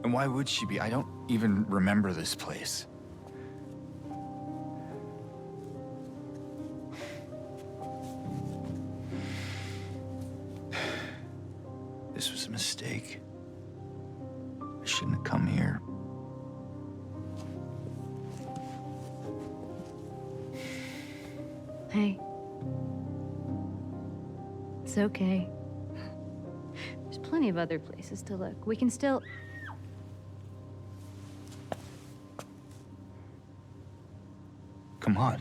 And why would she be? I don't even remember this place. This was a mistake. I shouldn't have come here. Hey. It's okay. There's plenty of other places to look. We can still... Come on.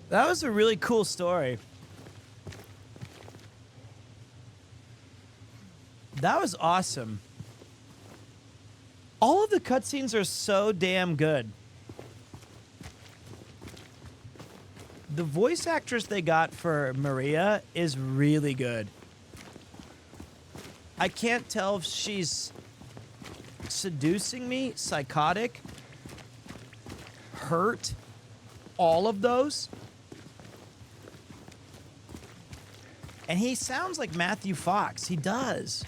That was a really cool story. That was awesome. All of the cutscenes are so damn good. The voice actress they got for Maria is really good. I can't tell if she's seducing me, psychotic, hurt, all of those. And he sounds like Matthew Fox. He does.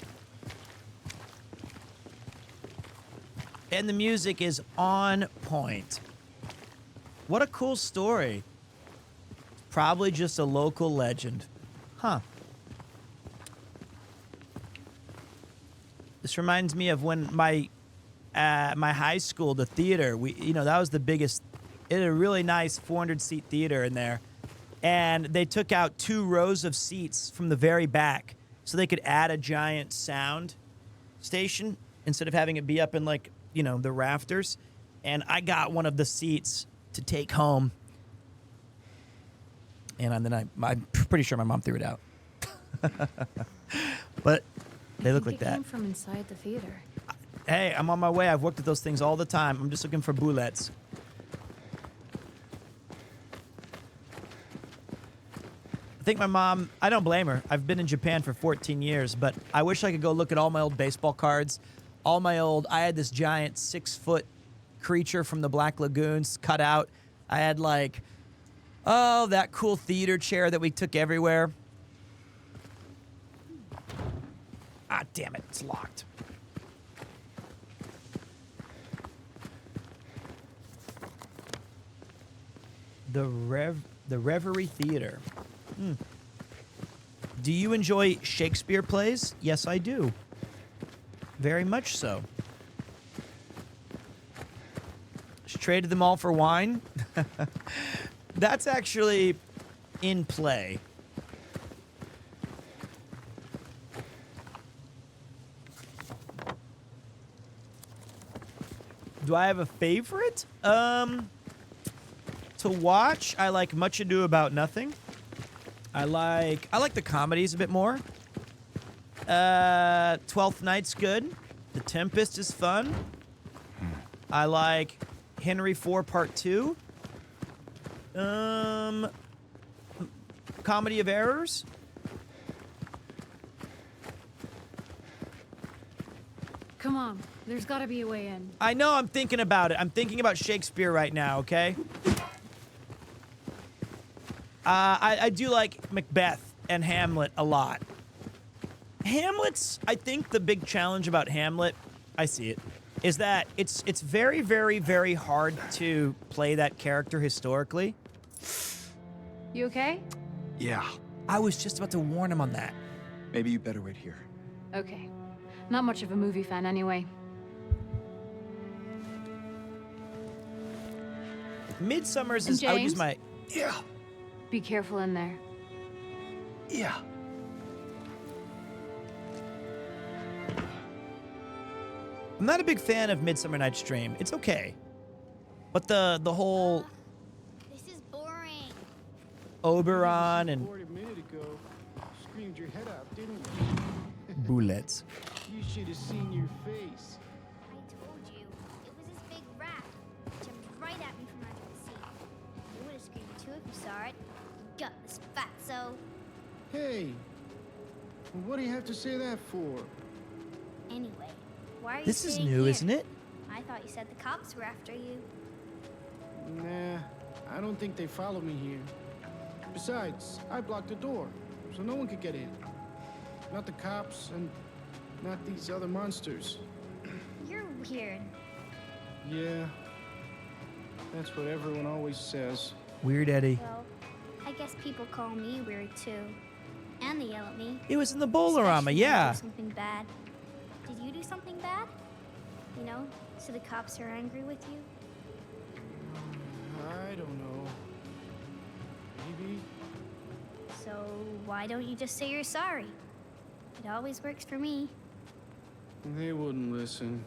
And the music is on point. What a cool story. Probably just a local legend. Huh. This reminds me of when my high school, the theater, that was the biggest, it had a really nice 400-seat theater in there. And they took out 2 rows of seats from the very back so they could add a giant sound station instead of having it be up in the rafters. And I got one of the seats to take home. And then I'm pretty sure my mom threw it out. But they look like that. It came from inside the theater. Hey, I'm on my way. I've worked at those things all the time. I'm just looking for boulettes. I think my mom, I don't blame her. I've been in Japan for 14 years, but I wish I could go look at all my old baseball cards. I had this giant 6-foot creature from the Black Lagoons cut out. I had that cool theater chair that we took everywhere. Ah, damn it, it's locked. The Reverie Theater. Do you enjoy Shakespeare plays? Yes, I do. Very much so. She traded them all for wine. That's actually in play. Do I have a favorite? To watch, I like Much Ado About Nothing. I like the comedies a bit more. 12th Night's good. The Tempest is fun. I like Henry IV Part 2. Comedy of Errors. Come on, there's gotta be a way in. I know, I'm thinking about it. I'm thinking about Shakespeare right now, okay? I do like Macbeth and Hamlet a lot. Hamlet's, I think the big challenge about Hamlet, I see it, is that it's very, very, very hard to play that character historically. You okay? Yeah. I was just about to warn him on that. Maybe you better wait here. Okay. Not much of a movie fan anyway. Midsummer's And is, I would use James? my... Yeah. Be careful in there. Yeah. I'm not a big fan of Midsummer Night's Dream. It's okay. But the whole This is boring. Oberon and A minute ago, screamed your head out, didn't you? bullets. You should have seen your face. I told you. It was this big rat. It jumped right at me from under the seat. You would have screamed too if you saw it. You gutless fatso. Hey, what do you have to say that for? Anyway, why are you This is sitting new, here? isn't it? I thought you said the cops were after you. Nah, I don't think they follow me here. Besides, I blocked the door, so no one could get in. Not the cops, and not these other monsters. You're weird. Yeah, that's what everyone always says. Weird Eddie. Well, I guess people call me weird too. And they yell at me. It was in the Bolorama, Especially when I yeah. do something bad. Did you do something bad? You know, so the cops are angry with you? I don't know. Maybe. So why don't you just say you're sorry? It always works for me. They wouldn't listen.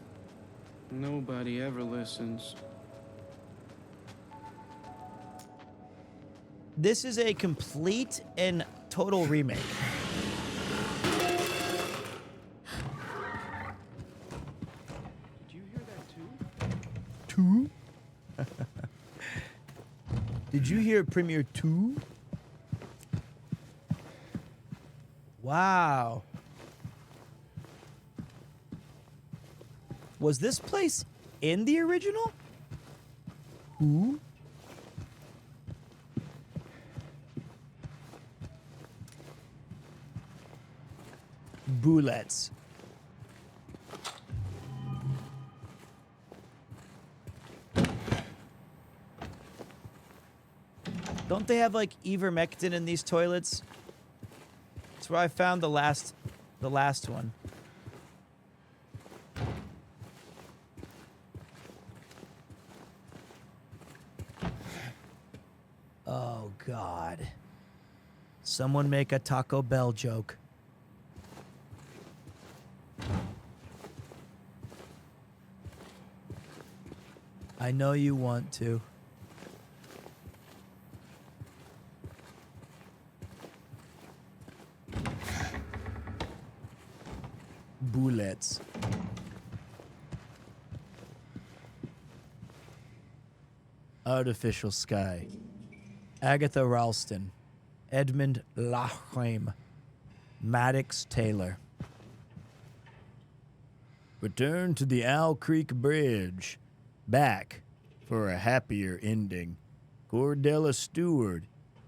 Nobody ever listens. This is a complete and total remake. Did you hear that too? Two? Did you hear PremierTwo? Wow. Was this place in the original? Who? Bullets. Don't they have like ivermectin in these toilets? That's where I found the last one. Oh God. Someone make a Taco Bell joke. I know you want to. Bullets. Artificial Sky. Agatha Ralston. Edmund Lachheim. Maddox Taylor. Return to the Owl Creek Bridge. Back for a happier ending. Cordella Stewart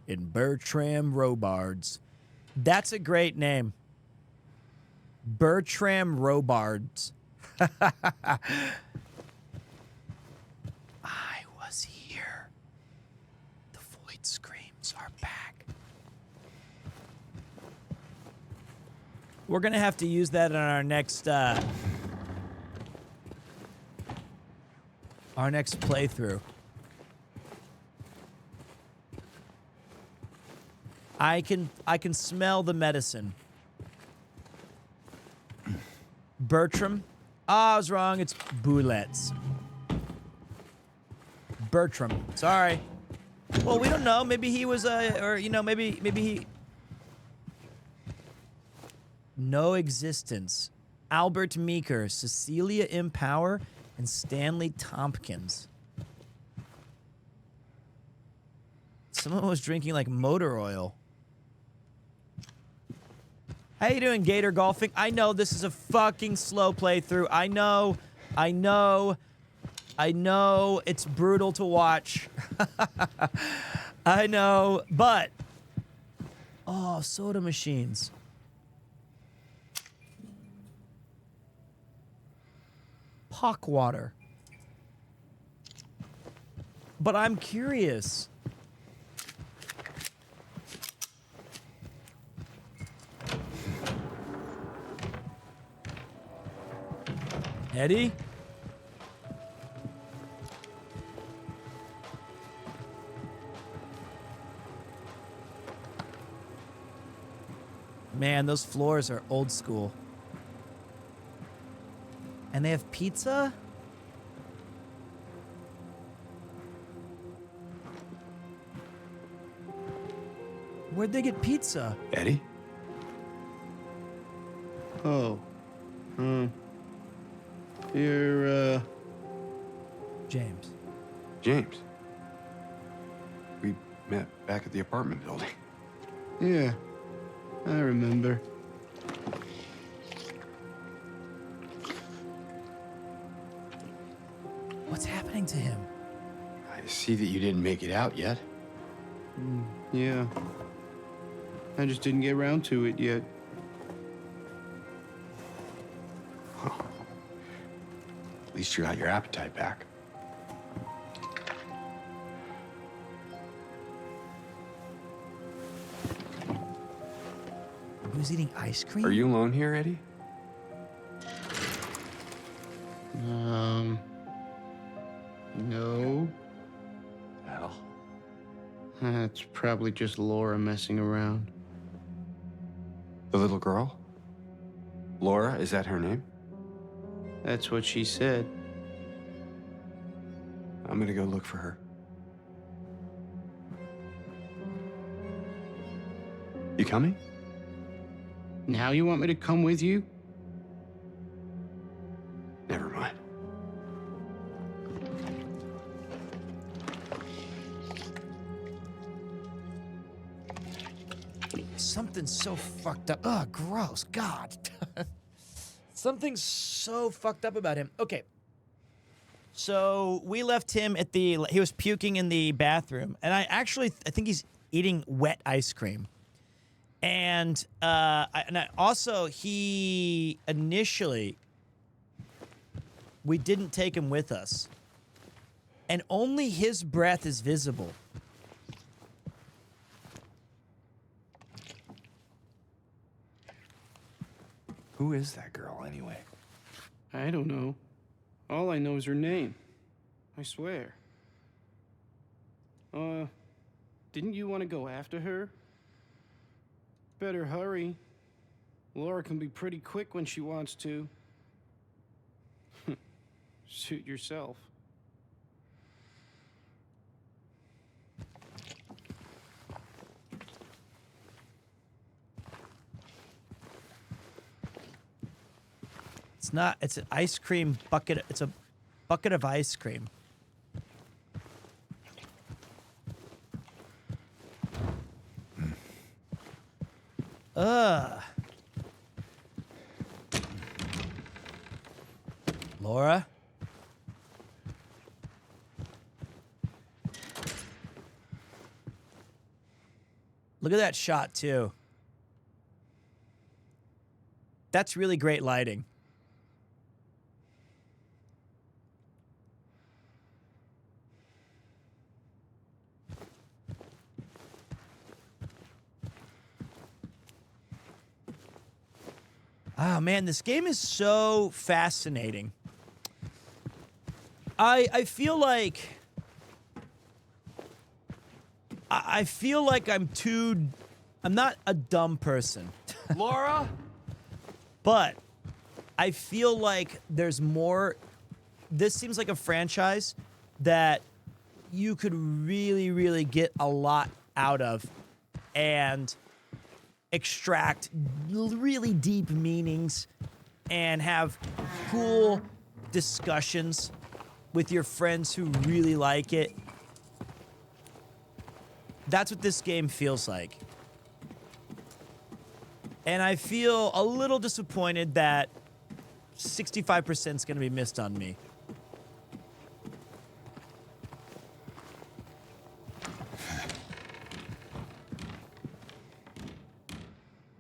and Bertram Robards. That's a great name. Bertram Robards. I was here. The void screams are back. We're gonna have to use that in our next playthrough. I can smell the medicine. Bertram? Ah, I was wrong. It's Bullets. Bertram. Sorry. Well, we don't know. Maybe he was or you know, maybe he. No existence. Albert Meeker, Cecilia M. Power, and Stanley Tompkins. Someone was drinking like motor oil. How you doing, Gator Golfing? I know this is a fucking slow playthrough. I know. It's brutal to watch. I know, but... Oh, soda machines. Pock water. But I'm curious. Eddie? Man, those floors are old school. And they have pizza? Where'd they get pizza? Eddie? Oh. You're, James. James. We met back at the apartment building. Yeah, I remember. What's happening to him? I see that you didn't make it out yet. Yeah. I just didn't get around to it yet. At least you got your appetite back. Who's eating ice cream? Are you alone here, Eddie? No. Well. That's probably just Laura messing around. The little girl? Laura, is that her name? That's what she said. I'm gonna go look for her. You coming? Now you want me to come with you? Never mind. Something's so fucked up. Ugh, gross. God. Something's so fucked up about him. Okay. So we left him at the... He was puking in the bathroom. And I think he's eating wet ice cream. And also, he initially... We didn't take him with us. And only his breath is visible. Who is that girl, anyway? I don't know. All I know is her name. I swear. Didn't you want to go after her? Better hurry. Laura can be pretty quick when she wants to. Suit yourself. It's not, it's an ice cream bucket. It's a bucket of ice cream. Laura? Look at that shot, too. That's really great lighting. Oh, man, this game is so fascinating. I feel like... I feel like I'm not a dumb person. Laura? But I feel like there's more... This seems like a franchise that you could really, really get a lot out of and extract really deep meanings and have cool discussions with your friends who really like it. That's what this game feels like. And I feel a little disappointed that 65% is going to be missed on me.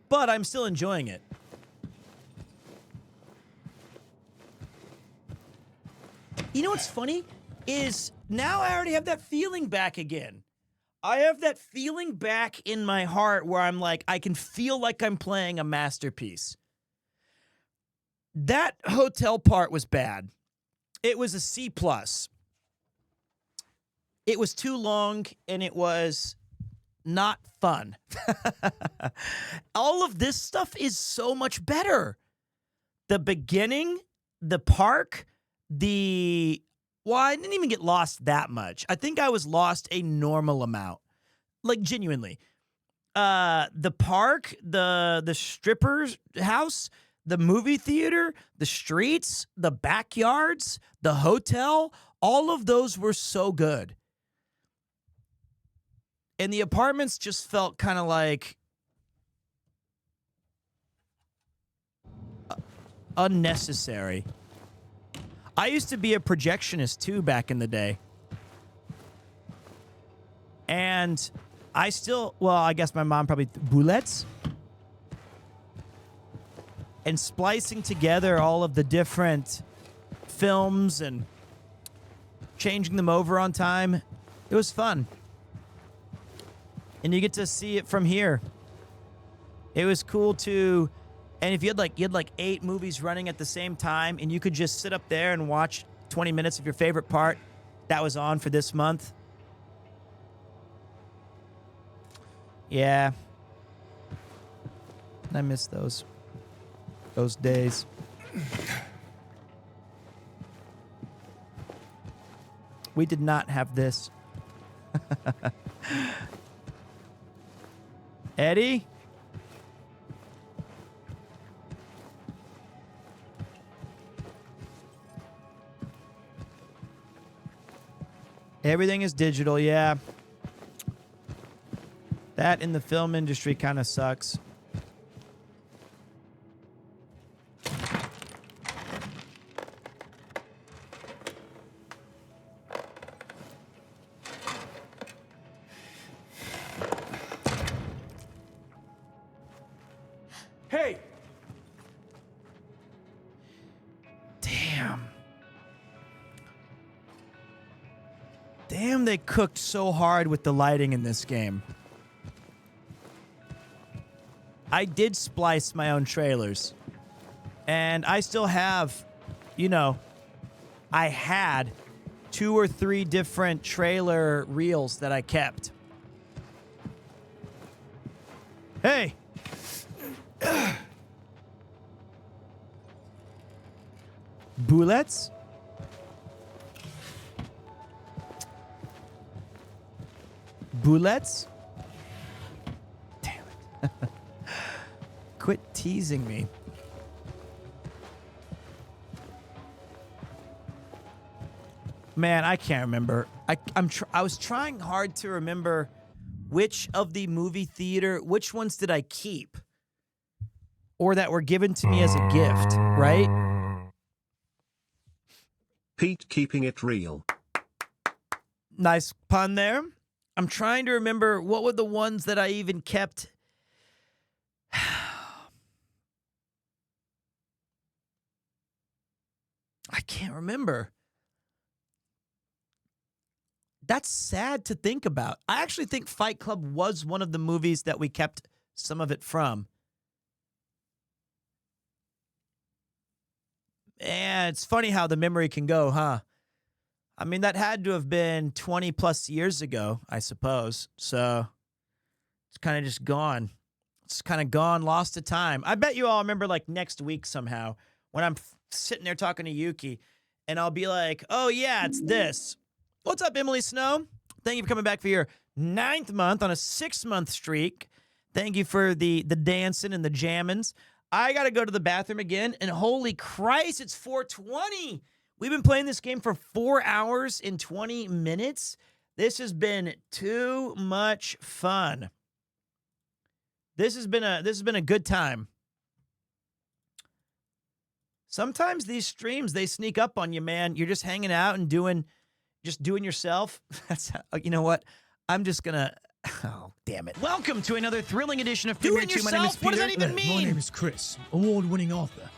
But I'm still enjoying it. You know what's funny? Is now I already have that feeling back again. I have that feeling back in my heart where I'm like, I can feel like I'm playing a masterpiece. That hotel part was bad. It was a C+. It was too long, and it was not fun. All of this stuff is so much better. The beginning, the park, well, I didn't even get lost that much. I think I was lost a normal amount. Like, genuinely. The park, the stripper's house, the movie theater, the streets, the backyards, the hotel, all of those were so good. And the apartments just felt kind of like unnecessary. I used to be a projectionist too back in the day. And I still, well, I guess my mom probably, boulettes? And splicing together all of the different films and changing them over on time. It was fun. And you get to see it from here. It was cool to, and if you had like 8 movies running at the same time, and you could just sit up there and watch 20 minutes of your favorite part that was on for this month. Yeah. I miss those days. We did not have this. Eddie? Everything is digital, yeah. That in the film industry kind of sucks. Hey! Damn, they cooked so hard with the lighting in this game. I did splice my own trailers. And I still have, I had 2 or 3 different trailer reels that I kept. Hey! Bullets? Bullets? Damn it. Quit teasing me. Man, I can't remember. I was trying hard to remember which of the movie theater, which ones did I keep? Or that were given to me as a gift, right? Pete keeping it real. Nice pun there. I'm trying to remember what were the ones that I even kept. I can't remember. That's sad to think about. I actually think Fight Club was one of the movies that we kept some of it from. And it's funny how the memory can go, huh? I mean, that had to have been 20 plus years ago, I suppose. So it's kind of just gone. It's kind of gone, lost to time. I bet you all remember like next week somehow when I'm sitting there talking to Yuki and I'll be like, oh yeah, it's this. What's up, Emily Snow? Thank you for coming back for your 9th month on a 6-month streak. Thank you for the dancing and the jammins. I got to go to the bathroom again, and holy Christ, it's 4:20. We've been playing this game for 4 hours and 20 minutes. This has been too much fun. This has been a good time. Sometimes these streams, they sneak up on you, man. You're just hanging out and doing yourself. That's you know what? I'm just gonna. Oh, damn it! Welcome to another thrilling edition of Doing PremierTwo. My name is yourself? What does Peter. that even mean? My name is Chris, award-winning author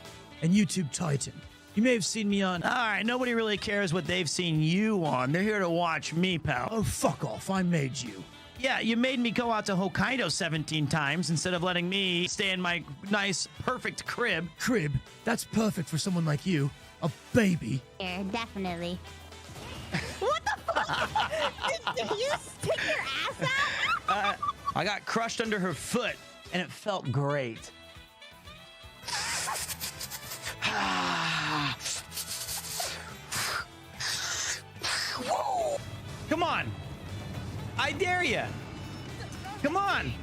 and YouTube titan. You may have seen me on. All right, nobody really cares what they've seen you on. They're here to watch me, pal. Oh, fuck off! I made you. Yeah, you made me go out to Hokkaido 17 times instead of letting me stay in my nice, perfect crib. Crib? That's perfect for someone like you, a baby. Yeah, definitely. What the fuck? did you stick your ass out? I got crushed under her foot, and it felt great. Come on. I dare you. Come on.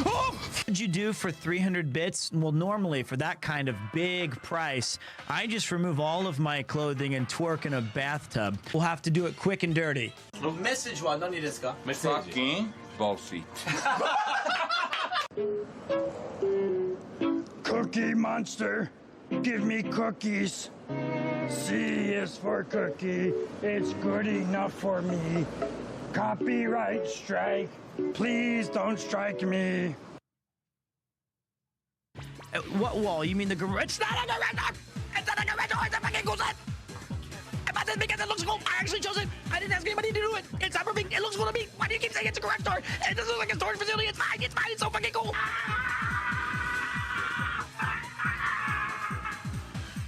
Oh! What'd you do for 300 bits? Well, normally for that kind of big price, I just remove all of my clothing and twerk in a bathtub. We'll have to do it quick and dirty. Message wa nani desu ka? Fucking bossy. Cookie Monster, give me cookies. C is for cookie, it's good enough for me. Copyright strike, please don't strike me. What wall? You mean the garage? It's not a garage! It's not a garage! It's a fucking closet! I bought this because it looks cool. I actually chose it. I didn't ask anybody to do it. It's not for me. It looks cool to me. Why do you keep saying it's a garage door? It doesn't look like a storage facility. It's fine. It's fine. It's so fucking cool.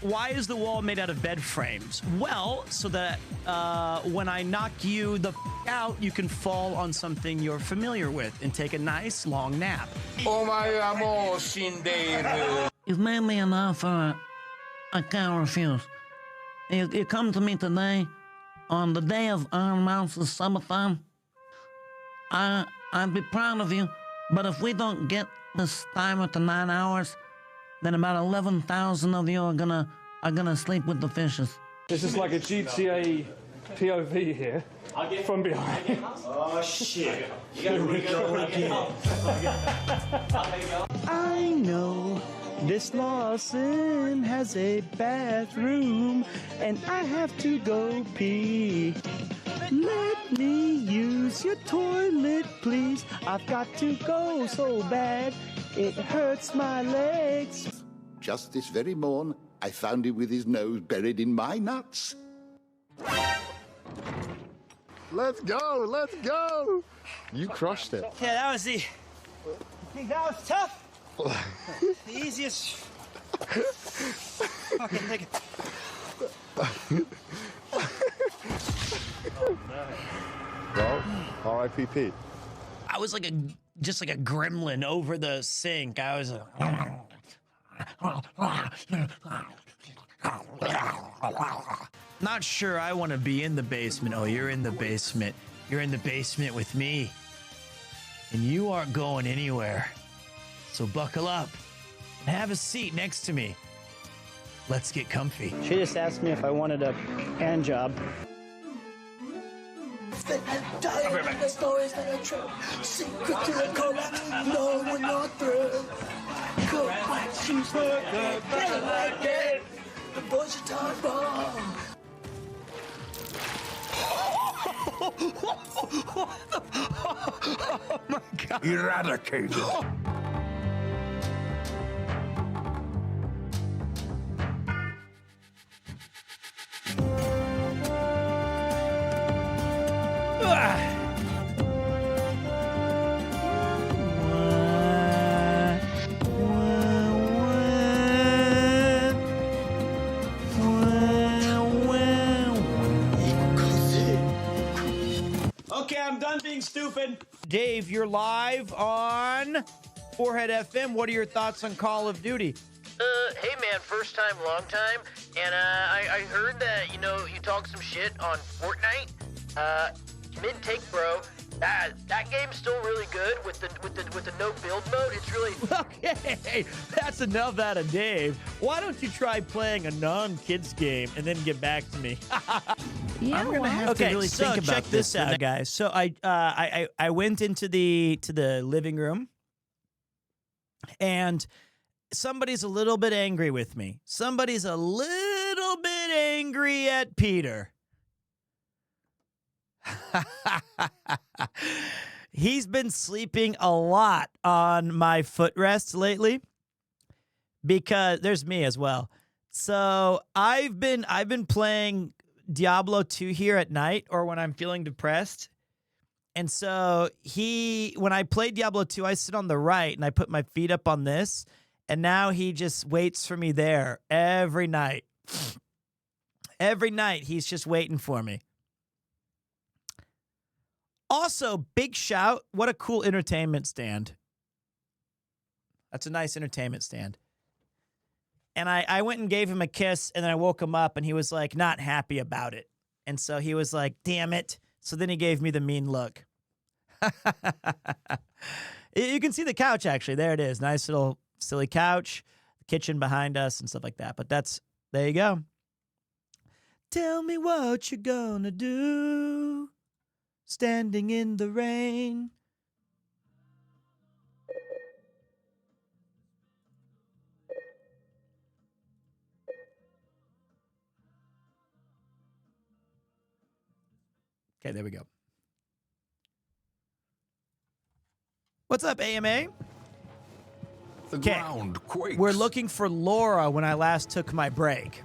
Why is the wall made out of bed frames? Well, so that when I knock you the out, you can fall on something you're familiar with and take a nice long nap. You've made me an offer I can't refuse. You come to me today on the day of Iron Mouse's subathon. I'd be proud of you, but if we don't get this timer to 9 hours, then about 11,000 of you are gonna sleep with the fishes. This is like a GTA POV here, from behind. Oh shit. You gotta re-go again. I know this Lawson has a bathroom, and I have to go pee. Let me use your toilet, please. I've got to go so bad, it hurts my legs. Just this very morn, I found him with his nose buried in my nuts. Let's go, let's go. You crushed it. Yeah, that was I think that was tough. The easiest fucking thing. Well, R.I.P. Pete. I was like just like a gremlin over the sink. I was not sure I want to be in the basement. Oh, you're in the basement. You're in the basement with me. And you aren't going anywhere. So buckle up and have a seat next to me. Let's get comfy. She just asked me if I wanted a hand job. The stories that are true. Secret to the collapse. No, we're not through. Go back, she's like it. The boys are talking wrong. Oh my God. Eradicated. Okay, I'm done being stupid. Dave, you're live on Forehead FM. What are your thoughts on Call of Duty? Hey man, first time, long time, and I heard that, you know, you talk some shit on Fortnite. Mid-take, bro. That game's still really good with the no build mode. It's really Okay, that's enough out of Dave. Why don't you try playing a non-kids game and then get back to me? I'm gonna have to really think about check this out, guys. So I went into the living room, and somebody's a little bit angry with me. Somebody's a little bit angry at Peter. He's been sleeping a lot on my footrest lately because there's me as well. So I've been playing Diablo 2 here at night or when I'm feeling depressed. And so when I play Diablo 2, I sit on the right and I put my feet up on this, and now he just waits for me there every night. Every night he's just waiting for me. Also, big shout, what a cool entertainment stand. That's a nice entertainment stand. And I went and gave him a kiss, and then I woke him up, and he was, like, not happy about it. And so he was like, damn it. So then he gave me the mean look. You can see the couch, actually. There it is. Nice little silly couch. The kitchen behind us and stuff like that. But there you go. Tell me what you're gonna do. Standing in the rain. Okay, there we go. What's up, AMA? The ground quakes. We're looking for Laura when I last took my break.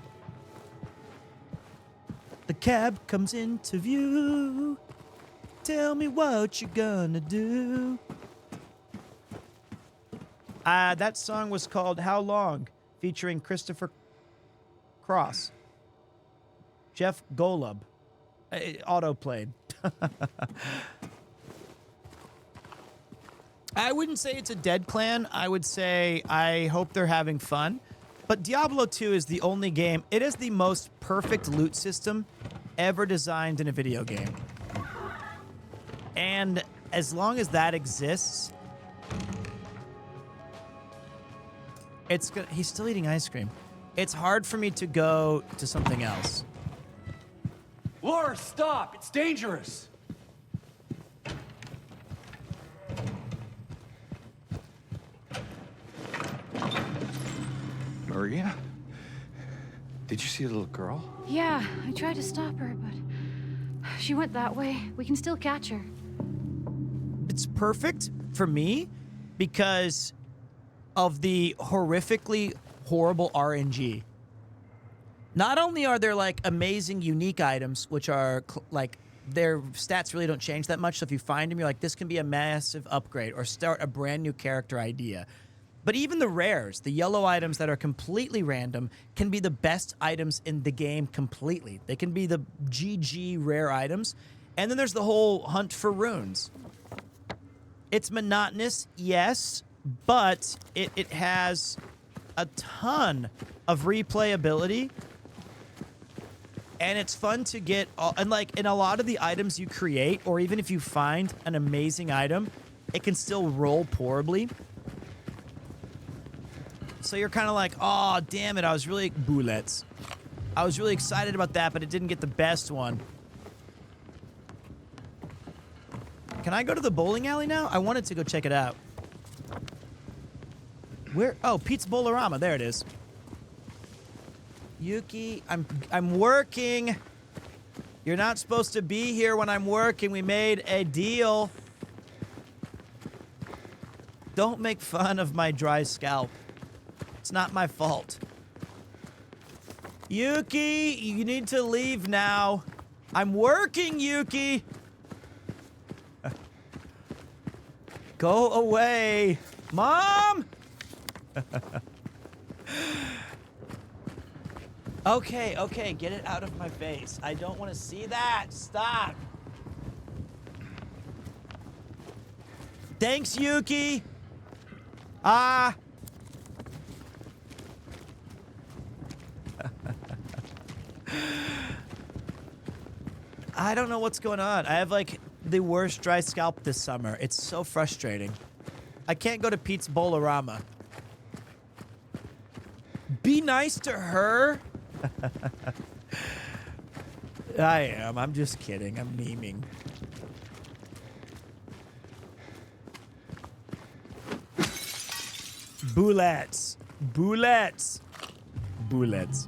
The cab comes into view. Tell me what you're gonna do. That song was called How Long, featuring Christopher Cross. Jeff Golub. Auto-played. I wouldn't say it's a dead clan. I would say I hope they're having fun. But Diablo 2 is the only game. It is the most perfect loot system ever designed in a video game. And as long as that exists, it's good. He's still eating ice cream. It's hard for me to go to something else. Laura, stop! It's dangerous! Maria? Did you see a little girl? Yeah, I tried to stop her, but she went that way. We can still catch her. It's perfect for me because of the horrifically horrible RNG. Not only are there like amazing unique items, which are like their stats really don't change that much. So if you find them, you're like, this can be a massive upgrade or start a brand new character idea. But even the rares, the yellow items that are completely random, can be the best items in the game completely. They can be the GG rare items. And then there's the whole hunt for runes. It's monotonous, yes, but it has a ton of replayability. And it's fun to get, and like in a lot of the items you create, or even if you find an amazing item, it can still roll poorly. So you're kind of like, oh, damn it, I was really excited about that, but it didn't get the best one. Can I go to the bowling alley now? I wanted to go check it out. Where? Oh, Pete's Bowlerama. There it is. Yuki, I'm working. You're not supposed to be here when I'm working. We made a deal. Don't make fun of my dry scalp. It's not my fault. Yuki, you need to leave now. I'm working, Yuki. Go away. Mom! Okay, get it out of my face. I don't want to see that. Stop. Thanks, Yuki. I don't know what's going on. I have like the worst dry scalp this summer. It's so frustrating. I can't go to Pete's Bowlerama. Be nice to her. I am. I'm just kidding. I'm memeing. Bullets. Bullets. Bullets.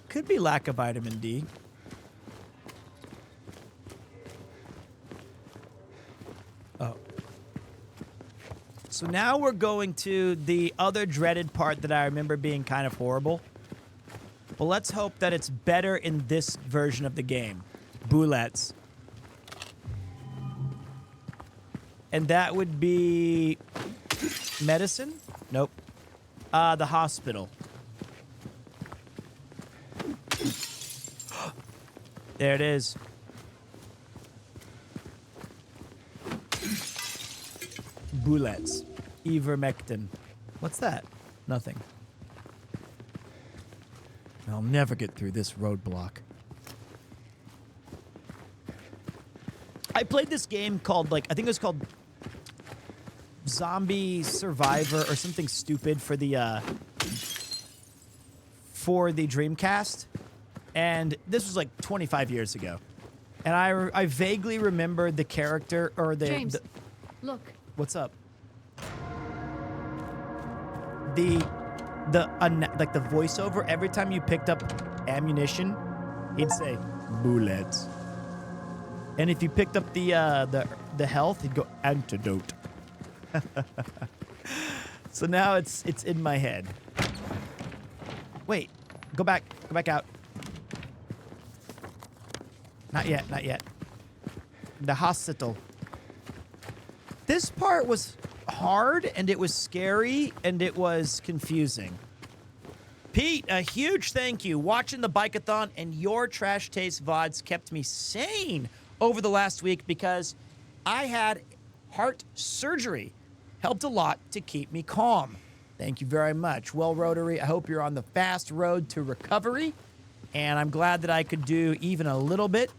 Could be lack of vitamin D. Oh. So now we're going to the other dreaded part that I remember being kind of horrible. But let's hope that it's better in this version of the game. Bullets. And that would be medicine? Nope. The hospital. There it is. Bullets. Ivermectin. What's that? Nothing. I'll never get through this roadblock. I played this game called, like, I think it was called Zombie Survivor or something stupid for the Dreamcast. And this was like 25 years ago. And I vaguely remember the character or the... James, look. What's up? Like the voiceover, every time you picked up ammunition, he'd say, bullets. And if you picked up the health, he'd go, antidote. So now it's in my head. Wait, go back out. Not yet, not yet. The hospital. This part was hard, and it was scary, and it was confusing. Pete, a huge thank you. Watching the Bike-a-thon and your Trash Taste VODs kept me sane over the last week because I had heart surgery. Helped a lot to keep me calm. Thank you very much. Well, Rotary, I hope you're on the fast road to recovery, and I'm glad that I could do even a little bit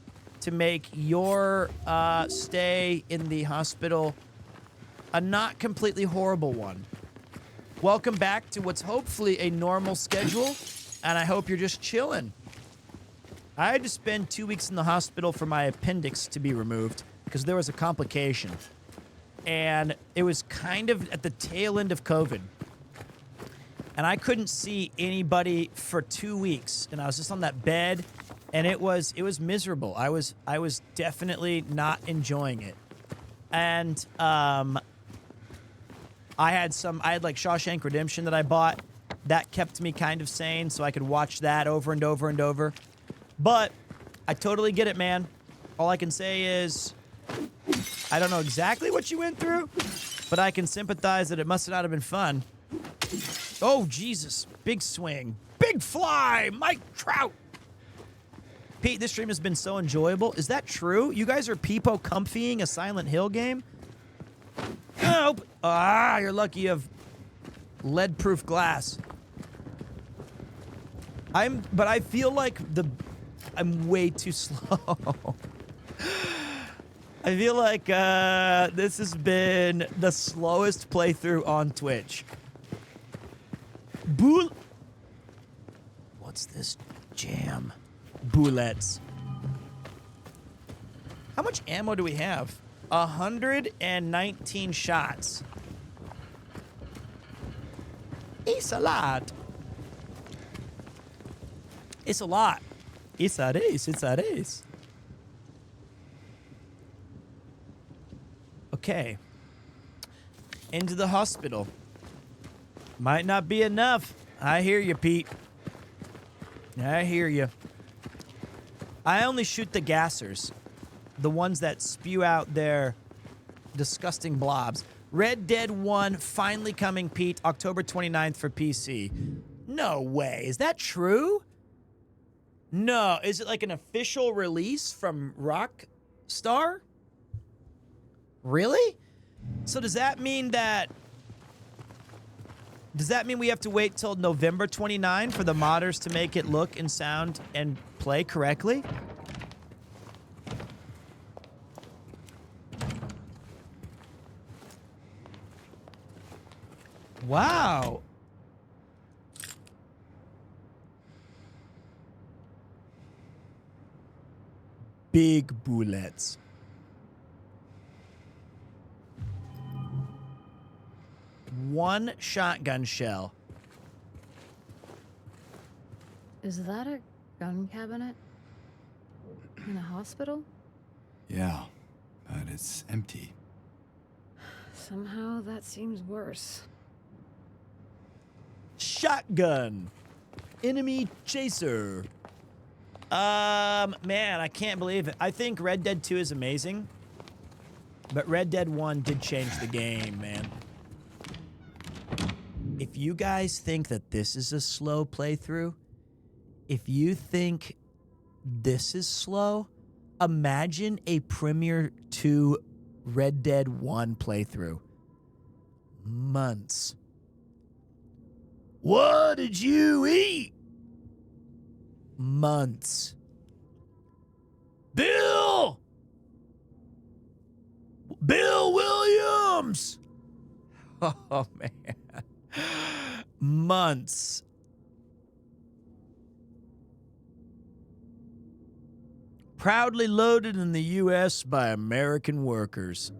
to make your stay in the hospital a not completely horrible one. Welcome back to what's hopefully a normal schedule, and I hope you're just chilling. I had to spend 2 weeks in the hospital for my appendix to be removed because there was a complication. And it was kind of at the tail end of COVID. And I couldn't see anybody for 2 weeks. And I was just on that bed, and it was miserable. I was definitely not enjoying it. And I had like Shawshank Redemption that I bought. That kept me kind of sane, so I could watch that over and over and over. But I totally get it, man. All I can say is I don't know exactly what you went through, but I can sympathize that it must not have been fun. Oh, Jesus. Big swing. Big fly. Mike Trout. Pete, this stream has been so enjoyable. Is that true? You guys are peepo comfying a Silent Hill game? Nope. Ah, you're lucky you have lead-proof glass. But I feel like I'm way too slow. I feel like this has been the slowest playthrough on Twitch. What's this jam? Bullets. How much ammo do we have? 119 shots. It's a lot. It's a lot. It's a race. It's a race. Okay. Into the hospital. Might not be enough. I hear you, Pete. I hear you. I only shoot the gassers. The ones that spew out their disgusting blobs. Red Dead 1 finally coming, Pete. October 29th for PC. No way. Is that true? No. Is it like an official release from Rockstar? Really? So does that mean we have to wait till November 29 for the modders to make it look and sound and play correctly? Wow. big bullets. One shotgun shell. Is that a gun cabinet? In a hospital? Yeah, but it's empty. Somehow that seems worse. Shotgun. Enemy chaser. Man, I can't believe it. I think Red Dead 2 is amazing, but Red Dead 1 did change the game, man. If you guys think that this is a slow playthrough, if you think this is slow, imagine a PremierTwo Red Dead 1 playthrough. Months. What did you eat? Months. Bill! Bill Williams! Oh, man. Months. Proudly loaded in the U.S. by American workers.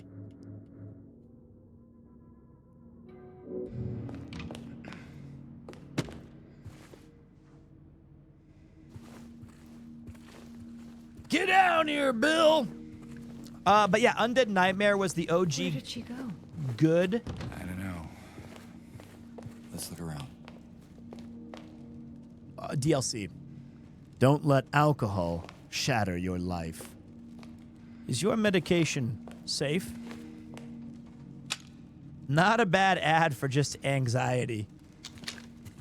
Get down here, Bill! But yeah, Undead Nightmare was the OG. Where did she go? Good. I don't know. Let's look around. DLC. Don't let alcohol shatter your life. Is your medication safe? Not a bad ad for just anxiety.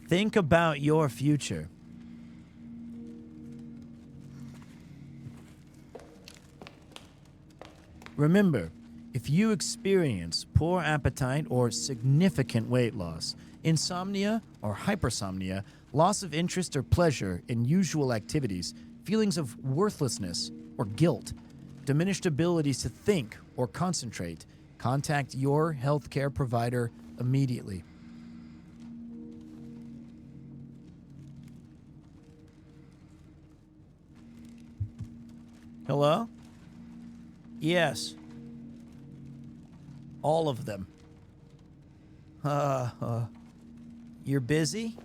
Think about your future. Remember, if you experience poor appetite or significant weight loss, insomnia or hypersomnia, loss of interest or pleasure in usual activities, feelings of worthlessness or guilt, diminished abilities to think or concentrate, contact your healthcare provider immediately. Hello? Yes. All of them. You're busy?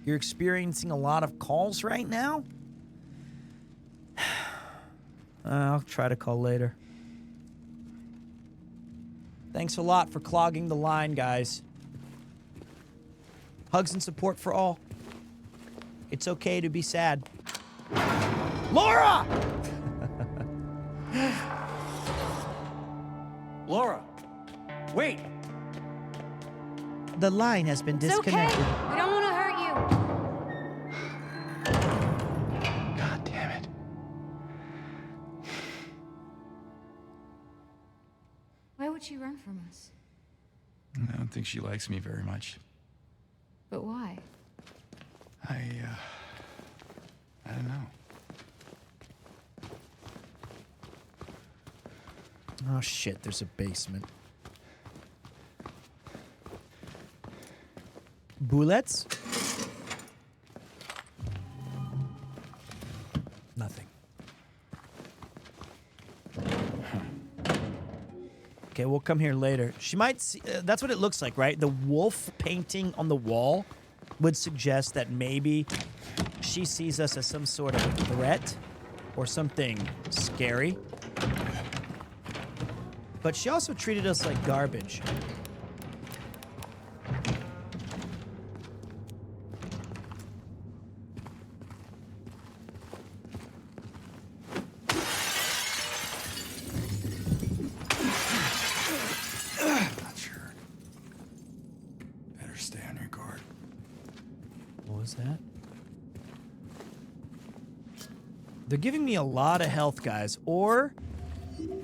You're experiencing a lot of calls right now? I'll try to call later. Thanks a lot for clogging the line, guys. Hugs and support for all. It's okay to be sad. Laura! Laura, wait! The line has been disconnected. It's okay. We don't want to hurt you. God damn it. Why would she run from us? I don't think she likes me very much. But why? I don't know. Oh shit, there's a basement. Bullets? Nothing. Okay, we'll come here later. She might see, that's what it looks like, right? The wolf painting on the wall would suggest that maybe she sees us as some sort of threat or something scary. But she also treated us like garbage. Not sure. Better stay on your guard. What was that? They're giving me a lot of health, guys, or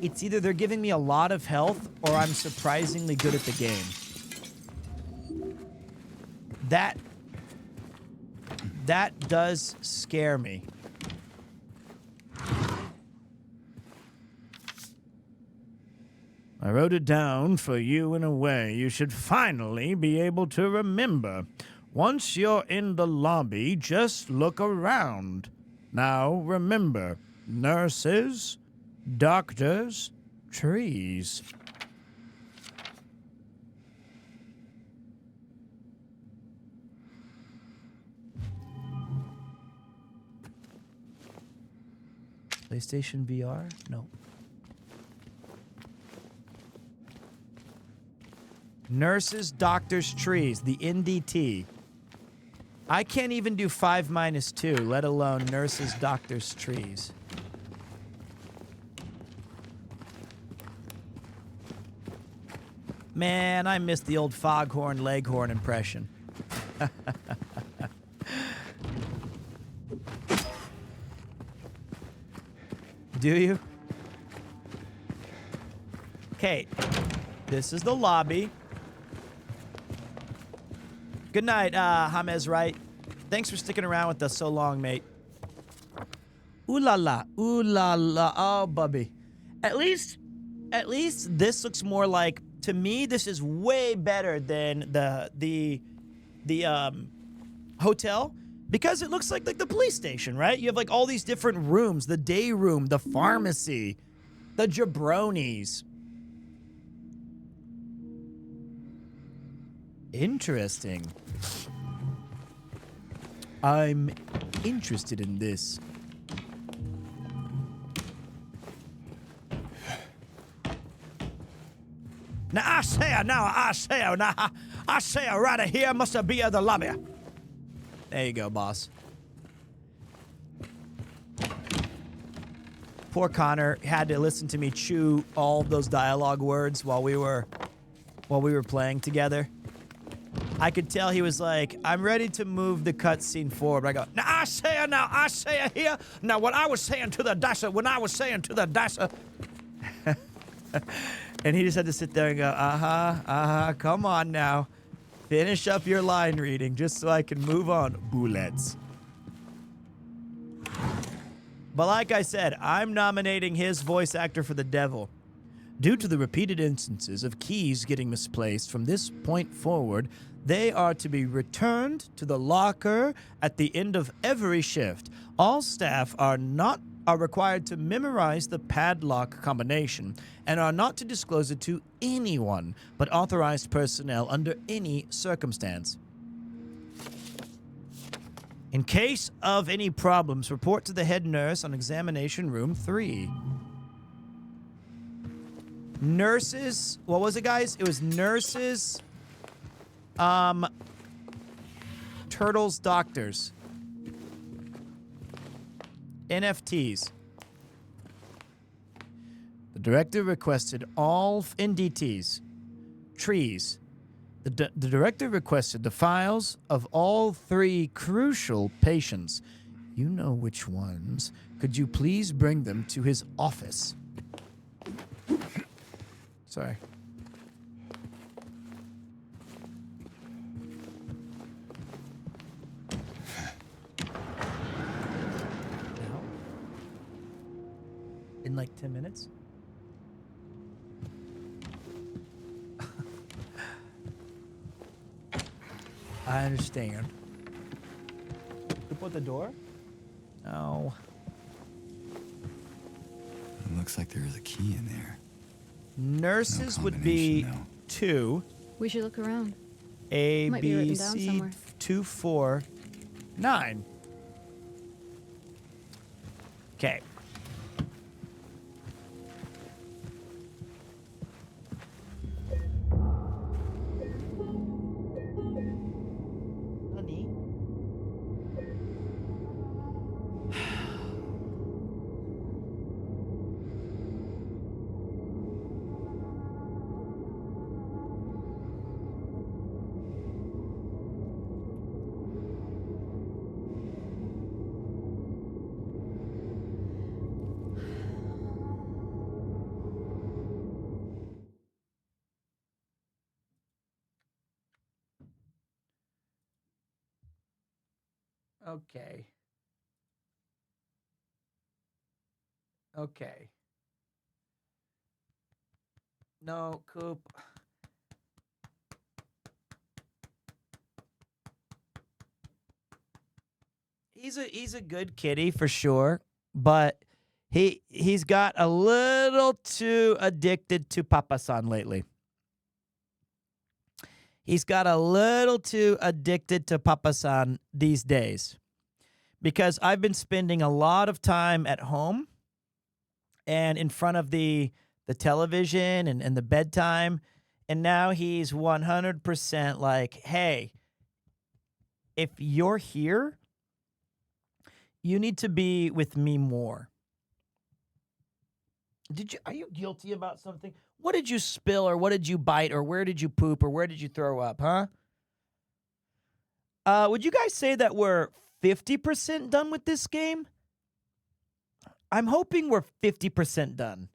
it's either they're giving me a lot of health or I'm surprisingly good at the game. That does scare me. I wrote it down for you in a way you should finally be able to remember. Once you're in the lobby, just look around. Now remember, nurses, doctor's trees. PlayStation VR? No. Nurses, doctors, trees. The NDT. I can't even do 5 minus 2, let alone nurses, doctors, trees. Man, I missed the old foghorn leghorn impression. Do you? Okay, this is the lobby. Good night, James Wright. Thanks for sticking around with us so long, mate. Ooh la la, oh, bubby. At least this looks more like, to me, this is way better than the hotel, because it looks like the police station, right? You have like all these different rooms, the day room, the pharmacy, the jabronis. Interesting. I'm interested in this. Now I say right here must be the lobby. There you go, boss. Poor Connor had to listen to me chew all of those dialogue words while we were playing together. I could tell he was like, I'm ready to move the cutscene forward. But I go, now I say here. Now what I was saying to the dicer, and he just had to sit there and go, come on now. Finish up your line reading just so I can move on, bullets. But like I said, I'm nominating his voice actor for the devil. Due to the repeated instances of keys getting misplaced from this point forward, they are to be returned to the locker at the end of every shift. All staff are required to memorize the padlock combination and are not to disclose it to anyone but authorized personnel under any circumstance. In case of any problems, report to the head nurse on examination room 3. Nurses, what was it, guys? It was nurses, turtles, doctors, NFTs. The director requested all NDTs, trees. The director requested the files of all 3 crucial patients. You know which ones. Could you please bring them to his office? Sorry. Now? In like 10 minutes? I understand. You put the door? No. It looks like there is a key in there. Nurses would be 2. We should look around. A, Might be B, written down C, somewhere. 2, 4, 9. Okay. Honey. Okay. Okay. No, Coop. He's a good kitty for sure, but He's got a little too addicted to Papa-san lately. He's got a little too addicted to Papa-san these days. Because I've been spending a lot of time at home and in front of the television and the bedtime. And now he's 100% like, hey, if you're here, you need to be with me more. Are you guilty about something? What did you spill, or what did you bite, or where did you poop, or where did you throw up, huh? Would you guys say that we're 50% done with this game? I'm hoping we're 50% done.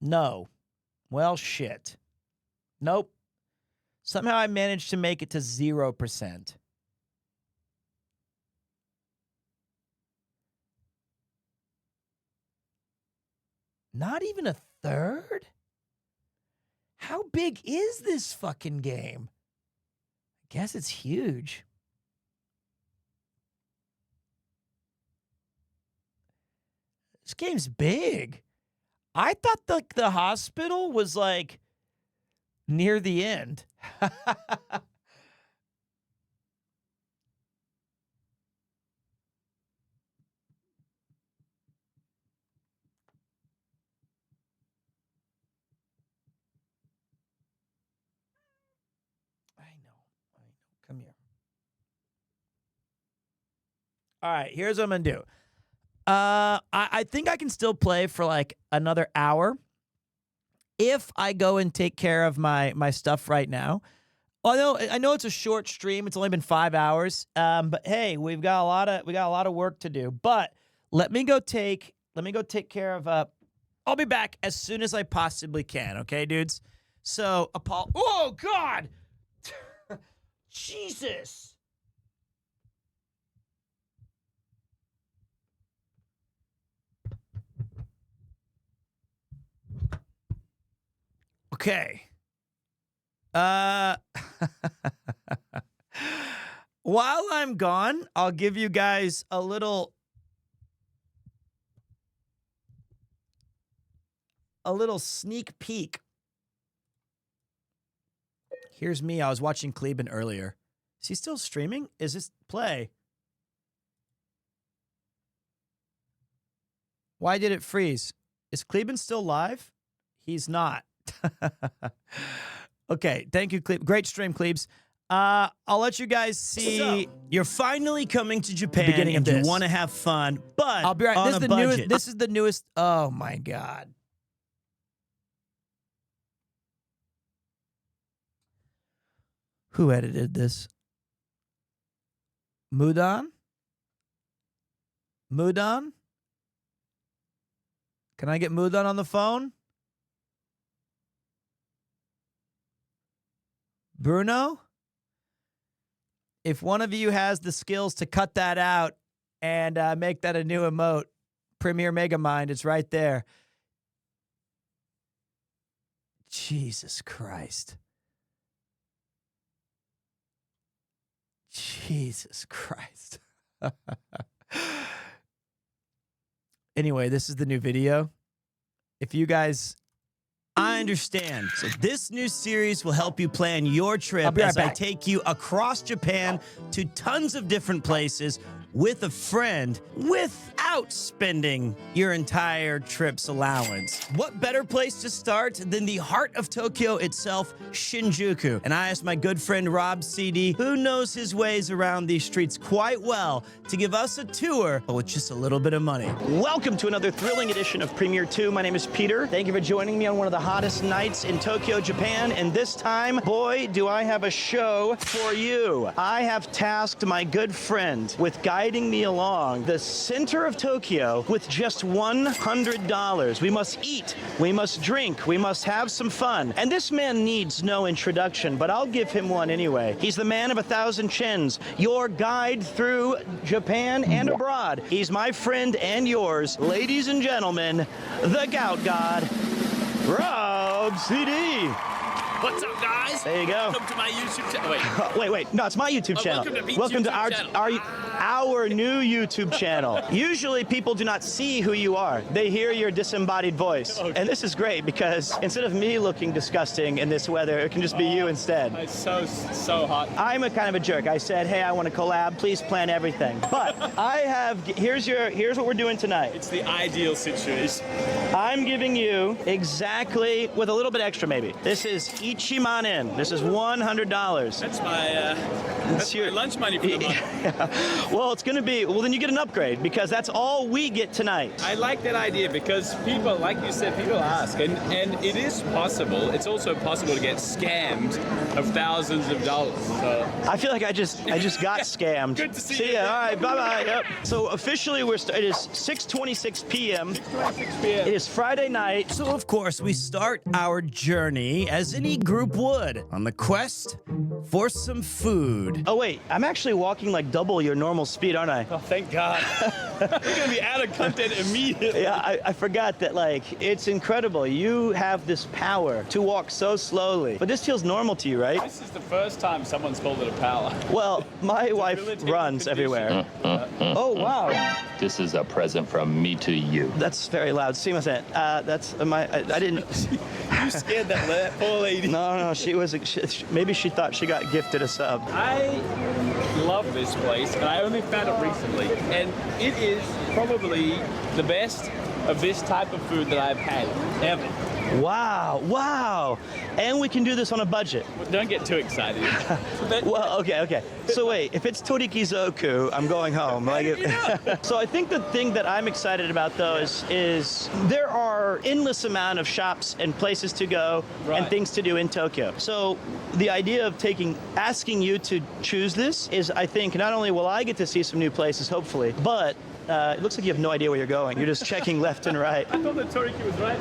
No. Well, shit. Nope. Somehow I managed to make it to 0%. Not even a third? How big is this fucking game? I guess it's huge. This game's big. I thought the hospital was like near the end. Come here. All right, here's what I'm going to do. I think I can still play for like another hour if I go and take care of my stuff right now. I know it's a short stream. It's only been 5 hours. But hey, we got a lot of work to do. But let me go take care of I'll be back as soon as I possibly can, okay, dudes? So, oh god. Jesus. Okay. While I'm gone, I'll give you guys a little sneak peek. Here's me. I was watching Kleben earlier. Is he still streaming? Is this play? Why did it freeze? Is Kleben still live? He's not. Okay, thank you, Klebe. Great stream, Klebes. I'll let you guys see. So, you're finally coming to Japan, beginning and you want to have fun, but I'll be right. This is the newest. This is the newest. Oh my god. Who edited this? Mudan? Mudan? Can I get Mudan on the phone? Bruno? If one of you has the skills to cut that out and make that a new emote, Premier Megamind, it's right there. Jesus Christ. Jesus Christ. Anyway, this is the new video. If you guys... I understand. So this new series will help you plan your trip as I take you across Japan to tons of different places with a friend without spending your entire trip's allowance. What better place to start than the heart of Tokyo itself, Shinjuku? And I asked my good friend Rob CD, who knows his ways around these streets quite well, to give us a tour, but with just a little bit of money. Welcome to another thrilling edition of PremierTwo. My name is Peter. Thank you for joining me on one of the hottest nights in Tokyo, Japan. And this time, boy, do I have a show for you. I have tasked my good friend with guiding me along the center of Tokyo with just $100. We must eat, we must drink, we must have some fun. And this man needs no introduction, but I'll give him one anyway. He's the man of 1,000 chins, your guide through Japan and abroad. He's my friend and yours, ladies and gentlemen, the Gout God, Rob CD. What's up, guys? There you go. Welcome to my YouTube channel. Wait. Wait. No, it's my YouTube channel. Welcome to Pete's YouTube channel. our new YouTube channel. Usually people do not see who you are. They hear your disembodied voice. Okay. And this is great because instead of me looking disgusting in this weather, it can just be you instead. It's so hot. I'm a kind of a jerk. I said, hey, I want to collab. Please plan everything. But here's what we're doing tonight. It's the ideal situation. I'm giving you exactly, with a little bit extra maybe. This is Ichimanen. This is $100. That's my lunch money for the month. Well, it's going to be, well, then you get an upgrade because that's all we get tonight. I like that idea because people, like you said, people ask, and it is possible. It's also possible to get scammed of thousands of dollars. So. I feel like I just got scammed. Good to see you. All right, bye-bye. Yep. So officially, it is 6:26 p.m. 6:26 p.m. It is Friday night. So, of course, we start our journey, as any group would, on the quest for some food. Oh, wait. I'm actually walking like double your normal speed, aren't I? Oh, thank God. We're going to be out of content immediately. Yeah, I forgot that, like, it's incredible. You have this power to walk so slowly. But this feels normal to you, right? This is the first time someone's called it a power. Well, my wife runs everywhere. Oh, wow. This is a present from me to you. That's very loud. See what's that? That's I didn't. You scared that poor lady. No, maybe she thought she got gifted a sub. I love this place, and I only found it recently, and it is probably the best of this type of food that I've had ever. Wow. And we can do this on a budget. Well, don't get too excited. Well, okay. So wait, if it's Torikizoku, I'm going home. So I think the thing that I'm excited about, though, is there are endless amount of shops and places to go and things to do in Tokyo. So the idea of asking you to choose this is, I think, not only will I get to see some new places, hopefully, but it looks like you have no idea where you're going. You're just checking left and right. I thought the Toriki was right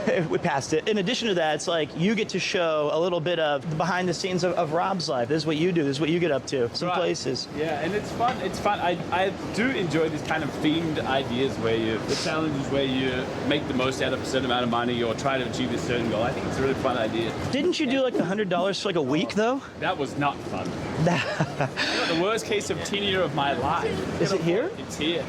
here. We passed it. In addition to that, it's like you get to show a little bit of the behind the scenes of Rob's life. This is what you do. This is what you get up to. Some places. Yeah, and it's fun. It's fun. I do enjoy these kind of themed ideas where the challenges where you make the most out of a certain amount of money or try to achieve a certain goal. I think it's a really fun idea. Didn't you do like the $100 for like a week, though? That was not fun. I got the worst case of tenure of my life. Is it here? It's here.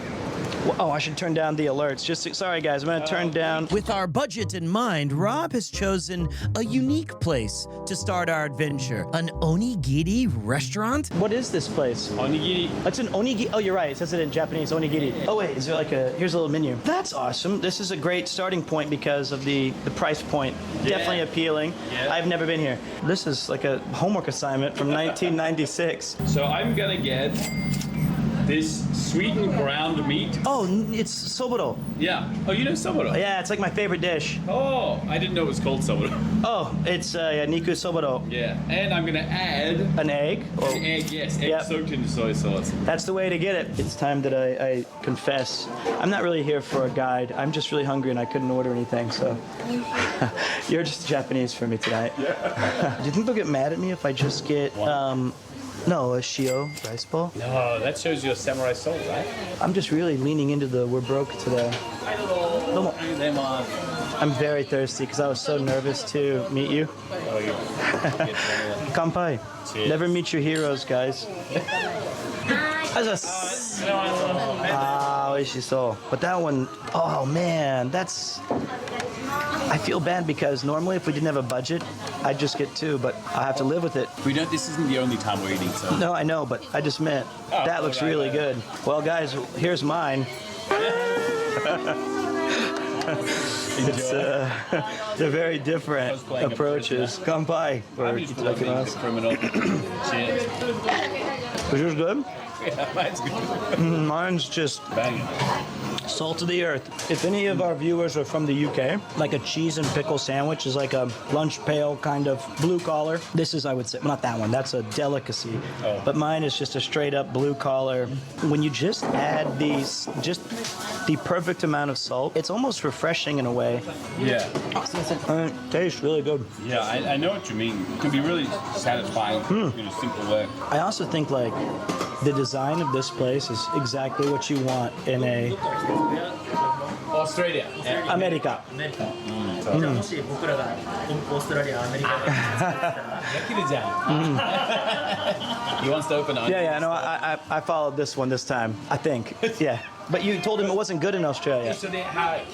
Oh, I should turn down the alerts. Sorry, guys, I'm going to turn down. With our budget in mind, Rob has chosen a unique place to start our adventure. An onigiri restaurant? What is this place? Onigiri. It's an onigiri. Oh, you're right. It says it in Japanese, onigiri. Oh, wait, is there like here's a little menu. That's awesome. This is a great starting point because of the price point. Yeah. Definitely appealing. Yeah. I've never been here. This is like a homework assignment from 1996. So I'm going to get this sweetened ground meat. Oh, it's soboro. Yeah. Oh, you know soboro? Yeah, it's like my favorite dish. Oh, I didn't know it was called soboro. Oh, it's niku soboro. Yeah, and I'm gonna add an egg. An egg, yes, egg soaked in soy sauce. That's the way to get it. It's time that I confess. I'm not really here for a guide. I'm just really hungry and I couldn't order anything, so you're just Japanese for me tonight. Yeah. Do you think they'll get mad at me if I just get no, a shio rice bowl? No, that shows you a samurai soul, right? I'm just really leaning into the we're broke today. I'm very thirsty because I was so nervous to meet you. Kanpai. Cheers. Never meet your heroes, guys. Oishiso. But that one, oh man, I feel bad because normally if we didn't have a budget, I'd just get two, but I have to live with it. This isn't the only time we're eating, so. No, I know, but I just meant that looks really good. Well, guys, here's mine. They're very different approaches. Kanpai for itadakimasu. Cheers. Was yours good? Yeah, mine's good. Mine's just banging. Salt of the earth. If any of our viewers are from the UK, like a cheese and pickle sandwich is like a lunch pail kind of blue collar. This is, I would say, well, not that one. That's a delicacy. Oh. But mine is just a straight up blue collar. When you just add just the perfect amount of salt, it's almost refreshing in a way. Yeah. It tastes really good. Yeah, I know what you mean. It can be really satisfying in a simple way. I also think like the design of this place is exactly what you want in a Australia. Yeah. アメリカ。アメリカ。じゃあもし僕らがオーストラリア、アメリカでできるじゃん。He wants to open on. Yeah, no, I followed this one this time. I think. Yeah, but you told him it wasn't good in Australia. 一緒で、はい。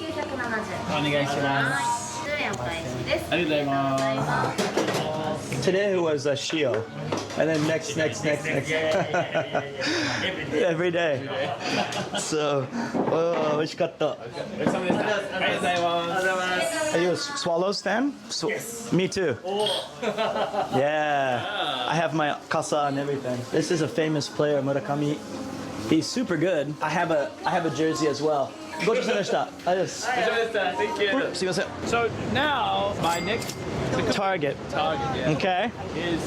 お願いします。ありがとうございます。Today was a Shio, and then next. Every day. So, 美味しかった。お疲れ様でした。ありがとうございます。 Are you a swallow stan? Yes. Me too. Yeah. I have my kasa and everything. This is a famous player, Murakami. He's super good. I have a jersey as well. ごちそうさまでした。ありがとうございます。Thank you. すいません。 So now my next target, yeah, okay, is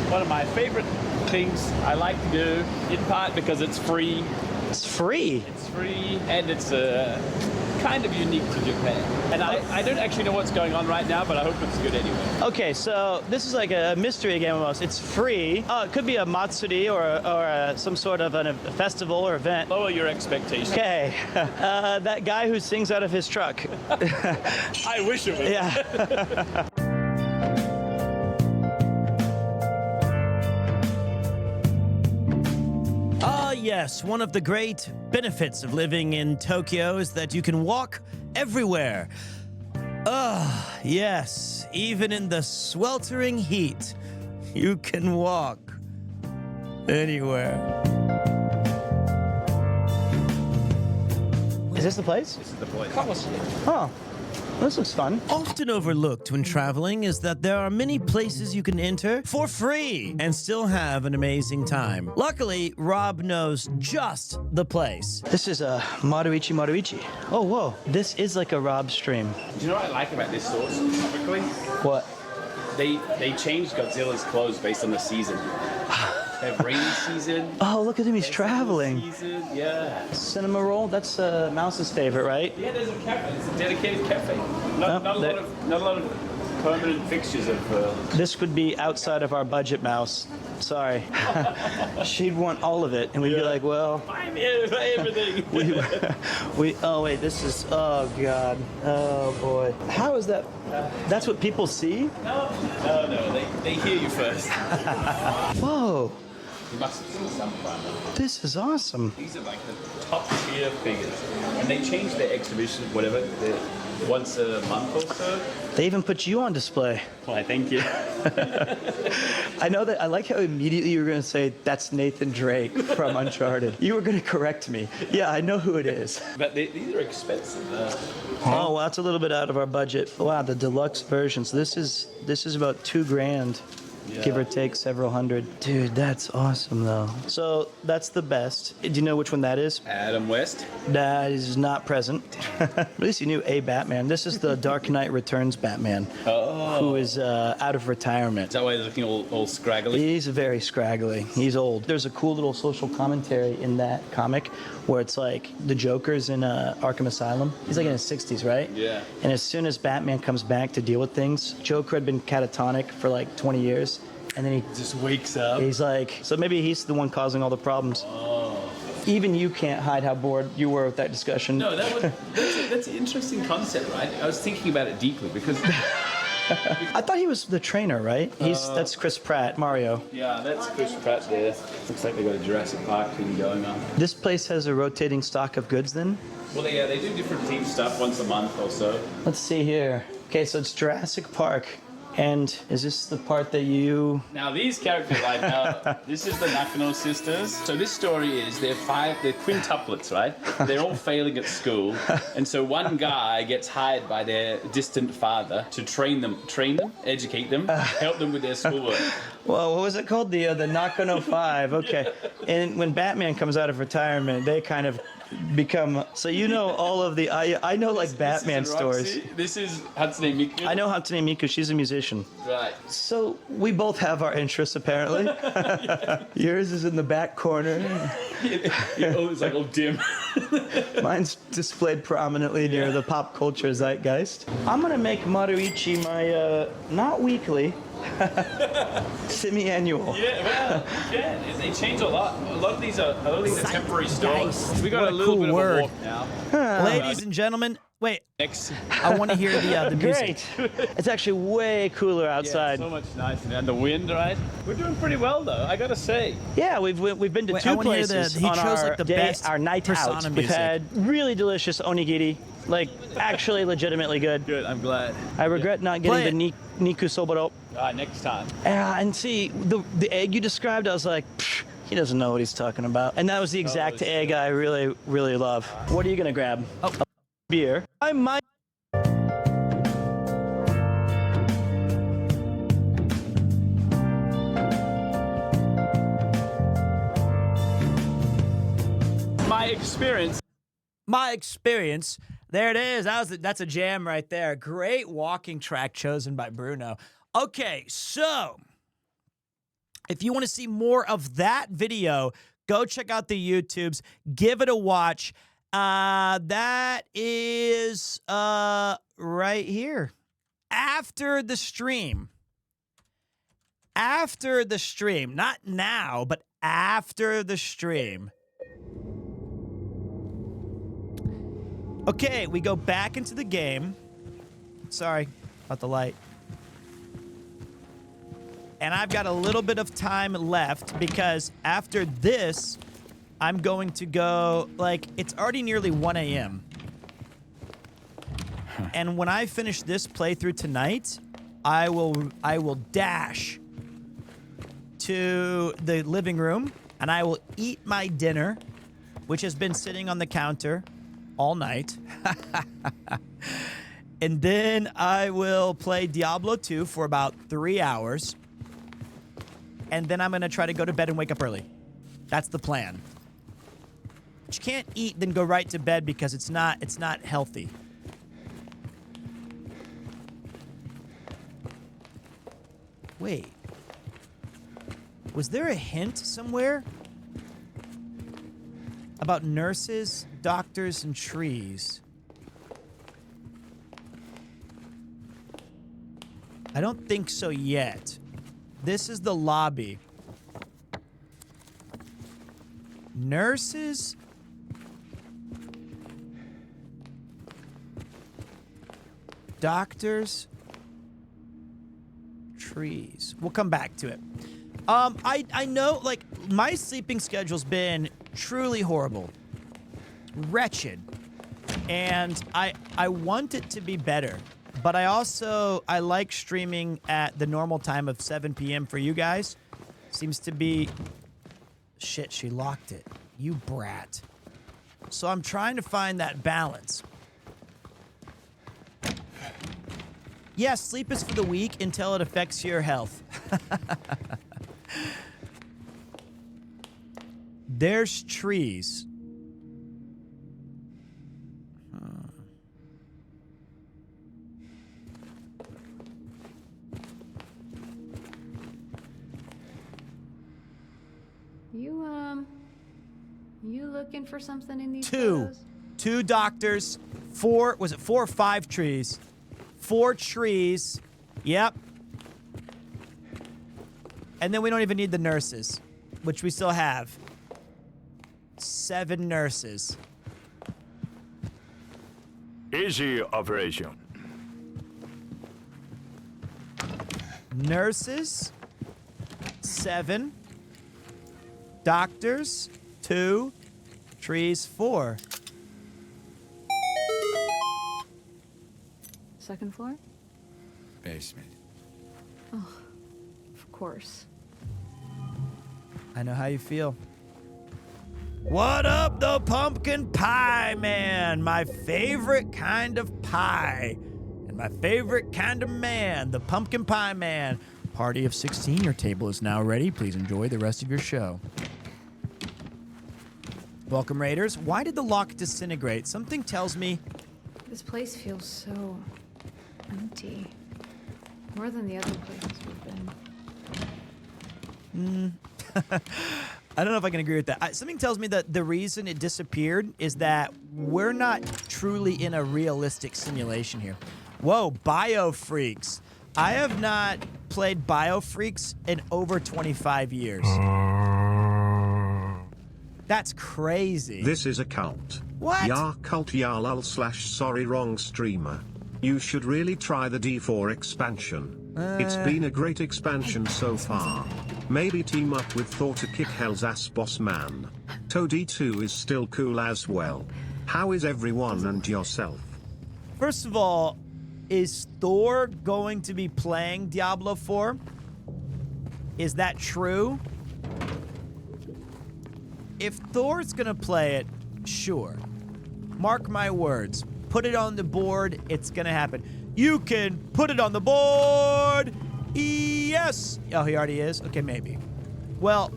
one of my favorite things I like to do. In part because it's free. It's free. It's free, and it's kind of unique to Japan. And I don't actually know what's going on right now, but I hope it's good anyway. Okay, so this is like a mystery game almost. It's free. Oh, it could be a matsuri or some sort of a festival or event. Lower your expectations. Okay, that guy who sings out of his truck. I wish it was. Yeah. Yes, one of the great benefits of living in Tokyo is that you can walk everywhere. Yes, even in the sweltering heat, you can walk anywhere. Is this the place? This is the place. Oh. This looks fun. Often overlooked when traveling is that there are many places you can enter for free and still have an amazing time. Luckily, Rob knows just the place. This is a Maruichi. Oh, whoa. This is like a Rob stream. Do you know what I like about this store specifically? What? They changed Godzilla's clothes based on the season. They have rainy season. Oh, look at him. He's traveling. Season, yeah. Cinema roll. That's Mouse's favorite, right? Yeah, there's a cafe. It's a dedicated cafe. Not a lot of permanent fixtures of. This would be outside of our budget, Mouse. Sorry. She'd want all of it, and we'd be like, well. I'm here for everything. Oh wait, this is. Oh god. Oh boy. How is that? That's what people see? No. They hear you first. Whoa. You must have seen some by now. This is awesome. These are like the top tier figures, and they change their exhibition, whatever, once a month or so. They even put you on display. Why, thank you. I know that. I like how immediately you were going to say, that's Nathan Drake from Uncharted. You were going to correct me. Yeah, I know who it is. But these are expensive. Oh, well, that's a little bit out of our budget. Wow, the deluxe version. So this is about $2,000. Yeah. Give or take several hundred. Dude, that's awesome, though. So that's the best. Do you know which one that is? Adam West. That is not present. At least you knew a Batman. This is the Dark Knight Returns Batman. Oh. Who is out of retirement. Is that why he's looking all scraggly? He's very scraggly. He's old. There's a cool little social commentary in that comic where it's like the Joker's in Arkham Asylum. He's like in his 60s, right? Yeah. And as soon as Batman comes back to deal with things, Joker had been catatonic for like 20 years. And then he just wakes up. He's like, so maybe he's the one causing all the problems. Oh. Even you can't hide how bored you were with that discussion. No, that's an interesting concept, right? I was thinking about it deeply because I thought he was the trainer, right? That's Chris Pratt, Mario. Yeah, that's Chris Pratt there. Looks like they got a Jurassic Park thing going on. This place has a rotating stock of goods then? Well, yeah, they do different themed stuff once a month or so. Let's see here. Okay, so it's Jurassic Park. And is this the part that you... Now, these characters I know. This is the Nakano sisters. So this story is they're quintuplets, right? They're all failing at school. And so one guy gets hired by their distant father to train them, educate them, help them with their schoolwork. Well, what was it called? The Nakano 5. Okay. And when Batman comes out of retirement, they kind of become... So you know all of the... I know like Batman stories. This is Hatsune Miku. I know Hatsune Miku. She's a musician. Right. So we both have our interests, apparently. Yours is in the back corner. It's like all dim. Mine's displayed prominently near the pop culture zeitgeist. I'm going to make Maruichi my, not weekly, Semi-annual. Yeah, well, yeah, they change a lot. A lot of these are temporary stores. We got What a a little cool bit word. of a walk now. Ladies and gentlemen, wait. Next. I want to hear the music. Great. It's actually way cooler outside. Yeah, so much nicer. And the wind, right? We're doing pretty well, though, I gotta say. Yeah, we've been to Wait, I two wanna hear places he on chose, our like, the day, best our night out. Persona We've music. had really delicious onigiri, like actually legitimately good. Good, I'm glad. I regret not getting the Niku Soboro. Next time. And see, the egg you described, I was like, psh, he doesn't know what he's talking about. And that was the exact egg I really, really love. What are you gonna grab? Oh, a beer. I might. My experience. There it is. That's a jam right there. Great walking track chosen by Bruno. Okay, so if you want to see more of that video, go check out the YouTubes. Give it a watch. That is right here. After the stream. After the stream. Not now, but after the stream. Okay, we go back into the game. Sorry about the light. And I've got a little bit of time left because after this, I'm going to go, like, it's already nearly 1 a.m. And when I finish this playthrough tonight, I will dash to the living room and I will eat my dinner, which has been sitting on the counter all night. And then I will play Diablo 2 for about 3 hours. And then I'm going to try to go to bed and wake up early. That's the plan. But you can't eat then go right to bed because it's not healthy. Wait. Was there a hint somewhere about nurses, doctors, and trees? I don't think so yet. This is the lobby. Nurses? Doctors? Trees. We'll come back to it. I know, like, my sleeping schedule's been truly horrible. Wretched. And I want it to be better. But I like streaming at the normal time of 7 p.m. for you guys. Seems to be... Shit, she locked it. You brat. So I'm trying to find that balance. Yeah, sleep is for the weak until it affects your health. There's trees. You looking for something in these Two. photos? 2 doctors. 4, was it 4 or 5 trees? 4 trees. Yep. And then we don't even need the nurses, which we still have. 7 nurses. Easy operation. Nurses, 7. Doctors, 2. Trees, 4. Second floor? Basement. Oh, of course. I know how you feel. What up, the pumpkin pie man? My favorite kind of pie. And my favorite kind of man, the pumpkin pie man. Party of 16, your table is now ready. Please enjoy the rest of your show. Welcome, Raiders. Why did the lock disintegrate? Something tells me... This place feels so empty. More than the other places we've been. I don't know if I can agree with that. Something tells me that the reason it disappeared is that we're not truly in a realistic simulation here. Whoa, bio freaks. I have not played BioFreaks in over 25 years. That's crazy. This is a cult. What? Ya cult ya lol / sorry wrong streamer. You should really try the D4 expansion. It's been a great expansion so far. Maybe team up with Thor to kick hell's ass, boss man. Toadie 2 is still cool as well. How is everyone and yourself? First of all, is Thor going to be playing Diablo 4? Is that true? If Thor's gonna play it, sure. Mark my words. Put it on the board, it's gonna happen. You can put it on the board! Yes! Oh, he already is? Okay, maybe. Well,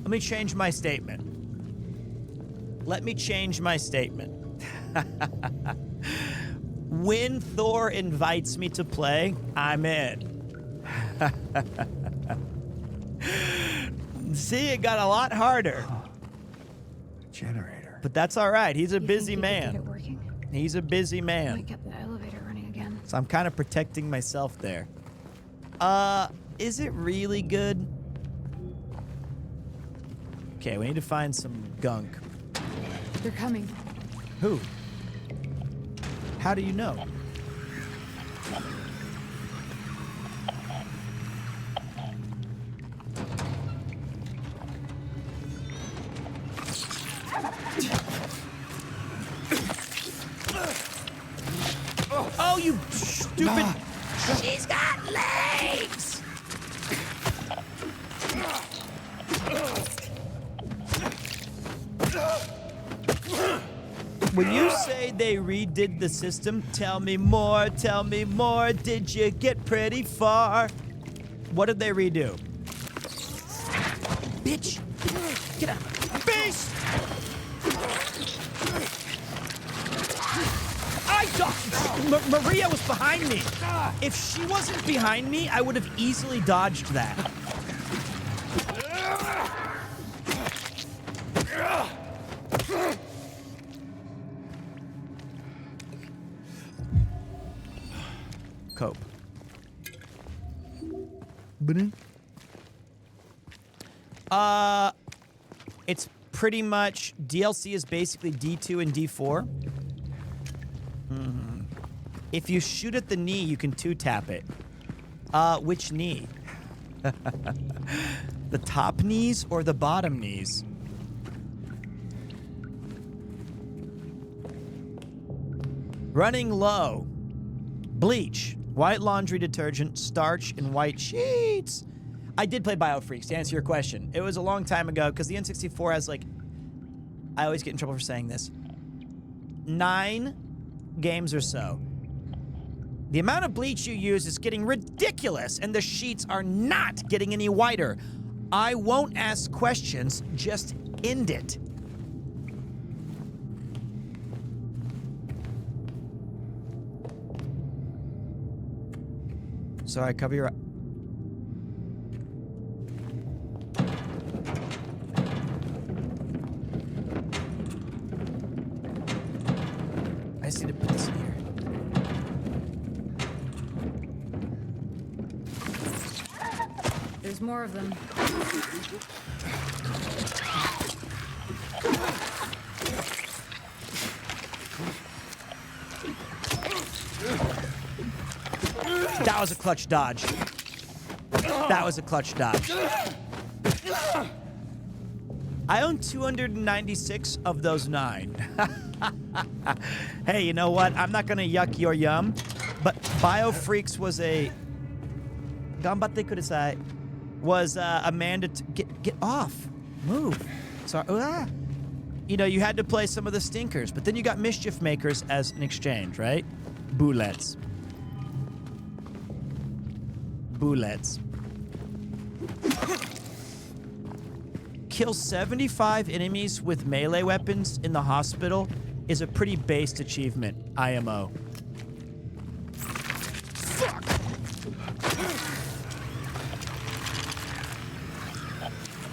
let me change my statement. Let me change my statement. When Thor invites me to play, I'm in. See, it got a lot harder. Generator. But that's all right. He's a busy Get man. it working? He's a busy man. We kept the elevator running again. So I'm kind of protecting myself there. Is it really good? Okay, we need to find some gunk. They're coming. Who? How do you know? Oh, you stupid... She's got legs! When you say they redid the system, tell me more, did you get pretty far? What did they redo? Bitch! Get out! Beast! Maria was behind me. If she wasn't behind me, I would have easily dodged that. Cope. It's pretty much DLC is basically D2 and D4. If you shoot at the knee, you can 2-tap it. Which knee? The top knees or the bottom knees? Running low. Bleach. White laundry detergent, starch, and white sheets. I did play BioFreaks, to answer your question. It was a long time ago, because the N64 has, like... I always get in trouble for saying this. 9 games or so. The amount of bleach you use is getting ridiculous, and the sheets are not getting any whiter. I won't ask questions, just end it. Sorry, cover your... I just need to put this in here. There's more of them. That was a clutch dodge. That was a clutch dodge. I own 296 of those 9. Hey, you know what? I'm not gonna yuck your yum, but BioFreaks was a... Ganbatte kudasai. Was a get off. Move. Sorry. Ah. You know, you had to play some of the stinkers, but then you got Mischief Makers as an exchange, right? Bullets. Bullets. Kill 75 enemies with melee weapons in the hospital is a pretty based achievement, IMO. Fuck!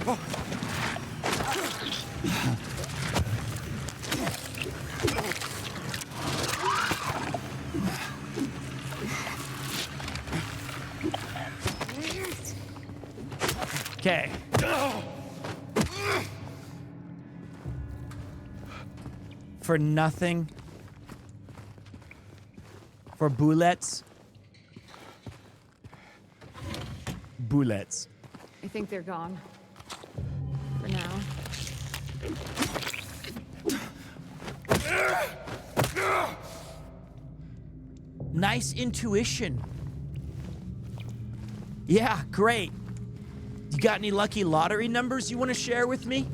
Oh. Okay. For nothing. For bullets. Bullets. I think they're gone. For now. Nice intuition. Yeah, great. You got any lucky lottery numbers you want to share with me?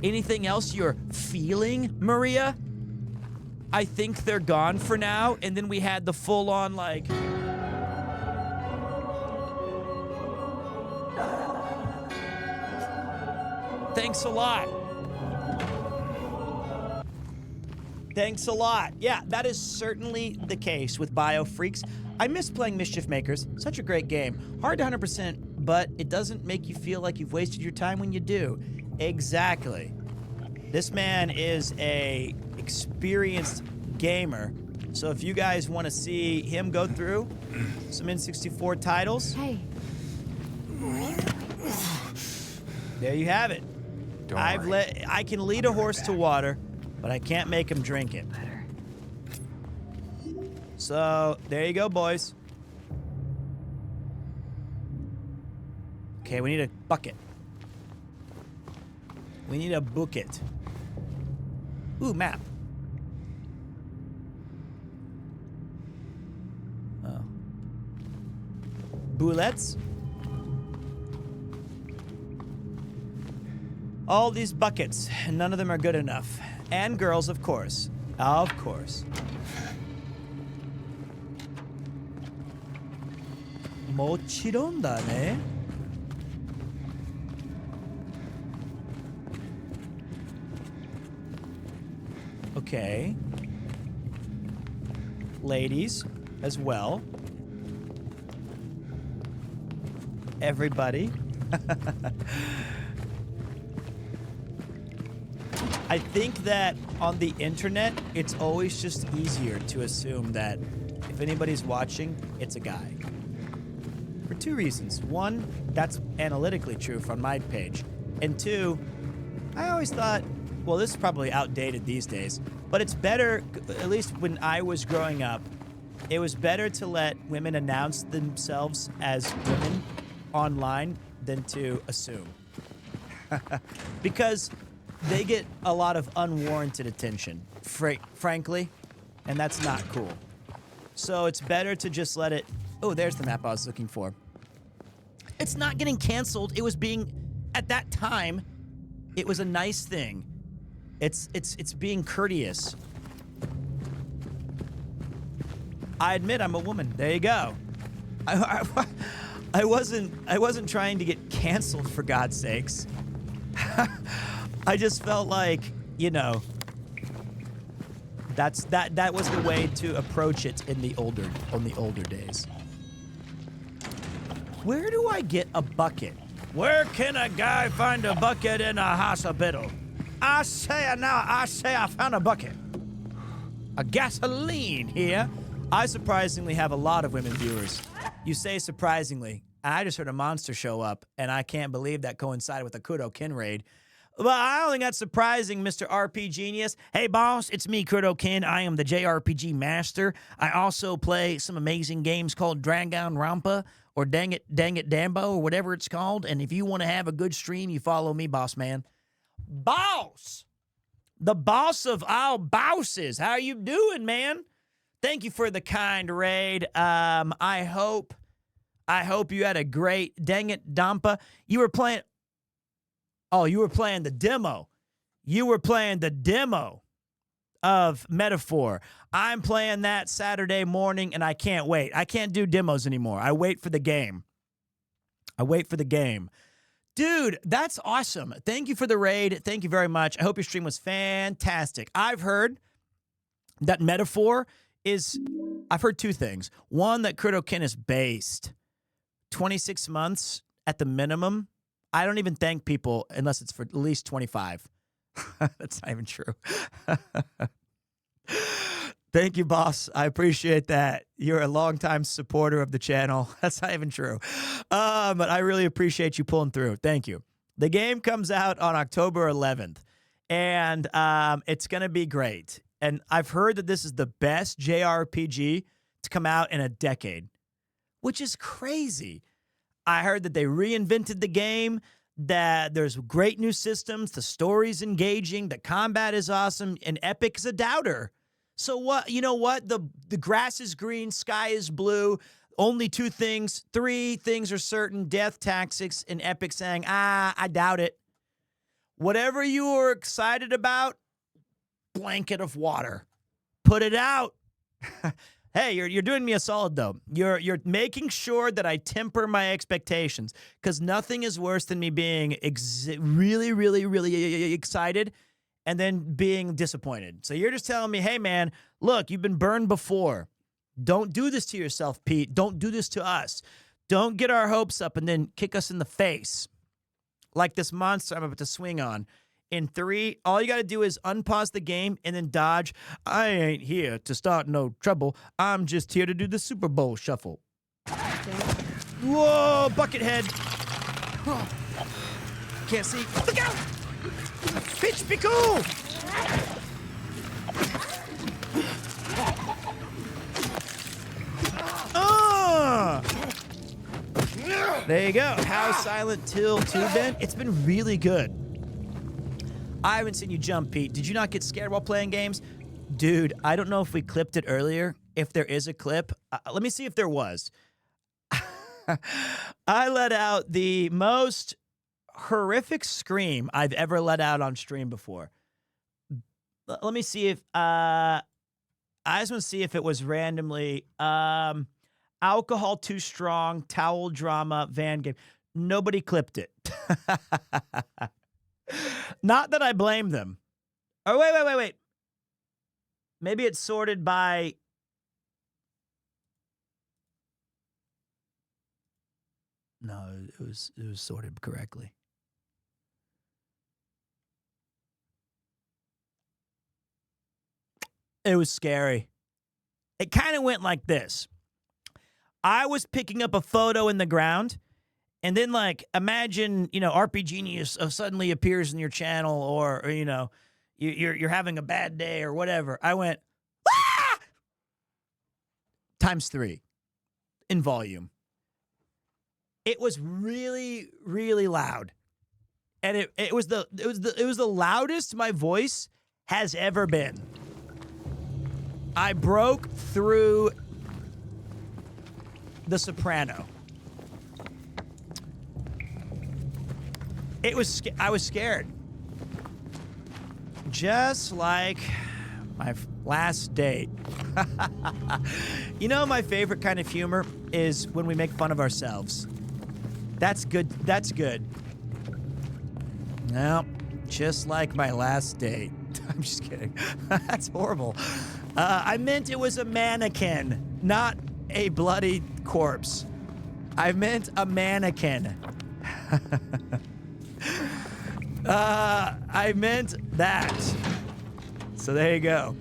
Anything else you're feeling, Maria? I think they're gone for now, and then we had the full-on, like... Thanks a lot. Thanks a lot. Yeah, that is certainly the case with BioFreaks. I miss playing Mischief Makers. Such a great game. Hard to 100%, but it doesn't make you feel like you've wasted your time when you do. Exactly. This man is a experienced gamer. So if you guys want to see him go through some N64 titles, hey, there you have it. I can lead a horse to water, but I can't make him drink it. So there you go, boys. Okay, we need a bucket. We need a bucket. Ooh, map. Oh. Bullets. All these buckets, and none of them are good enough. And girls, of course. Of course. Mochiron da ne. Okay. Ladies, as well. Everybody. I think that on the internet, it's always just easier to assume that if anybody's watching, it's a guy. For two reasons. One, that's analytically true from my page. And two, I always thought, well, this is probably outdated these days, but it's better, at least when I was growing up, it was better to let women announce themselves as women online than to assume. Because they get a lot of unwarranted attention, frankly, and that's not cool. So it's better to just let it... Oh, there's the map I was looking for. It's not getting canceled. It was being... At that time, it was a nice thing. It's being courteous. I admit I'm a woman. There you go. I wasn't trying to get canceled, for God's sakes. I just felt like, you know, that was the way to approach it in the older days. Where do I get a bucket? Where can a guy find a bucket in a hospital? I found a bucket. A gasoline here. I surprisingly have a lot of women viewers. You say surprisingly. I just heard a monster show up, and I can't believe that coincided with the Kuto-kin raid. Well, I don't think that's surprising, Mr. RP Genius. Hey, boss, it's me, Kuto-kin. I am the JRPG master. I also play some amazing games called Dragon Rampa or Dang It Dambo or whatever it's called. And if you want to have a good stream, you follow me, boss man. Boss! The boss of all bosses. How you doing, man? Thank you for the kind raid. I hope you had a great Dang It Dampa. You were playing... Oh, you were playing the demo. You were playing the demo of Metaphor. I'm playing that Saturday morning, and I can't wait. I can't do demos anymore. I wait for the game. Dude, that's awesome. Thank you for the raid. Thank you very much. I hope your stream was fantastic. I've heard that Metaphor is... I've heard two things. One, that Kuto-kin is based 26 months at the minimum. I don't even thank people unless it's for at least 25. That's not even true. Thank you, boss. I appreciate that. You're a longtime supporter of the channel. That's not even true. But I really appreciate you pulling through. Thank you. The game comes out on October 11th, and it's going to be great. And I've heard that this is the best JRPG to come out in a decade, which is crazy. I heard that they reinvented the game, that there's great new systems, the story's engaging, the combat is awesome, and Epic is a doubter. So what? You know what? The grass is green, sky is blue. Only three things are certain: death, tactics, and Epic saying, I doubt it. Whatever you are excited about, blanket of water. Put it out. Hey, you're doing me a solid though. You're making sure that I temper my expectations, because nothing is worse than me being really, really, really excited and then being disappointed. So you're just telling me, hey, man, look, you've been burned before. Don't do this to yourself, Pete. Don't do this to us. Don't get our hopes up and then kick us in the face like this monster I'm about to swing on. In 3, all you got to do is unpause the game and then dodge. I ain't here to start no trouble. I'm just here to do the Super Bowl shuffle. Whoa, Buckethead. Can't see. Look out! Bitch, be cool! There you go. How Silent Till 2 been? It's been really good. I haven't seen you jump, Pete. Did you not get scared while playing games? Dude, I don't know if we clipped it earlier. If there is a clip, let me see if there was. I let out the most horrific scream I've ever let out on stream before. Let me see if I just want to see if it was randomly alcohol too strong, towel drama, van game. Nobody clipped it. Not that I blame them. Oh, wait. Maybe it's sorted by... No, it was sorted correctly. It was scary. It kind of went like this. I was picking up a photo in the ground, and then, like, imagine, RP Genius suddenly appears in your channel, or you're having a bad day or whatever. I went, ah! ×3 in volume. It was really, really loud, and it was the loudest my voice has ever been. I broke through the soprano. I was scared. Just like my last date. My favorite kind of humor is when we make fun of ourselves. That's good. That's good. No, just like my last date. I'm just kidding. That's horrible. I meant it was a mannequin, not a bloody corpse. I meant a mannequin. I meant that. So there you go.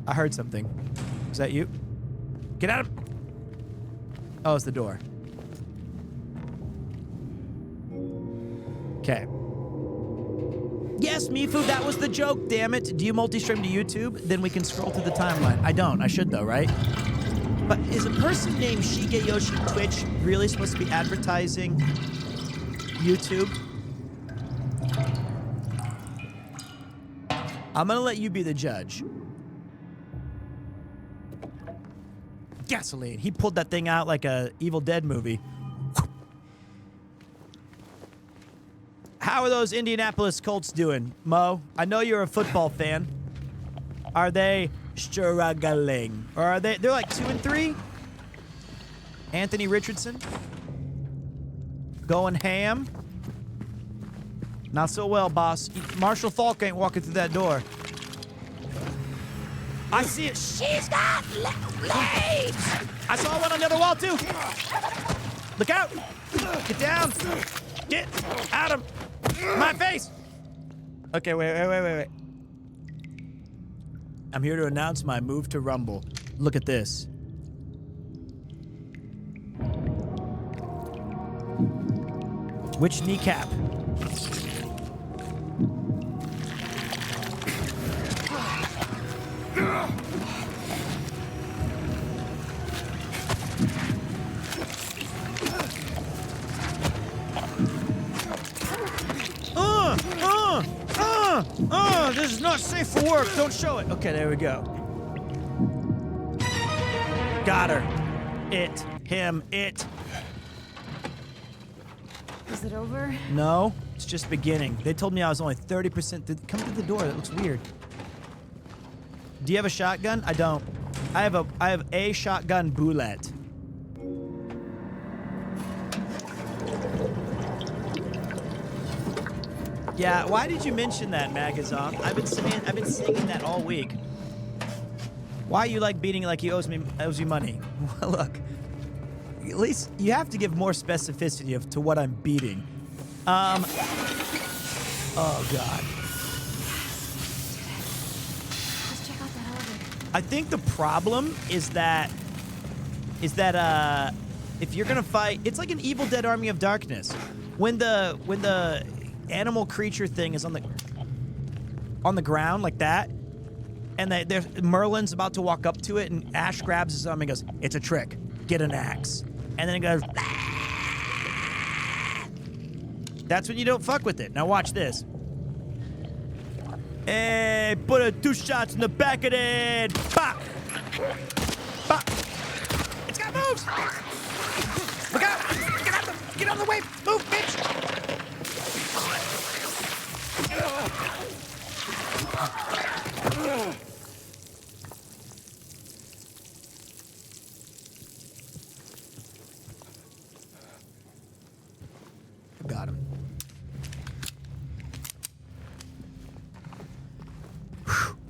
I heard something. Is that you? Get out of... Oh, it's the door. Okay. Yes, Mifu, that was the joke, damn it. Do you multi-stream to YouTube? Then we can scroll through the timeline. I don't. I should, though, right? But is a person named Shigeyoshi Twitch really supposed to be advertising YouTube? I'm gonna let you be the judge. Gasoline. He pulled that thing out like a Evil Dead movie. How are those Indianapolis Colts doing, Mo? I know you're a football fan. Are they struggling? Or are they're like 2-3? Anthony Richardson? Going ham? Not so well, boss. Marshall Falk ain't walking through that door. I see it. She's got legs! I saw one on the other wall, too. Look out! Get down! Get out of my face! Okay, wait. I'm here to announce my move to Rumble. Look at this. Which kneecap? This is not safe for work. Don't show it. Okay, there we go. Got her. It. Him. It. Is it over? No, it's just beginning. They told me I was only 30%. Come through the door. That looks weird. Do you have a shotgun? I don't. I have a shotgun bullet. Yeah, why did you mention that, Magazon? I've been singing that all week. Why you like beating it like he owes you money? Well, look, at least you have to give more specificity to what I'm beating. Oh God. Let's check out that elevator. I think the problem is that if you're gonna fight, it's like an Evil Dead Army of Darkness. When the animal creature thing is on the ground like that, and Merlin's about to walk up to it, and Ash grabs his arm and goes, "It's a trick. Get an axe." And then it goes. That's when you don't fuck with it. Now watch this. Hey, put 2 shots in the back of the head. Pop. Pop. It's got moves. Look out! Get out of the way. Move, bitch. Got him.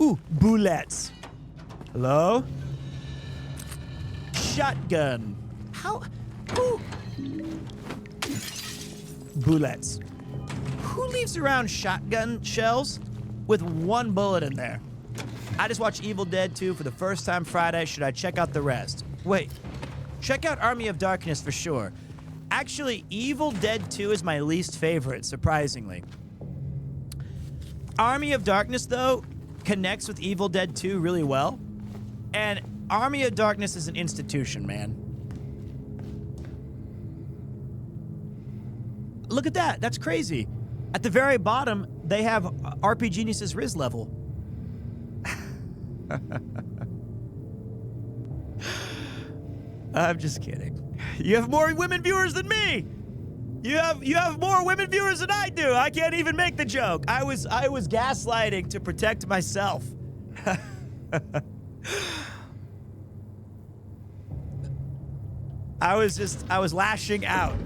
Ooh, bullets. Hello? Shotgun. How? Ooh. Bullets. Who leaves around shotgun shells with 1 bullet in there? I just watched Evil Dead 2 for the first time Friday. Should I check out the rest? Wait. Check out Army of Darkness for sure. Actually, Evil Dead 2 is my least favorite, surprisingly. Army of Darkness, though, connects with Evil Dead 2 really well. And Army of Darkness is an institution, man. Look at that. That's crazy. At the very bottom, they have RP Genius's Riz level. I'm just kidding. You have more women viewers than me. You have more women viewers than I do. I can't even make the joke. I was gaslighting to protect myself. I was lashing out.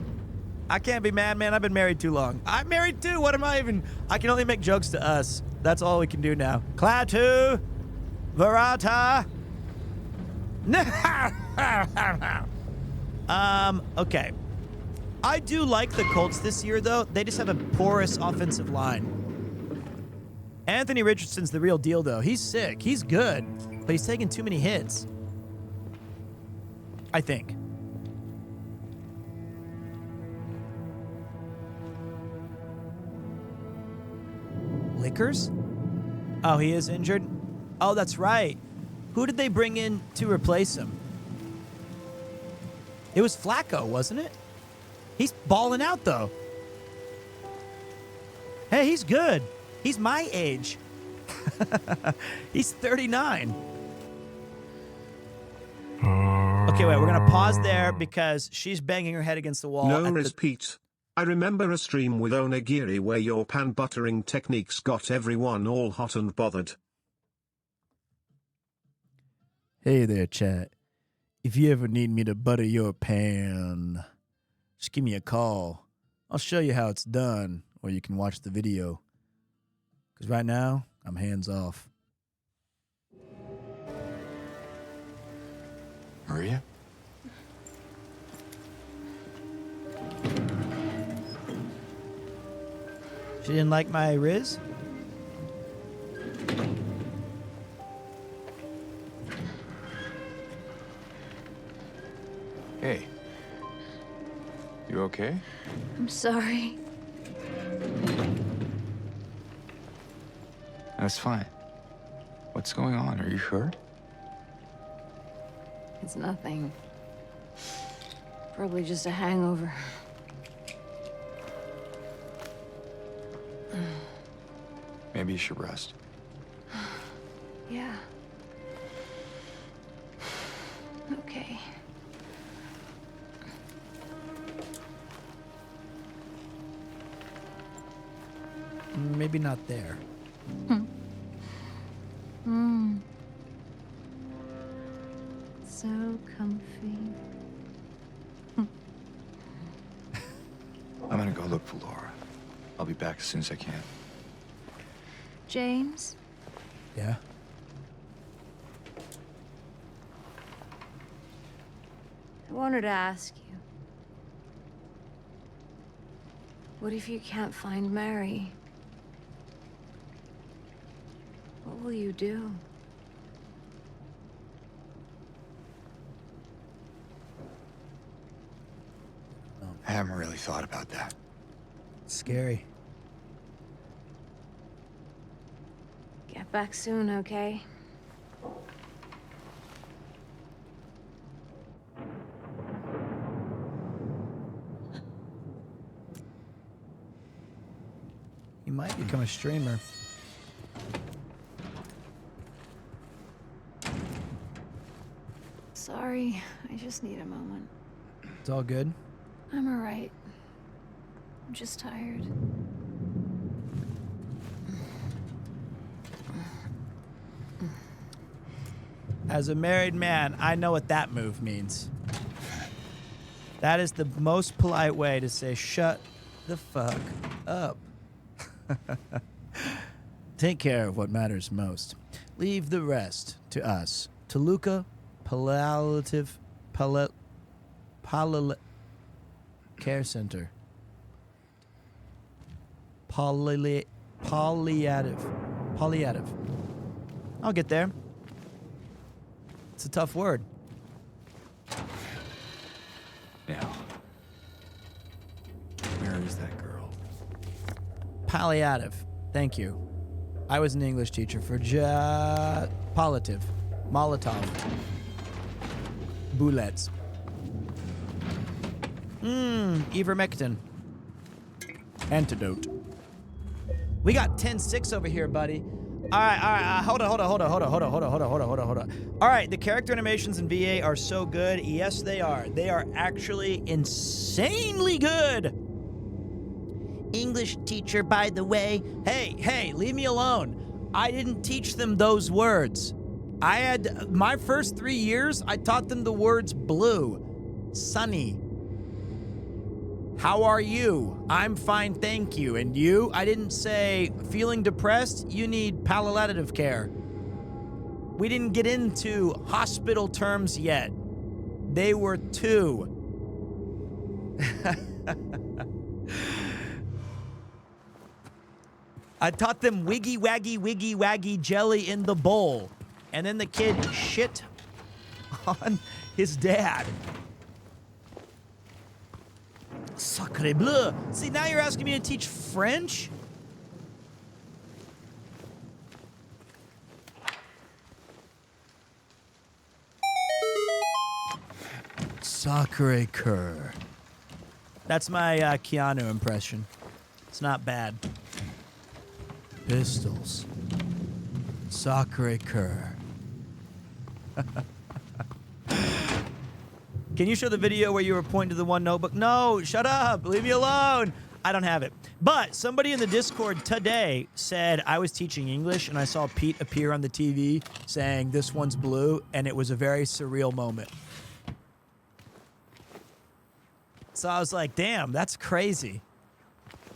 I can't be mad, man. I've been married too long. I'm married too. What am I even? I can only make jokes to us. That's all we can do now. Klaatu, Verata. Okay. I do like the Colts this year, though. They just have a porous offensive line. Anthony Richardson's the real deal, though. He's sick. He's good, but he's taking too many hits. I think. Lickers? Oh, he is injured? Oh, that's right. Who did they bring in to replace him? It was Flacco, wasn't it? He's balling out, though. Hey, he's good. He's my age. He's 39. Okay, wait, we're going to pause there because she's banging her head against the wall. No, Pete. I remember a stream with Onigiri where your pan buttering techniques got everyone all hot and bothered. Hey there, chat. If you ever need me to butter your pan, just give me a call. I'll show you how it's done, or you can watch the video. Because right now, I'm hands off. Maria? She didn't like my Riz? Hey. You okay? I'm sorry. That's fine. What's going on? Are you hurt? It's nothing. Probably just a hangover. Maybe you should rest. Yeah. Okay. Maybe not there. So comfy. I'm gonna go look for Laura. I'll be back as soon as I can. James? Yeah? I wanted to ask you. What if you can't find Mary? What will you do? I haven't really thought about that. Scary. Get back soon, okay? He might become a streamer. Sorry, I just need a moment. It's all good. I'm alright. I'm just tired. As a married man, I know what that move means. That is the most polite way to say, shut the fuck up. Take care of what matters most. Leave the rest to us. Toluca Palliative Care Center. Palliative. I'll get there. It's a tough word. Now, where is that girl? Palliative. Thank you. I was an English teacher for palliative. Molotov. Bullets. Ivermectin. Antidote. We got 10-6 over here, buddy. All right. Hold on. All right, the character animations in VA are so good. Yes, they are. They are actually insanely good. English teacher, by the way. Hey, leave me alone. I didn't teach them those words. I had my first 3 years, I taught them the words blue, sunny. How are you? I'm fine, thank you. And you? I didn't say, feeling depressed? You need palliative care. We didn't get into hospital terms yet. They were 2. I taught them wiggy waggy jelly in the bowl. And then the kid shit on his dad. Sacre bleu. See, now you're asking me to teach French? Sacre coeur. That's my Keanu impression. It's not bad. Pistols. Sacre coeur. Can you show the video where you were pointing to the one notebook? No, shut up. Leave me alone. I don't have it. But somebody in the Discord today said I was teaching English and I saw Pete appear on the TV saying this one's blue, and it was a very surreal moment. So I was like, damn, that's crazy.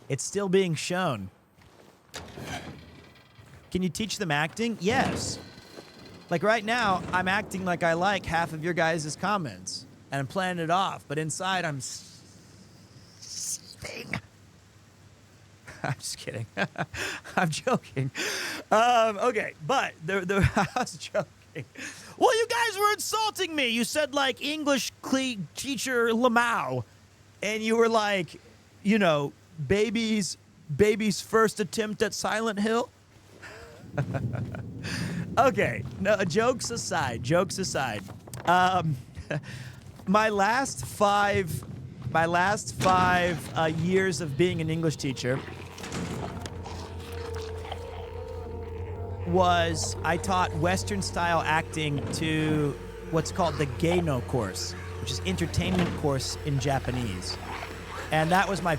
It's still being shown. Can you teach them acting? Yes. Like right now, I'm acting like I like half of your guys' comments. And I'm playing it off, but inside I'm seething. I'm just kidding. I'm joking. Okay, but I was joking. Well, you guys were insulting me. You said, like, English teacher Lamau. And you were like, you know, baby's first attempt at Silent Hill. Okay, no, jokes aside. My last five years of being an English teacher was I taught Western style acting to what's called the Geino course, which is entertainment course in Japanese. And that was my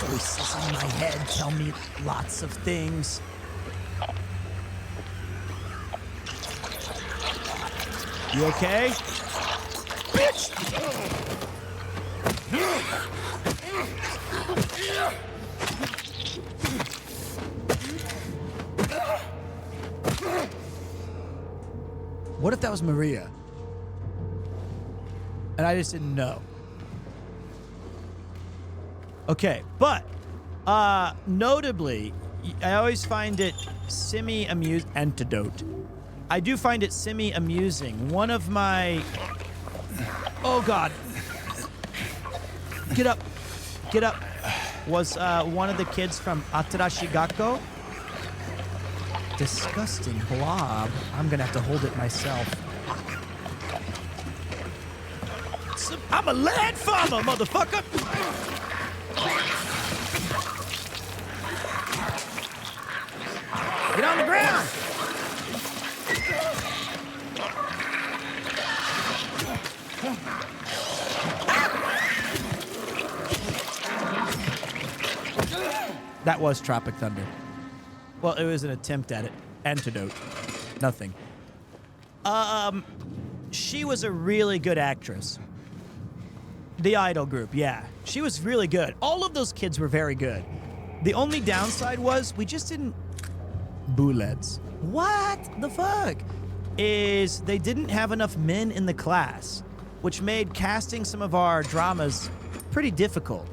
voices in my head tell me lots of things. You okay? Bitch! What if that was Maria? And I just didn't know. Okay, but notably, I always find it semi-amusing. Antidote. I do find it semi-amusing. One of my... Oh, God. Get up. Get up. Was one of the kids from Atarashi Gakko. Disgusting blob. I'm going to have to hold it myself. I'm a land farmer, motherfucker. Get on the ground. That was Tropic Thunder. Well, it was an attempt at it. Antidote. Nothing. She was a really good actress. The Idol group, yeah. She was really good. All of those kids were very good. The only downside was we just didn't... Bullets. What the fuck? Is they didn't have enough men in the class, which made casting some of our dramas pretty difficult.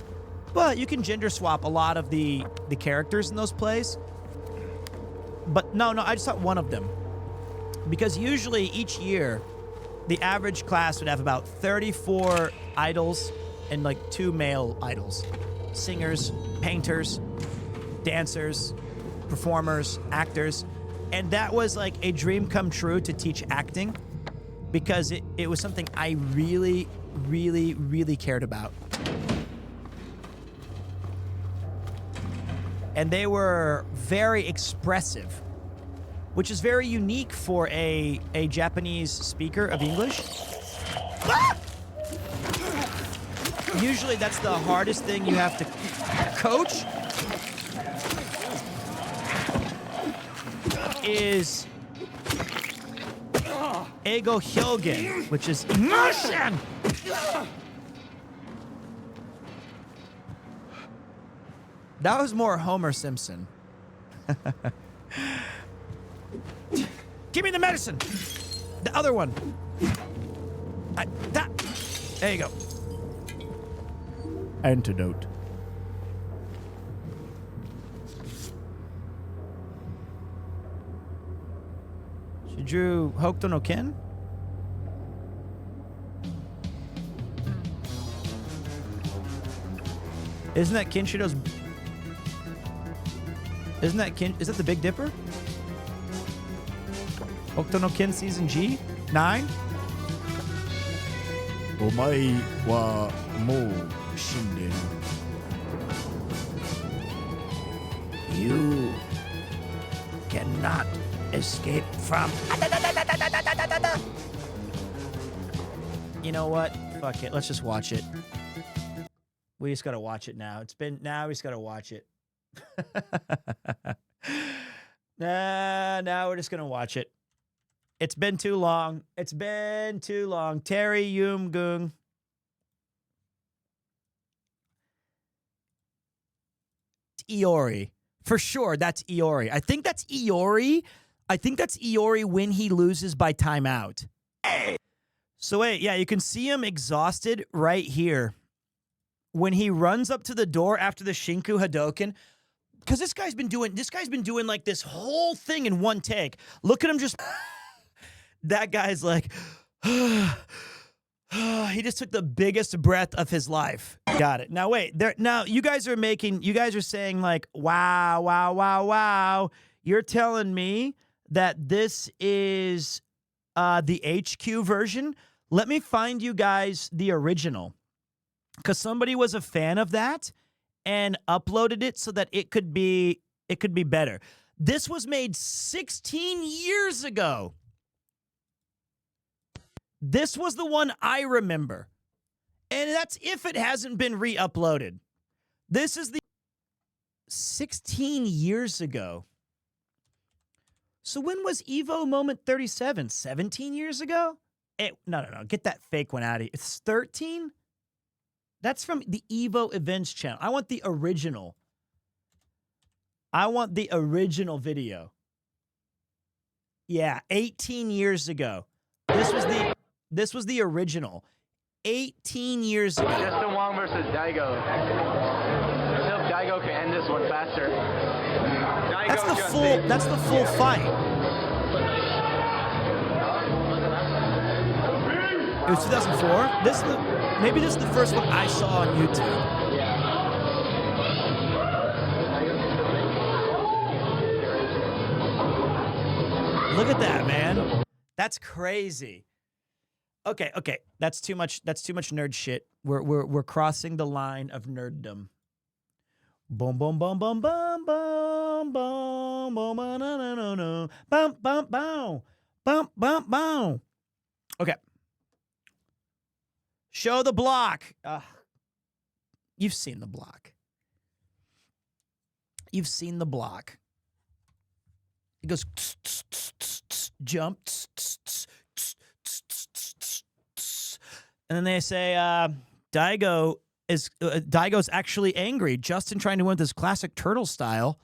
But you can gender swap a lot of the characters in those plays. But no, I just thought one of them. Because usually each year, the average class would have about 34 idols and like 2 male idols. Singers, painters, dancers, performers, actors. And that was like a dream come true to teach acting because it was something I really, really, really cared about. And they were very expressive, which is very unique for a Japanese speaker of English. Ah! Usually that's the hardest thing you have to coach is ego hyogen, which is emotion. That was more Homer Simpson. Give me the medicine. The other one. There you go. Antidote. She drew Hokuto no Ken? Isn't that Kinshiro's... Is that the Big Dipper? Hokuto no Ken Season G? 9? Omae wa mou shinden. You cannot escape from... You know what? Fuck it. Let's just watch it. We just gotta watch it now. Now we just gotta watch it. Now we're just gonna watch it. It's been too long. It's been too long. Terry Yum Gung. It's Iori. For sure, that's Iori. I think that's Iori. I think that's Iori when he loses by timeout. Hey. So wait, yeah, you can see him exhausted right here. When he runs up to the door after the Shinku Hadoken, because this guy's been doing like this whole thing in one take. Look at him just. That guy's like, he just took the biggest breath of his life. Got it. Now wait, now you guys are saying like, wow, wow, wow, wow. You're telling me that this is the HQ version? Let me find you guys the original. Because somebody was a fan of that and uploaded it so that it could be better. This was made 16 years ago. This was the one I remember. And that's if it hasn't been re-uploaded. This is the 16 years ago. So when was Evo Moment 37? 17 years ago? No. Get that fake one out of here. It's 13? That's from the Evo Events channel. I want the original. I want the original video. Yeah, 18 years ago. This was the original. 18 years ago. Justin Wong versus Daigo. Let's hope Daigo can end this one faster. That's the full fight. It was 2004. Maybe this is the first one I saw on YouTube. Look at that, man. That's crazy. Okay. That's too much nerd shit. We're crossing the line of nerddom. Boom, boom, boom, boom, boom, boom, boom, boom, no, no, no, no, bum, bum, boom, bum, bum, boom. Okay. Show the block. You've seen the block. You've seen the block. It goes tss, tss, tss, tss, tss, jump, tss, tss, tss, tss, tss, tss, tss, tss. And then they say Daigo's actually angry. Justin trying to win with his classic turtle style.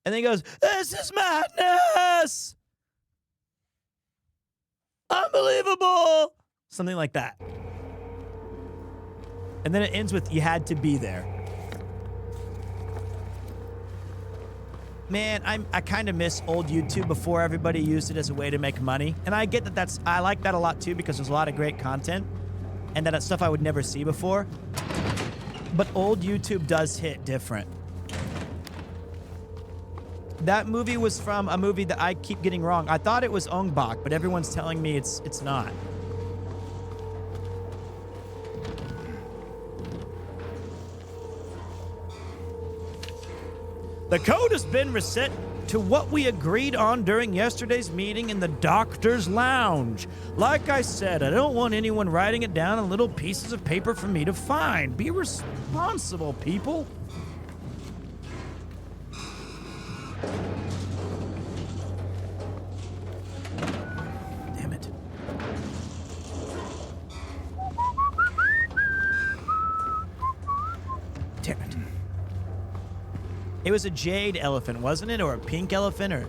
And then he goes, "This is madness! Unbelievable!" Something like that. And then it ends with, "You had to be there." Man, I kind of miss old YouTube before everybody used it as a way to make money. And I get that I like that a lot too, because there's a lot of great content and that's stuff I would never see before. But old YouTube does hit different. That movie was from a movie that I keep getting wrong. I thought it was Ong Bak, but everyone's telling me it's not. The code has been reset to what we agreed on during yesterday's meeting in the doctor's lounge. Like I said, I don't want anyone writing it down on little pieces of paper for me to find. Be responsible, people. Damn it. Damn it. It was a jade elephant, wasn't it? Or a pink elephant? Or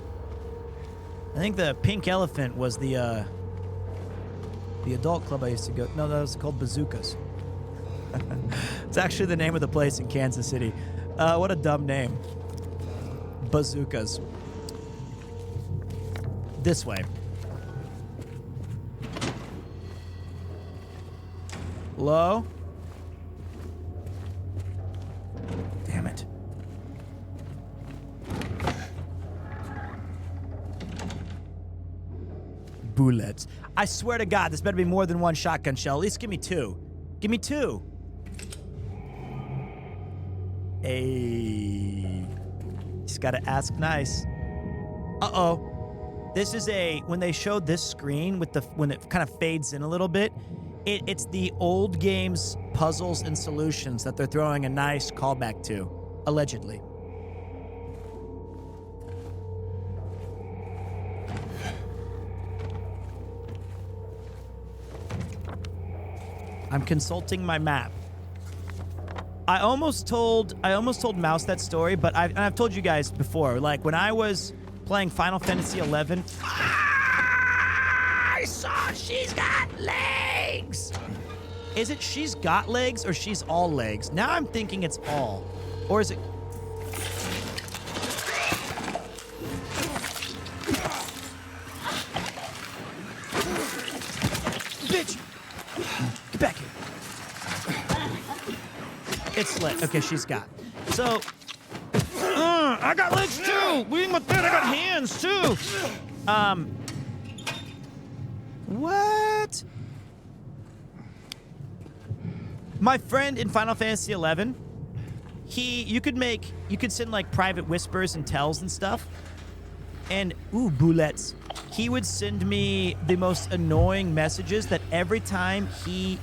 I think the pink elephant was the adult club I used to go. No, that was called Bazookas. It's actually the name of the place in Kansas City. What a dumb name. Bazookas. This way. Low. Damn it. Bullets. I swear to God, this better be more than one shotgun shell. At least give me two. Give me two. Hey. Just gotta ask nice. Uh-oh. This is when they showed this screen with when it kind of fades in a little bit, it's the old games puzzles and solutions that they're throwing a nice callback to, allegedly. I'm consulting my map. I almost told Mouse that story, but I've told you guys before. Like when I was playing Final Fantasy XI, I saw she's got legs. Is it she's got legs or she's all legs? Now I'm thinking it's all. Or is it... Bitch! Get back here. It's slit. Okay, she's got. So... I got legs too! What I got hands too! What? My friend in Final Fantasy XI, you could send like private whispers and tells and stuff. And, ooh, bullets. He would send me the most annoying messages that every time he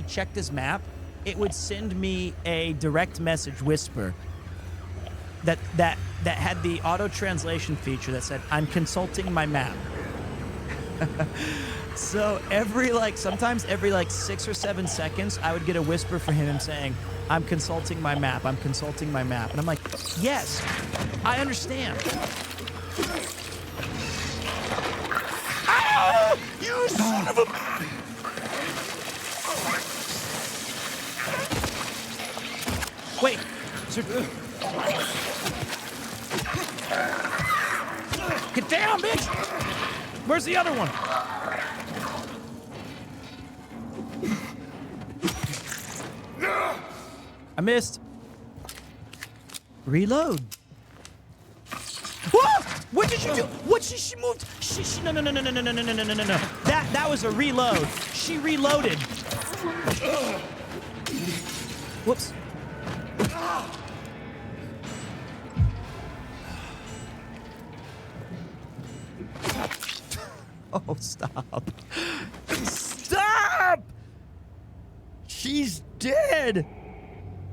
checked his map, it would send me a direct message whisper that had the auto translation feature that said, "I'm consulting my map." So sometimes every 6 or 7 seconds, I would get a whisper from him saying, "I'm consulting my map, I'm consulting my map." And I'm like, yes, I understand. Ow! You son of a... Wait. Get down, bitch! Where's the other one? I missed. Reload. Whoa! What did you do? What she moved? She no. That was a reload. She reloaded. Whoops. Oh, stop. Stop! She's dead.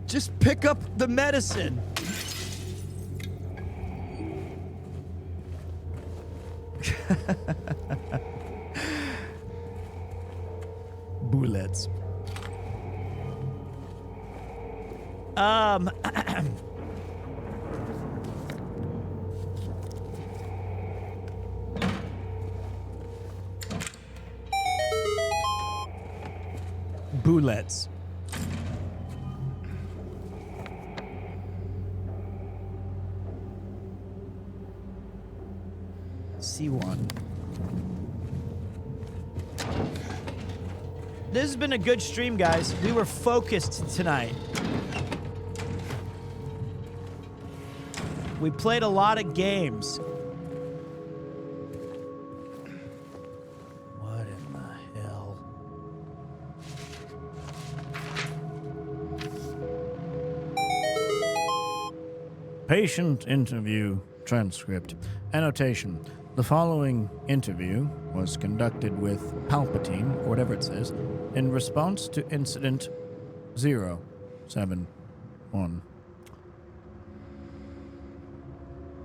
Just pick up the medicine. Bullets. Bullets. C1. This has been a good stream, guys. We were focused tonight. We played a lot of games. What in the hell? Patient interview transcript. Annotation. The following interview was conducted with Palpatine, or whatever it says, in response to incident 071.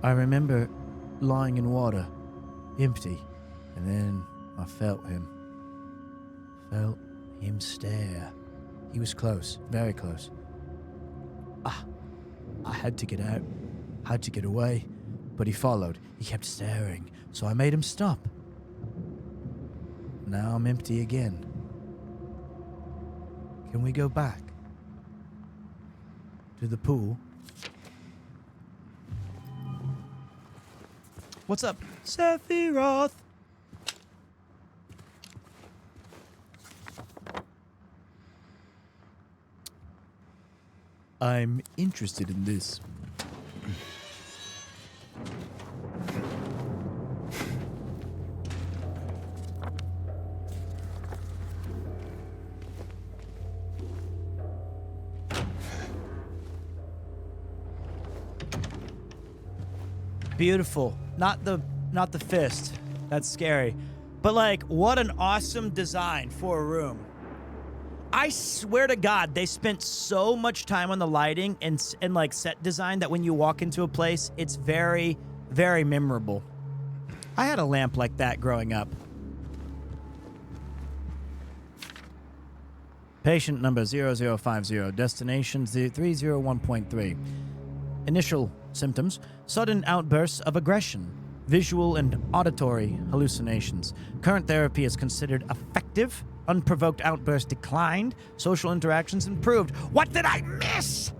I remember lying in water, empty, and then I felt him. Felt him stare. He was close, very close. I had to get out, had to get away, but he followed. He kept staring, so I made him stop. Now I'm empty again. Can we go back to the pool? What's up, Sephiroth? I'm interested in this. Beautiful. Not the fist. That's scary. But like, what an awesome design for a room. I swear to God, they spent so much time on the lighting and like set design that when you walk into a place, it's very, very memorable. I had a lamp like that growing up. Patient number 0050, destination 301.3. Initial symptoms, sudden outbursts of aggression, visual and auditory hallucinations. Current therapy is considered effective. Unprovoked outbursts declined. Social interactions improved. What did I miss?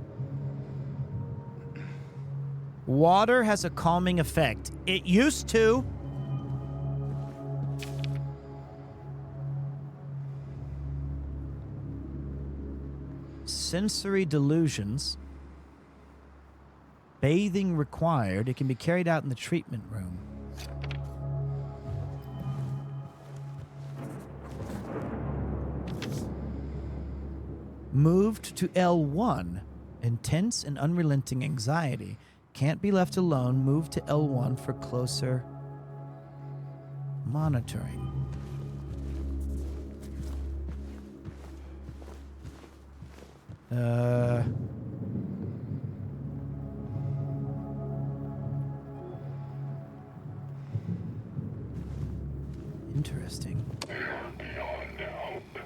Water has a calming effect. It used to. Sensory delusions. Bathing required. It can be carried out in the treatment room. Moved to L1. Intense and unrelenting anxiety. Can't be left alone. Move to L1 for closer monitoring. Interesting. Beyond hope.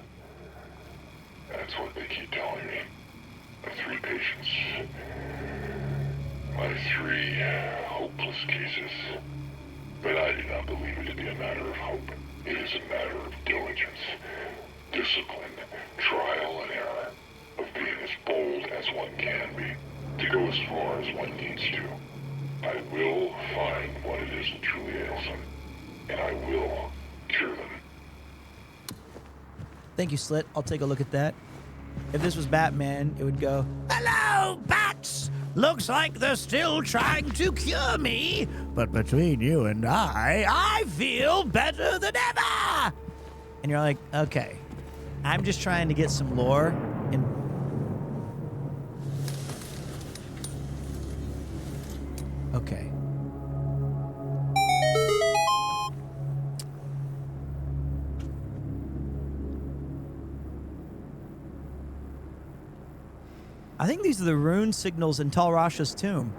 That's what they keep telling me. The 3 patients. My 3 hopeless cases. But I do not believe it to be a matter of hope. It is a matter of diligence, discipline, trial and error, of being as bold as one can be, to go as far as one needs to. I will find what it is that truly ails them, and I will cure them. Thank you, Slit. I'll take a look at that. If this was Batman, it would go, "Hello, Bats! Looks like they're still trying to cure me, but between you and I feel better than ever!" And you're like, okay, I'm just trying to get some lore and... Okay. I think these are the rune signals in Tal Rasha's tomb.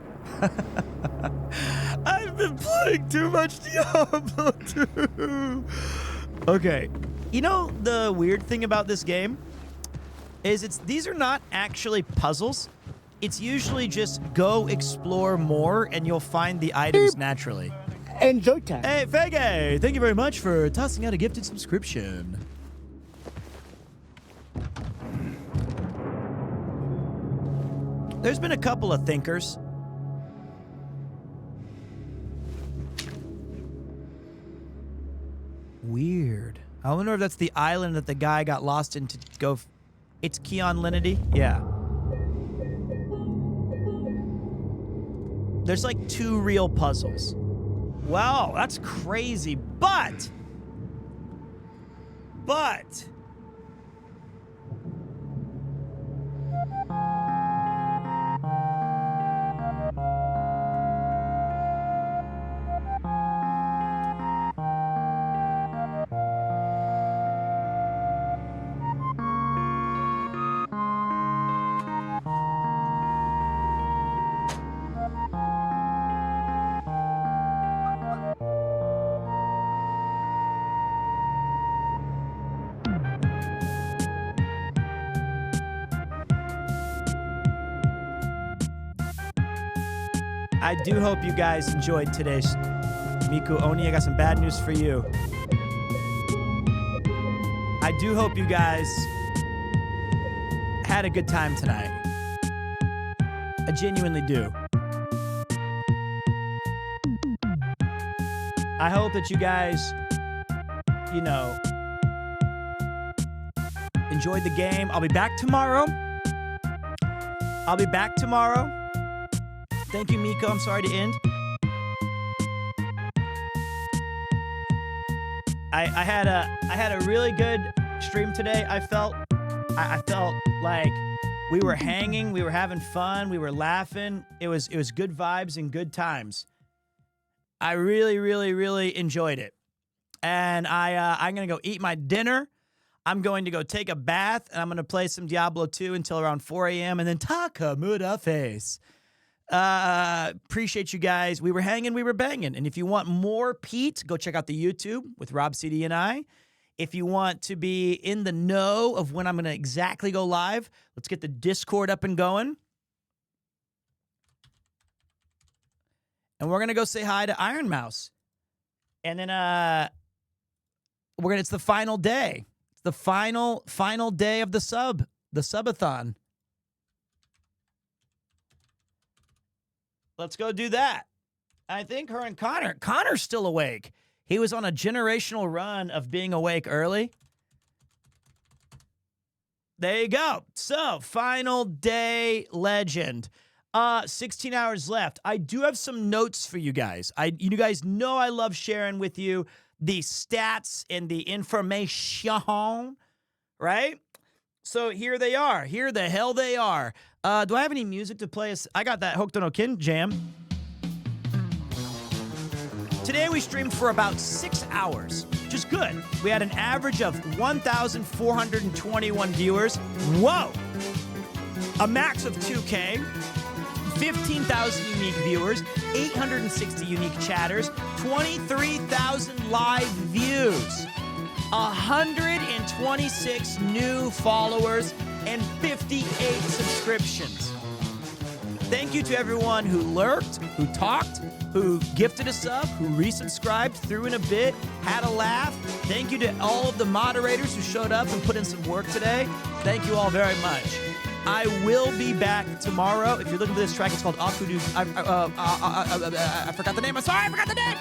I've been playing too much Diablo 2. Okay. You know the weird thing about this game is these are not actually puzzles. It's usually just go explore more and you'll find the items naturally. Enjoy time. Hey, Fege, thank you very much for tossing out a gifted subscription. There's been a couple of thinkers. Weird. I wonder if that's the island that the guy got lost in to go... It's Keon Linity? Yeah. There's like 2 real puzzles. Wow, that's crazy. But... I do hope you guys enjoyed today's Miku Oni. I got some bad news for you. I do hope you guys had a good time tonight. I genuinely do. I hope that you guys, you know, enjoyed the game. I'll be back tomorrow. Thank you, Miko. I'm sorry to end. I had a really good stream today. I felt like we were hanging, we were having fun, we were laughing. It was good vibes and good times. I really, really, really enjoyed it. And I'm gonna go eat my dinner. I'm going to go take a bath, and I'm gonna play some Diablo 2 until around 4 a.m. and then Takamura face. Appreciate you guys. We were hanging, we were banging. And if you want more Pete, go check out the YouTube with Rob CD and I. If you want to be in the know of when I'm going to exactly go live, let's get the Discord up and going. And we're going to go say hi to Iron Mouse. And then it's the final day. It's the final day of the subathon. Let's go do that. I think her and Connor's still awake. He was on a generational run of being awake early. There you go. So, final day legend. 16 hours left. I do have some notes for you guys. You guys know I love sharing with you the stats and the information, right? So here they are. Here the hell they are. Do I have any music to play? I got that Hokuto no Ken jam. Today we streamed for about 6 hours, which is good. We had an average of 1,421 viewers. Whoa! A max of 2K, 15,000 unique viewers, 860 unique chatters, 23,000 live views, 126 new followers, and 58 subscriptions. Thank you to everyone who lurked, who talked, who gifted a sub, who resubscribed, threw in a bit, had a laugh. Thank you to all of the moderators who showed up and put in some work today. Thank you all very much. I will be back tomorrow. If you're looking for this track, it's called Akudu. I forgot the name. I'm sorry, I forgot the name.